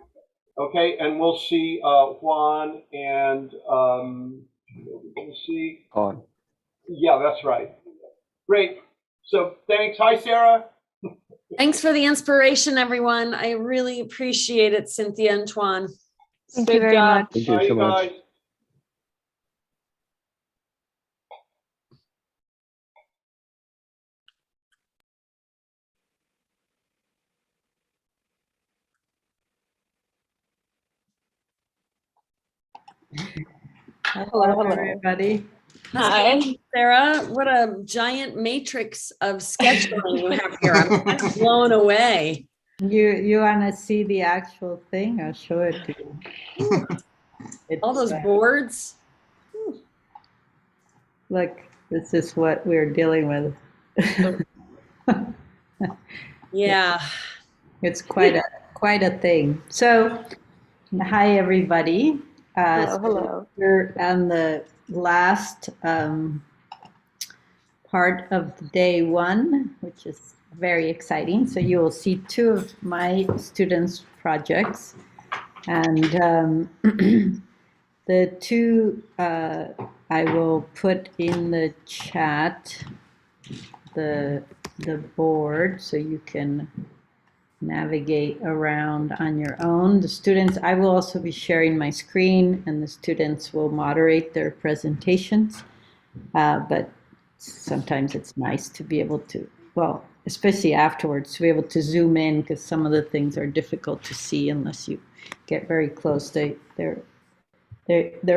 Okay, and we'll see Juan and we'll see. On. Yeah, that's right. Great. So thanks. Hi, Sarah. Thanks for the inspiration, everyone. I really appreciate it, Cynthia and Tuan. Thank you very much. Thank you so much. Hello, everybody. Hi, Sarah. What a giant matrix of scheduling you have here. I'm blown away. You want to see the actual thing? I'll show it to you. All those It's, boards. look, this is what we're dealing with. Yeah. It's quite a thing. So, hi everybody. Hello, hello. We're on the last part of day one, which is very exciting. So you will see two of my students' projects, and the two I will put in the chat the board so you can navigate around on your own. The students, I will also be sharing my screen, and the students will moderate their presentations. But sometimes it's nice to be able to, well, especially afterwards, to be able to zoom in, because some of the things are difficult to see unless you get very close. They're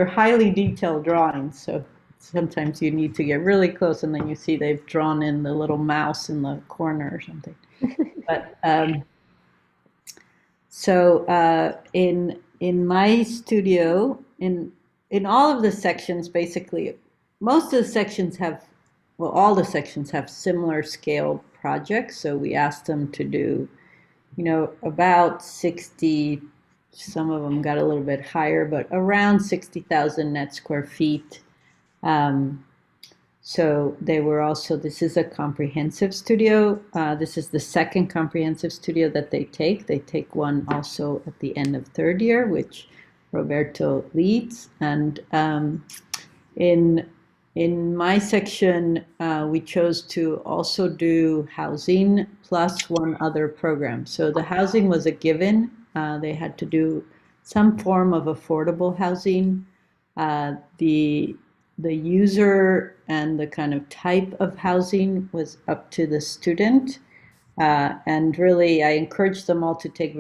highly detailed drawings, so sometimes you need to get really close, and then you see they've drawn in the little mouse in the corner or something. But so in my studio, in all of the sections, basically, most of the sections have, well, all the sections have similar scale projects. So we asked them to do, you know, about 60. Some of them got a little bit higher, but around 60,000 net square feet. So they were also, this is a comprehensive studio. This is the second comprehensive studio that they take. They take one also at the end of third year, which Roberto leads. And in my section, we chose to also do housing plus one other program. So the housing was a given. They had to do some form of affordable housing. The user and the kind of type of housing was up to the student. And really, I encouraged them all to take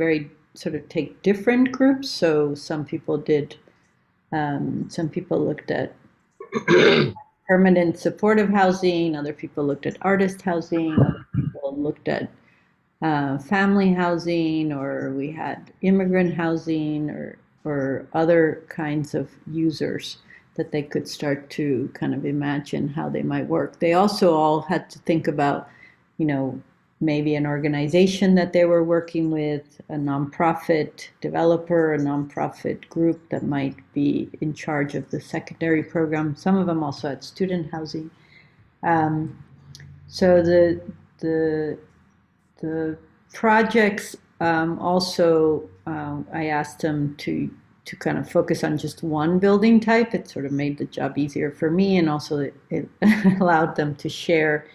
take different groups. So some people did, some people looked at permanent supportive housing, other people looked at artist housing, other people looked at family housing, or we had immigrant housing, or other kinds of users that they could start to kind of imagine how they might work. They also all had to think about, you know, maybe an organization that they were working with, a nonprofit developer, a nonprofit group that might be in charge of the secondary program. Some of them also had student housing. So the projects also, I asked them to kind of focus on just one building type. It sort of made the job easier for me, and also it allowed them to share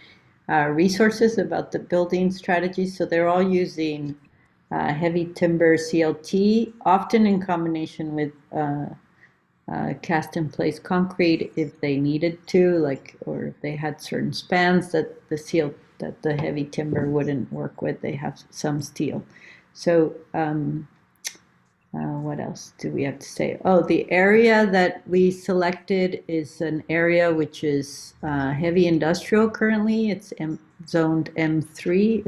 resources about the building strategies. So they're all using heavy timber CLT, often in combination with cast in place concrete if they needed to, or if they had certain spans that the heavy timber wouldn't work with, they have some steel. So what else do we have to say? Oh, the area that we selected is an area which is heavy industrial currently. It's zoned M3.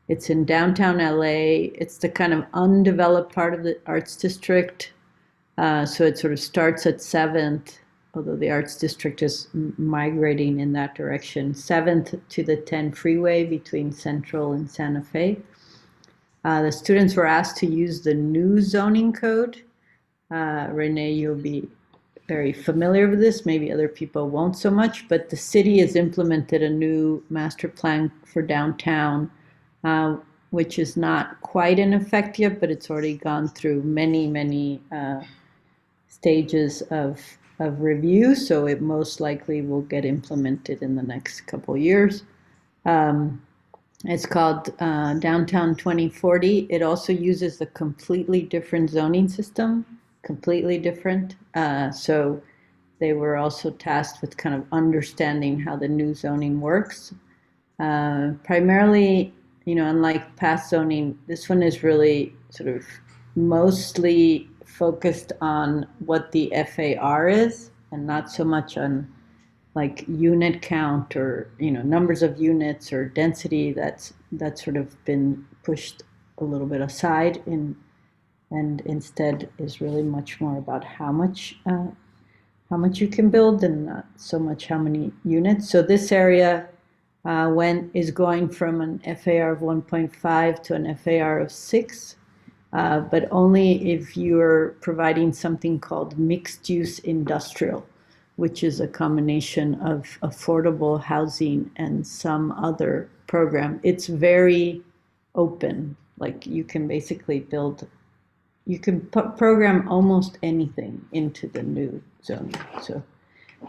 It's in downtown LA. It's the kind of undeveloped part of the Arts District. So it sort of starts at 7th, although the Arts District is migrating in that direction. 7th to the 10 freeway between Central and Santa Fe. The students were asked to use the new zoning code. Renee, you'll be very familiar with this. Maybe other people won't so much, but the city has implemented a new master plan for downtown, which is not quite in effect yet, but it's already gone through many stages of review. So it most likely will get implemented in the next couple years. It's called Downtown 2040. It also uses a completely different zoning system, completely different. So they were also tasked with kind of understanding how the new zoning works. Primarily, you know, unlike past zoning, this one is really sort of mostly focused on what the FAR is, and not so much on like unit count or, you know, numbers of units or density. That's sort of been pushed a little bit aside in and instead is really much more about how much you can build and not so much how many units. So this area is going from an FAR of 1.5 to an FAR of 6, but only if you're providing something called mixed use industrial, which is a combination of affordable housing and some other program. It's very open, like you can basically program almost anything into the new zone.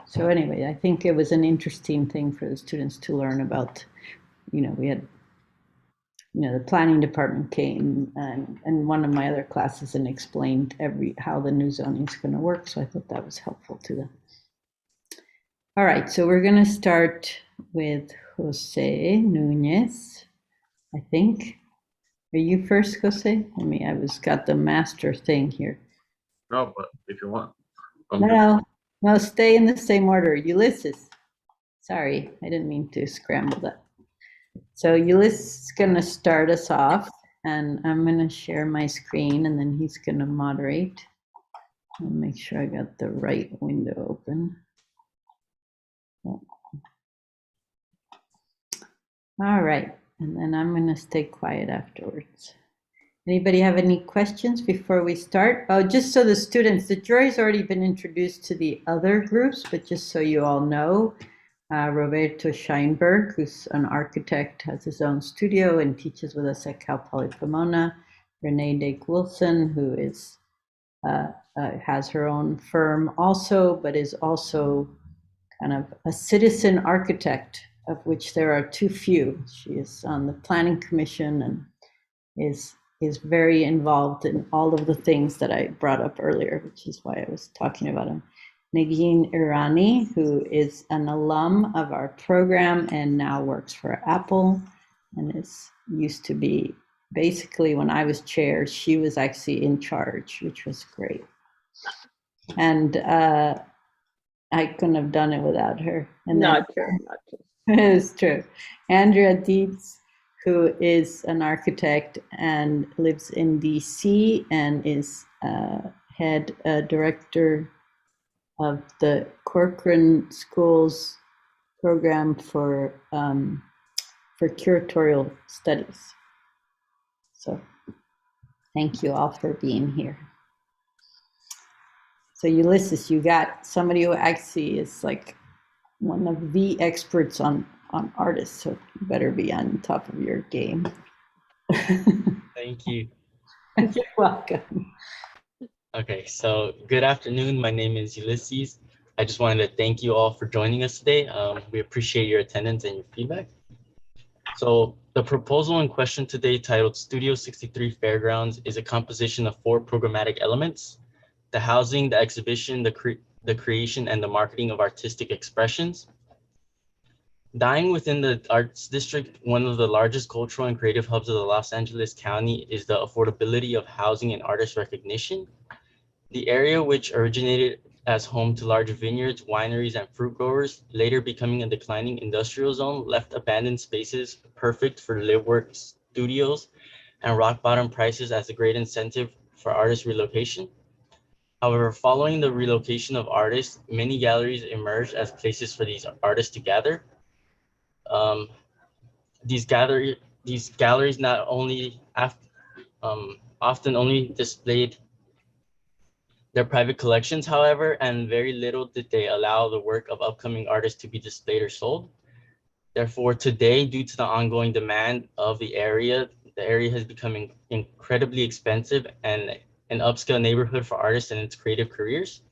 So anyway, I think it was an interesting thing for the students to learn about. We had, the planning department came and one of my other classes and explained how the new zoning is going to work. So I thought that was helpful to them. All right, so we're going to start with Jose Nunez, I think. Are you first, Jose? I got the master thing here. No, but if you want. No, stay in the same order. Ulysses. Sorry, I didn't mean to scramble that. So Ulysses is going to start us off, and I'm going to share my screen, and then he's going to moderate. I'll make sure I got the right window open. All right, and then I'm going to stay quiet afterwards. Anybody have any questions before we start? Oh, just so the students, the jury's already been introduced to the other groups, but just so you all know, Roberto Scheinberg, who's an architect, has his own studio and teaches with us at Cal Poly Pomona. Renee Dake Wilson, who is has her own firm also, but is also kind of a citizen architect, of which there are too few. She is on the planning commission and is very involved in all of the things that I brought up earlier, which is why I was talking about him. Negin Irani, who is an alum of our program and now works for Apple and used to be, basically when I was chair, she was actually in charge, which was great. And I couldn't have done it without her. And Not true. It's true. Andrea Dietz, who is an architect and lives in DC and is head director of the Corcoran Schools program for curatorial studies. So thank you all for being here. So Ulysses, you got somebody who actually is like one of the experts on artists, so you better be on top of your game. Thank you. You're welcome. Okay, so good afternoon. My name is Ulysses. I just wanted to thank you all for joining us today. We appreciate your attendance and your feedback. So the proposal in question today, titled Studio 63 Fairgrounds, is a composition of 4 programmatic elements: the housing, the exhibition, the creation, and the marketing of artistic expressions. Dying within the Arts District, one of the largest cultural and creative hubs of the Los Angeles County, is the affordability of housing and artist recognition. The area, which originated as home to large vineyards, wineries, and fruit growers, later becoming a declining industrial zone, left abandoned spaces perfect for live-work studios and rock-bottom prices as a great incentive for artist relocation. However, following the relocation of artists, many galleries emerged as places for these artists to gather. These galleries not only often only displayed their private collections, however, and very little did they allow the work of upcoming artists to be displayed or sold. Therefore, today, due to the ongoing demand of the area has become incredibly expensive and an upscale neighborhood for artists and its creative careers.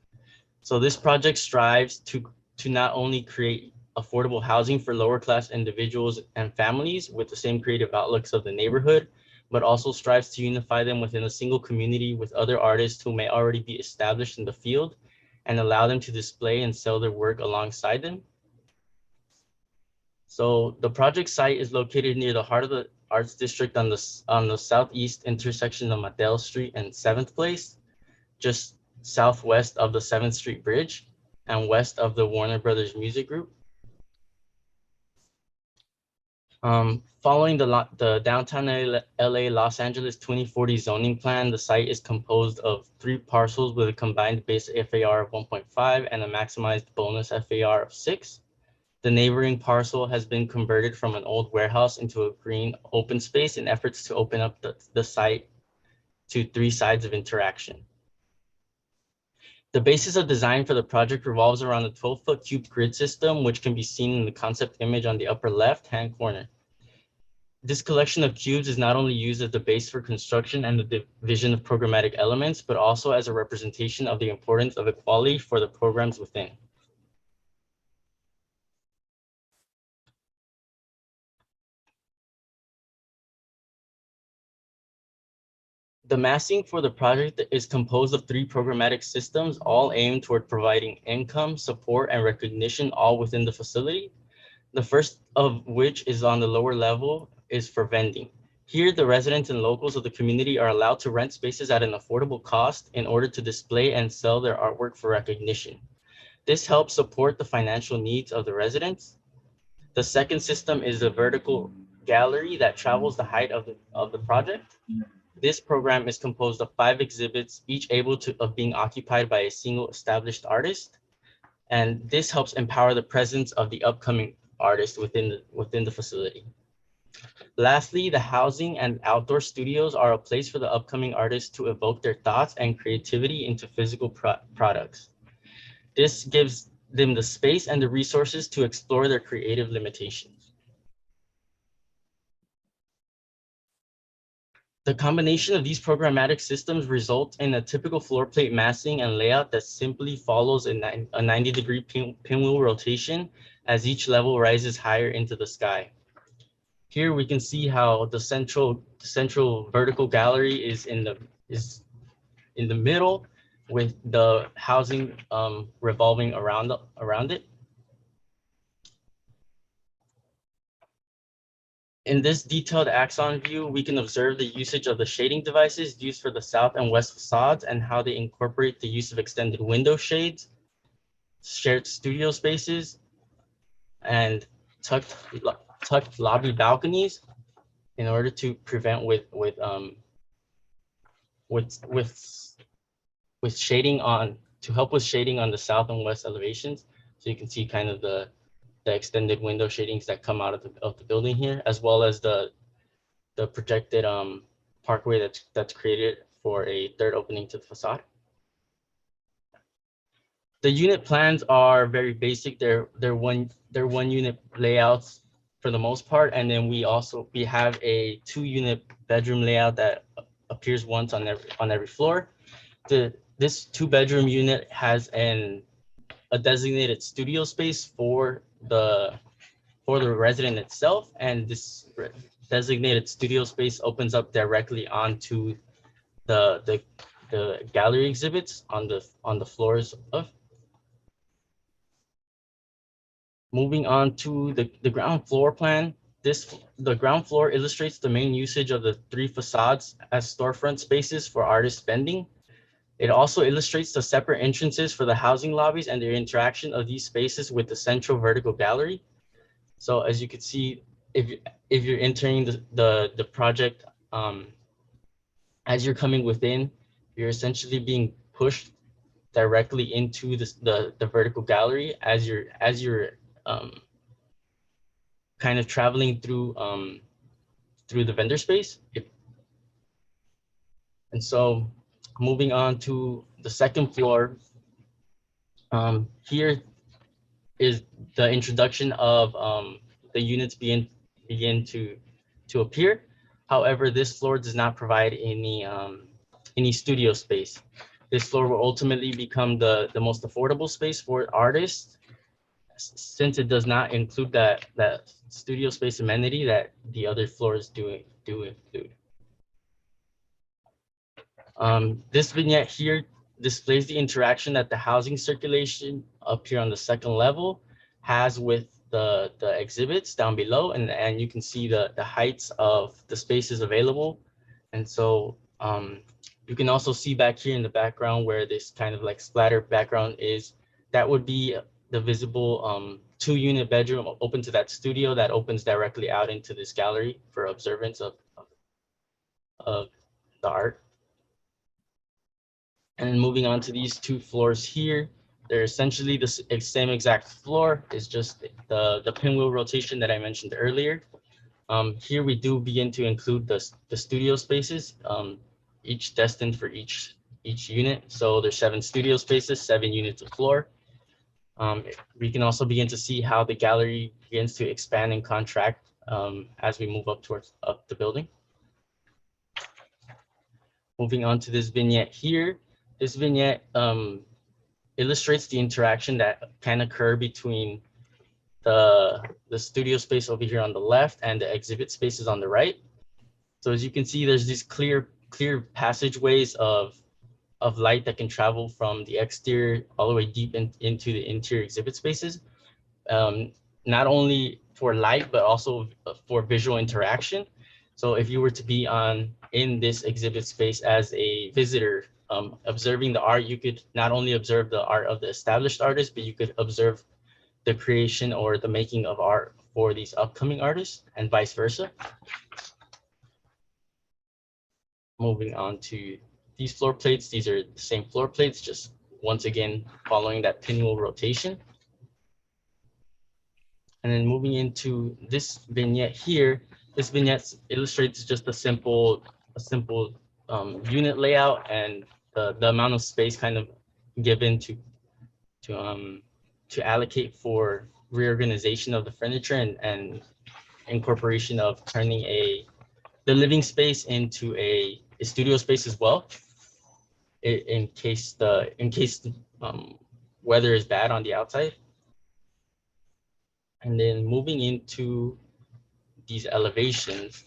So this project strives to not only create affordable housing for lower class individuals and families with the same creative outlooks of the neighborhood, but also strives to unify them within a single community with other artists who may already be established in the field and allow them to display and sell their work alongside them. So the project site is located near the heart of the Arts District on the southeast intersection of Mateo Street and 7th Place, just southwest of the 7th Street Bridge and west of the Warner Brothers Music Group. Following the downtown LA Los Angeles 2040 zoning plan, the site is composed of 3 parcels with a combined base FAR of 1.5 and a maximized bonus FAR of 6. The neighboring parcel has been converted from an old warehouse into a green open space in efforts to open up the site to 3 sides of interaction. The basis of design for the project revolves around a 12-foot cube grid system, which can be seen in the concept image on the upper left-hand corner. This collection of cubes is not only used as the base for construction and the division of programmatic elements, but also as a representation of the importance of equality for the programs within. The massing for the project is composed of 3 programmatic systems, all aimed toward providing income, support, and recognition, all within the facility. The first of which is on the lower level is for vending. Here, the residents and locals of the community are allowed to rent spaces at an affordable cost in order to display and sell their artwork for recognition. This helps support the financial needs of the residents. The second system is a vertical gallery that travels the height of the project. This program is composed of 5 exhibits, each able of being occupied by a single established artist. And this helps empower the presence of the upcoming artist within the facility. Lastly, the housing and outdoor studios are a place for the upcoming artists to evoke their thoughts and creativity into physical products. This gives them the space and the resources to explore their creative limitations. The combination of these programmatic systems result in a typical floor plate massing and layout that simply follows a 90-degree pinwheel rotation as each level rises higher into the sky. Here we can see how the central vertical gallery is in the middle, with the housing revolving around it. In this detailed axon view, we can observe the usage of the shading devices used for the south and west facades and how they incorporate the use of extended window shades, shared studio spaces, and tucked lobby balconies in order to prevent with shading to help with shading on the south and west elevations. So you can see kind of the extended window shadings that come out of the building here, as well as the projected parkway that's created for a third opening to the facade. The unit plans are very basic. They're one unit layouts for the most part, and then we have a 2-unit bedroom layout that appears once on every floor. This 2-bedroom unit has a designated studio space for the resident itself, and this designated studio space opens up directly onto the gallery exhibits on the floors of. Moving on to the ground floor plan, the ground floor illustrates the main usage of the 3 facades as storefront spaces for artist vending. It also illustrates the separate entrances for the housing lobbies and their interaction of these spaces with the central vertical gallery. So as you can see, if you're entering the project, as you're coming within, you're essentially being pushed directly into the vertical gallery as you're kind of traveling through the vendor space. And so moving on to the second floor, here is the introduction of the units begin to appear. However, this floor does not provide any studio space. This floor will ultimately become the most affordable space for artists, since it does not include that studio space amenity that the other floors do include. This vignette here displays the interaction that the housing circulation up here on the second level has with the exhibits down below, and you can see the heights of the spaces available. And so you can also see back here in the background where this kind of like splatter background is, that would be the visible 2-unit bedroom open to that studio that opens directly out into this gallery for observance of the art. And then moving on to these 2 floors here, they're essentially the same exact floor. It's just the pinwheel rotation that I mentioned earlier. Here we do begin to include the studio spaces, each destined for each unit. So there's 7 studio spaces, 7 units of floor. We can also begin to see how the gallery begins to expand and contract as we move up the building. Moving on to this vignette here. This vignette illustrates the interaction that can occur between the studio space over here on the left and the exhibit spaces on the right. So as you can see, there's these clear passageways of light that can travel from the exterior all the way deep into the interior exhibit spaces, not only for light, but also for visual interaction. So if you were to be in this exhibit space as a visitor, observing the art, you could not only observe the art of the established artist, but you could observe the creation or the making of art for these upcoming artists and vice versa. Moving on to these floor plates. These are the same floor plates, just once again, following that pinwheel rotation. And then moving into this vignette here, this vignette illustrates just a simple unit layout and the amount of space kind of given to allocate for reorganization of the furniture and incorporation of turning the living space into a studio space as well, in case the weather is bad on the outside. And then moving into these elevations.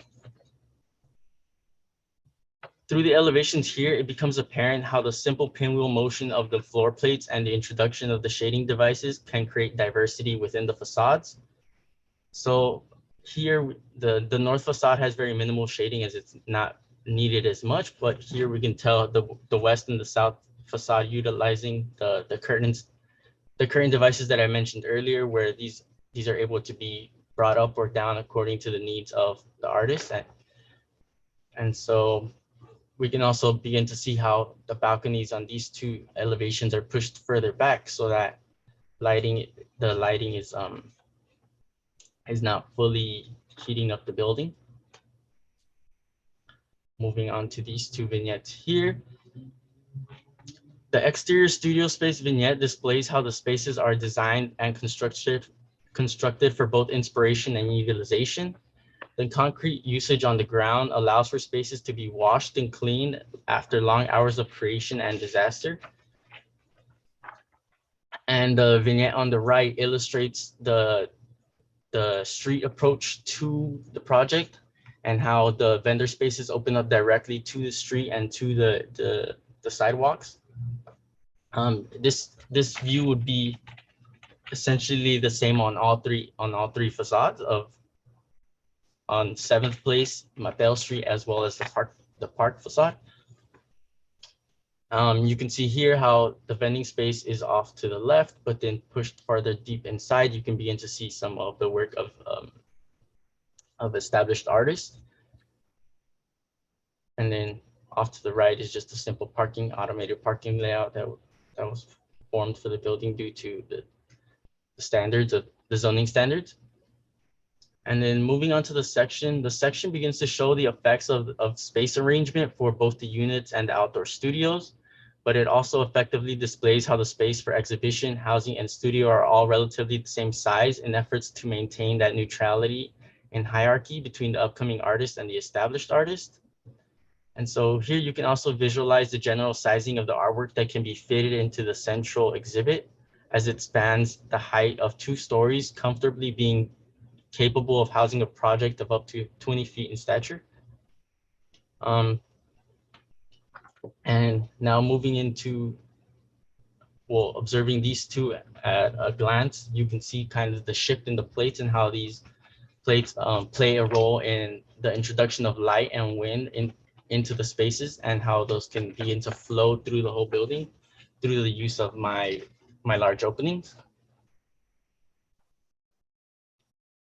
Through the elevations here, it becomes apparent how the simple pinwheel motion of the floor plates and the introduction of the shading devices can create diversity within the facades. So here, the north facade has very minimal shading as it's not needed as much, but here we can tell the west and the south facade utilizing the curtain devices that I mentioned earlier, where these are able to be brought up or down according to the needs of the artist. And so we can also begin to see how the balconies on these 2 elevations are pushed further back so that the lighting is not fully heating up the building. Moving on to these 2 vignettes here. The exterior studio space vignette displays how the spaces are designed and constructed for both inspiration and utilization. The concrete usage on the ground allows for spaces to be washed and cleaned after long hours of creation and disaster. And the vignette on the right illustrates the street approach to the project and how the vendor spaces open up directly to the street and to the sidewalks. This view would be essentially the same on all three facades on 7th Place, Mateo Street, as well as the park facade. You can see here how the vending space is off to the left, but then pushed farther deep inside, you can begin to see some of the work of established artists. And then off to the right is just a simple automated parking layout that was formed for the building due to the standards of the zoning standards. And then moving on to the section begins to show the effects of space arrangement for both the units and the outdoor studios, but it also effectively displays how the space for exhibition, housing, and studio are all relatively the same size in efforts to maintain that neutrality and hierarchy between the upcoming artist and the established artist. And so here you can also visualize the general sizing of the artwork that can be fitted into the central exhibit as it spans the height of 2 stories, comfortably being capable of housing a project of up to 20 feet in stature. And now moving into, observing these 2 at a glance, you can see kind of the shift in the plates and how these plates play a role in the introduction of light and wind into the spaces, and how those can begin to flow through the whole building through the use of my large openings.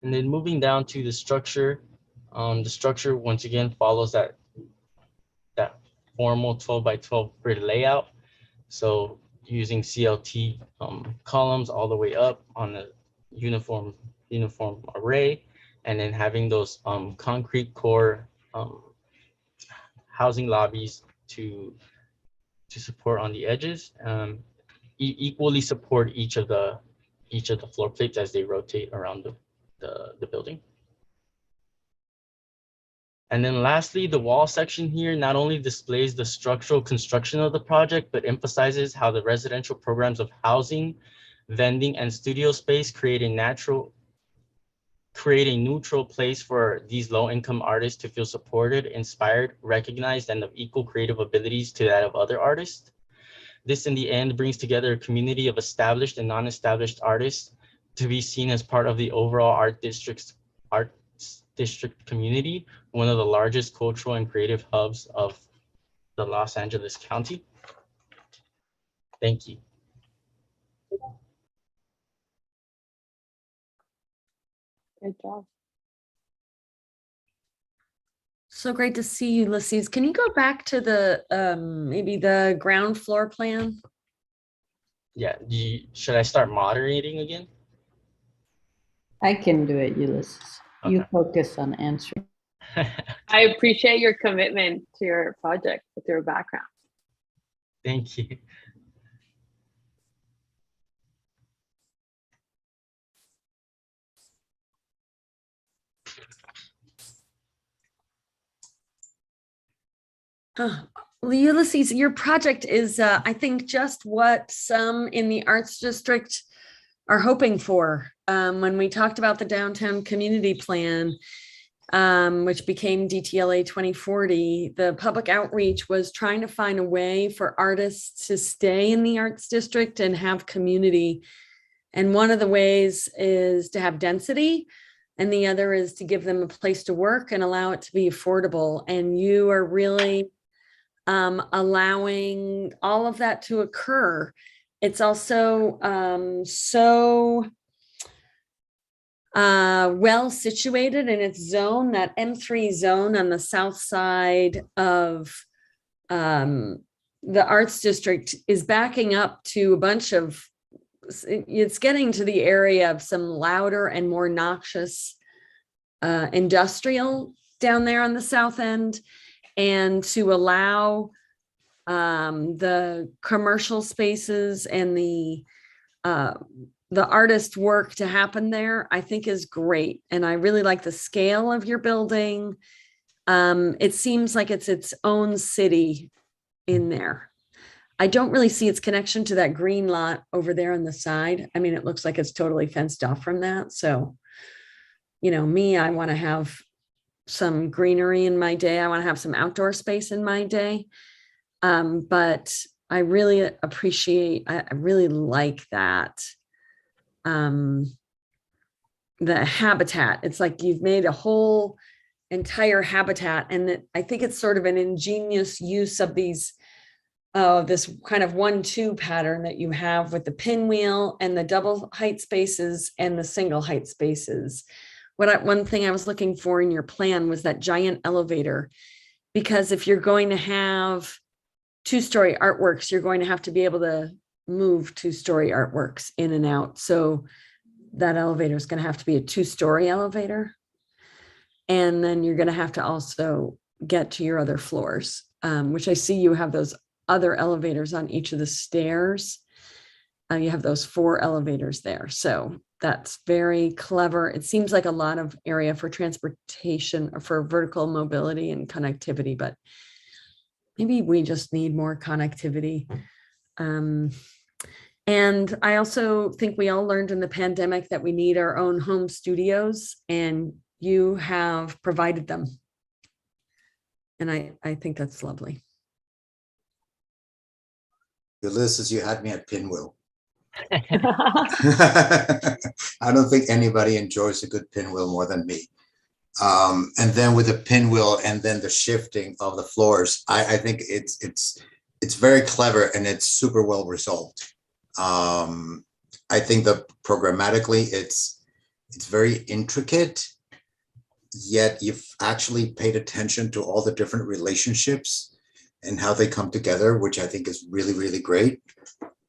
And then moving down to the structure once again follows that formal 12 by 12 grid layout. So using CLT columns all the way up on the uniform array, and then having those concrete core housing lobbies to support on the edges, equally support each of the floor plates as they rotate around the building. And then lastly, the wall section here not only displays the structural construction of the project, but emphasizes how the residential programs of housing, vending, and studio space create a neutral place for these low-income artists to feel supported, inspired, recognized, and of equal creative abilities to that of other artists. This, in the end, brings together a community of established and non-established artists to be seen as part of the overall art district community, one of the largest cultural and creative hubs of the Los Angeles County. Thank you. Good job. So great to see you, Ulysses. Can you go back to the maybe the ground floor plan? Yeah, should I start moderating again? I can do it, Ulysses. You focus on answering. I appreciate your commitment to your project with your background. Thank you. Ulysses, your project is, I think, just what some in the Arts District are hoping for. When we talked about the Downtown Community Plan, which became DTLA 2040, the public outreach was trying to find a way for artists to stay in the Arts District and have community. And one of the ways is to have density, and the other is to give them a place to work and allow it to be affordable. And you are really allowing all of that to occur. It's also so well situated in its zone, that M3 zone on the south side of the Arts District is backing up to a bunch of, it's getting to the area of some louder and more noxious industrial down there on the south end. And to allow the commercial spaces and the artist work to happen there, I think is great. And I really like the scale of your building. It seems like it's its own city in there. I don't really see its connection to that green lot over there on the side. I mean, it looks like it's totally fenced off from that. So, you know, me, I want to have some greenery in my day. I want to have some outdoor space in my day. But I really appreciate, I really like that. The habitat, it's like you've made a whole entire habitat, and I think it's sort of an ingenious use of these, this kind of 1-2 pattern that you have with the pinwheel and the double height spaces and the single height spaces. One thing I was looking for in your plan was that giant elevator, because if you're going to have 2-story artworks, you're going to have to be able to move 2-story artworks in and out. So that elevator is going to have to be a 2-story elevator. And then you're going to have to also get to your other floors, which I see you have those other elevators on each of the stairs. You have those 4 elevators there. So that's very clever. It seems like a lot of area for transportation or for vertical mobility and connectivity, but maybe we just need more connectivity. And I also think we all learned in the pandemic that we need our own home studios, and you have provided them. And I think that's lovely. Ulysses, you had me at pinwheel. I don't think anybody enjoys a good pinwheel more than me. And then with the pinwheel and then the shifting of the floors, I think it's very clever and it's super well resolved. I think that programmatically it's very intricate, yet you've actually paid attention to all the different relationships and how they come together, which I think is really, really great.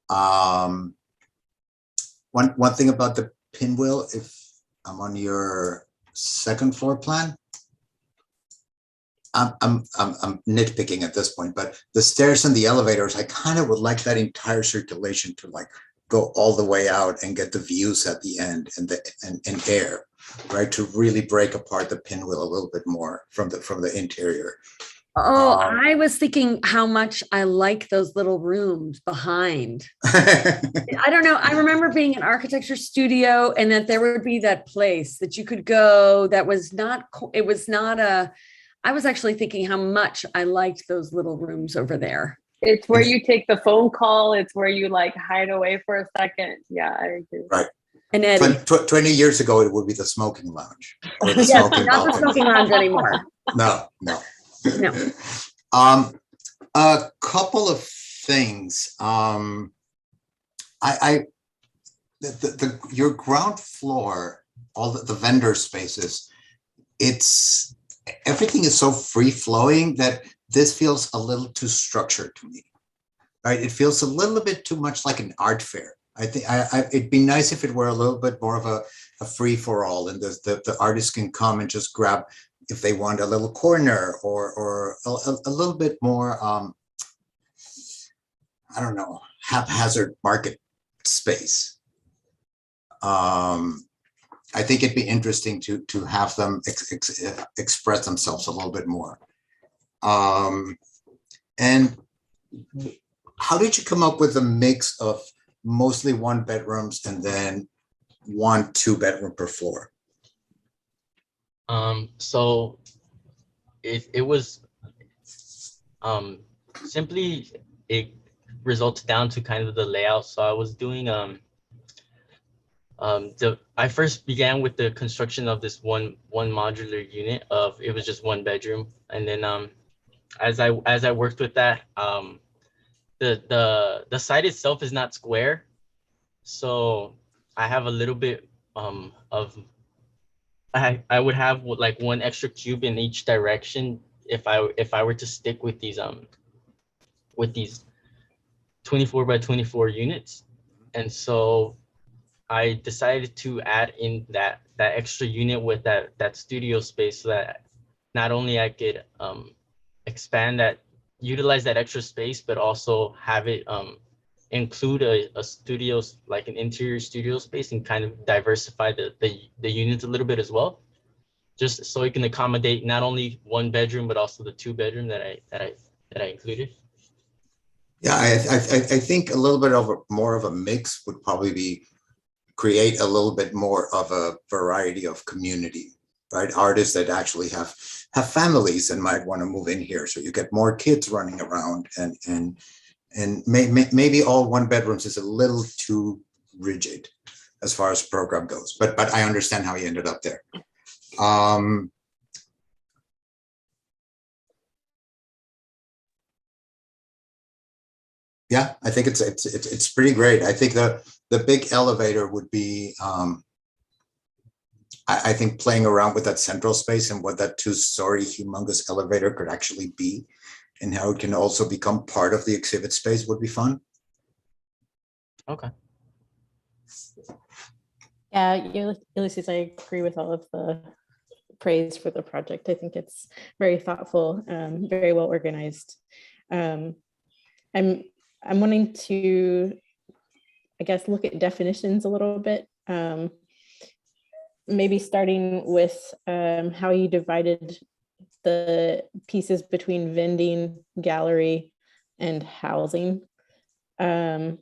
One thing about the pinwheel, if I'm on your second floor plan, I'm nitpicking at this point, but the stairs and the elevators, I kind of would like that entire circulation to like go all the way out and get the views at the end and air, right? To really break apart the pinwheel a little bit more from the interior. Oh, I was thinking how much I like those little rooms behind. I don't know. I remember being an architecture studio and that there would be that place that you could go that was not, it was not a, I was actually thinking how much I liked those little rooms over there. It's where you take the phone call. It's where you like hide away for a second. Yeah, I agree. Right. And Eddie. 20 years ago, it would be the smoking lounge. Or the Yes, smoking not the balcony. smoking lounge anymore. No. No. A couple of things. Your ground floor, all the vendor spaces, everything is so free flowing that this feels a little too structured to me, right? It feels a little bit too much like an art fair. I think it'd be nice if it were a little bit more of a free for all, and the artists can come and just grab if they want a little corner or a little bit more, I don't know, haphazard market space. I think it'd be interesting to have them express themselves a little bit more. And how did you come up with a mix of mostly 1 bedrooms and then 1 2-bedroom per floor? So it was simply, it resulted down to kind of the layout. So I was doing I first began with the construction of this one modular unit of, it was just 1 bedroom, and then as I worked with that, the site itself is not square, so I have a little bit of I would have like 1 extra cube in each direction if I were to stick with these 24 by 24 units. And so I decided to add in that extra unit with that studio space, so that not only I could utilize that extra space, but also have it include a studio, like an interior studio space, and kind of diversify the units a little bit as well, just so it can accommodate not only 1 bedroom but also the 2-bedroom that I included. Yeah, I think a little bit of more of a mix would probably create a little bit more of a variety of community, right? Artists that actually have families and might want to move in here, so you get more kids running around, and maybe all 1 bedrooms is a little too rigid as far as program goes, but I understand how you ended up there. Yeah, I think it's pretty great. I think the big elevator would be, I think playing around with that central space and what that 2-story humongous elevator could actually be, and how it can also become part of the exhibit space would be fun. Okay. Yeah, Ulysses, I agree with all of the praise for the project. I think it's very thoughtful, very well organized. I'm wanting to, I guess, look at definitions a little bit. Maybe starting with how you divided the pieces between vending, gallery, and housing. And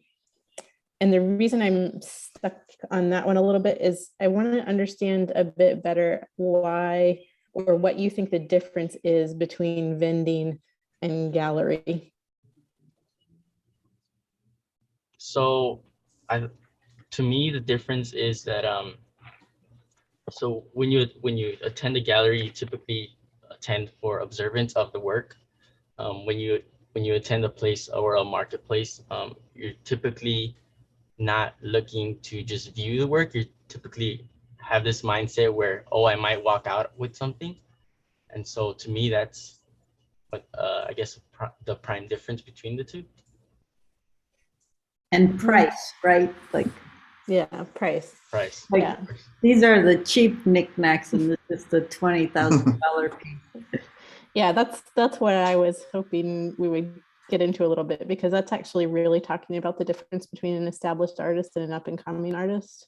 the reason I'm stuck on that one a little bit is I want to understand a bit better why, or what you think the difference is between vending and gallery. So to me, the difference is that so when you attend a gallery, you typically attend for observance of the work. When you attend a place or a marketplace, you're typically not looking to just view the work. You're typically have this mindset where, oh, I might walk out with something. And so to me, that's what I guess the prime difference between the two. And price, right? Like, Yeah, price. Price. like Yeah. these are the cheap knickknacks, and this is the $20,000 piece. Yeah, that's what I was hoping we would get into a little bit, because that's actually really talking about the difference between an established artist and an up and coming artist.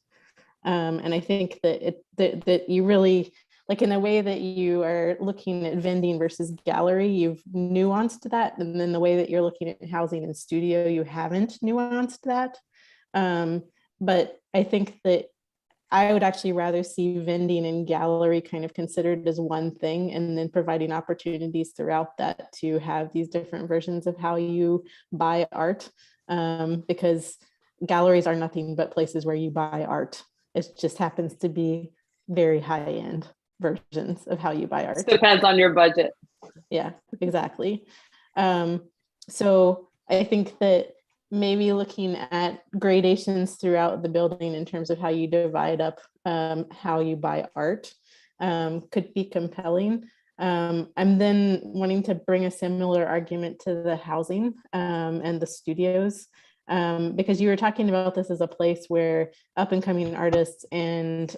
And I think that that you really, like, in the way that you are looking at vending versus gallery, you've nuanced that. And then the way that you're looking at housing and studio, you haven't nuanced that. But I think that I would actually rather see vending and gallery kind of considered as one thing, and then providing opportunities throughout that to have these different versions of how you buy art, because galleries are nothing but places where you buy art. It just happens to be very high-end versions of how you buy art. Depends on your budget. Yeah, exactly. So I think that maybe looking at gradations throughout the building in terms of how you divide up how you buy art could be compelling. I'm then wanting to bring a similar argument to the housing and the studios, because you were talking about this as a place where up and coming artists and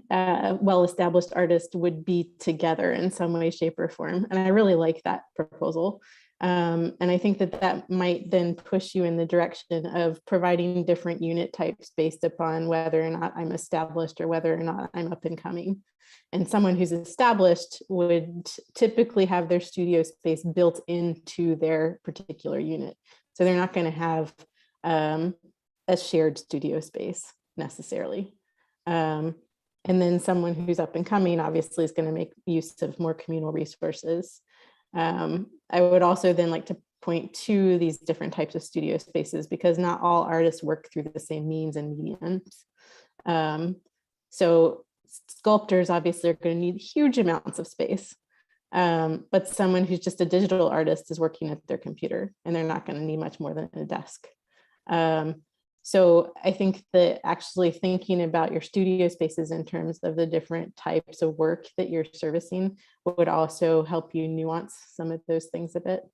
well-established artists would be together in some way, shape, or form. And I really like that proposal. And I think that that might then push you in the direction of providing different unit types based upon whether or not I'm established or whether or not I'm up and coming. And someone who's established would typically have their studio space built into their particular unit. So they're not going to have a shared studio space necessarily. And then someone who's up and coming obviously is going to make use of more communal resources. I would also then like to point to these different types of studio spaces, because not all artists work through the same means and mediums. So sculptors obviously are going to need huge amounts of space, but someone who's just a digital artist is working at their computer and they're not going to need much more than a desk. So I think that actually thinking about your studio spaces in terms of the different types of work that you're servicing would also help you nuance some of those things a bit.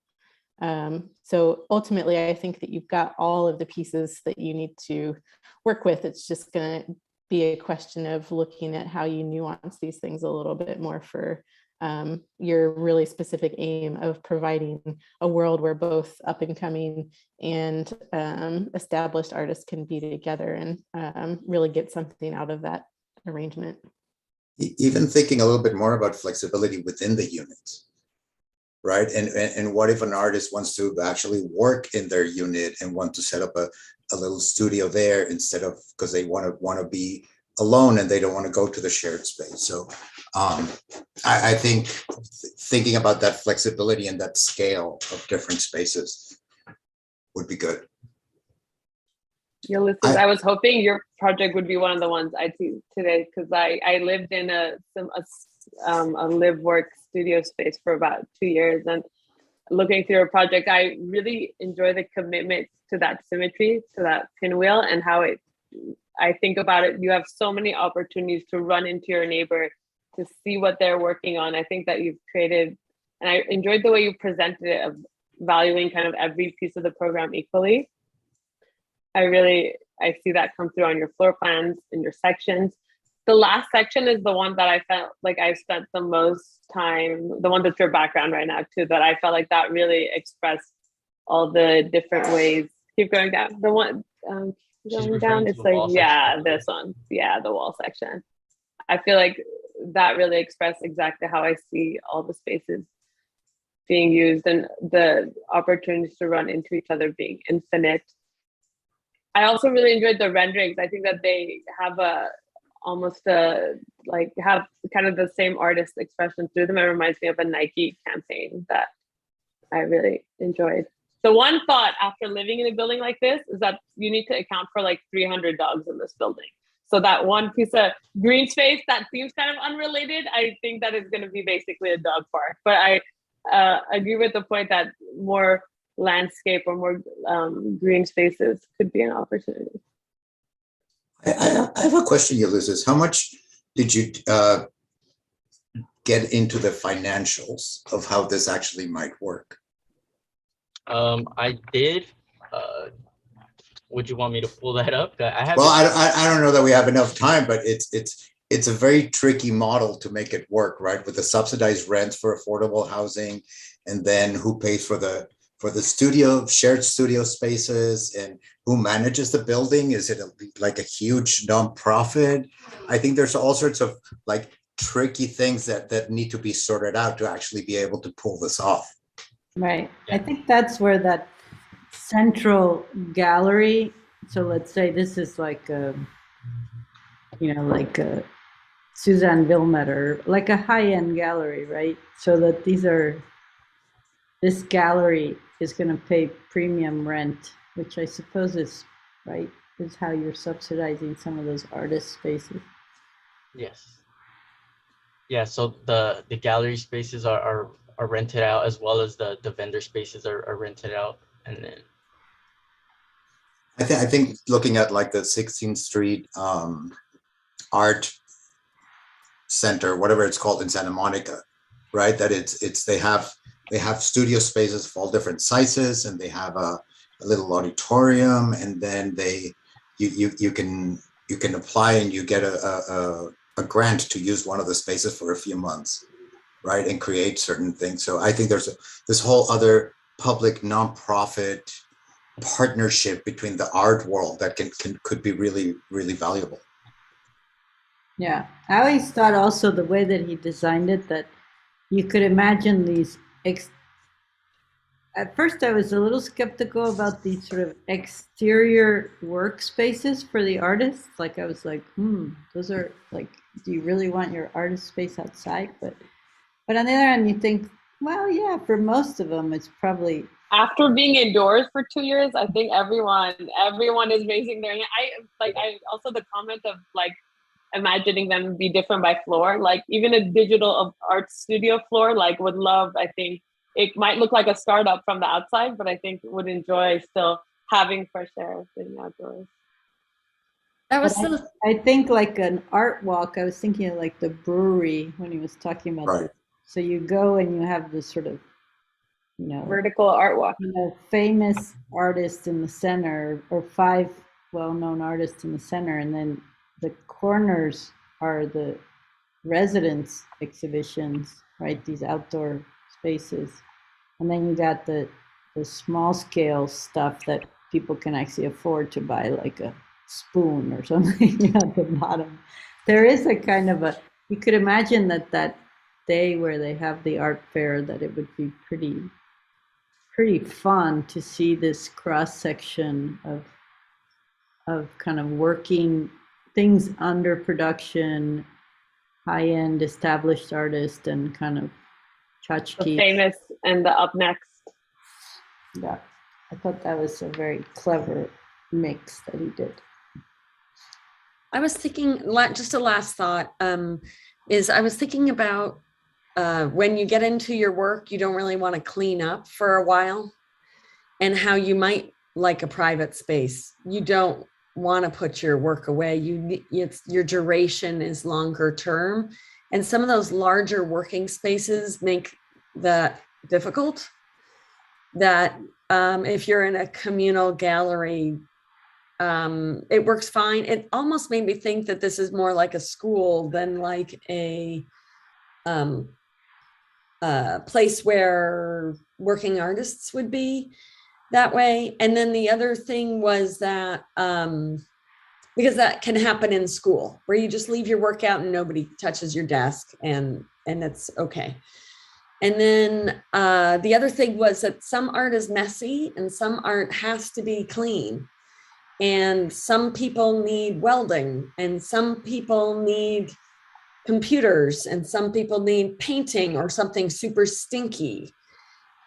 So ultimately, I think that you've got all of the pieces that you need to work with. It's just going to be a question of looking at how you nuance these things a little bit more for your really specific aim of providing a world where both up and coming and established artists can be together and really get something out of that arrangement. Even thinking a little bit more about flexibility within the units, right? And what if an artist wants to actually work in their unit and want to set up a little studio there instead of, because they want to be alone and they don't want to go to the shared space. So I think thinking about that flexibility and that scale of different spaces would be good. Ulysses, I was hoping your project would be one of the ones I'd see today, because I lived in a live work studio space for about 2 years, and looking through a project, I really enjoy the commitment to that symmetry, to that pinwheel, and how I think about it, you have so many opportunities to run into your neighbor, to see what they're working on. I think that you've created, and I enjoyed the way you presented it, of valuing kind of every piece of the program equally. I see that come through on your floor plans, in your sections. The last section is the one that I felt like I spent the most time, the one that's your background right now too, that I felt like that really expressed all the different ways. Keep going down. The one, going down, it's like, yeah, this one. Yeah, the wall section. I feel like that really expressed exactly how I see all the spaces being used and the opportunities to run into each other being infinite. I also really enjoyed the renderings. I think that they have have kind of the same artist expression through them. It reminds me of a Nike campaign that I really enjoyed. The one thought after living in a building like this is that you need to account for like 300 dogs in this building. So that one piece of green space that seems kind of unrelated, I think that is going to be basically a dog park. But I agree with the point that more landscape or more green spaces could be an opportunity. I have a question, Ulysses. How much did you get into the financials of how this actually might work? I did. Would you want me to pull that up? I have. Well, I don't know that we have enough time, but it's a very tricky model to make it work, right? With the subsidized rents for affordable housing, and then who pays for the shared studio spaces, and who manages the building? Is it like a huge nonprofit? I think there's all sorts of like tricky things that need to be sorted out to actually be able to pull this off. Right. I think that's where that central gallery. So let's say this is like a, like a Suzanne Wilmetter, like a high-end gallery, right? So that this gallery is going to pay premium rent, which I suppose is right, is how you're subsidizing some of those artist spaces. Yes. Yeah, so the gallery spaces are rented out, as well as the vendor spaces are rented out. And then I think looking at like the 16th Street Art Center, whatever it's called in Santa Monica, right? That they have studio spaces of all different sizes, and they have a little auditorium, and then you can apply and you get a grant to use one of the spaces for a few months, right? And create certain things. So I think there's this whole other public nonprofit partnership between the art world that could be really, really valuable. Yeah, I always thought also the way that he designed it, that you could imagine these at first I was a little skeptical about these sort of exterior workspaces for the artists. Like I was like, those are like, do you really want your artist space outside? But on the other hand, you think, well, yeah, for most of them, it's probably. After being indoors for 2 years, I think everyone is raising their hand. I also the comment of like imagining them be different by floor, like even a digital art studio floor, like would love, I think it might look like a startup from the outside, but I think would enjoy still having fresh air being outdoors. That was I think like an art walk, I was thinking of like the brewery when he was talking about this. So you go and you have this sort of, vertical art walk. Famous artist in the center, or 5 well-known artists in the center, and then the corners are the residence exhibitions, right? These outdoor spaces. And then you got the small scale stuff that people can actually afford to buy, like a spoon or something at the bottom. There is a kind of you could imagine that day where they have the art fair, that it would be pretty fun to see this cross section of kind of working things under production, high-end established artists, and kind of tchotchke. The famous and the up next. Yeah, I thought that was a very clever mix that he did. I was thinking, just a last thought, is I was thinking about when you get into your work, you don't really want to clean up for a while, and how you might like a private space. You don't want to put your work away. Your duration is longer term. And some of those larger working spaces make that difficult. That if you're in a communal gallery, it works fine. It almost made me think that this is more like a school than like a place where working artists would be that way. And then the other thing was that because that can happen in school, where you just leave your work out and nobody touches your desk, and it's okay. And then the other thing was that some art is messy and some art has to be clean. And some people need welding, and some people need computers, and some people need painting or something super stinky.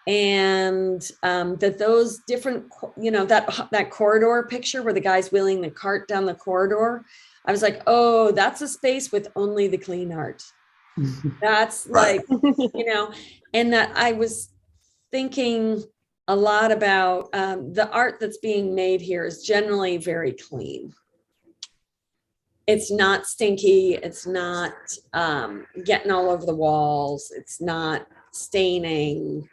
And that those different, that corridor picture where the guy's wheeling the cart down the corridor, I was like, oh, that's a space with only the clean art. That's like, and that I was thinking a lot about the art that's being made here is generally very clean. it's not stinky, it's not getting all over the walls, it's not staining,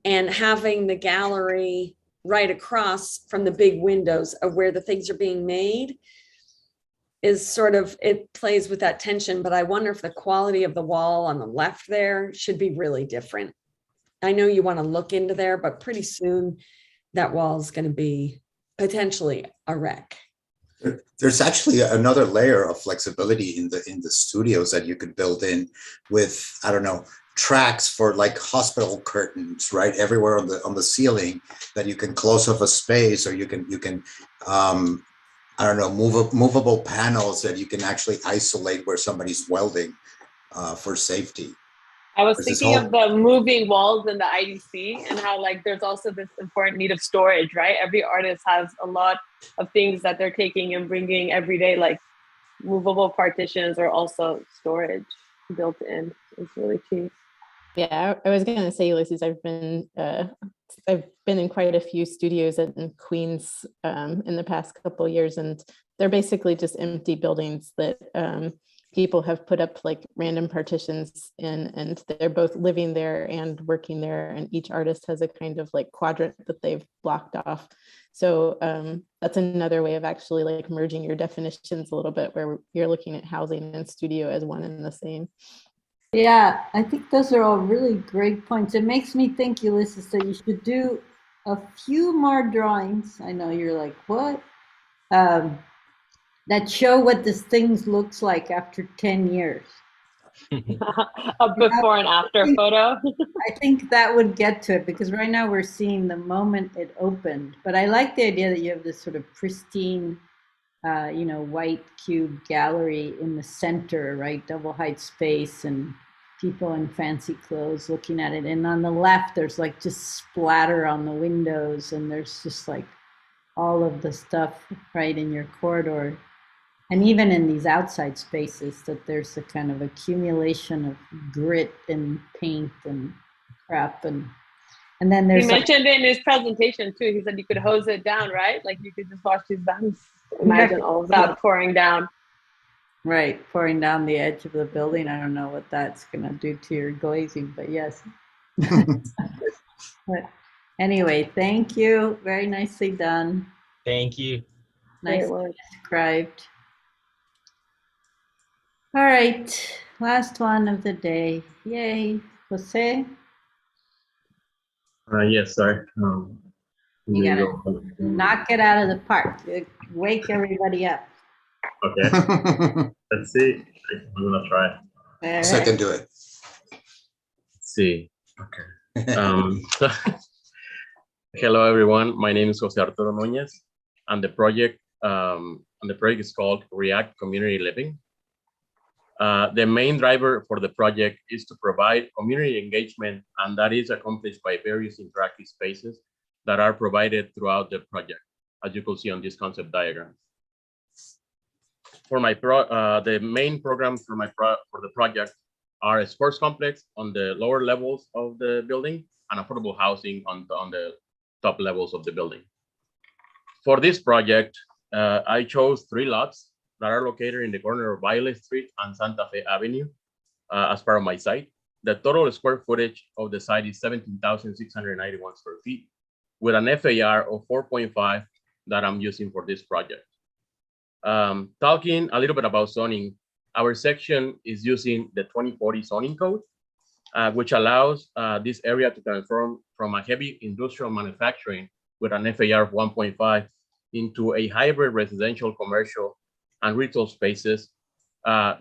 and having the gallery right across from the big windows of where the things are being made is sort of, it plays with that tension, but I wonder if the quality of the wall on the left there should be really different. I know you want to look into there, but pretty soon that wall is going to be potentially a wreck. There's actually another layer of flexibility in the studios that you could build in with, I don't know, tracks for like hospital curtains, right? Everywhere on the ceiling that you can close off a space, or you can I don't know, movable panels that you can actually isolate where somebody's welding for safety. I was There's this thinking whole- of the moving walls in the IDC and how like there's also this important need of storage, right? Every artist has a lot of things that they're taking and bringing every day, like movable partitions or also storage built in. It's really cheap. Yeah, I was going to say, Ulysses, I've been in quite a few studios in Queens in the past couple of years, and they're basically just empty buildings that people have put up like random partitions in, and they're both living there and working there, and each artist has a kind of like quadrant that they've blocked off. So that's another way of actually like merging your definitions a little bit, where you're looking at housing and studio as one and the same. Yeah, I think those are all really great points. It makes me think, Ulysses, that you should do a few more drawings. I know you're like, what? That show what this thing looks like after 10 years. A before and after photo. I think that would get to it, because right now we're seeing the moment it opened. But I like the idea that you have this sort of pristine, white cube gallery in the center, right? Double height space and people in fancy clothes looking at it. And on the left, there's like just splatter on the windows, and there's just like all of the stuff right in your corridor. And even in these outside spaces, that there's a kind of accumulation of grit and paint and crap. And then there's He mentioned in his presentation too, he said you could hose it down, right? Like you could just wash these down. Imagine all of that pouring down. Right, pouring down the edge of the building. I don't know what that's gonna do to your glazing, but yes. But anyway, thank you. Very nicely done. Thank you. Nicely described. All right, last one of the day. Yay, Jose. Yes, sorry. You gotta knock it out of the park. Wake everybody up. Okay. Let's see. I'm gonna try. All So I right. can do it. Let's see. Okay. Hello everyone. My name is Jose Arturo Núñez, and the project is called React Community Living. The main driver for the project is to provide community engagement, and that is accomplished by various interactive spaces that are provided throughout the project, as you can see on this concept diagram. For the main programs for the project are a sports complex on the lower levels of the building and affordable housing on the top levels of the building. For this project, I chose 3 lots that are located in the corner of Violet Street and Santa Fe Avenue as part of my site. The total square footage of the site is 17,691 square feet with an FAR of 4.5 that I'm using for this project. Talking a little bit about zoning, our section is using the 2040 zoning code, which allows this area to transform from a heavy industrial manufacturing with an FAR of 1.5 into a hybrid residential, commercial, and retail spaces,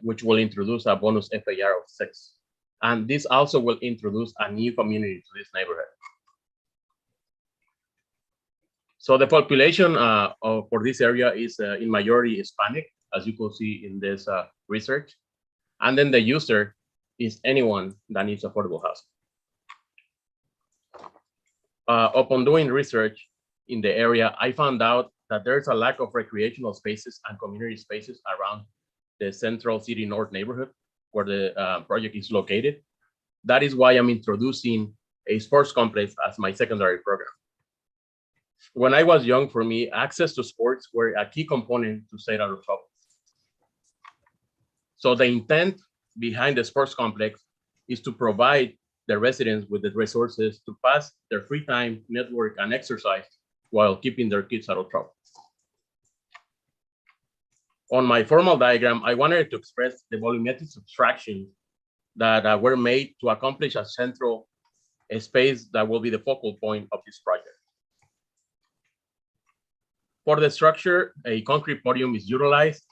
which will introduce a bonus FAR of 6. And this also will introduce a new community to this neighborhood. So the population for this area is in majority Hispanic, as you can see in this research. And then the user is anyone that needs affordable housing. Upon doing research in the area, I found out that there's a lack of recreational spaces and community spaces around the Central City North neighborhood where the project is located. That is why I'm introducing a sports complex as my secondary program. When I was young, for me, access to sports were a key component to stay out of trouble. So the intent behind the sports complex is to provide the residents with the resources to pass their free time, network, and exercise while keeping their kids out of trouble. On my formal diagram, I wanted to express the volumetric subtractions that were made to accomplish a central space that will be the focal point of this project. For the structure, a concrete podium is utilized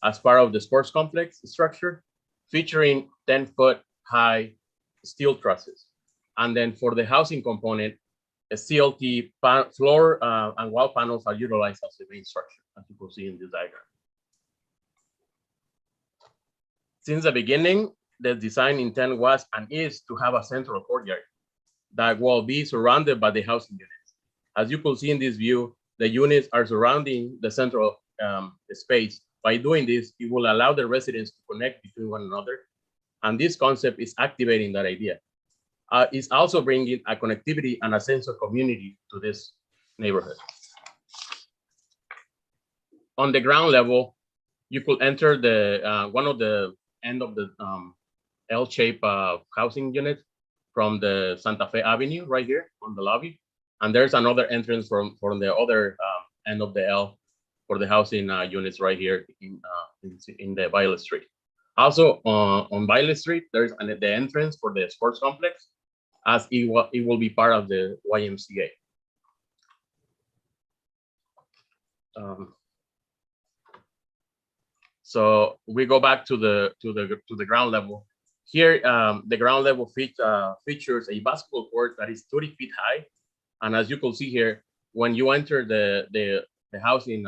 as part of the sports complex structure, featuring 10-foot high steel trusses. And then for the housing component, a CLT floor and wall panels are utilized as the main structure, as you can see in this diagram. Since the beginning, the design intent was and is to have a central courtyard that will be surrounded by the housing units. As you can see in this view, the units are surrounding the central space. By doing this, it will allow the residents to connect between one another. And this concept is activating that idea. It's also bringing a connectivity and a sense of community to this neighborhood. On the ground level, you could enter the one of the end of the L-shaped housing unit from the Santa Fe Avenue right here on the lobby. And there's another entrance from the other end of the L for the housing units right here in the Violet Street. Also on Violet Street, there's the entrance for the sports complex, as it will be part of the YMCA. So we go back to the ground level. Here, the ground level features a basketball court that is 30 feet high. And as you can see here, when you enter the housing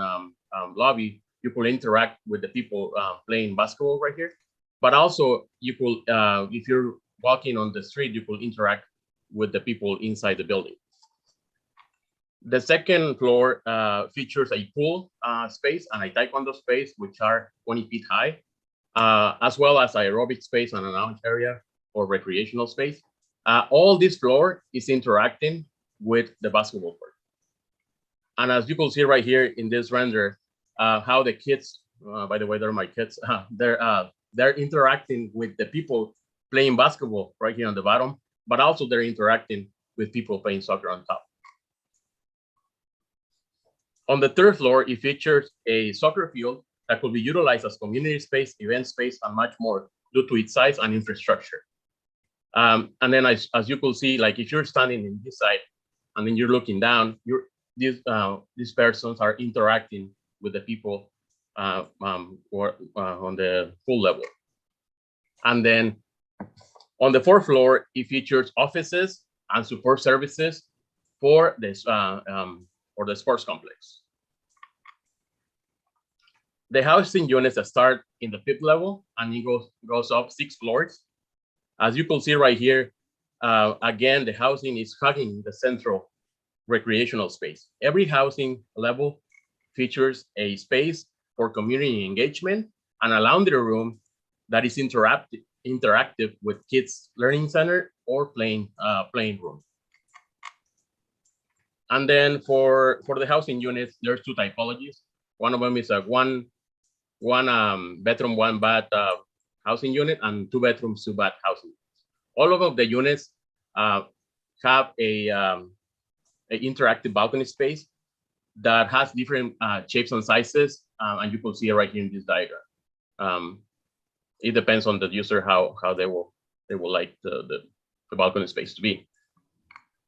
lobby, you could interact with the people playing basketball right here. But also, you could, if you're walking on the street, you could interact with the people inside the building. The second floor features a pool space and a taekwondo space, which are 20 feet high, as well as aerobic space and a lounge area or recreational space. All this floor is interacting with the basketball court. And as you can see right here in this render, how the kids, by the way, they're my kids, they're interacting with the people playing basketball right here on the bottom, but also they're interacting with people playing soccer on top. On the third floor, it features a soccer field that could be utilized as community space, event space, and much more due to its size and infrastructure. And then as you can see, like if you're standing in this side and then you're looking down, these persons are interacting with the people on the full level. And then on the fourth floor, it features offices and support services for this or the sports complex. The housing units start in the 5th level and it goes up 6 floors. As you can see right here, again, the housing is hugging the central recreational space. Every housing level features a space for community engagement and a laundry room that is interactive with kids' learning center or playing room. And then for the housing units, there's 2 typologies. One of them is a one bedroom, 1 bath housing unit and 2 bedrooms, 2 bath housing units. All of the units have a interactive balcony space that has different shapes and sizes, and you can see it right here in this diagram. It depends on the user how they will like the balcony space to be.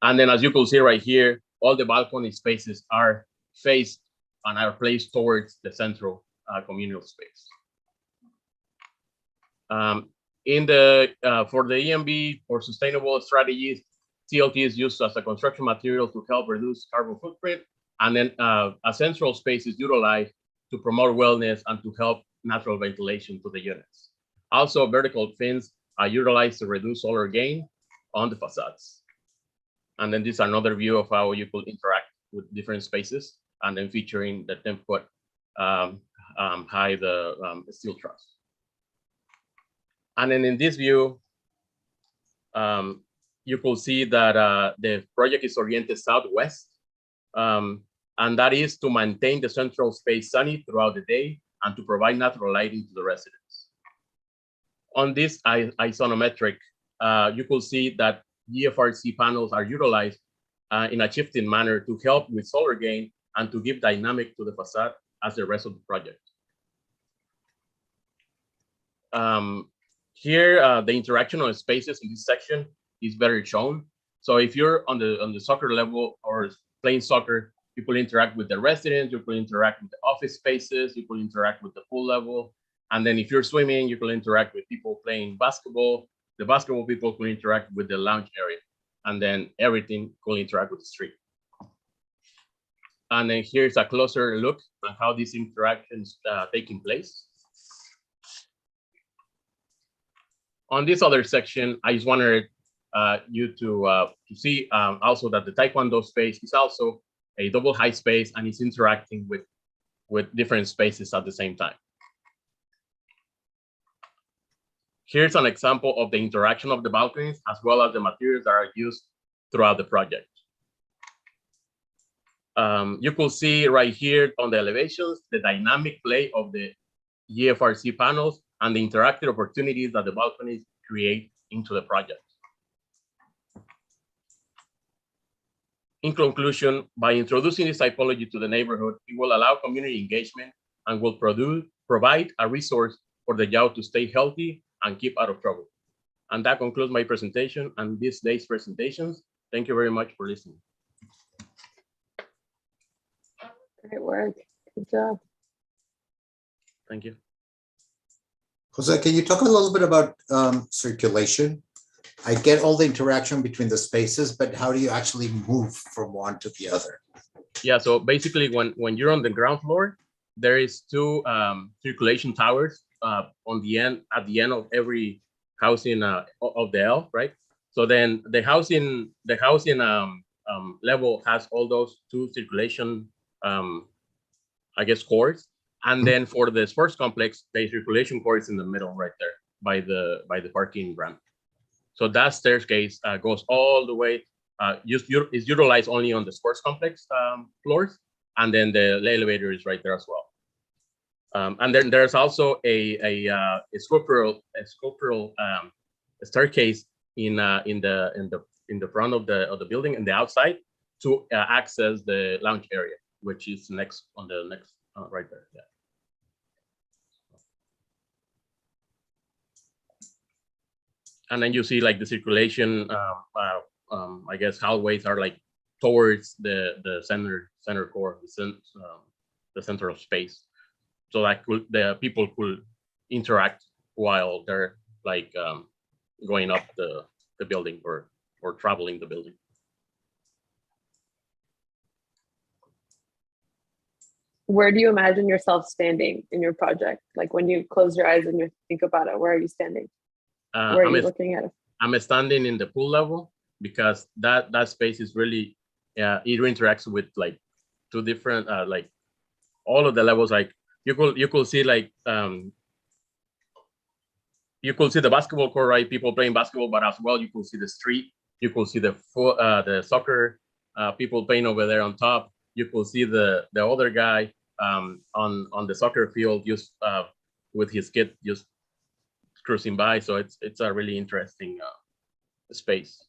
And then as you can see right here, all the balcony spaces are faced and are placed towards the central communal space. For the EMB or sustainable strategies, CLT is used as a construction material to help reduce carbon footprint, and then a central space is utilized to promote wellness and to help natural ventilation to the units. Also, vertical fins are utilized to reduce solar gain on the facades. And then this is another view of how you could interact with different spaces, and then featuring the 10-foot high steel truss. And then in this view, you could see that the project is oriented southwest, and that is to maintain the central space sunny throughout the day and to provide natural lighting to the residents. On this isonometric, you could see that GFRC panels are utilized in a shifting manner to help with solar gain and to give dynamic to the facade as the rest of the project. Here, the interaction of spaces in this section is better shown. So if you're on the soccer level or playing soccer, you could interact with the residents, you could interact with the office spaces, you could interact with the pool level. And then if you're swimming, you could interact with people playing basketball. The basketball people could interact with the lounge area. And then everything could interact with the street. And then here's a closer look at how these interactions taking place. On this other section, I just wanted you to see also that the Taekwondo space is also a double height space and it's interacting with different spaces at the same time. Here's an example of the interaction of the balconies as well as the materials that are used throughout the project. You could see right here on the elevations, the dynamic play of the GFRC panels and the interactive opportunities that the balconies create into the project. In conclusion, by introducing this typology to the neighborhood, it will allow community engagement and will provide a resource for the Yao to stay healthy and keep out of trouble. And that concludes my presentation and this day's presentations. Thank you very much for listening. Great work. Good job. Thank you. Jose, can you talk a little bit about circulation? I get all the interaction between the spaces, but how do you actually move from one to the other? Yeah, so basically when you're on the ground floor, there is two circulation towers on the end, at the end of every housing of the L, right? So then the housing level has all those two circulation, I guess, cores. And then for the sports complex, the circulation core is in the middle right there by the parking ramp. So that staircase goes all the way, is utilized only on the sports complex floors. And then the elevator is right there as well. And then there's also a sculptural staircase in the front of the building and the outside to access the lounge area, which is next on the next right there. Yeah. And then you see like the circulation, I guess hallways are like towards the center core, the center of space. So that the people could interact while they're like going up the building or traveling the building. Where do you imagine yourself standing in your project? Like when you close your eyes and you think about it, where are you standing? Where are you looking at it? I'm standing in the pool level because that space is really, it interacts with like two different, like all of the levels. Like you could see like, you could see the basketball court, right? People playing basketball, but as well, you could see the street. You could see the soccer people playing over there on top. You could see the other guy on the soccer field just with his kid just cruising by. So it's a really interesting space.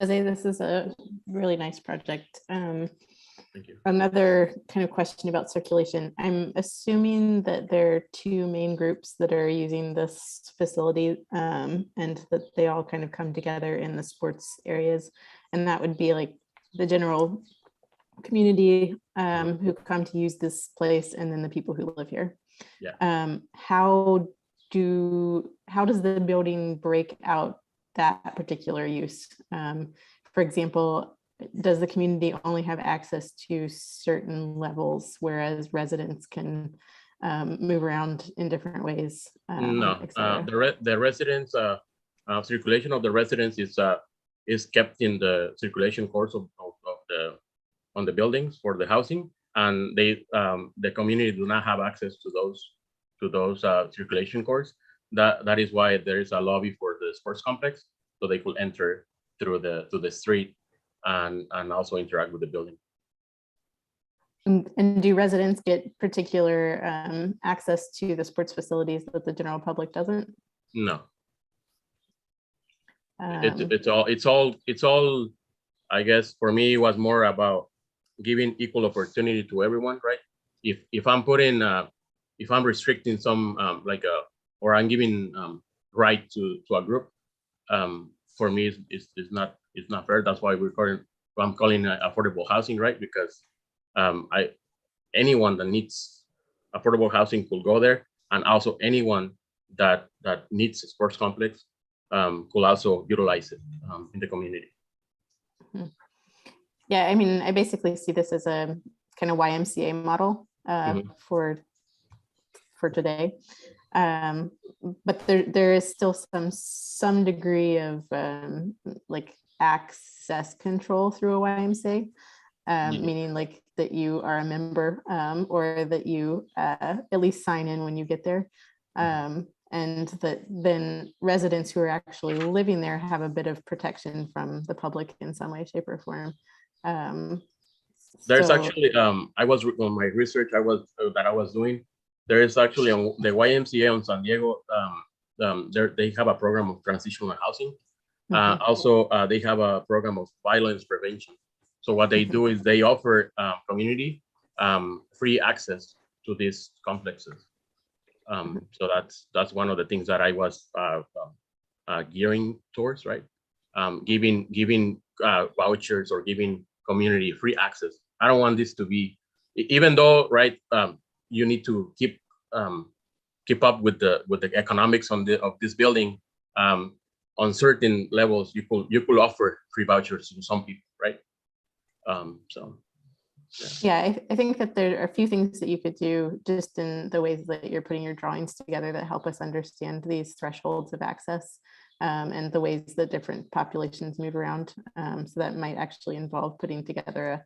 Jose, this is a really nice project. Thank you. Another kind of question about circulation. I'm assuming that there are two main groups that are using this facility and that they all kind of come together in the sports areas. And that would be like the general community who come to use this place and then the people who live here. Yeah. How does the building break out that particular use? For example, does the community only have access to certain levels, whereas residents can move around in different ways? No, the residents, circulation of the residents is kept in the circulation course on the buildings for the housing, and the community do not have access to those circulation course. That is why there is a lobby for the sports complex, so they could enter through the street and also interact with the building. And do residents get particular access to the sports facilities that the general public doesn't? No, Um, it's all, I guess for me, it was more about giving equal opportunity to everyone, right? If I'm putting, if I'm restricting some, or I'm giving right to a group, for me, it's not fair. That's why I'm calling it affordable housing, right? Because anyone that needs affordable housing could go there, and also anyone that needs a sports complex could also utilize it in the community. Yeah, I mean, I basically see this as a kind of YMCA model for today. But there is still some degree of like access control through a YMCA, meaning like that you are a member or that you at least sign in when you get there. And that then residents who are actually living there have a bit of protection from the public in some way, shape, or form. There's So- actually I was on my research I was doing. There is actually the YMCA on San Diego. They have a program of transitional housing. Also, they have a program of violence prevention. So what they do is they offer community free access to these complexes. So that's one of the things that I was gearing towards, right? Giving vouchers or giving community free access. I don't want this to be, even though, right, you need to keep up with the economics of this building. On certain levels, you could offer free vouchers to some people, right? So. Yeah, I think that there are a few things that you could do just in the ways that you're putting your drawings together that help us understand these thresholds of access and the ways that different populations move around. So that might actually involve putting together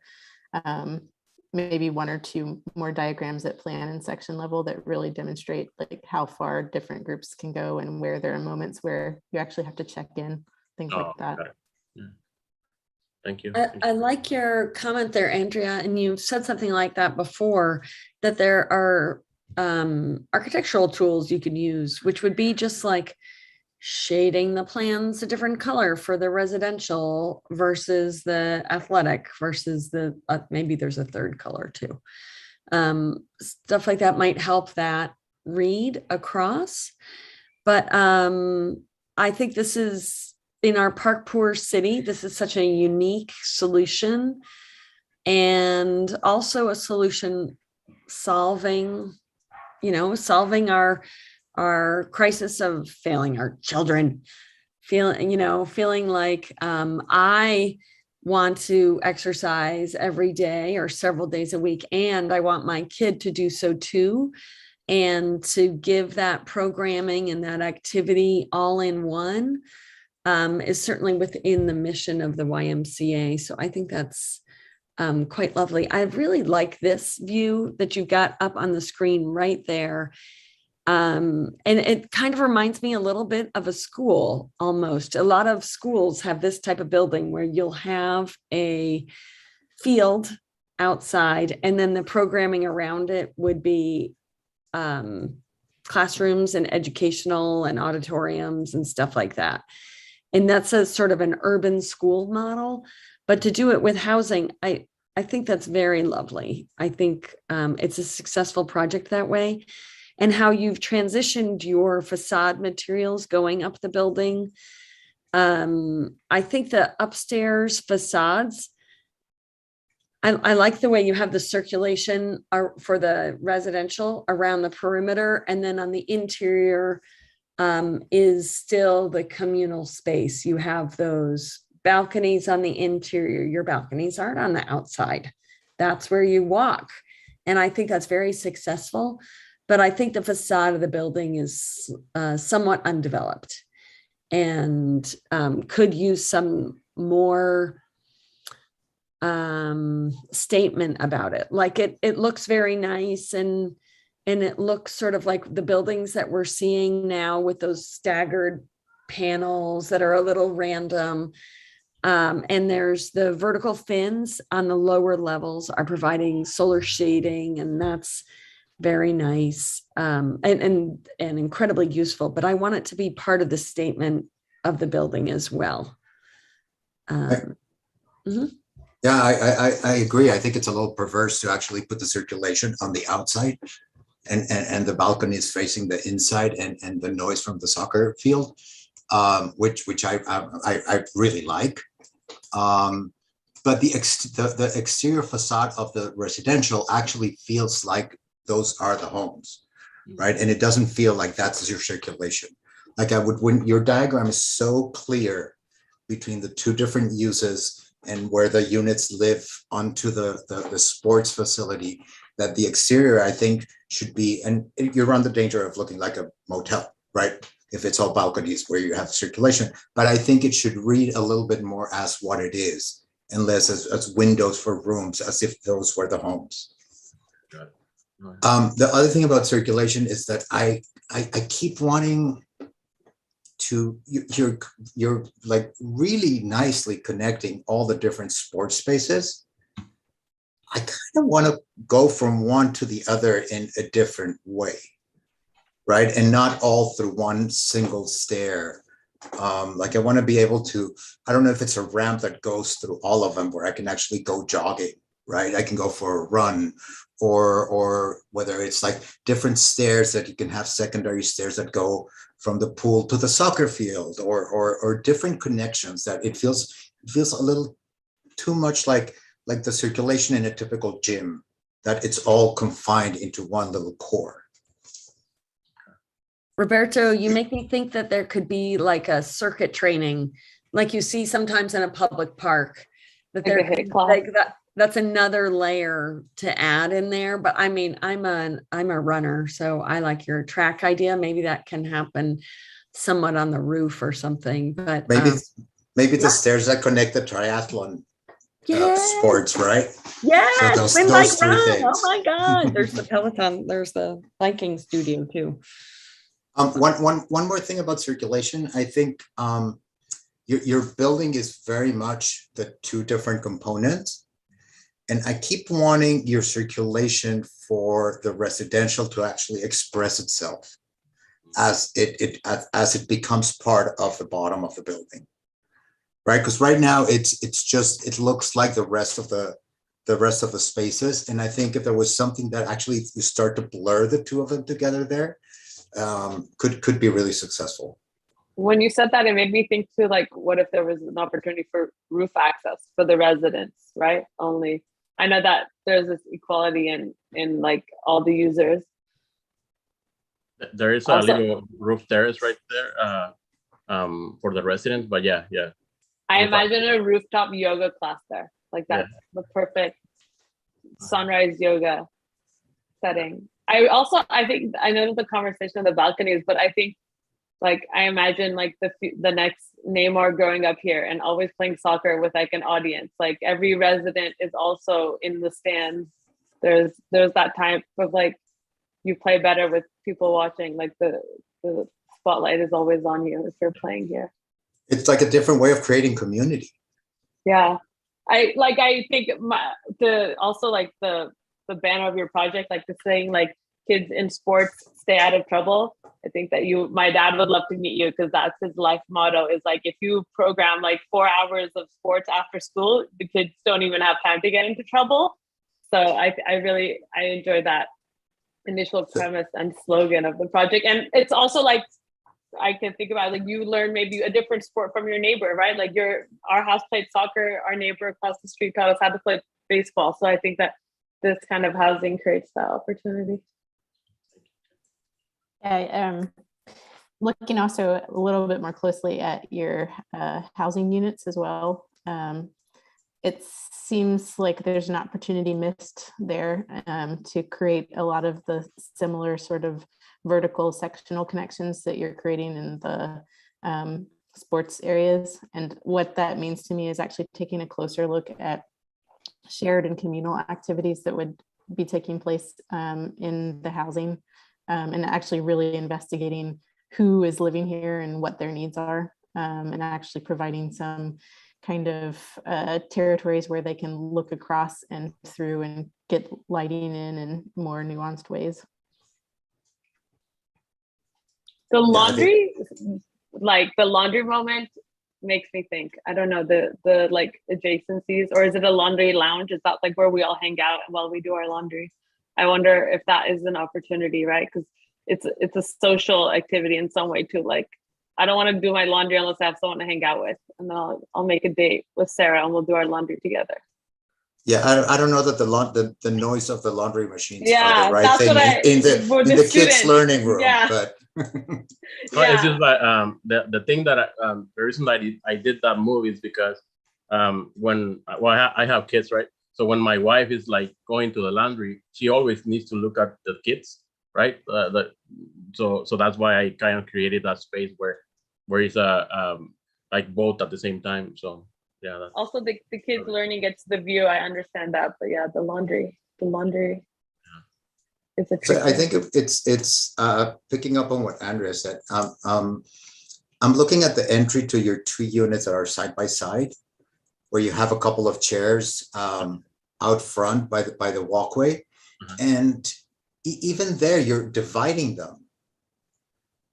maybe one or two more diagrams at plan and section level that really demonstrate like how far different groups can go and where there are moments where you actually have to check in, things like that. Yeah. Thank you. I like your comment there, Andrea, and you've said something like that before, that there are architectural tools you can use, which would be just like shading the plans a different color for the residential versus the athletic versus the, maybe there's a third color too. Stuff like that might help that read across. But I think this is, in our Park Poor city, this is such a unique solution, and also a solution solving our crisis of failing our children, feeling like I want to exercise every day or several days a week, and I want my kid to do so too. And to give that programming and that activity all in one is certainly within the mission of the YMCA. So I think that's quite lovely. I really like this view that you got up on the screen right there. And it kind of reminds me a little bit of a school almost. A lot of schools have this type of building where you'll have a field outside, and then the programming around it would be classrooms and educational and auditoriums and stuff like that. And that's a sort of an urban school model, but to do it with housing, I think that's very lovely. I think it's a successful project that way. And how you've transitioned your facade materials going up the building. I think the upstairs facades, I like the way you have the circulation for the residential around the perimeter, and then on the interior is still the communal space. You have those balconies on the interior. Your balconies aren't on the outside. That's where you walk. And I think that's very successful. But I think the facade of the building is somewhat undeveloped and could use some more statement about it. Like it looks very nice, and it looks sort of like the buildings that we're seeing now with those staggered panels that are a little random. And there's the vertical fins on the lower levels are providing solar shading, and that's very nice and incredibly useful. But I want it to be part of the statement of the building as well. Yeah, I agree. I think it's a little perverse to actually put the circulation on the outside and the balcony is facing the inside and the noise from the soccer field, which I really like. But the exterior facade of the residential actually feels like those are the homes, right? And it doesn't feel like that's your circulation. Like when your diagram is so clear between the two different uses and where the units live onto the sports facility, that the exterior, I think, should be, and you run the danger of looking like a motel, right? If it's all balconies where you have circulation, but I think it should read a little bit more as what it is, and less as windows for rooms, as if those were the homes. The other thing about circulation is that I keep wanting to, you're like really nicely connecting all the different sports spaces. I kind of want to go from one to the other in a different way, right? And not all through one single stair. Like I want to be able to, I don't know if it's a ramp that goes through all of them where I can actually go jogging, right? I can go for a run, or whether it's like different stairs that you can have secondary stairs that go from the pool to the soccer field, or different connections that it feels a little too much like the circulation in a typical gym, that it's all confined into one little core. Roberto, you make me think that there could be like a circuit training, like you see sometimes in a public park, that there could, like that's another layer to add in there. But I mean, I'm a runner, so I like your track idea. Maybe that can happen somewhat on the roof or something. But maybe the stairs that connect the triathlon sports, right? Yeah, so swim, bike, three run. things. Oh my God! There's the Peloton. There's the biking studio too. One more thing about circulation. I think your building is very much the two different components. And I keep wanting your circulation for the residential to actually express itself as it becomes part of the bottom of the building, right? Because right now it looks like the rest of the spaces. And I think if there was something that actually you start to blur the two of them together there, could be really successful. When you said that, it made me think too, like, what if there was an opportunity for roof access for the residents, right? Only, I know that there's this equality in like all the users. There is a little roof terrace right there for the residents, but yeah. I imagine a rooftop yoga class there. Like that's the perfect sunrise yoga setting. I think I know the conversation of the balconies, but I think like I imagine like the next Neymar growing up here and always playing soccer with like an audience. Like every resident is also in the stands. There's that type of like you play better with people watching. Like the spotlight is always on you if you're playing here. It's like a different way of creating community. Yeah, I think the banner of your project, like the saying like kids in sports stay out of trouble. I think that my dad would love to meet you because that's his life motto is like, if you program like 4 hours of sports after school, the kids don't even have time to get into trouble. So I enjoy that initial premise and slogan of the project. And it's also like, I can think about like you learn maybe a different sport from your neighbor, right? Like our house played soccer, our neighbor across the street taught us how to play baseball. So I think that this kind of housing creates that opportunity. Yeah, looking also a little bit more closely at your housing units as well. It seems like there's an opportunity missed there to create a lot of the similar sort of vertical sectional connections that you're creating in the sports areas. And what that means to me is actually taking a closer look at shared and communal activities that would be taking place in the housing, and actually really investigating who is living here and what their needs are, and actually providing some kind of territories where they can look across and through and get lighting in more nuanced ways. The laundry, like the laundry moment makes me think, I don't know, the like adjacencies, or is it a laundry lounge? Is that like where we all hang out while we do our laundry? I wonder if that is an opportunity, right? Because it's a social activity in some way too. Like, I don't want to do my laundry unless I have someone to hang out with, and then I'll make a date with Sarah and we'll do our laundry together. Yeah, I don't know that the noise of the laundry machines are Yeah, the right that's thing what in the kids' students. learning room, Yeah. but No, it's just like the thing that the reason that I did that move is because I have kids, right? So when my wife is like going to the laundry, she always needs to look at the kids, right? So that's why I kind of created that space where it's like both at the same time. So yeah. That's, also, the kids learning gets the view. I understand that, but yeah, the laundry. It's a so tricky. I think it's picking up on what Andrea said. I'm looking at the entry to your 2 units that are side by side, where you have a couple of chairs out front by the walkway, and even there you're dividing them,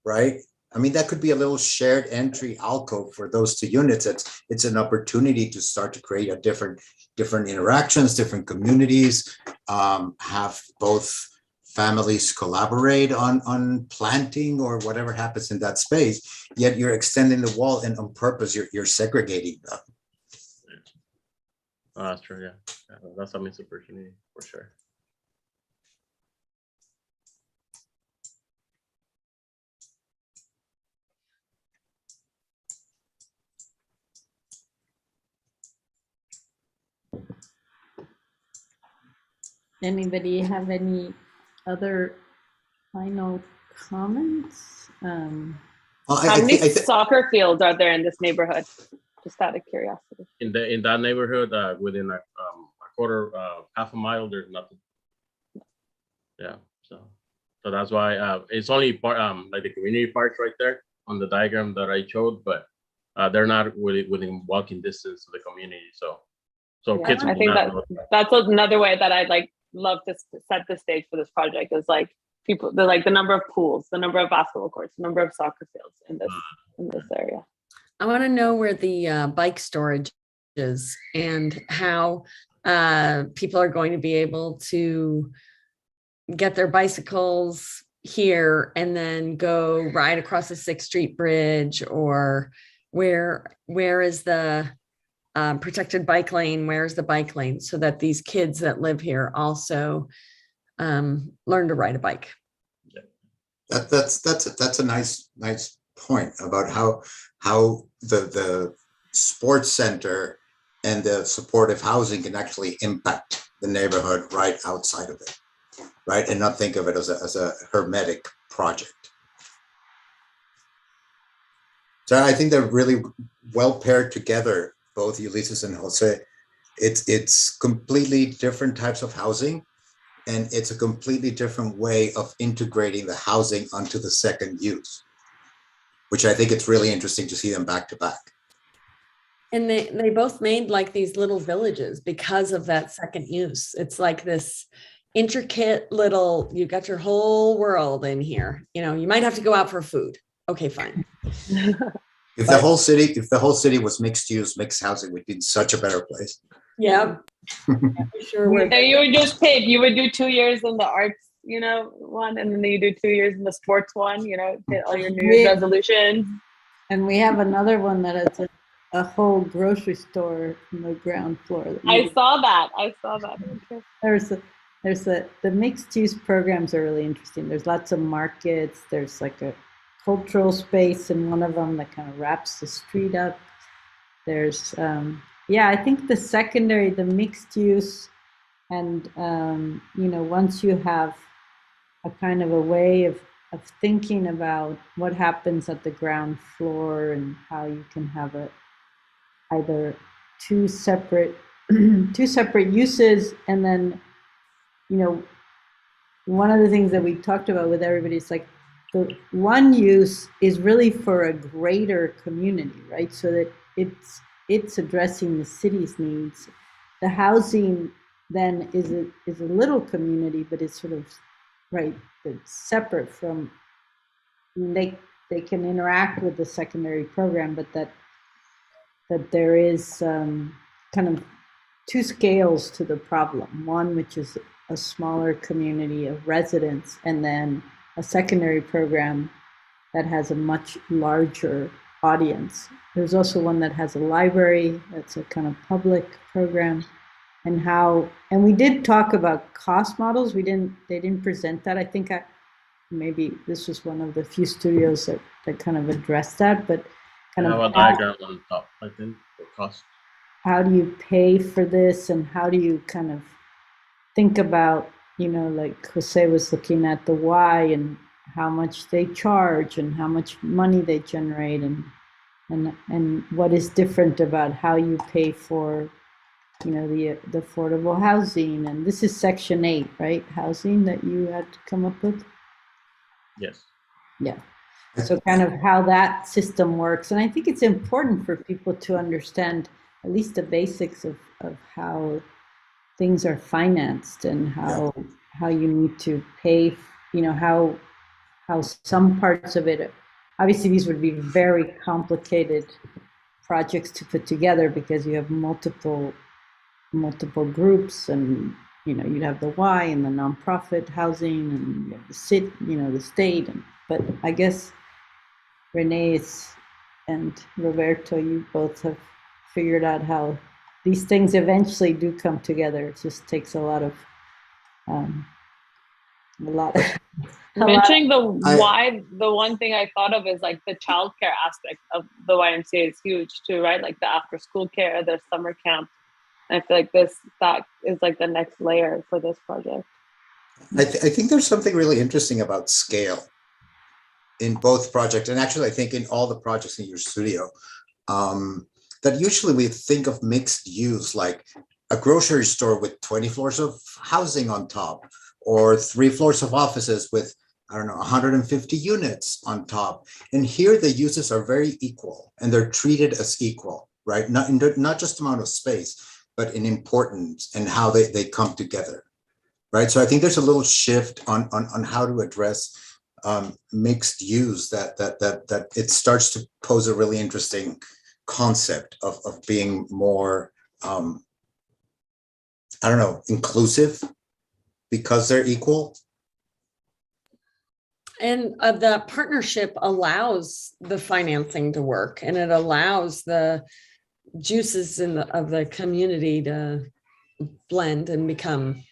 right? I mean, that could be a little shared entry alcove for those 2 units. It's an opportunity to start to create a different interactions, different communities, have both families collaborate on planting or whatever happens in that space, yet you're extending the wall and on purpose you're segregating them. Oh, that's true, yeah. That's a missed opportunity for sure. Anybody have any other final comments? How many soccer fields are there in this neighborhood? Just out of curiosity. In that neighborhood, within a quarter, half a mile, there's nothing. Yeah, so that's why it's only part like the community parks right there on the diagram that I showed, but they're not within walking distance to the community. So Yeah, kids. I think that's another way that I'd like love to set the stage for this project is like people, the number of pools, the number of basketball courts, the number of soccer fields in this area. I want to know where the bike storage is and how people are going to be able to get their bicycles here and then go ride across the 6th Street Bridge, or where is the protected bike lane, where's the bike lane, so that these kids that live here also learn to ride a bike. That's a nice point about how the sports center and the supportive housing can actually impact the neighborhood right outside of it, right? And not think of it as a hermetic project. So I think they're really well paired together, both Ulysses and Jose. It's completely different types of housing, and it's a completely different way of integrating the housing onto the second use, which I think it's really interesting to see them back to back. And they both made like these little villages because of that second use. It's like this intricate little, you got your whole world in here. You know, you might have to go out for food. Okay, fine. If the whole city was mixed use, mixed housing, we'd be in such a better place. Yeah. Sure. You would just pick, you would do 2 years in the arts, one, and then you do 2 years in the sports one, hit all your New Year's resolutions. And we have another one that has a whole grocery store on the ground floor. I saw that. The mixed use programs are really interesting. There's lots of markets. There's like a cultural space in one of them that kind of wraps the street up. There's, I think the mixed use, and, once you have a kind of a way of thinking about what happens at the ground floor and how you can have either two separate uses, and then, one of the things that we talked about with everybody is like, the one use is really for a greater community, right? So that it's addressing the city's needs. The housing then is a little community, but it's sort of, right, it's separate from, they can interact with the secondary program, but that there is kind of two scales to the problem. One, which is a smaller community of residents, and then a secondary program that has a much larger audience. There's also one that has a library, that's a kind of public program, and we did talk about cost models. They didn't present that. I think maybe this was one of the few studios that kind of addressed that, but kind I of have a diagram on top, I think, for cost. how do you pay for this, and how do you kind of think about, like Jose was looking at the why and how much they charge and how much money they generate, and what is different about how you pay for, the affordable housing. And this is Section 8, right? Housing that you had to come up with? Yes. Yeah. So kind of how that system works. And I think it's important for people to understand at least the basics of how things are financed and how you need to pay, how some parts of it, obviously these would be very complicated projects to put together because you have multiple groups, and you'd have the Y and the nonprofit housing, and you have the city, the state, but I guess Renee and Roberto, you both have figured out how these things eventually do come together. It just takes a lot. Mentioning the why, the one thing I thought of is like the childcare aspect of the YMCA is huge too, right? Like the after school care, the summer camp. I feel like that is like the next layer for this project. I think there's something really interesting about scale in both projects, and actually I think in all the projects in your studio, that usually we think of mixed use, like a grocery store with 20 floors of housing on top, or 3 floors of offices with, I don't know, 150 units on top. And here the uses are very equal, and they're treated as equal, right? Not just amount of space, but in importance and how they come together, right? So I think there's a little shift on how to address mixed use that it starts to pose a really interesting concept of being more, I don't know, inclusive because they're equal. And the partnership allows the financing to work, and it allows the juices of the community to blend and become,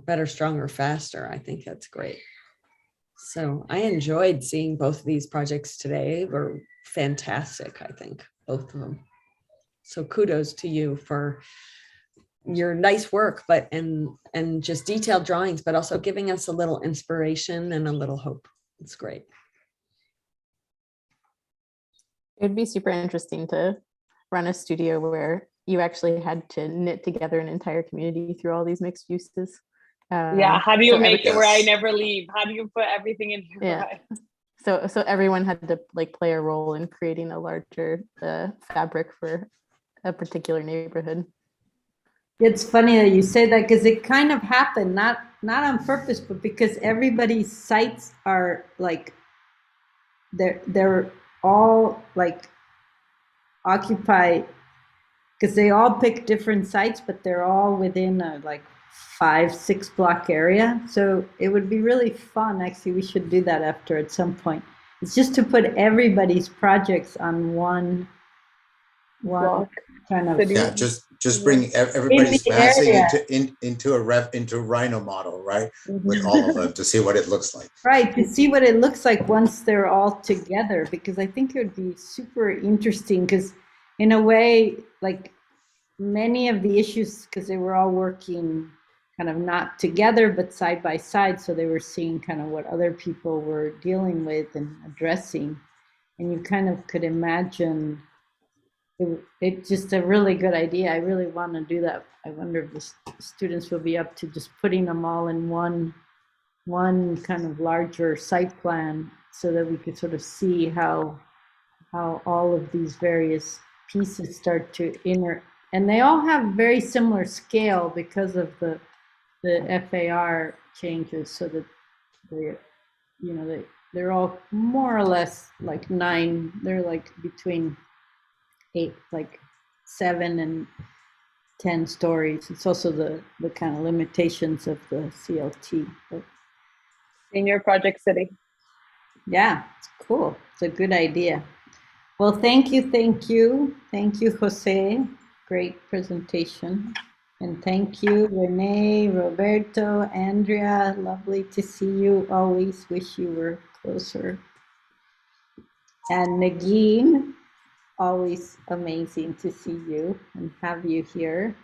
better, stronger, faster. I think that's great. So I enjoyed seeing both of these projects today. Were fantastic, I think, both of them. So kudos to you for your nice work, and just detailed drawings, but also giving us a little inspiration and a little hope. It's great. It'd be super interesting to run a studio where you actually had to knit together an entire community through all these mixed uses. Yeah, how do you so make it where I never leave? How do you put everything in here? Yeah. So everyone had to play a role in creating a larger fabric for a particular neighborhood. It's funny that you say that, because it kind of happened, not on purpose, but because everybody's sites are like, they're all like occupied, because they all pick different sites, but they're all within a like 5-6 block area. So it would be really fun. Actually, we should do that after at some point. It's just to put everybody's projects on one kind of, Yeah, just bring everybody's massing into a Rhino model, right? With all of them to see what it looks like. Right, to see what it looks like once they're all together, because I think it would be super interesting, because in a way, like many of the issues, because they were all working kind of not together, but side by side, so they were seeing kind of what other people were dealing with and addressing, and you kind of could imagine. It's just a really good idea. I really want to do that. I wonder if the students will be up to just putting them all in one kind of larger site plan, so that we could sort of see how all of these various pieces start to and they all have very similar scale because of the FAR changes, so that they, they're all more or less like 9. They're like between 8, like 7 and 10 stories. It's also the kind of limitations of the CLT. But Senior Project City. yeah, it's cool. It's a good idea. Well, thank you, Jose. Great presentation. And thank you, Renee, Roberto, Andrea. Lovely to see you. Always wish you were closer. And Nagin, always amazing to see you and have you here.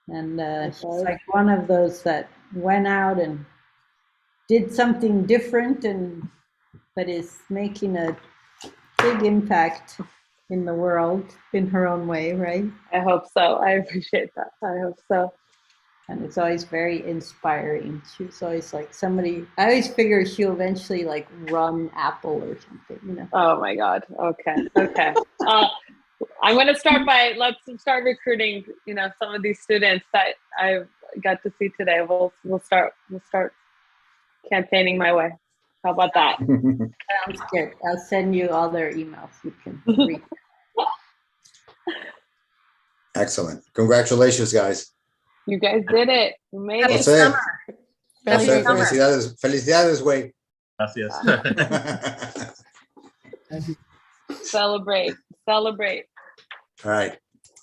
And she's like one of those that went out and did something different, but is making a big impact in the world in her own way, right? I hope so. I appreciate that. I hope so. And it's always very inspiring. She's always like somebody, I always figure she'll eventually like run Apple or something, Oh my God. Okay. I'm going to let's start recruiting, some of these students that I got to see today. We'll start campaigning my way. How about that? Sounds good. I'll send you all their emails. You can read. Excellent. Congratulations, guys. You guys did it. You made it. That's it. That's it. Felicidades. Felicidades, güey. Gracias. Celebrate. All right.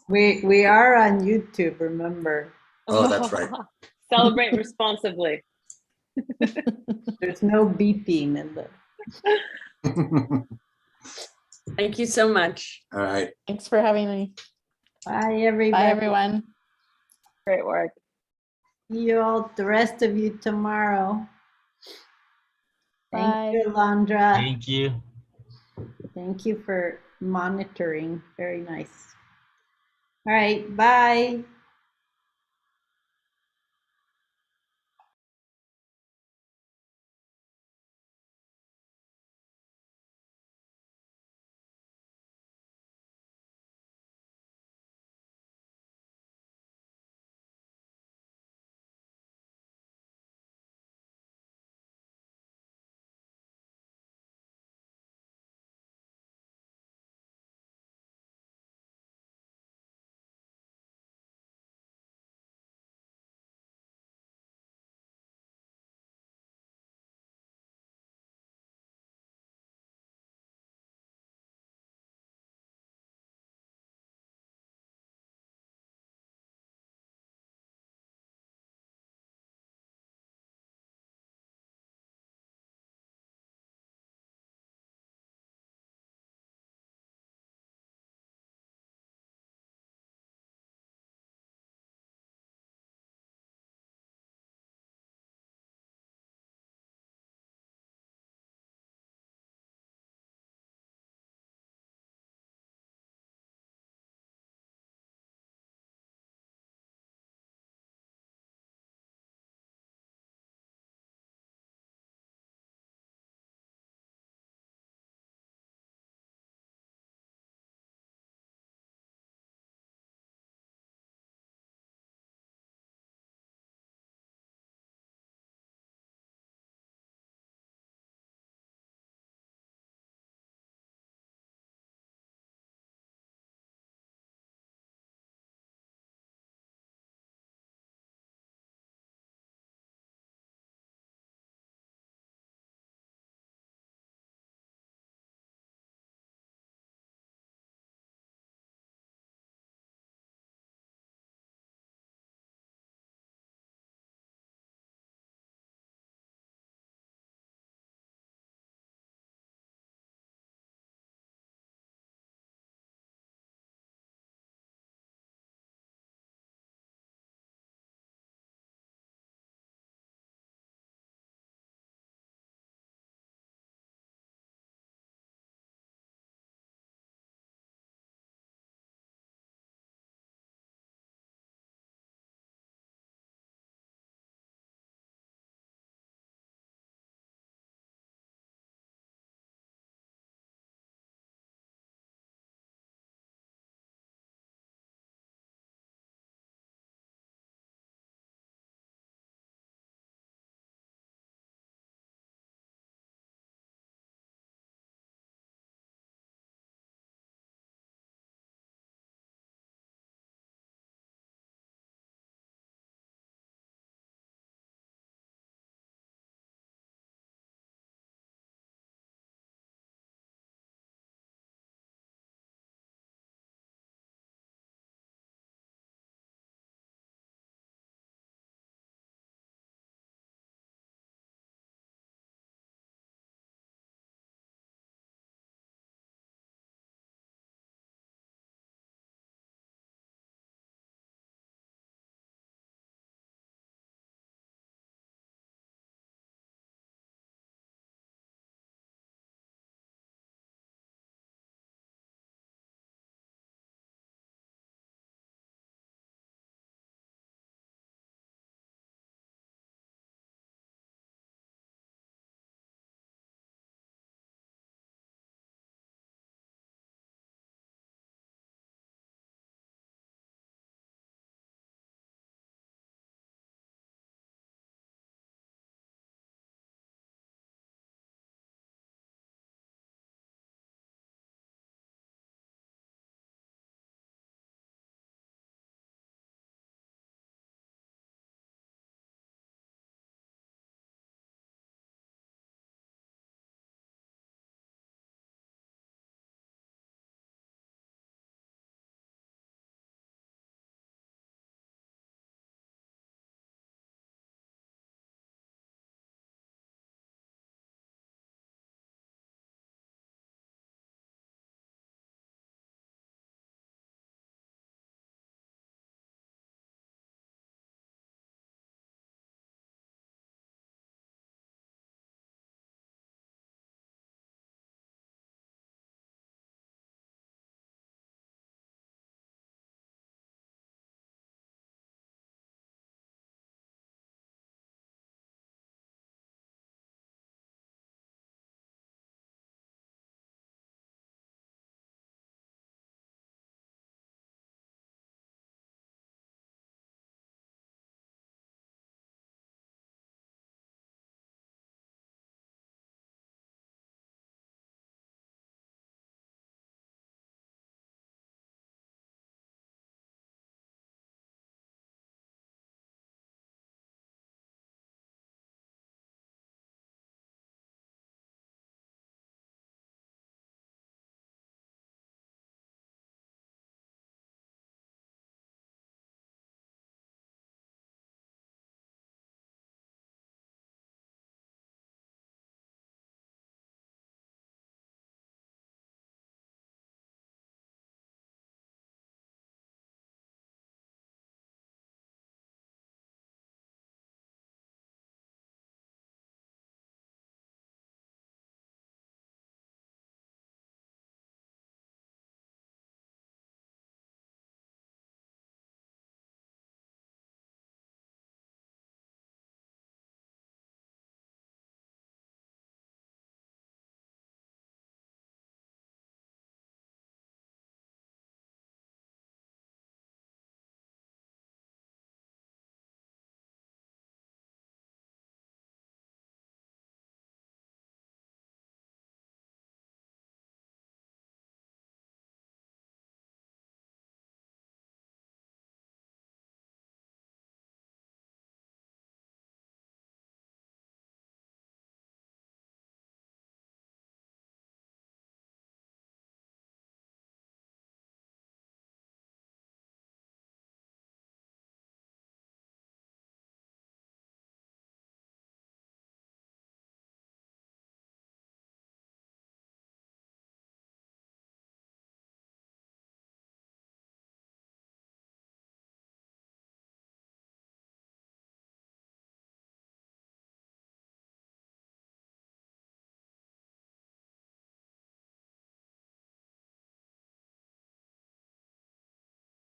We are on YouTube, remember. Oh, that's right. Celebrate responsibly. There's no beeping in the. Thank you so much. All right. Thanks for having me. Bye, everybody. Bye, everyone. Great work. See you all, the rest of you tomorrow. Bye. Thank you, Alondra. Thank you. Thank you for monitoring. Very nice. All right, bye.